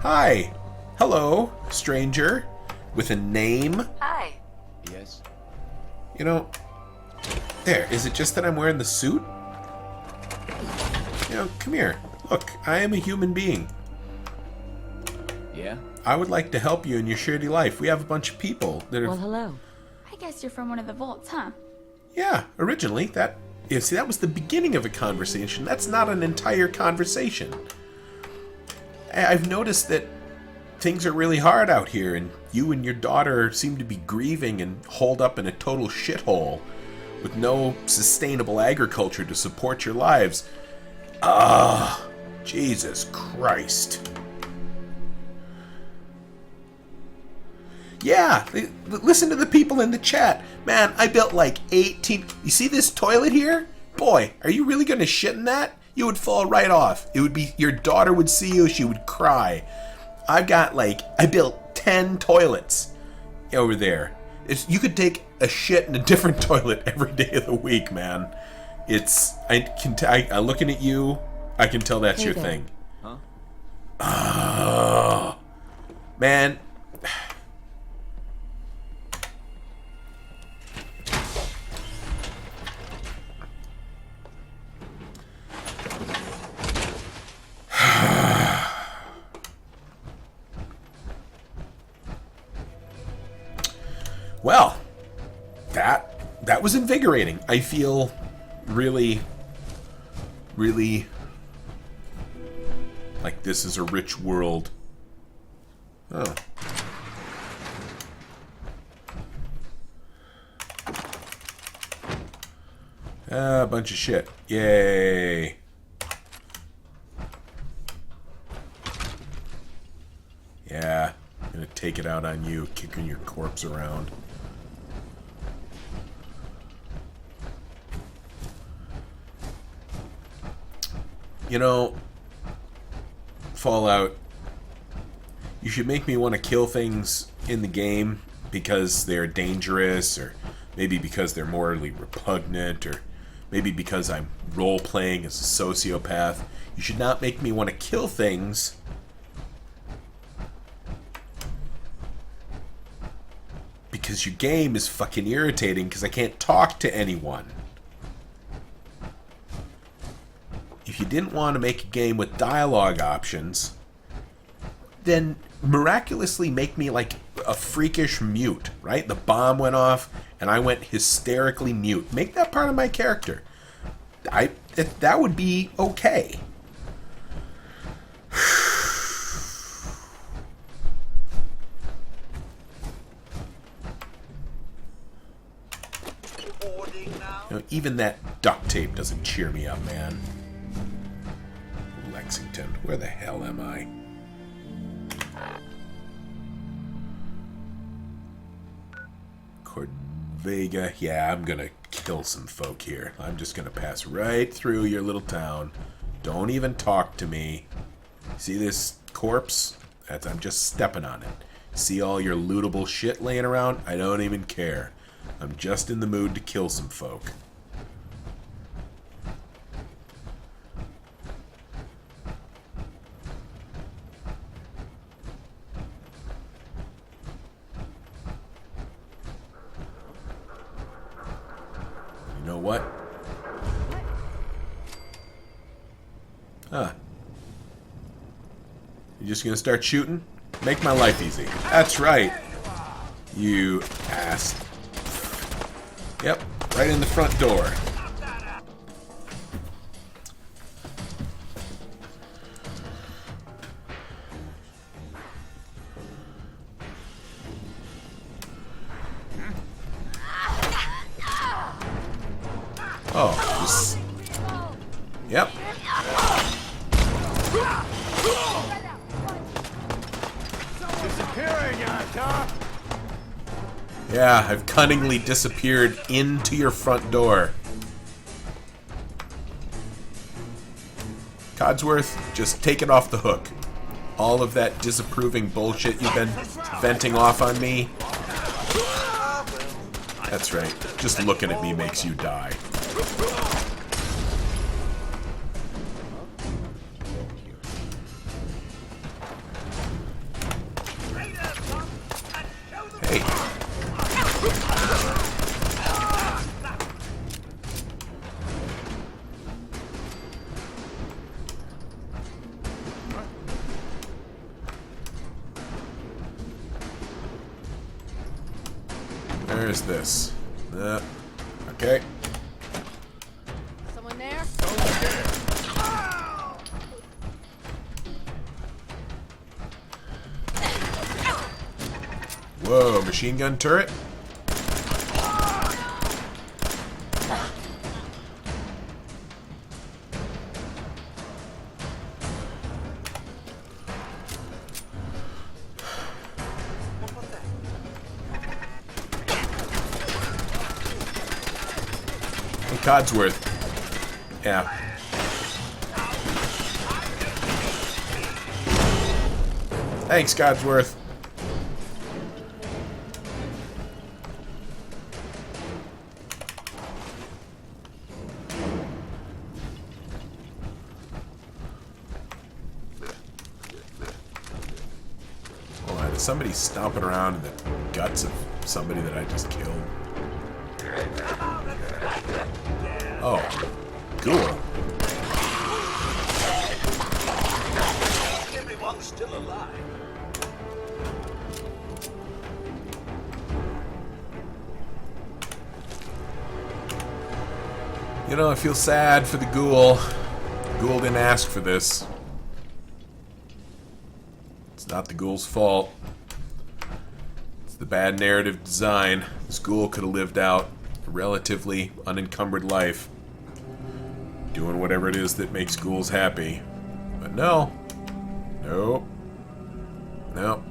Hi. Hello, stranger. With a name? Hi. Yes? You know... There, is it just that I'm wearing the suit? You know, come here. Look, I am a human being. Yeah? I would like to help you in your shitty life. We have a bunch of people that are... Well, hello. I guess you're from one of the vaults, huh? Yeah, originally, that... Yeah, see, that was the beginning of a conversation. That's not an entire conversation. I've noticed that things are really hard out here, and you and your daughter seem to be grieving and holed up in a total shithole with no sustainable agriculture to support your lives. Ah, Jesus Christ. Yeah, listen to the people in the chat. Man, I built like 18... You see this toilet here? Boy, are you really going to shit in that? You would fall right off. It would be... Your daughter would see you, she would cry. I've got like... I built 10 toilets over there. You could take a shit in a different toilet every day of the week, man. It's... I'm looking at you, I can tell that's your thing. Huh? Oh, man... Well, that was invigorating. I feel really, really like this is a rich world. Oh. A bunch of shit. Yay. Yeah, I'm gonna take it out on you, kicking your corpse around. You know, Fallout, you should make me want to kill things in the game because they're dangerous, or maybe because they're morally repugnant, or maybe because I'm role-playing as a sociopath. You should not make me want to kill things because your game is fucking irritating because I can't talk to anyone. if you didn't want to make a game with dialogue options, then miraculously make me like a freakish mute, right? The bomb went off and I went hysterically mute. Make that part of my character. That would be okay. You know, even that duct tape doesn't cheer me up, man. Lexington, where the hell am I? Vega, yeah, I'm gonna kill some folk here. I'm just gonna pass right through your little town. Don't even talk to me. See this corpse? I'm just stepping on it. See all your lootable shit laying around? I don't even care. I'm just in the mood to kill some folk. You know what? Huh. You just gonna start shooting? Make my life easy. That's right. You ass. Yep, right in the front door. Oh, just... Yep. Disappearing, Yata! Yeah, I've cunningly disappeared into your front door. Codsworth, just take it off the hook. All of that disapproving bullshit you've been venting off on me. That's right. Just looking at me makes you die. Hey. Where's this? Okay. Someone there? Whoa, machine gun turret? Codsworth. Yeah. Thanks, Codsworth. Oh, is somebody stomping around in the guts of somebody that I just killed? Oh, cool. Everyone's still alive. You know, I feel sad for the ghoul. Ghoul didn't ask for this. It's not the ghoul's fault. It's the bad narrative design. This ghoul could have lived out a relatively unencumbered life, doing whatever it is that makes ghouls happy. But no. Nope. Nope.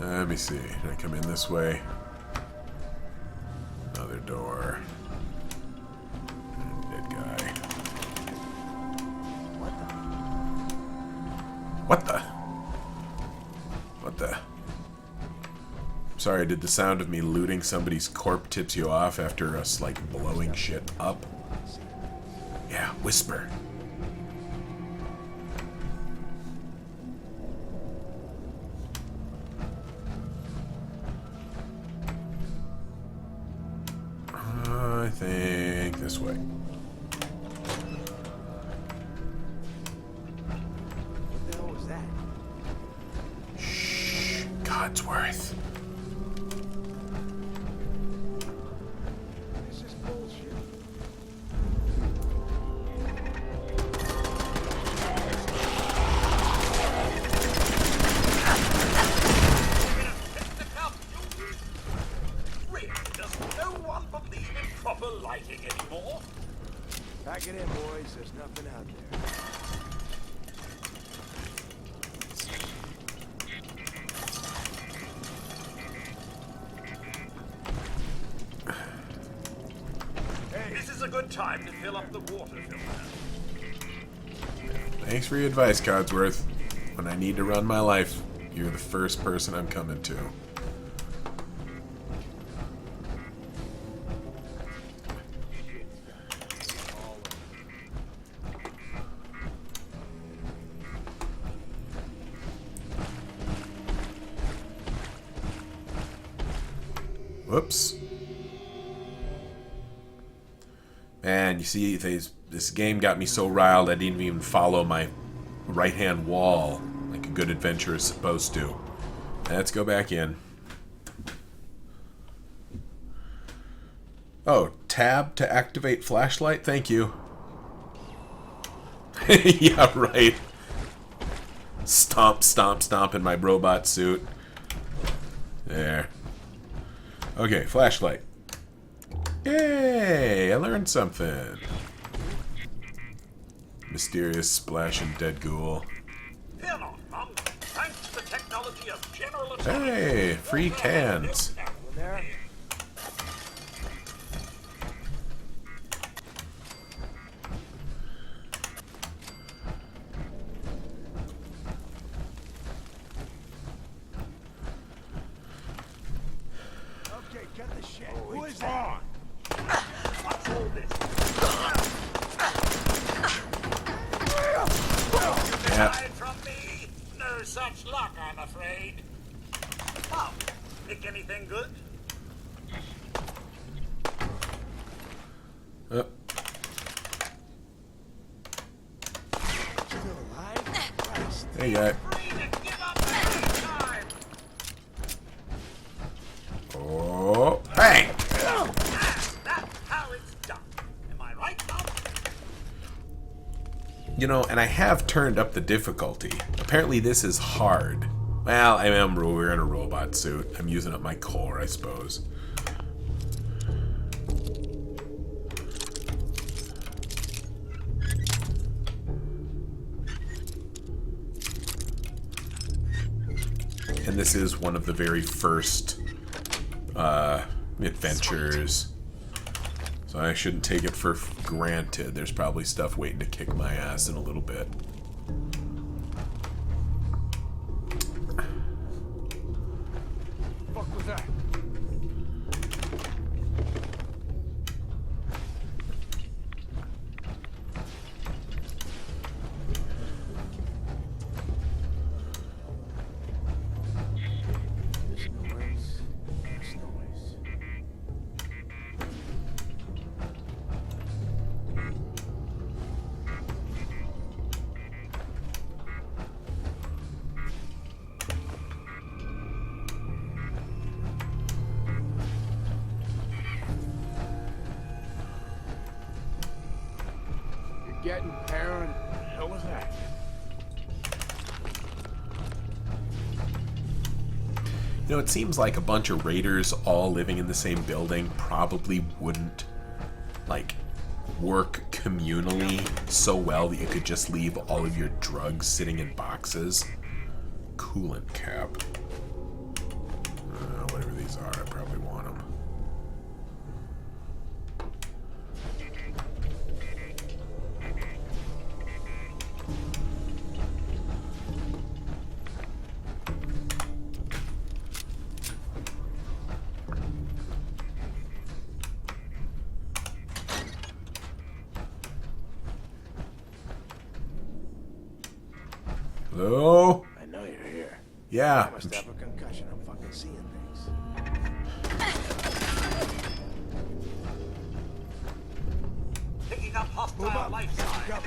Let me see. Can I come in this way? Another door. Dead guy. What the? What the? Sorry, did the sound of me looting somebody's corpse tips you off after us, like, blowing shit up? Yeah, whisper. this way. What the hell was that? Shh. Codsworth. This is bullshit. Really, does no one believe in proper lighting anymore? Pack it in, boys. There's nothing out there. This is a good time to fill up the water filter. Thanks for your advice, Codsworth. When I need to run my life, you're the first person I'm coming to. Whoops. Man, you see, this game got me so riled I didn't even follow my right-hand wall like a good adventurer is supposed to. Let's go back in. Oh, tab to activate flashlight? Thank you. Yeah, right. Stomp, stomp, stomp in my robot suit. There. Okay, flashlight. Yay! I learned something. Mysterious splash and dead ghoul. Fear not, Mum. Thanks to the technology of General Hey, free cans. There. Okay, cut the shit. Who is that? What's all this? Yeah. Hide from me? No such luck, I'm afraid. Oh, pick anything good? Still alive? Christ. Hey, guy. Oh, bang! That's how it's done. Am I right, Mum? You know, and I have turned up the difficulty. Apparently this is hard. Well, I am wearing a robot suit. I'm using up my core, I suppose. And this is one of the very first adventures. So I shouldn't take it for granted. There's probably stuff waiting to kick my ass in a little bit. Fuck was that? This noise. This noise. You're getting paranoid. What the hell was that? You know, it seems like a bunch of raiders all living in the same building probably wouldn't, like, work communally so well that you could just leave all of your drugs sitting in boxes. Coolant cap. Whatever these are, I probably want them. Hello? I know you're here. Yeah. I must have a concussion. I'm fucking seeing things. the life side.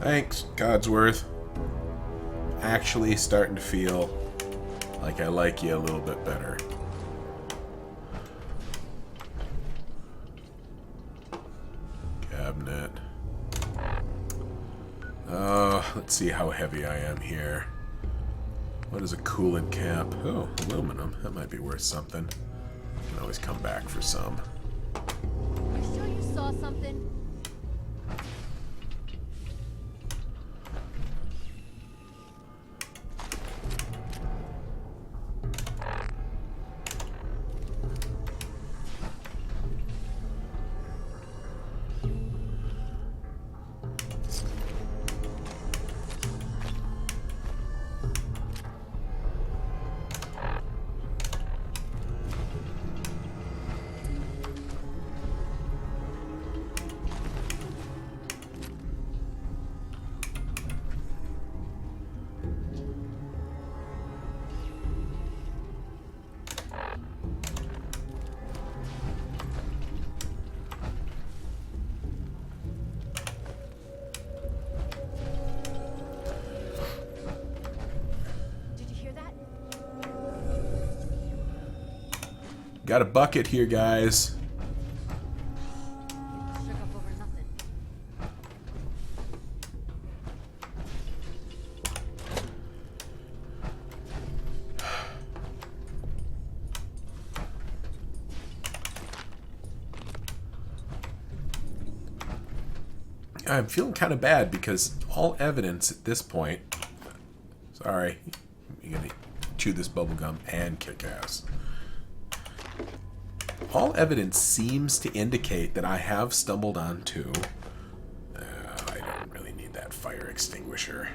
Thanks, Codsworth. Actually starting to feel like I like you a little bit better. Cabinet. Let's see how heavy I am here. What is a coolant cap? Oh, aluminum. That might be worth something. Can always come back for some. You sure you saw something? Got a bucket here, guys. I'm feeling kind of bad because all evidence at this point... Sorry. You're going to chew this bubblegum and kick ass. All evidence seems to indicate that I have stumbled onto... I don't really need that fire extinguisher.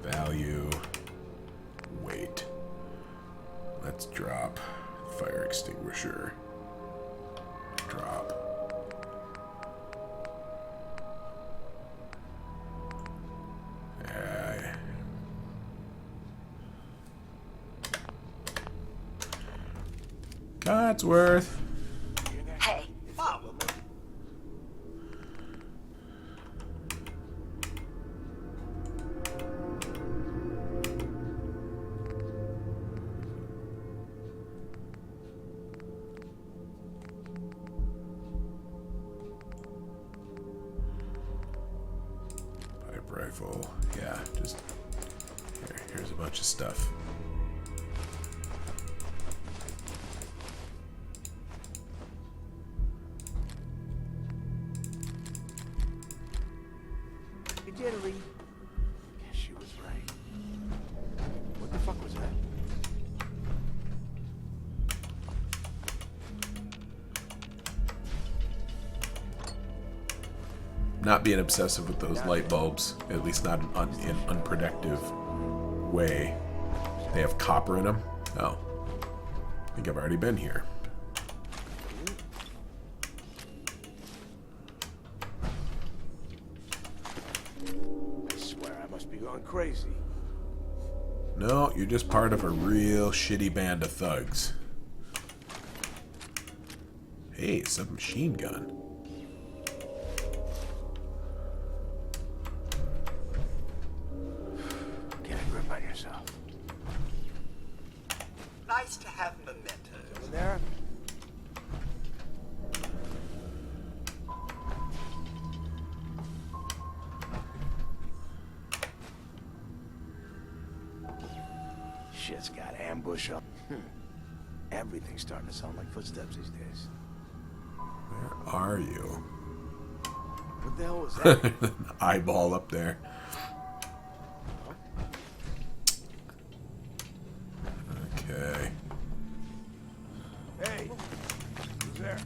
Value. Weight. Let's drop fire extinguisher. Drop. Codsworth. Hey. Pipe rifle. Yeah, just here's a bunch of stuff. Jittery. Guess she was right. What the fuck was that? Not being obsessive with those light bulbs, at least not in an unproductive way. They have copper in them. Oh, I think I've already been here. Crazy. No, you're just part of a real shitty band of thugs. Hey, submachine gun. Get a grip on yourself. Nice to have mementos. Over there? Shit's got ambush up. Everything's starting to sound like footsteps these days. Where are you? What the hell was that? Eyeball up there. Okay. Hey, who's there?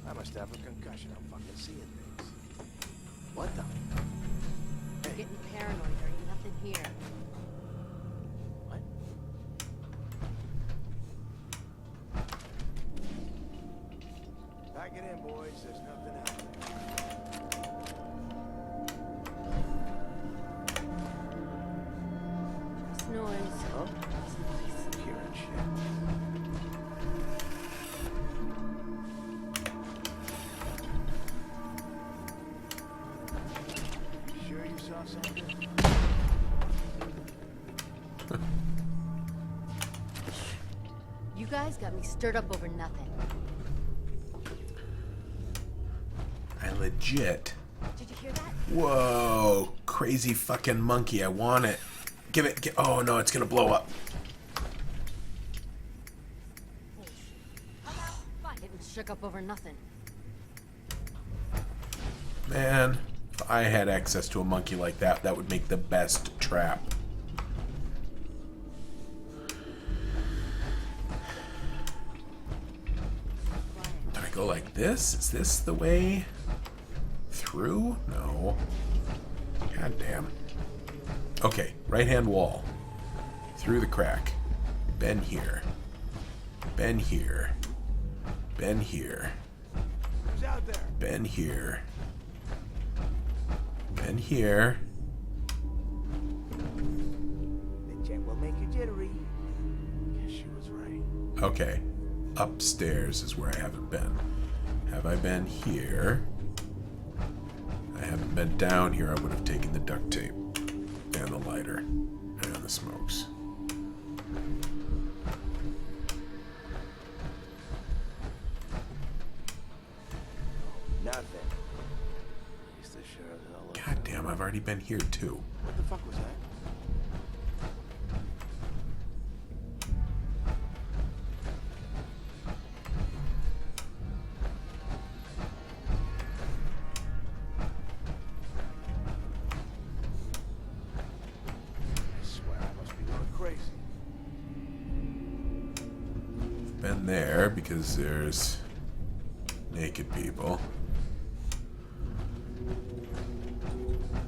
I must have a concussion. I'm fucking seeing things. What the? You're getting paranoid. There ain't nothing here. What? there's nothing out there. This noise. Oh, this noise. Hearing shit. Sure you saw something? You guys got me stirred up over nothing. I legit. Did you hear that? Whoa, crazy fucking monkey. I want it. Give it. Oh no, it's gonna blow up. Getting shook up over nothing. Man, if I had access to a monkey like that, that would make the best trap. Do I go like this? Is this the way through? No. God damn. Okay, right-hand wall. Through the crack. Bend here. Bend here. Bend here. Who's out there? Bend here. Bend here. The jet will make you jittery. Guess she was right. Okay. Upstairs is where I haven't been. Have I been here? I haven't been down here. I would have taken the duct tape and the lighter and the smokes. Nothing. At least the sheriff and all. God damn, I've already been here too. What the fuck was that? I swear I must be going crazy. Been there because there's naked people.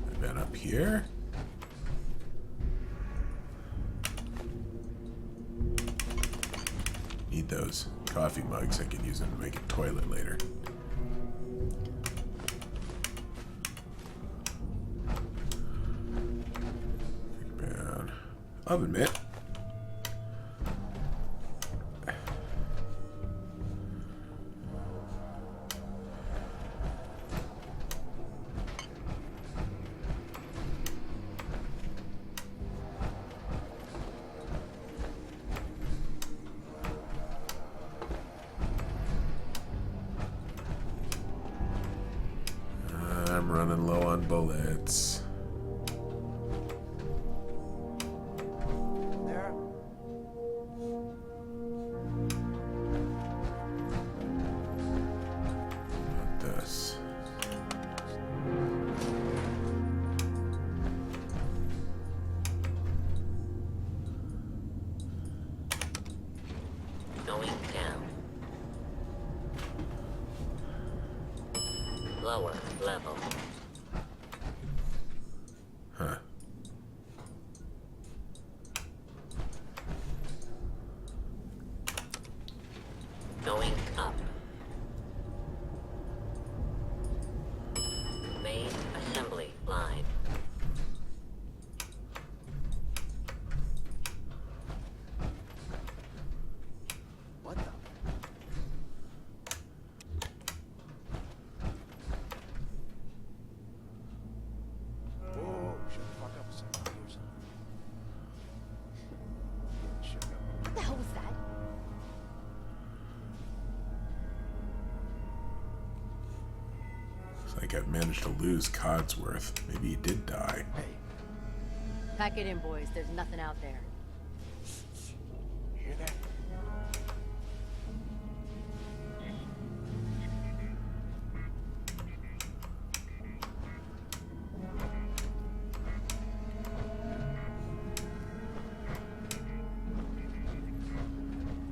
I've been up here. Need those coffee mugs. I can use them to make a toilet later. Down. Oven mitt. I'm running low on bullets. There. What this? Going down. Lower level. Huh. Going up. Main assembly line. What the? Whoa, shut the fuck up with somebody or something. Getting shook up. What the hell was that? Looks like I've managed to lose Codsworth. Maybe he did die. Hey, Pack it in, boys. There's nothing out there. you hear that?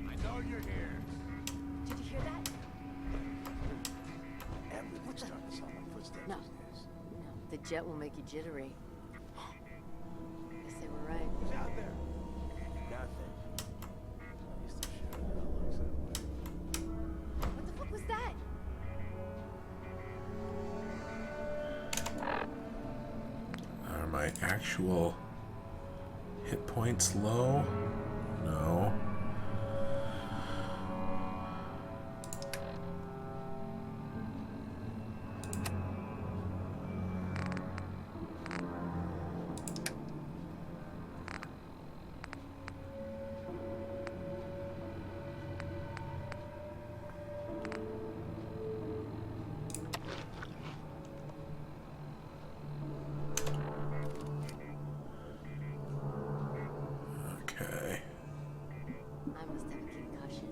I know you're here. Did you hear that? Everything's starting to sound like footsteps No. these days. No, the jet will make you jittery. Guess they were right. Who's out there? Nothing. At least the sheriff now looks that way. What the fuck was that? my actual hit points low? No. Okay. I must have a concussion.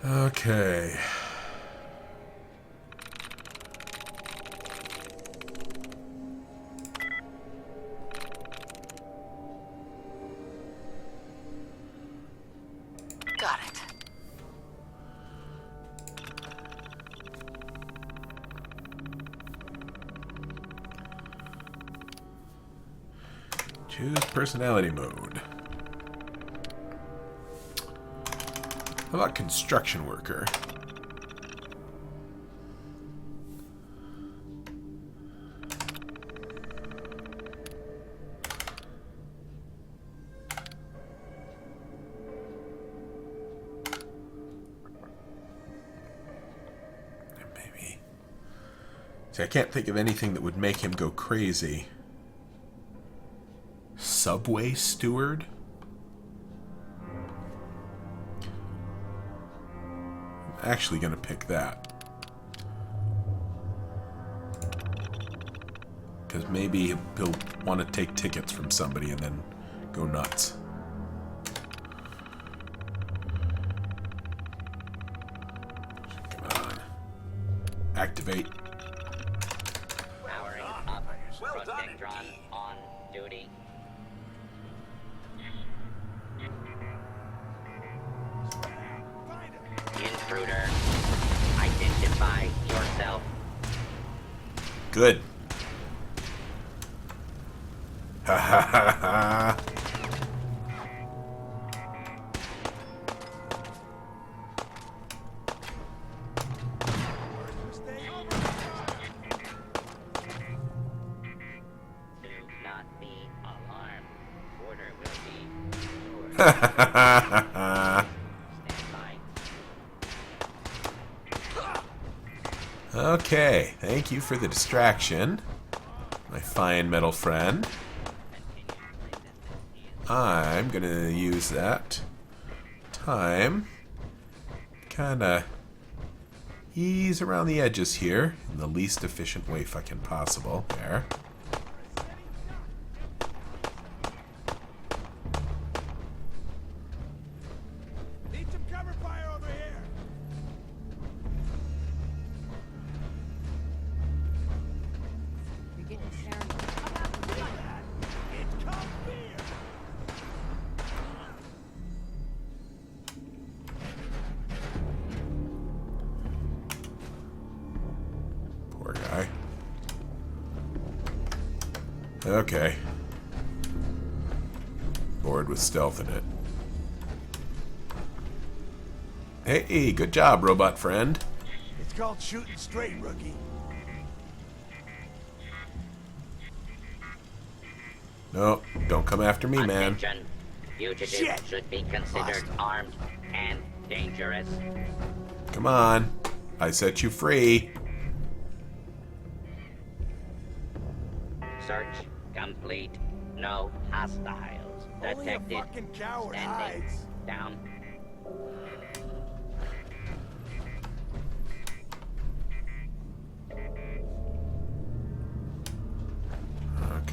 Okay. Got it. Choose personality mode. How about construction worker? Maybe. See, I can't think of anything that would make him go crazy. Subway steward? Actually gonna pick that, because maybe he'll want to take tickets from somebody and then go nuts. Come on, activate. Powering up. Protectron on duty. Intruder, identify yourself. Good. Ha ha ha ha. Do not be alarmed. Order will be yours. Okay, thank you for the distraction, my fine metal friend. I'm gonna use that time, kinda ease around the edges here in the least efficient way fucking possible. There. Need some cover fire over here. You're getting paranoid. It's come here. Poor guy. Okay. Board with stealth in it. Hey, good job, robot friend. It's called shooting straight, rookie. No, don't come after me, man. Attention. Fugitives should be considered armed and dangerous. Come on. I set you free. Search complete. No hostiles detected. Fucking coward Standing hides. down.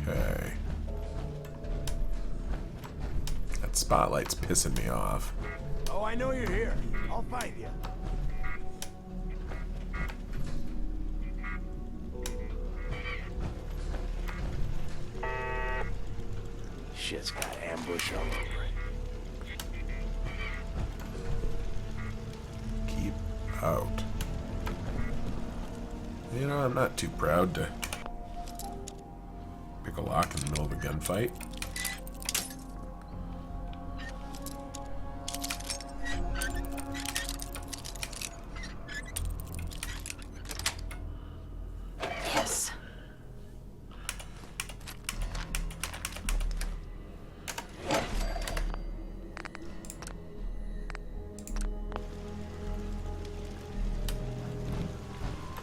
Okay. Spotlight's pissing me off. Oh, I know you're here. I'll find you. Shit's got ambush all over it. Keep out. You know, I'm not too proud to pick a lock in the middle of a gunfight. Yes.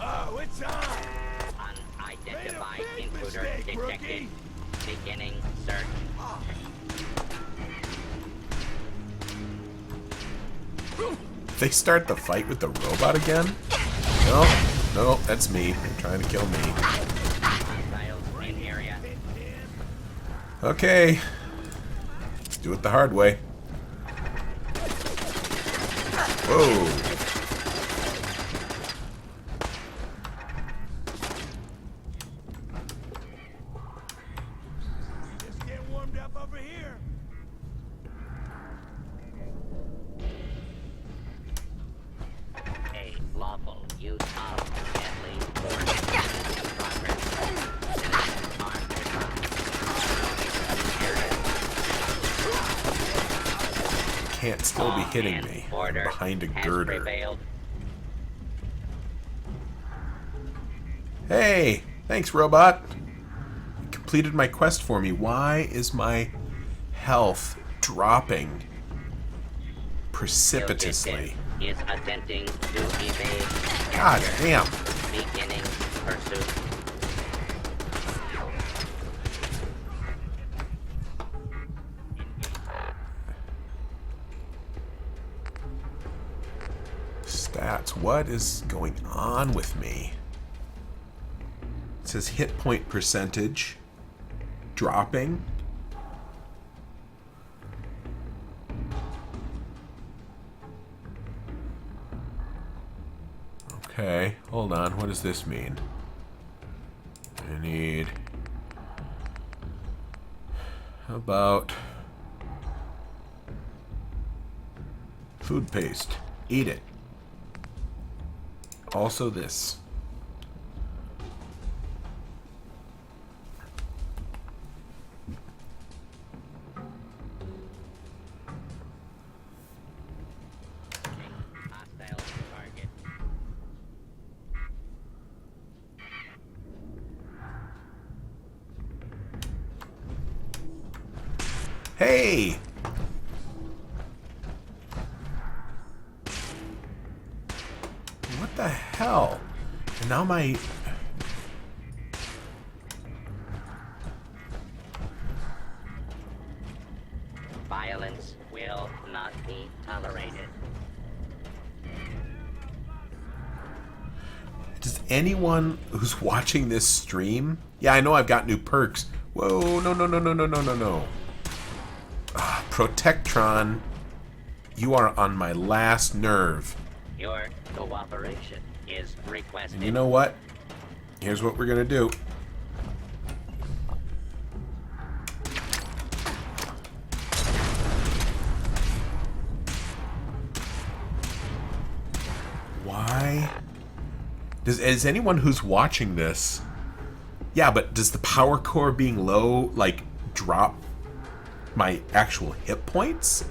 Oh, it's on! Unidentified Made a big intruder mistake, detected. rookie. Beginning search. They start the fight with the robot again? No, no, that's me. They're trying to kill me. Hostiles in area. Okay. Let's do it the hard way. Whoa. Just get warmed up over here. A lawful use of deadly force in progress. Citizen armed Can't still be hitting me. I'm behind a girder. prevailed. Hey, thanks, robot. You completed my quest for me. Why is my health dropping precipitously? Is attempting to evade. God damn. Beginning pursuit. Stats. What is going on with me? It says hit point percentage dropping. Okay, hold on. What does this mean? I need... How about... food paste. Eat it. Also this. Hostile target. Hey! What the hell? And now my... Violence will not be tolerated. Does anyone who's watching this stream... Yeah, I know I've got new perks. Whoa, no, no, no, no, no, no, no, no. Protectron, you are on my last nerve. Your cooperation is requested. And you know what? Here's what we're gonna do. Why? Is anyone who's watching this... Yeah, but does the power core being low, like, drop my actual hit points?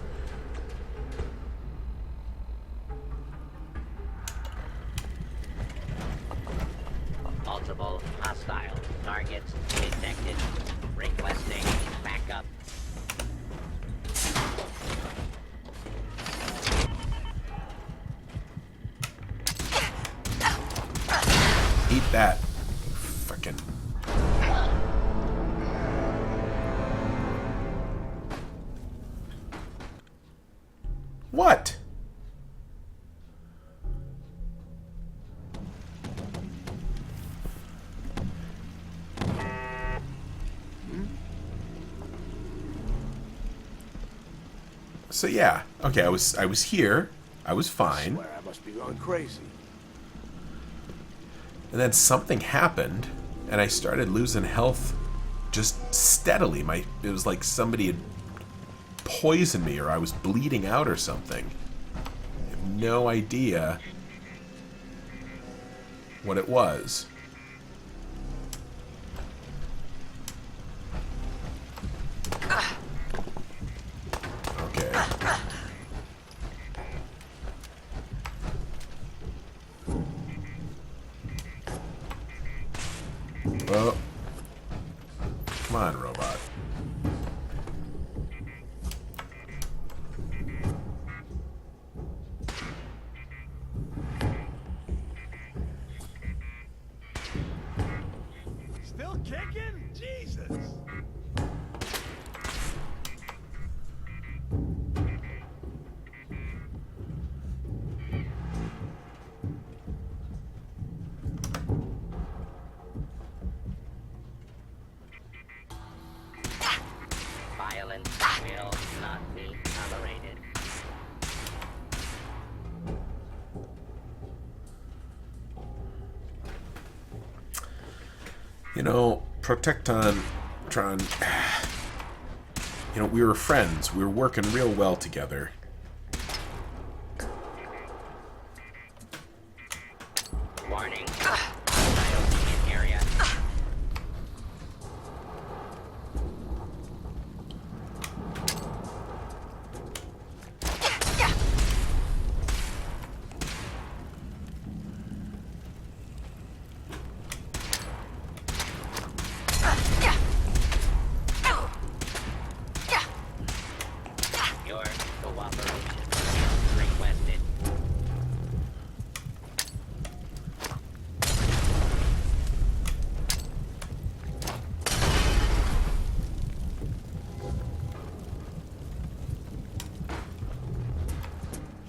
Multiple hostile targets detected. Requesting backup. Eat that. Fucking... What? So yeah, okay, I was here. I was fine. I swear I must be going crazy. And then something happened, and I started losing health just steadily. It was like somebody had poisoned me, or I was bleeding out or something. I have no idea what it was. Okay. Well, come on, robot. Still kicking? Jesus! Violence will not be tolerated. You know, Protectron, you know, we were friends. We were working real well together. Warning. Hostile in area. Your cooperation is requested.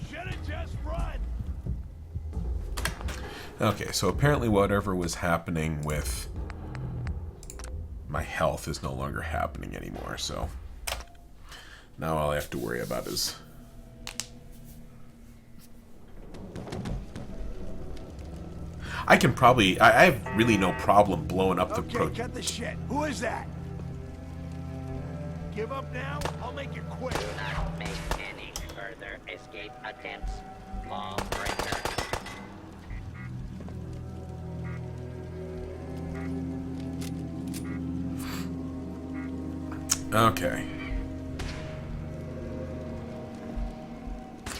Should've just run! Okay, so apparently whatever was happening with my health is no longer happening anymore, so now all I have to worry about is I can probably I have really no problem blowing up the Okay, cut the shit. Who is that? Give up now? I'll make you quit. Do not make any further escape attempts. Lawbreaker. Okay.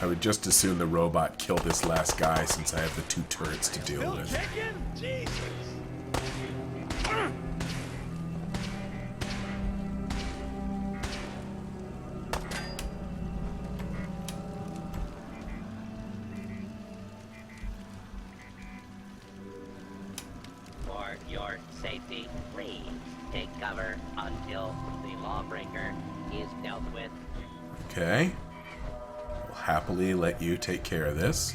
I would just as soon the robot kill this last guy since I have the 2 turrets to deal with. Kicking? Jesus! For your safety, please take cover until the lawbreaker is dealt with. Okay. I'll happily let you take care of this.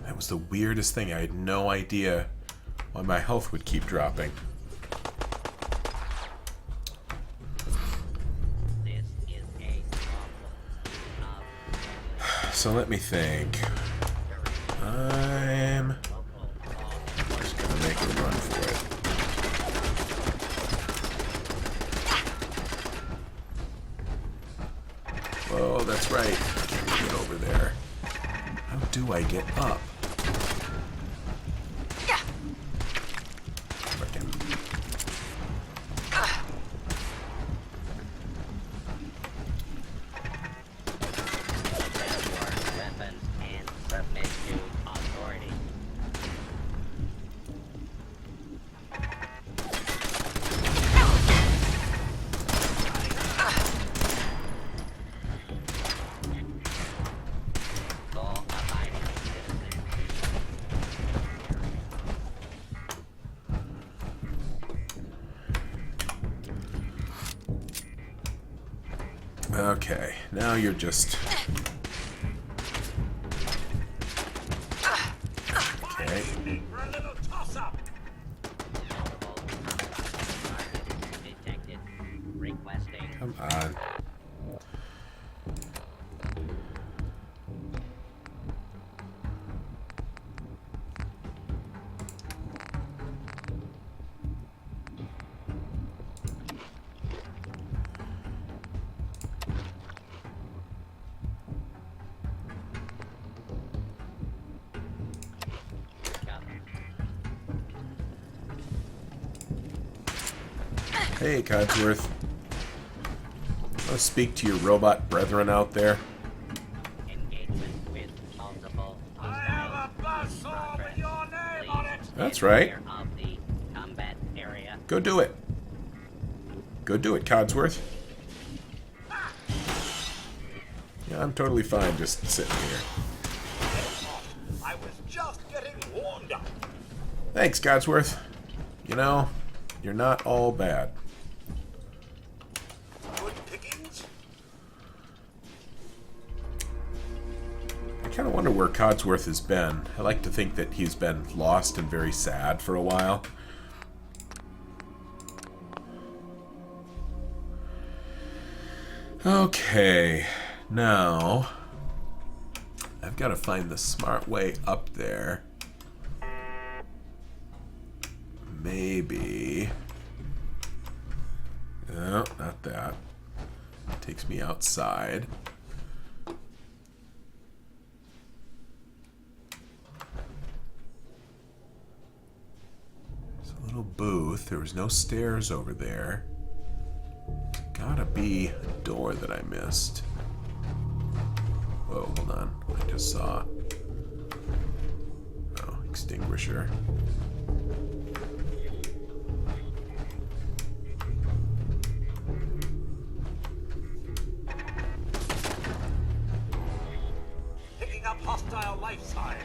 That was the weirdest thing. I had no idea why my health would keep dropping. So let me think. I'm just gonna make a run for it. Whoa, that's right. I can't get over there. How do I get up? Frickin'. Weapons and submit to authority. Law-abiding citizens Okay, now you're just... Okay. Come on. Hey, Codsworth. I'll speak to your robot brethren out there. That's right. Go do it. Go do it, Codsworth. Yeah, I'm totally fine just sitting here. I was just getting warmed up. Thanks, Codsworth. You know, you're not all bad. Good pickings? I kind of wonder where Codsworth has been. I like to think that he's been lost and very sad for a while. Okay, now I've got to find the smart way up there. Maybe. No, not that. It takes me outside. There's a little booth. There was no stairs over there. Gotta be a door that I missed. Whoa, hold on. I just saw... Oh, extinguisher. Picking up hostile life signs.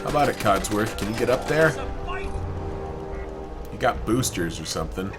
How about it, Codsworth? Can you get up there? You got boosters or something.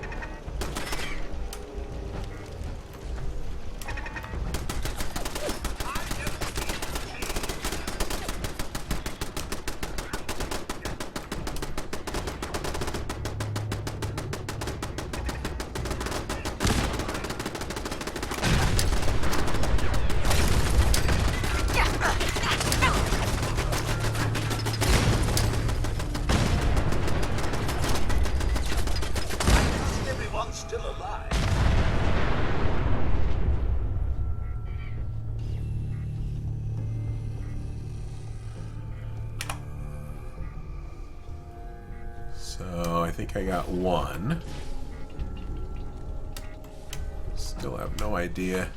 So I think I got one. Still have no idea.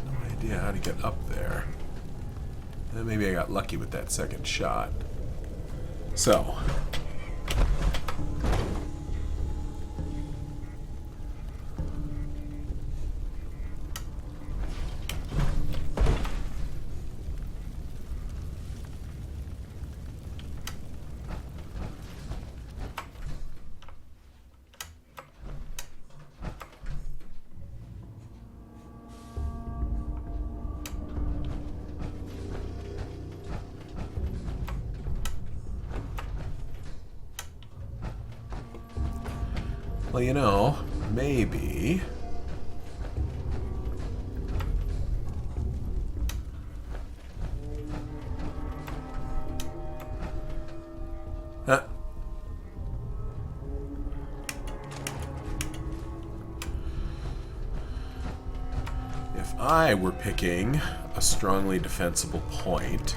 No idea how to get up there. And maybe I got lucky with that second shot. So. Well, you know, maybe... Huh. If I were picking a strongly defensible point,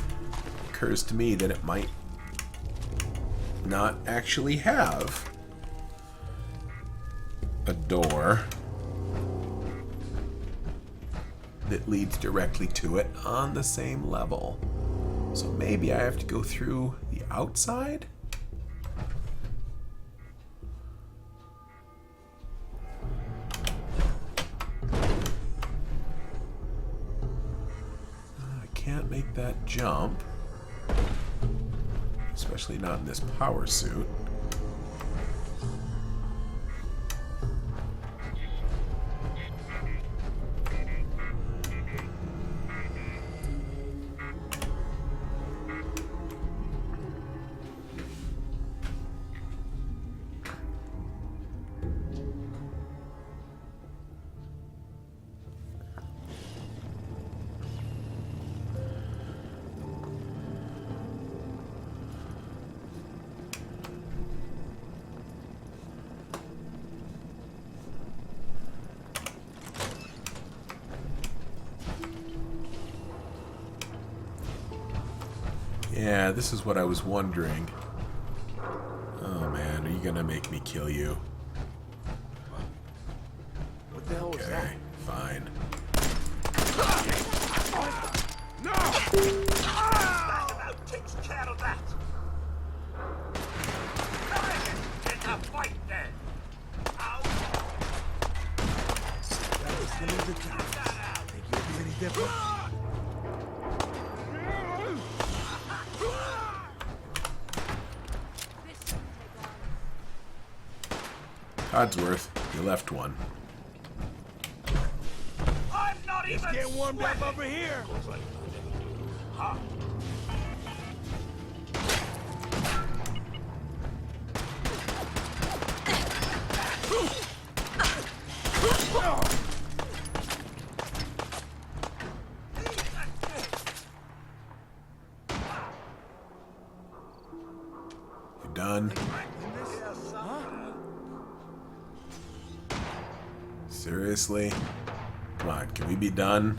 it occurs to me that it might not actually have a door that leads directly to it on the same level. So maybe I have to go through the outside? jump. Especially not in this power suit. Yeah, this is what I was wondering. Oh man, are you gonna make me kill you? What the hell was that? Okay, fine. No! That takes care of that. Get a fight then. Out. That was the new attack. Think you'll be any different? Codsworth, you left one. I'm not Let's even get warmed up sweating. over here. Huh? You done? Seriously? Come on, can we be done?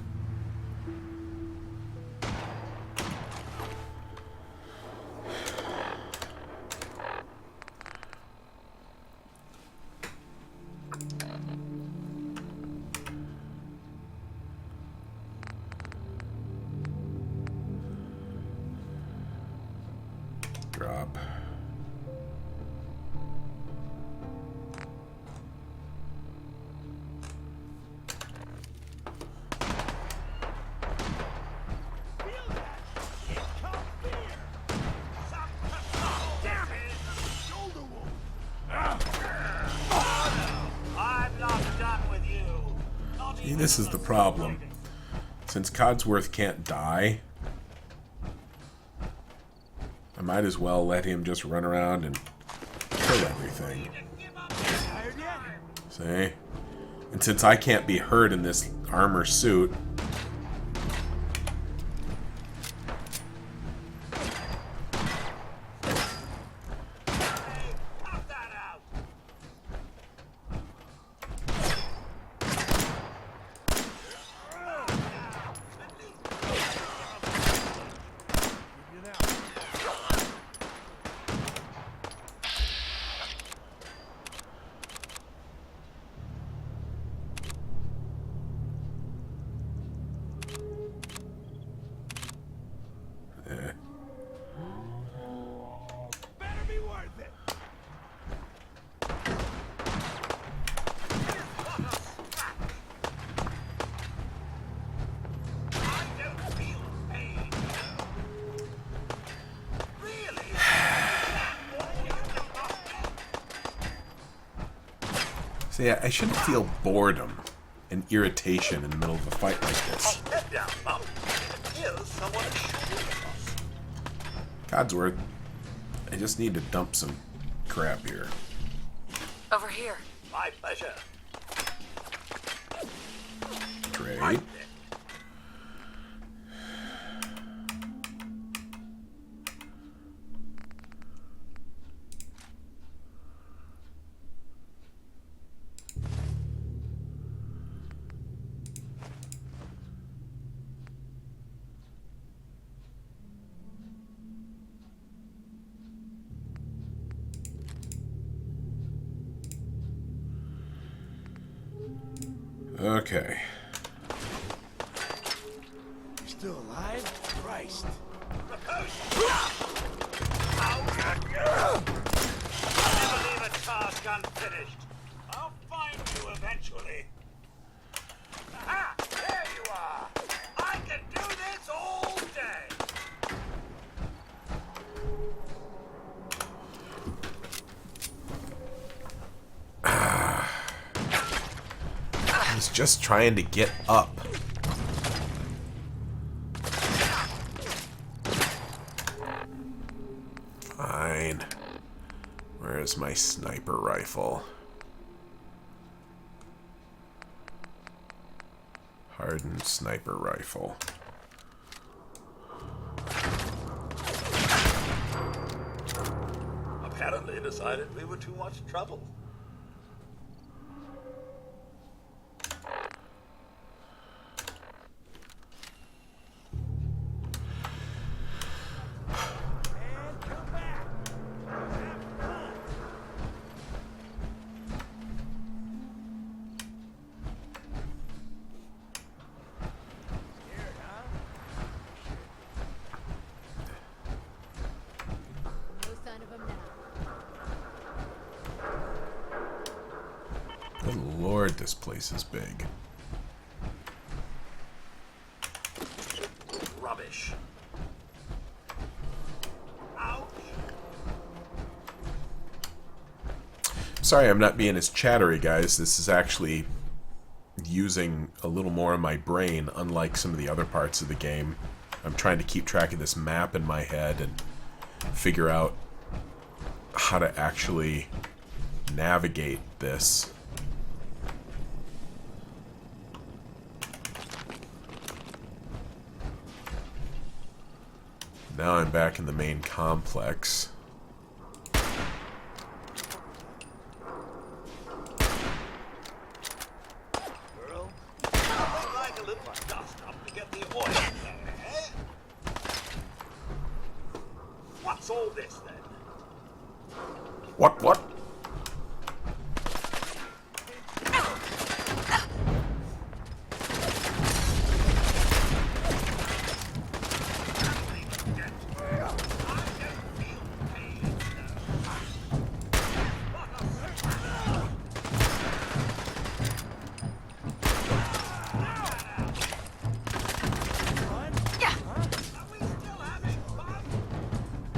Drop. I'm not done with you. Not See, this is the problem. Since Codsworth can't die, I might as well let him just run around and kill everything. See? And since I can't be hurt in this armor suit, see, I shouldn't feel boredom and irritation in the middle of a fight like this. Head down, Mum. Here's someone shooting us. Codsworth, I just need to dump some crap here. Over here. My pleasure. Trade. Okay. You're still alive? Christ. Never leave a task unfinished. I'll find you eventually. Aha! There you are! I can do this all day! just trying to get up. Fine. Where's my sniper rifle? Hardened sniper rifle. Apparently decided we were too much trouble. Good lord, this place is big. Rubbish. Sorry I'm not being as chattery, guys. This is actually using a little more of my brain, unlike some of the other parts of the game. I'm trying to keep track of this map in my head and figure out how to actually navigate this. Now I'm back in the main complex. What's all this then? What?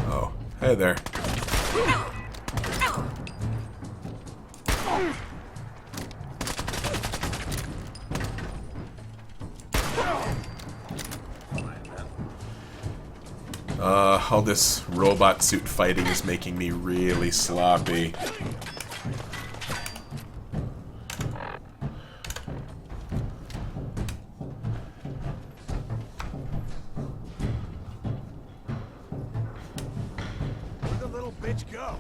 Oh, hey there. All this robot suit fighting is making me really sloppy. Where'd the little bitch go?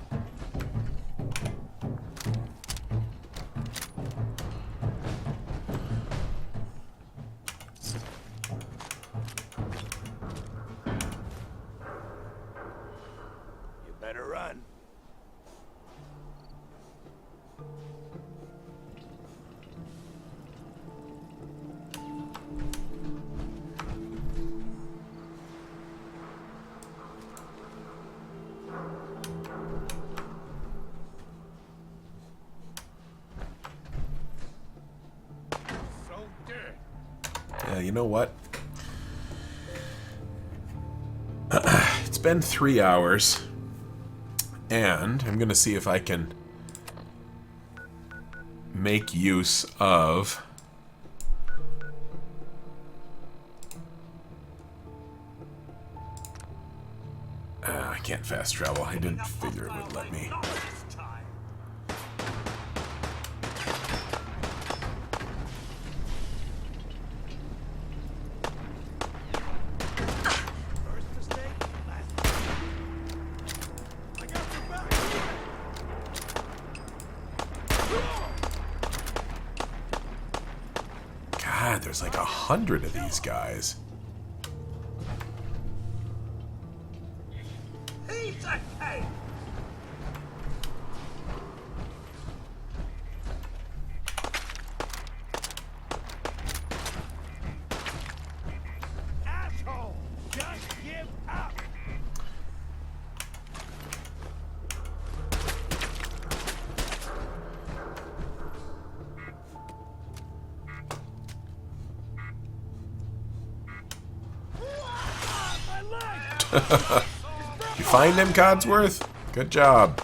You better run. Yeah, you know what? It's been 3 hours, and I'm gonna see if I can make use of I can't fast travel. I didn't figure it would let me. God, there's like 100 of these guys. He's a cave. Asshole! Just give up! You find him, Codsworth? Good job.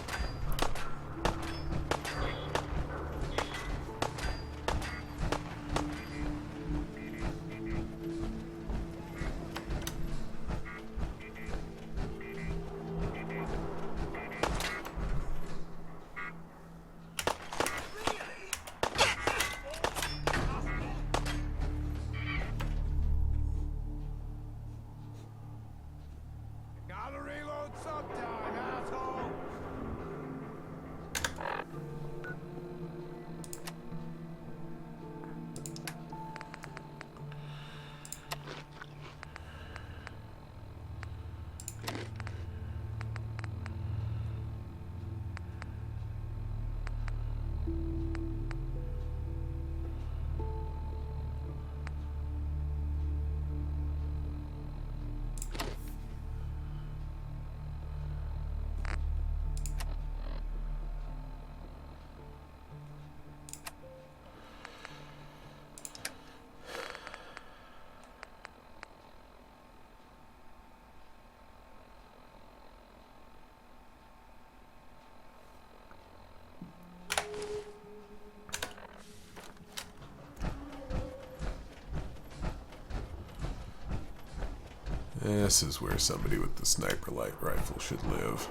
This is where somebody with the sniper light rifle should live.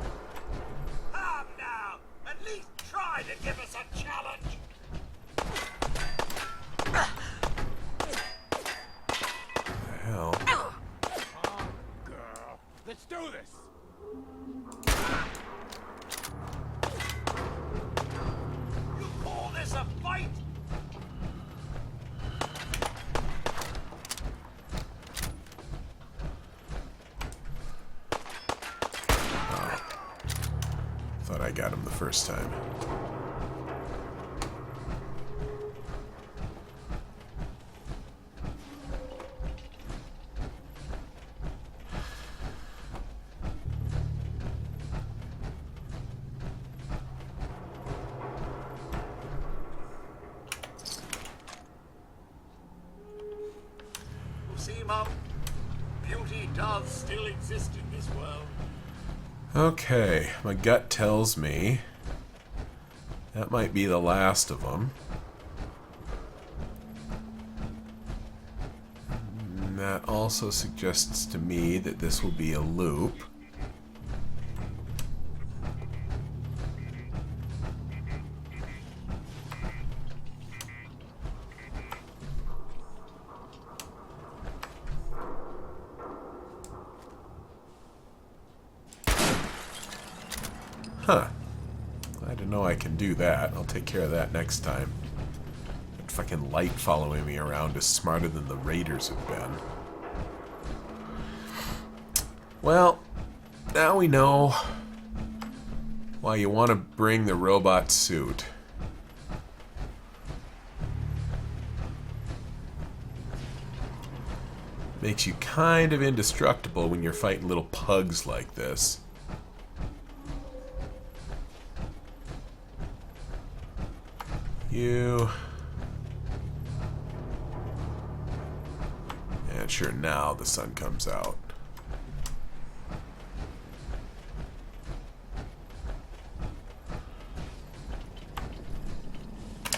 Come now! At least try to give us a challenge! The hell? Oh, girl. Let's do this! You call this a fight? Thought I got him the first time. You see, Mum? Beauty does still exist in this world. Okay, my gut tells me that might be the last of them. And that also suggests to me that this will be a loop. Huh. Glad to know I can do that. I'll take care of that next time. That fucking light following me around is smarter than the raiders have been. Well, now we know why you want to bring the robot suit. Makes you kind of indestructible when you're fighting little pugs like this. You. And sure, now the sun comes out.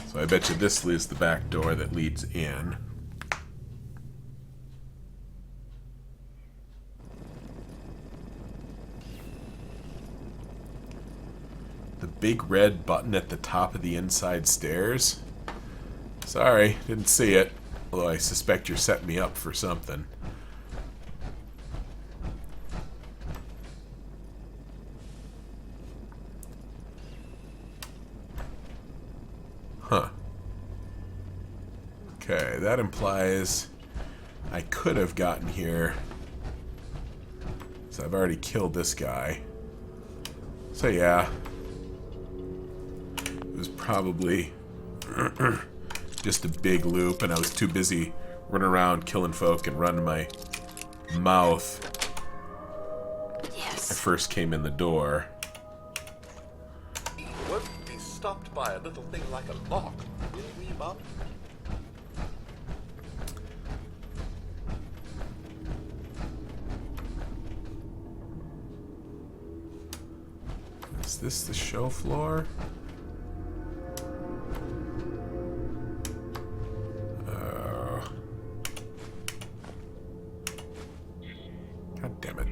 So I bet you this is the back door that leads in. The big red button at the top of the inside stairs? Sorry, didn't see it. Although I suspect you're setting me up for something. Huh. Okay, that implies I could have gotten here. So I've already killed this guy. So yeah. It was probably just a big loop, and I was too busy running around killing folk and running my mouth. Yes. I first came in the door. We won't be stopped by a little thing like a lock, will we, Mum? Is this the show floor? God damn it.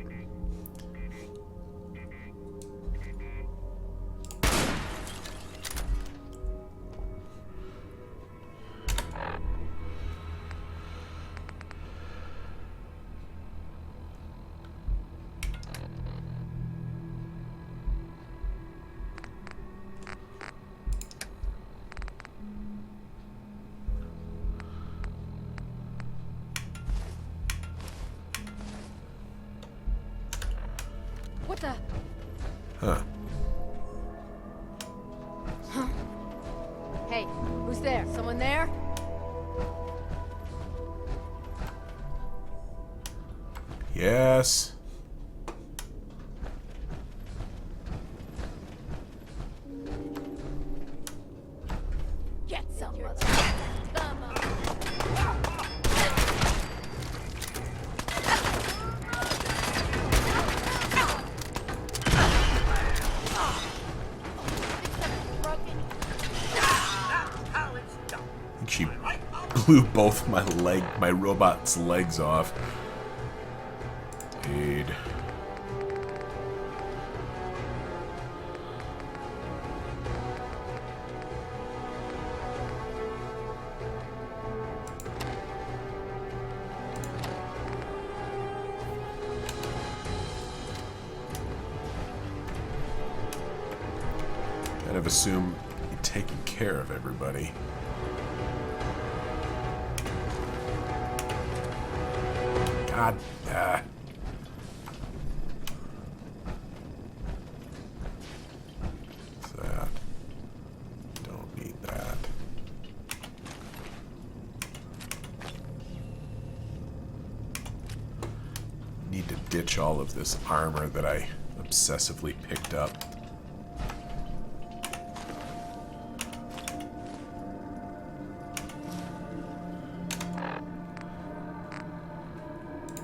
What the? Huh. Huh? Hey, who's there? Someone there? Yes. Get some. She blew both my robot's legs off. Kind of assume you're taking care of everybody. God, that. Don't need that. Need to ditch all of this armor that I obsessively picked up.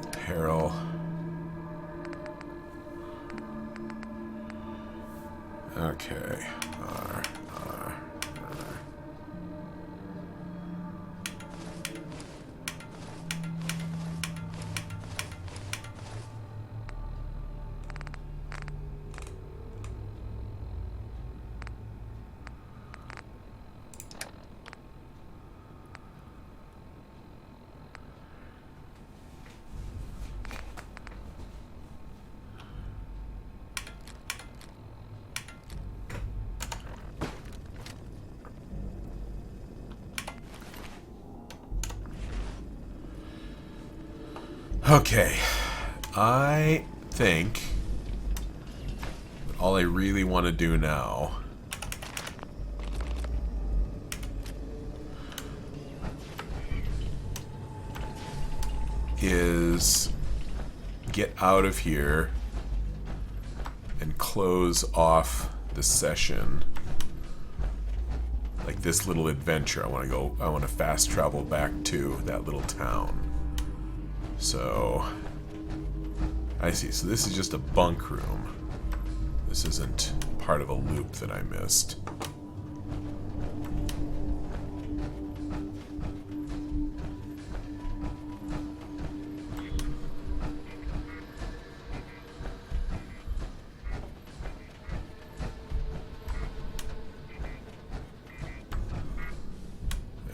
Apparel. Okay. Okay, I think all I really want to do now is get out of here and close off the session. Like this little adventure, I want to fast travel back to that little town. So, I see. So this is just a bunk room. This isn't part of a loop that I missed.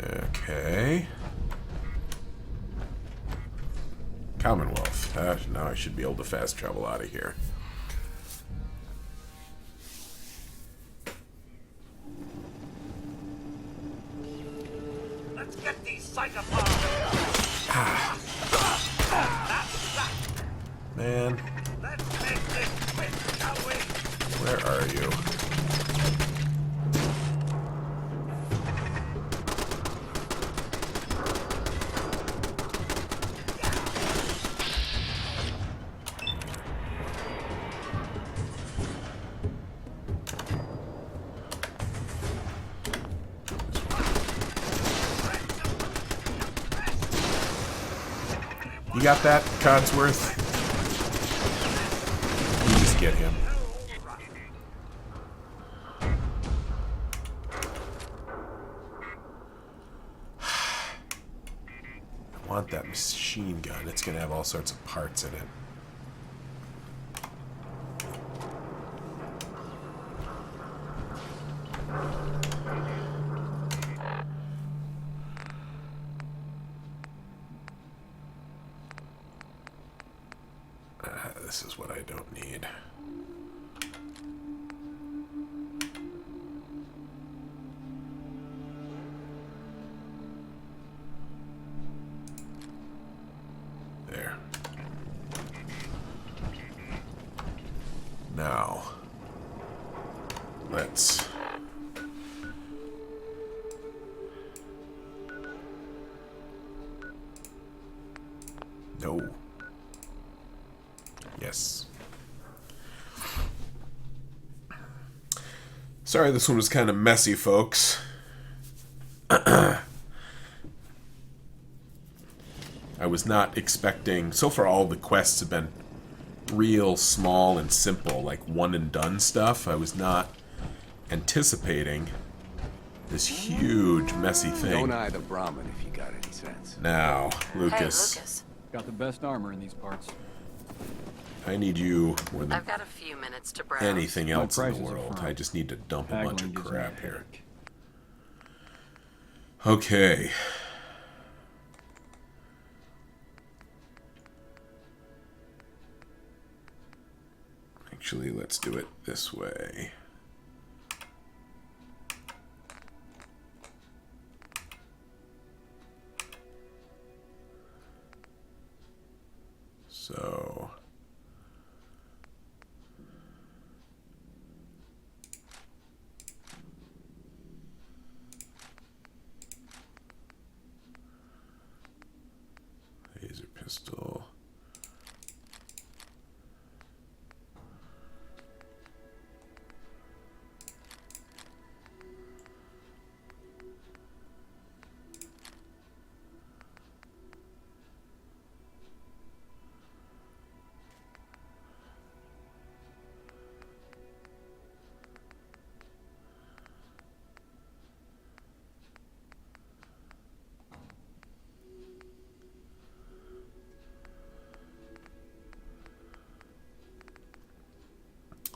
Okay. Commonwealth. Now I should be able to fast travel out of here. Let's get these psychopaths. Man. Let's make this quick, shall we? Where are you? You got that, Codsworth? You just get him. I want that machine gun. It's going to have all sorts of parts in it. This is what I don't need. There. Now, let's... No. Yes. Sorry this one was kind of messy, folks. I was not expecting... So far all the quests have been real small and simple, like one and done stuff. I was not anticipating this huge messy thing. Don't eye the Brahmin if you got any sense. Now, Lucas. Hey, Lucas. Got the best armor in these parts. I need you more than I've got a few minutes to browse. anything else in the world. I just need to dump a bunch of crap here. Okay. Actually, let's do it this way. Pistol.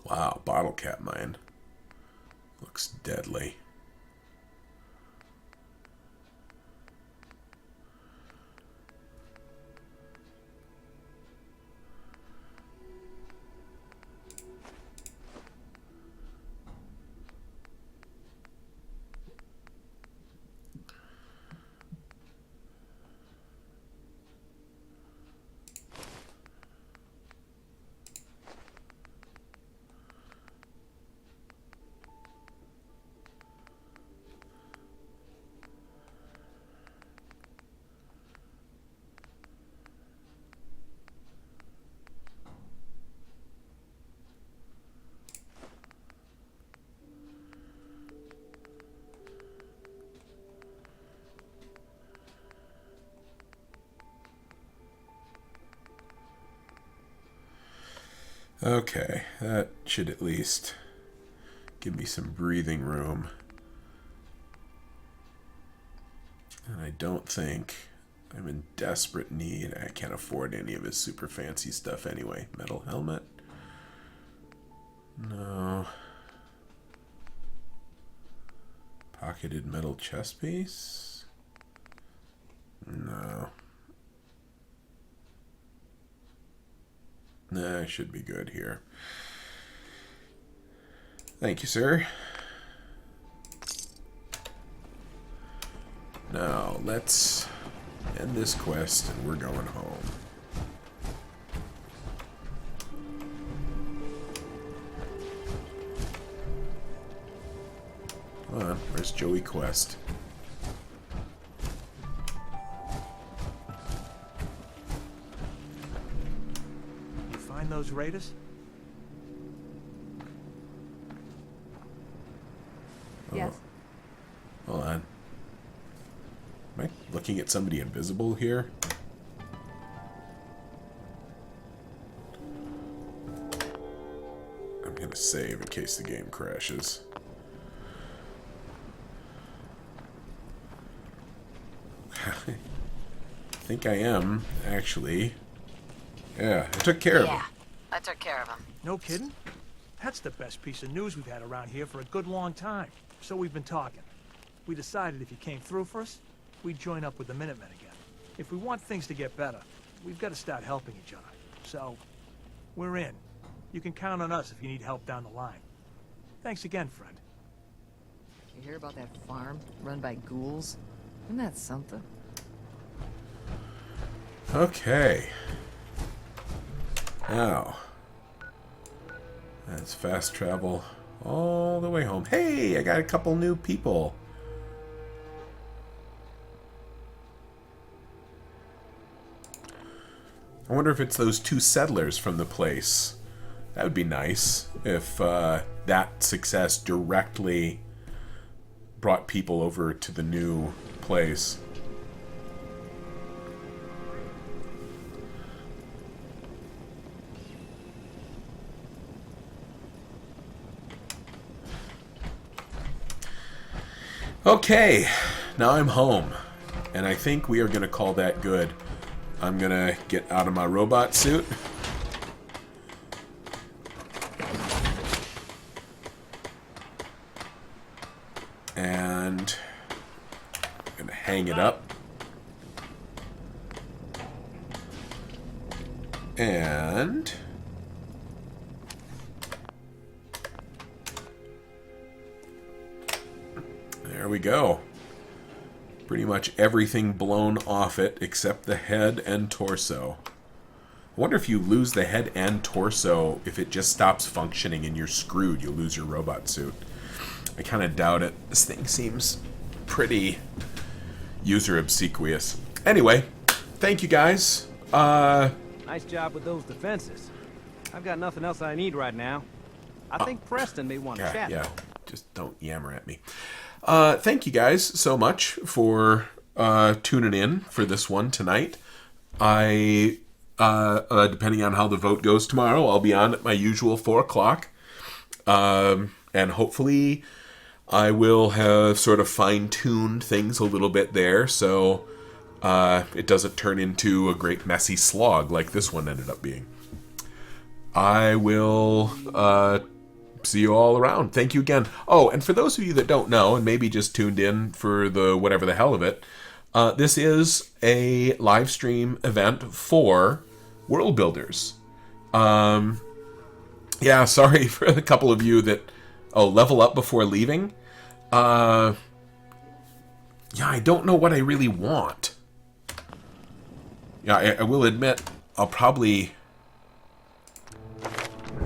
Wow, bottle cap mine. Looks deadly. Okay, that should at least give me some breathing room. And I don't think I'm in desperate need. I can't afford any of his super fancy stuff anyway. Metal helmet? No. Pocketed metal chest piece? No. Nah, I should be good here. Thank you, sir. Now, let's end this quest and we're going home. Come on, where's Joey Quest? Those raiders? Yes. Hold on. Am I looking at somebody invisible here? I'm gonna save in case the game crashes. I think I am, actually. Yeah, I took care of him. I took care of him. No kidding? That's the best piece of news we've had around here for a good long time. So we've been talking. We decided if you came through for us, we'd join up with the Minutemen again. If we want things to get better, we've got to start helping each other. So, we're in. You can count on us if you need help down the line. Thanks again, friend. You hear about that farm run by ghouls? Isn't that something? Okay. Now, that's fast travel all the way home. Hey, I got a couple new people. I wonder if it's those two settlers from the place. That would be nice if that success directly brought people over to the new place. Okay, now I'm home, and I think we are going to call that good. I'm going to get out of my robot suit. And I'm going to hang it up. And there we go. Pretty much everything blown off it except the head and torso. I wonder if you lose the head and torso, if it just stops functioning and you're screwed, you'll lose your robot suit. I kind of doubt it. This thing seems pretty user obsequious. Anyway, thank you guys. Nice job with those defenses. I've got nothing else I need right now. I think Preston may want to chat. Yeah, just don't yammer at me. Thank you guys so much for tuning in for this one tonight. I, depending on how the vote goes tomorrow, I'll be on at my usual 4 o'clock. And hopefully I will have sort of fine-tuned things a little bit there, so it doesn't turn into a great messy slog like this one ended up being. I will see you all around. Thank you again. Oh, and for those of you that don't know, and maybe just tuned in for the whatever the hell of it, this is a live stream event for Worldbuilders. Yeah, sorry for a couple of you that... Oh, level up before leaving? Yeah, I don't know what I really want. Yeah, I will admit, I'll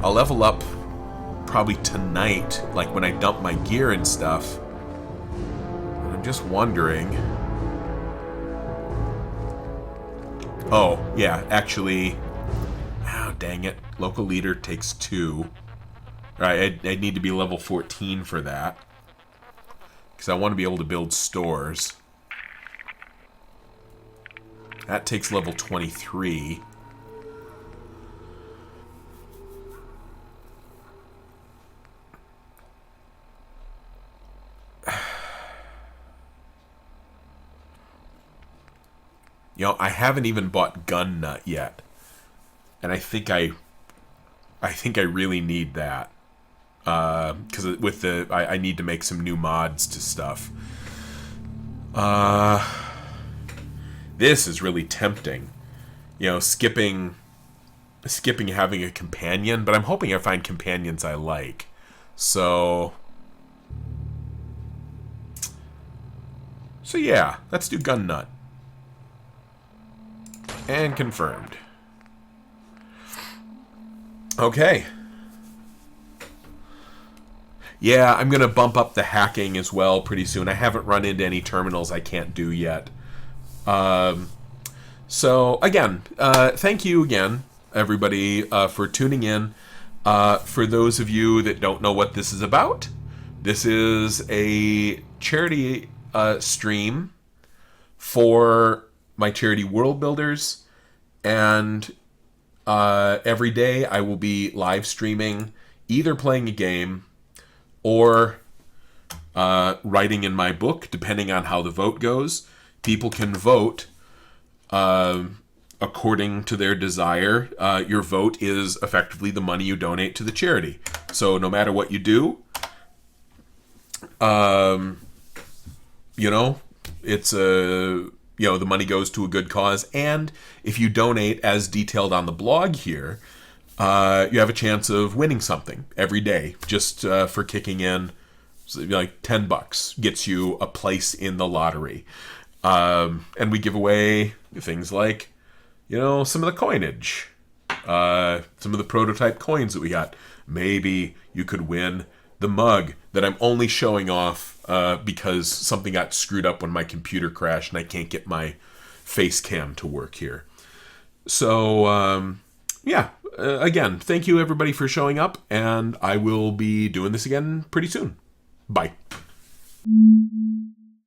level up probably tonight, like when I dump my gear and stuff. And I'm just wondering... Oh, yeah, actually... Oh, dang it. Local leader takes 2. Right, I need to be level 14 for that. Because I want to be able to build stores. That takes level 23. You know, I haven't even bought Gun Nut yet. And I think I really need that. Because with the... I need to make some new mods to stuff. This is really tempting. You know, skipping having a companion, but I'm hoping I find companions I like. So yeah, let's do Gun Nut. And confirmed. Okay. Yeah, I'm going to bump up the hacking as well pretty soon. I haven't run into any terminals I can't do yet. So, again, thank you again, everybody, for tuning in. For those of you that don't know what this is about, this is a charity stream for my charity Worldbuilders, and every day I will be live streaming, either playing a game or writing in my book, depending on how the vote goes. People can vote according to their desire. Your vote is effectively the money you donate to the charity. So no matter what you do, you know, it's a... You know, the money goes to a good cause, and if you donate as detailed on the blog here, you have a chance of winning something every day, just for kicking in, like $10 gets you a place in the lottery. And we give away things like, you know, some of the coinage, some of the prototype coins that we got. Maybe you could win the mug that I'm only showing off because something got screwed up when my computer crashed and I can't get my face cam to work here. So, yeah, again, thank you everybody for showing up, and I will be doing this again pretty soon. Bye.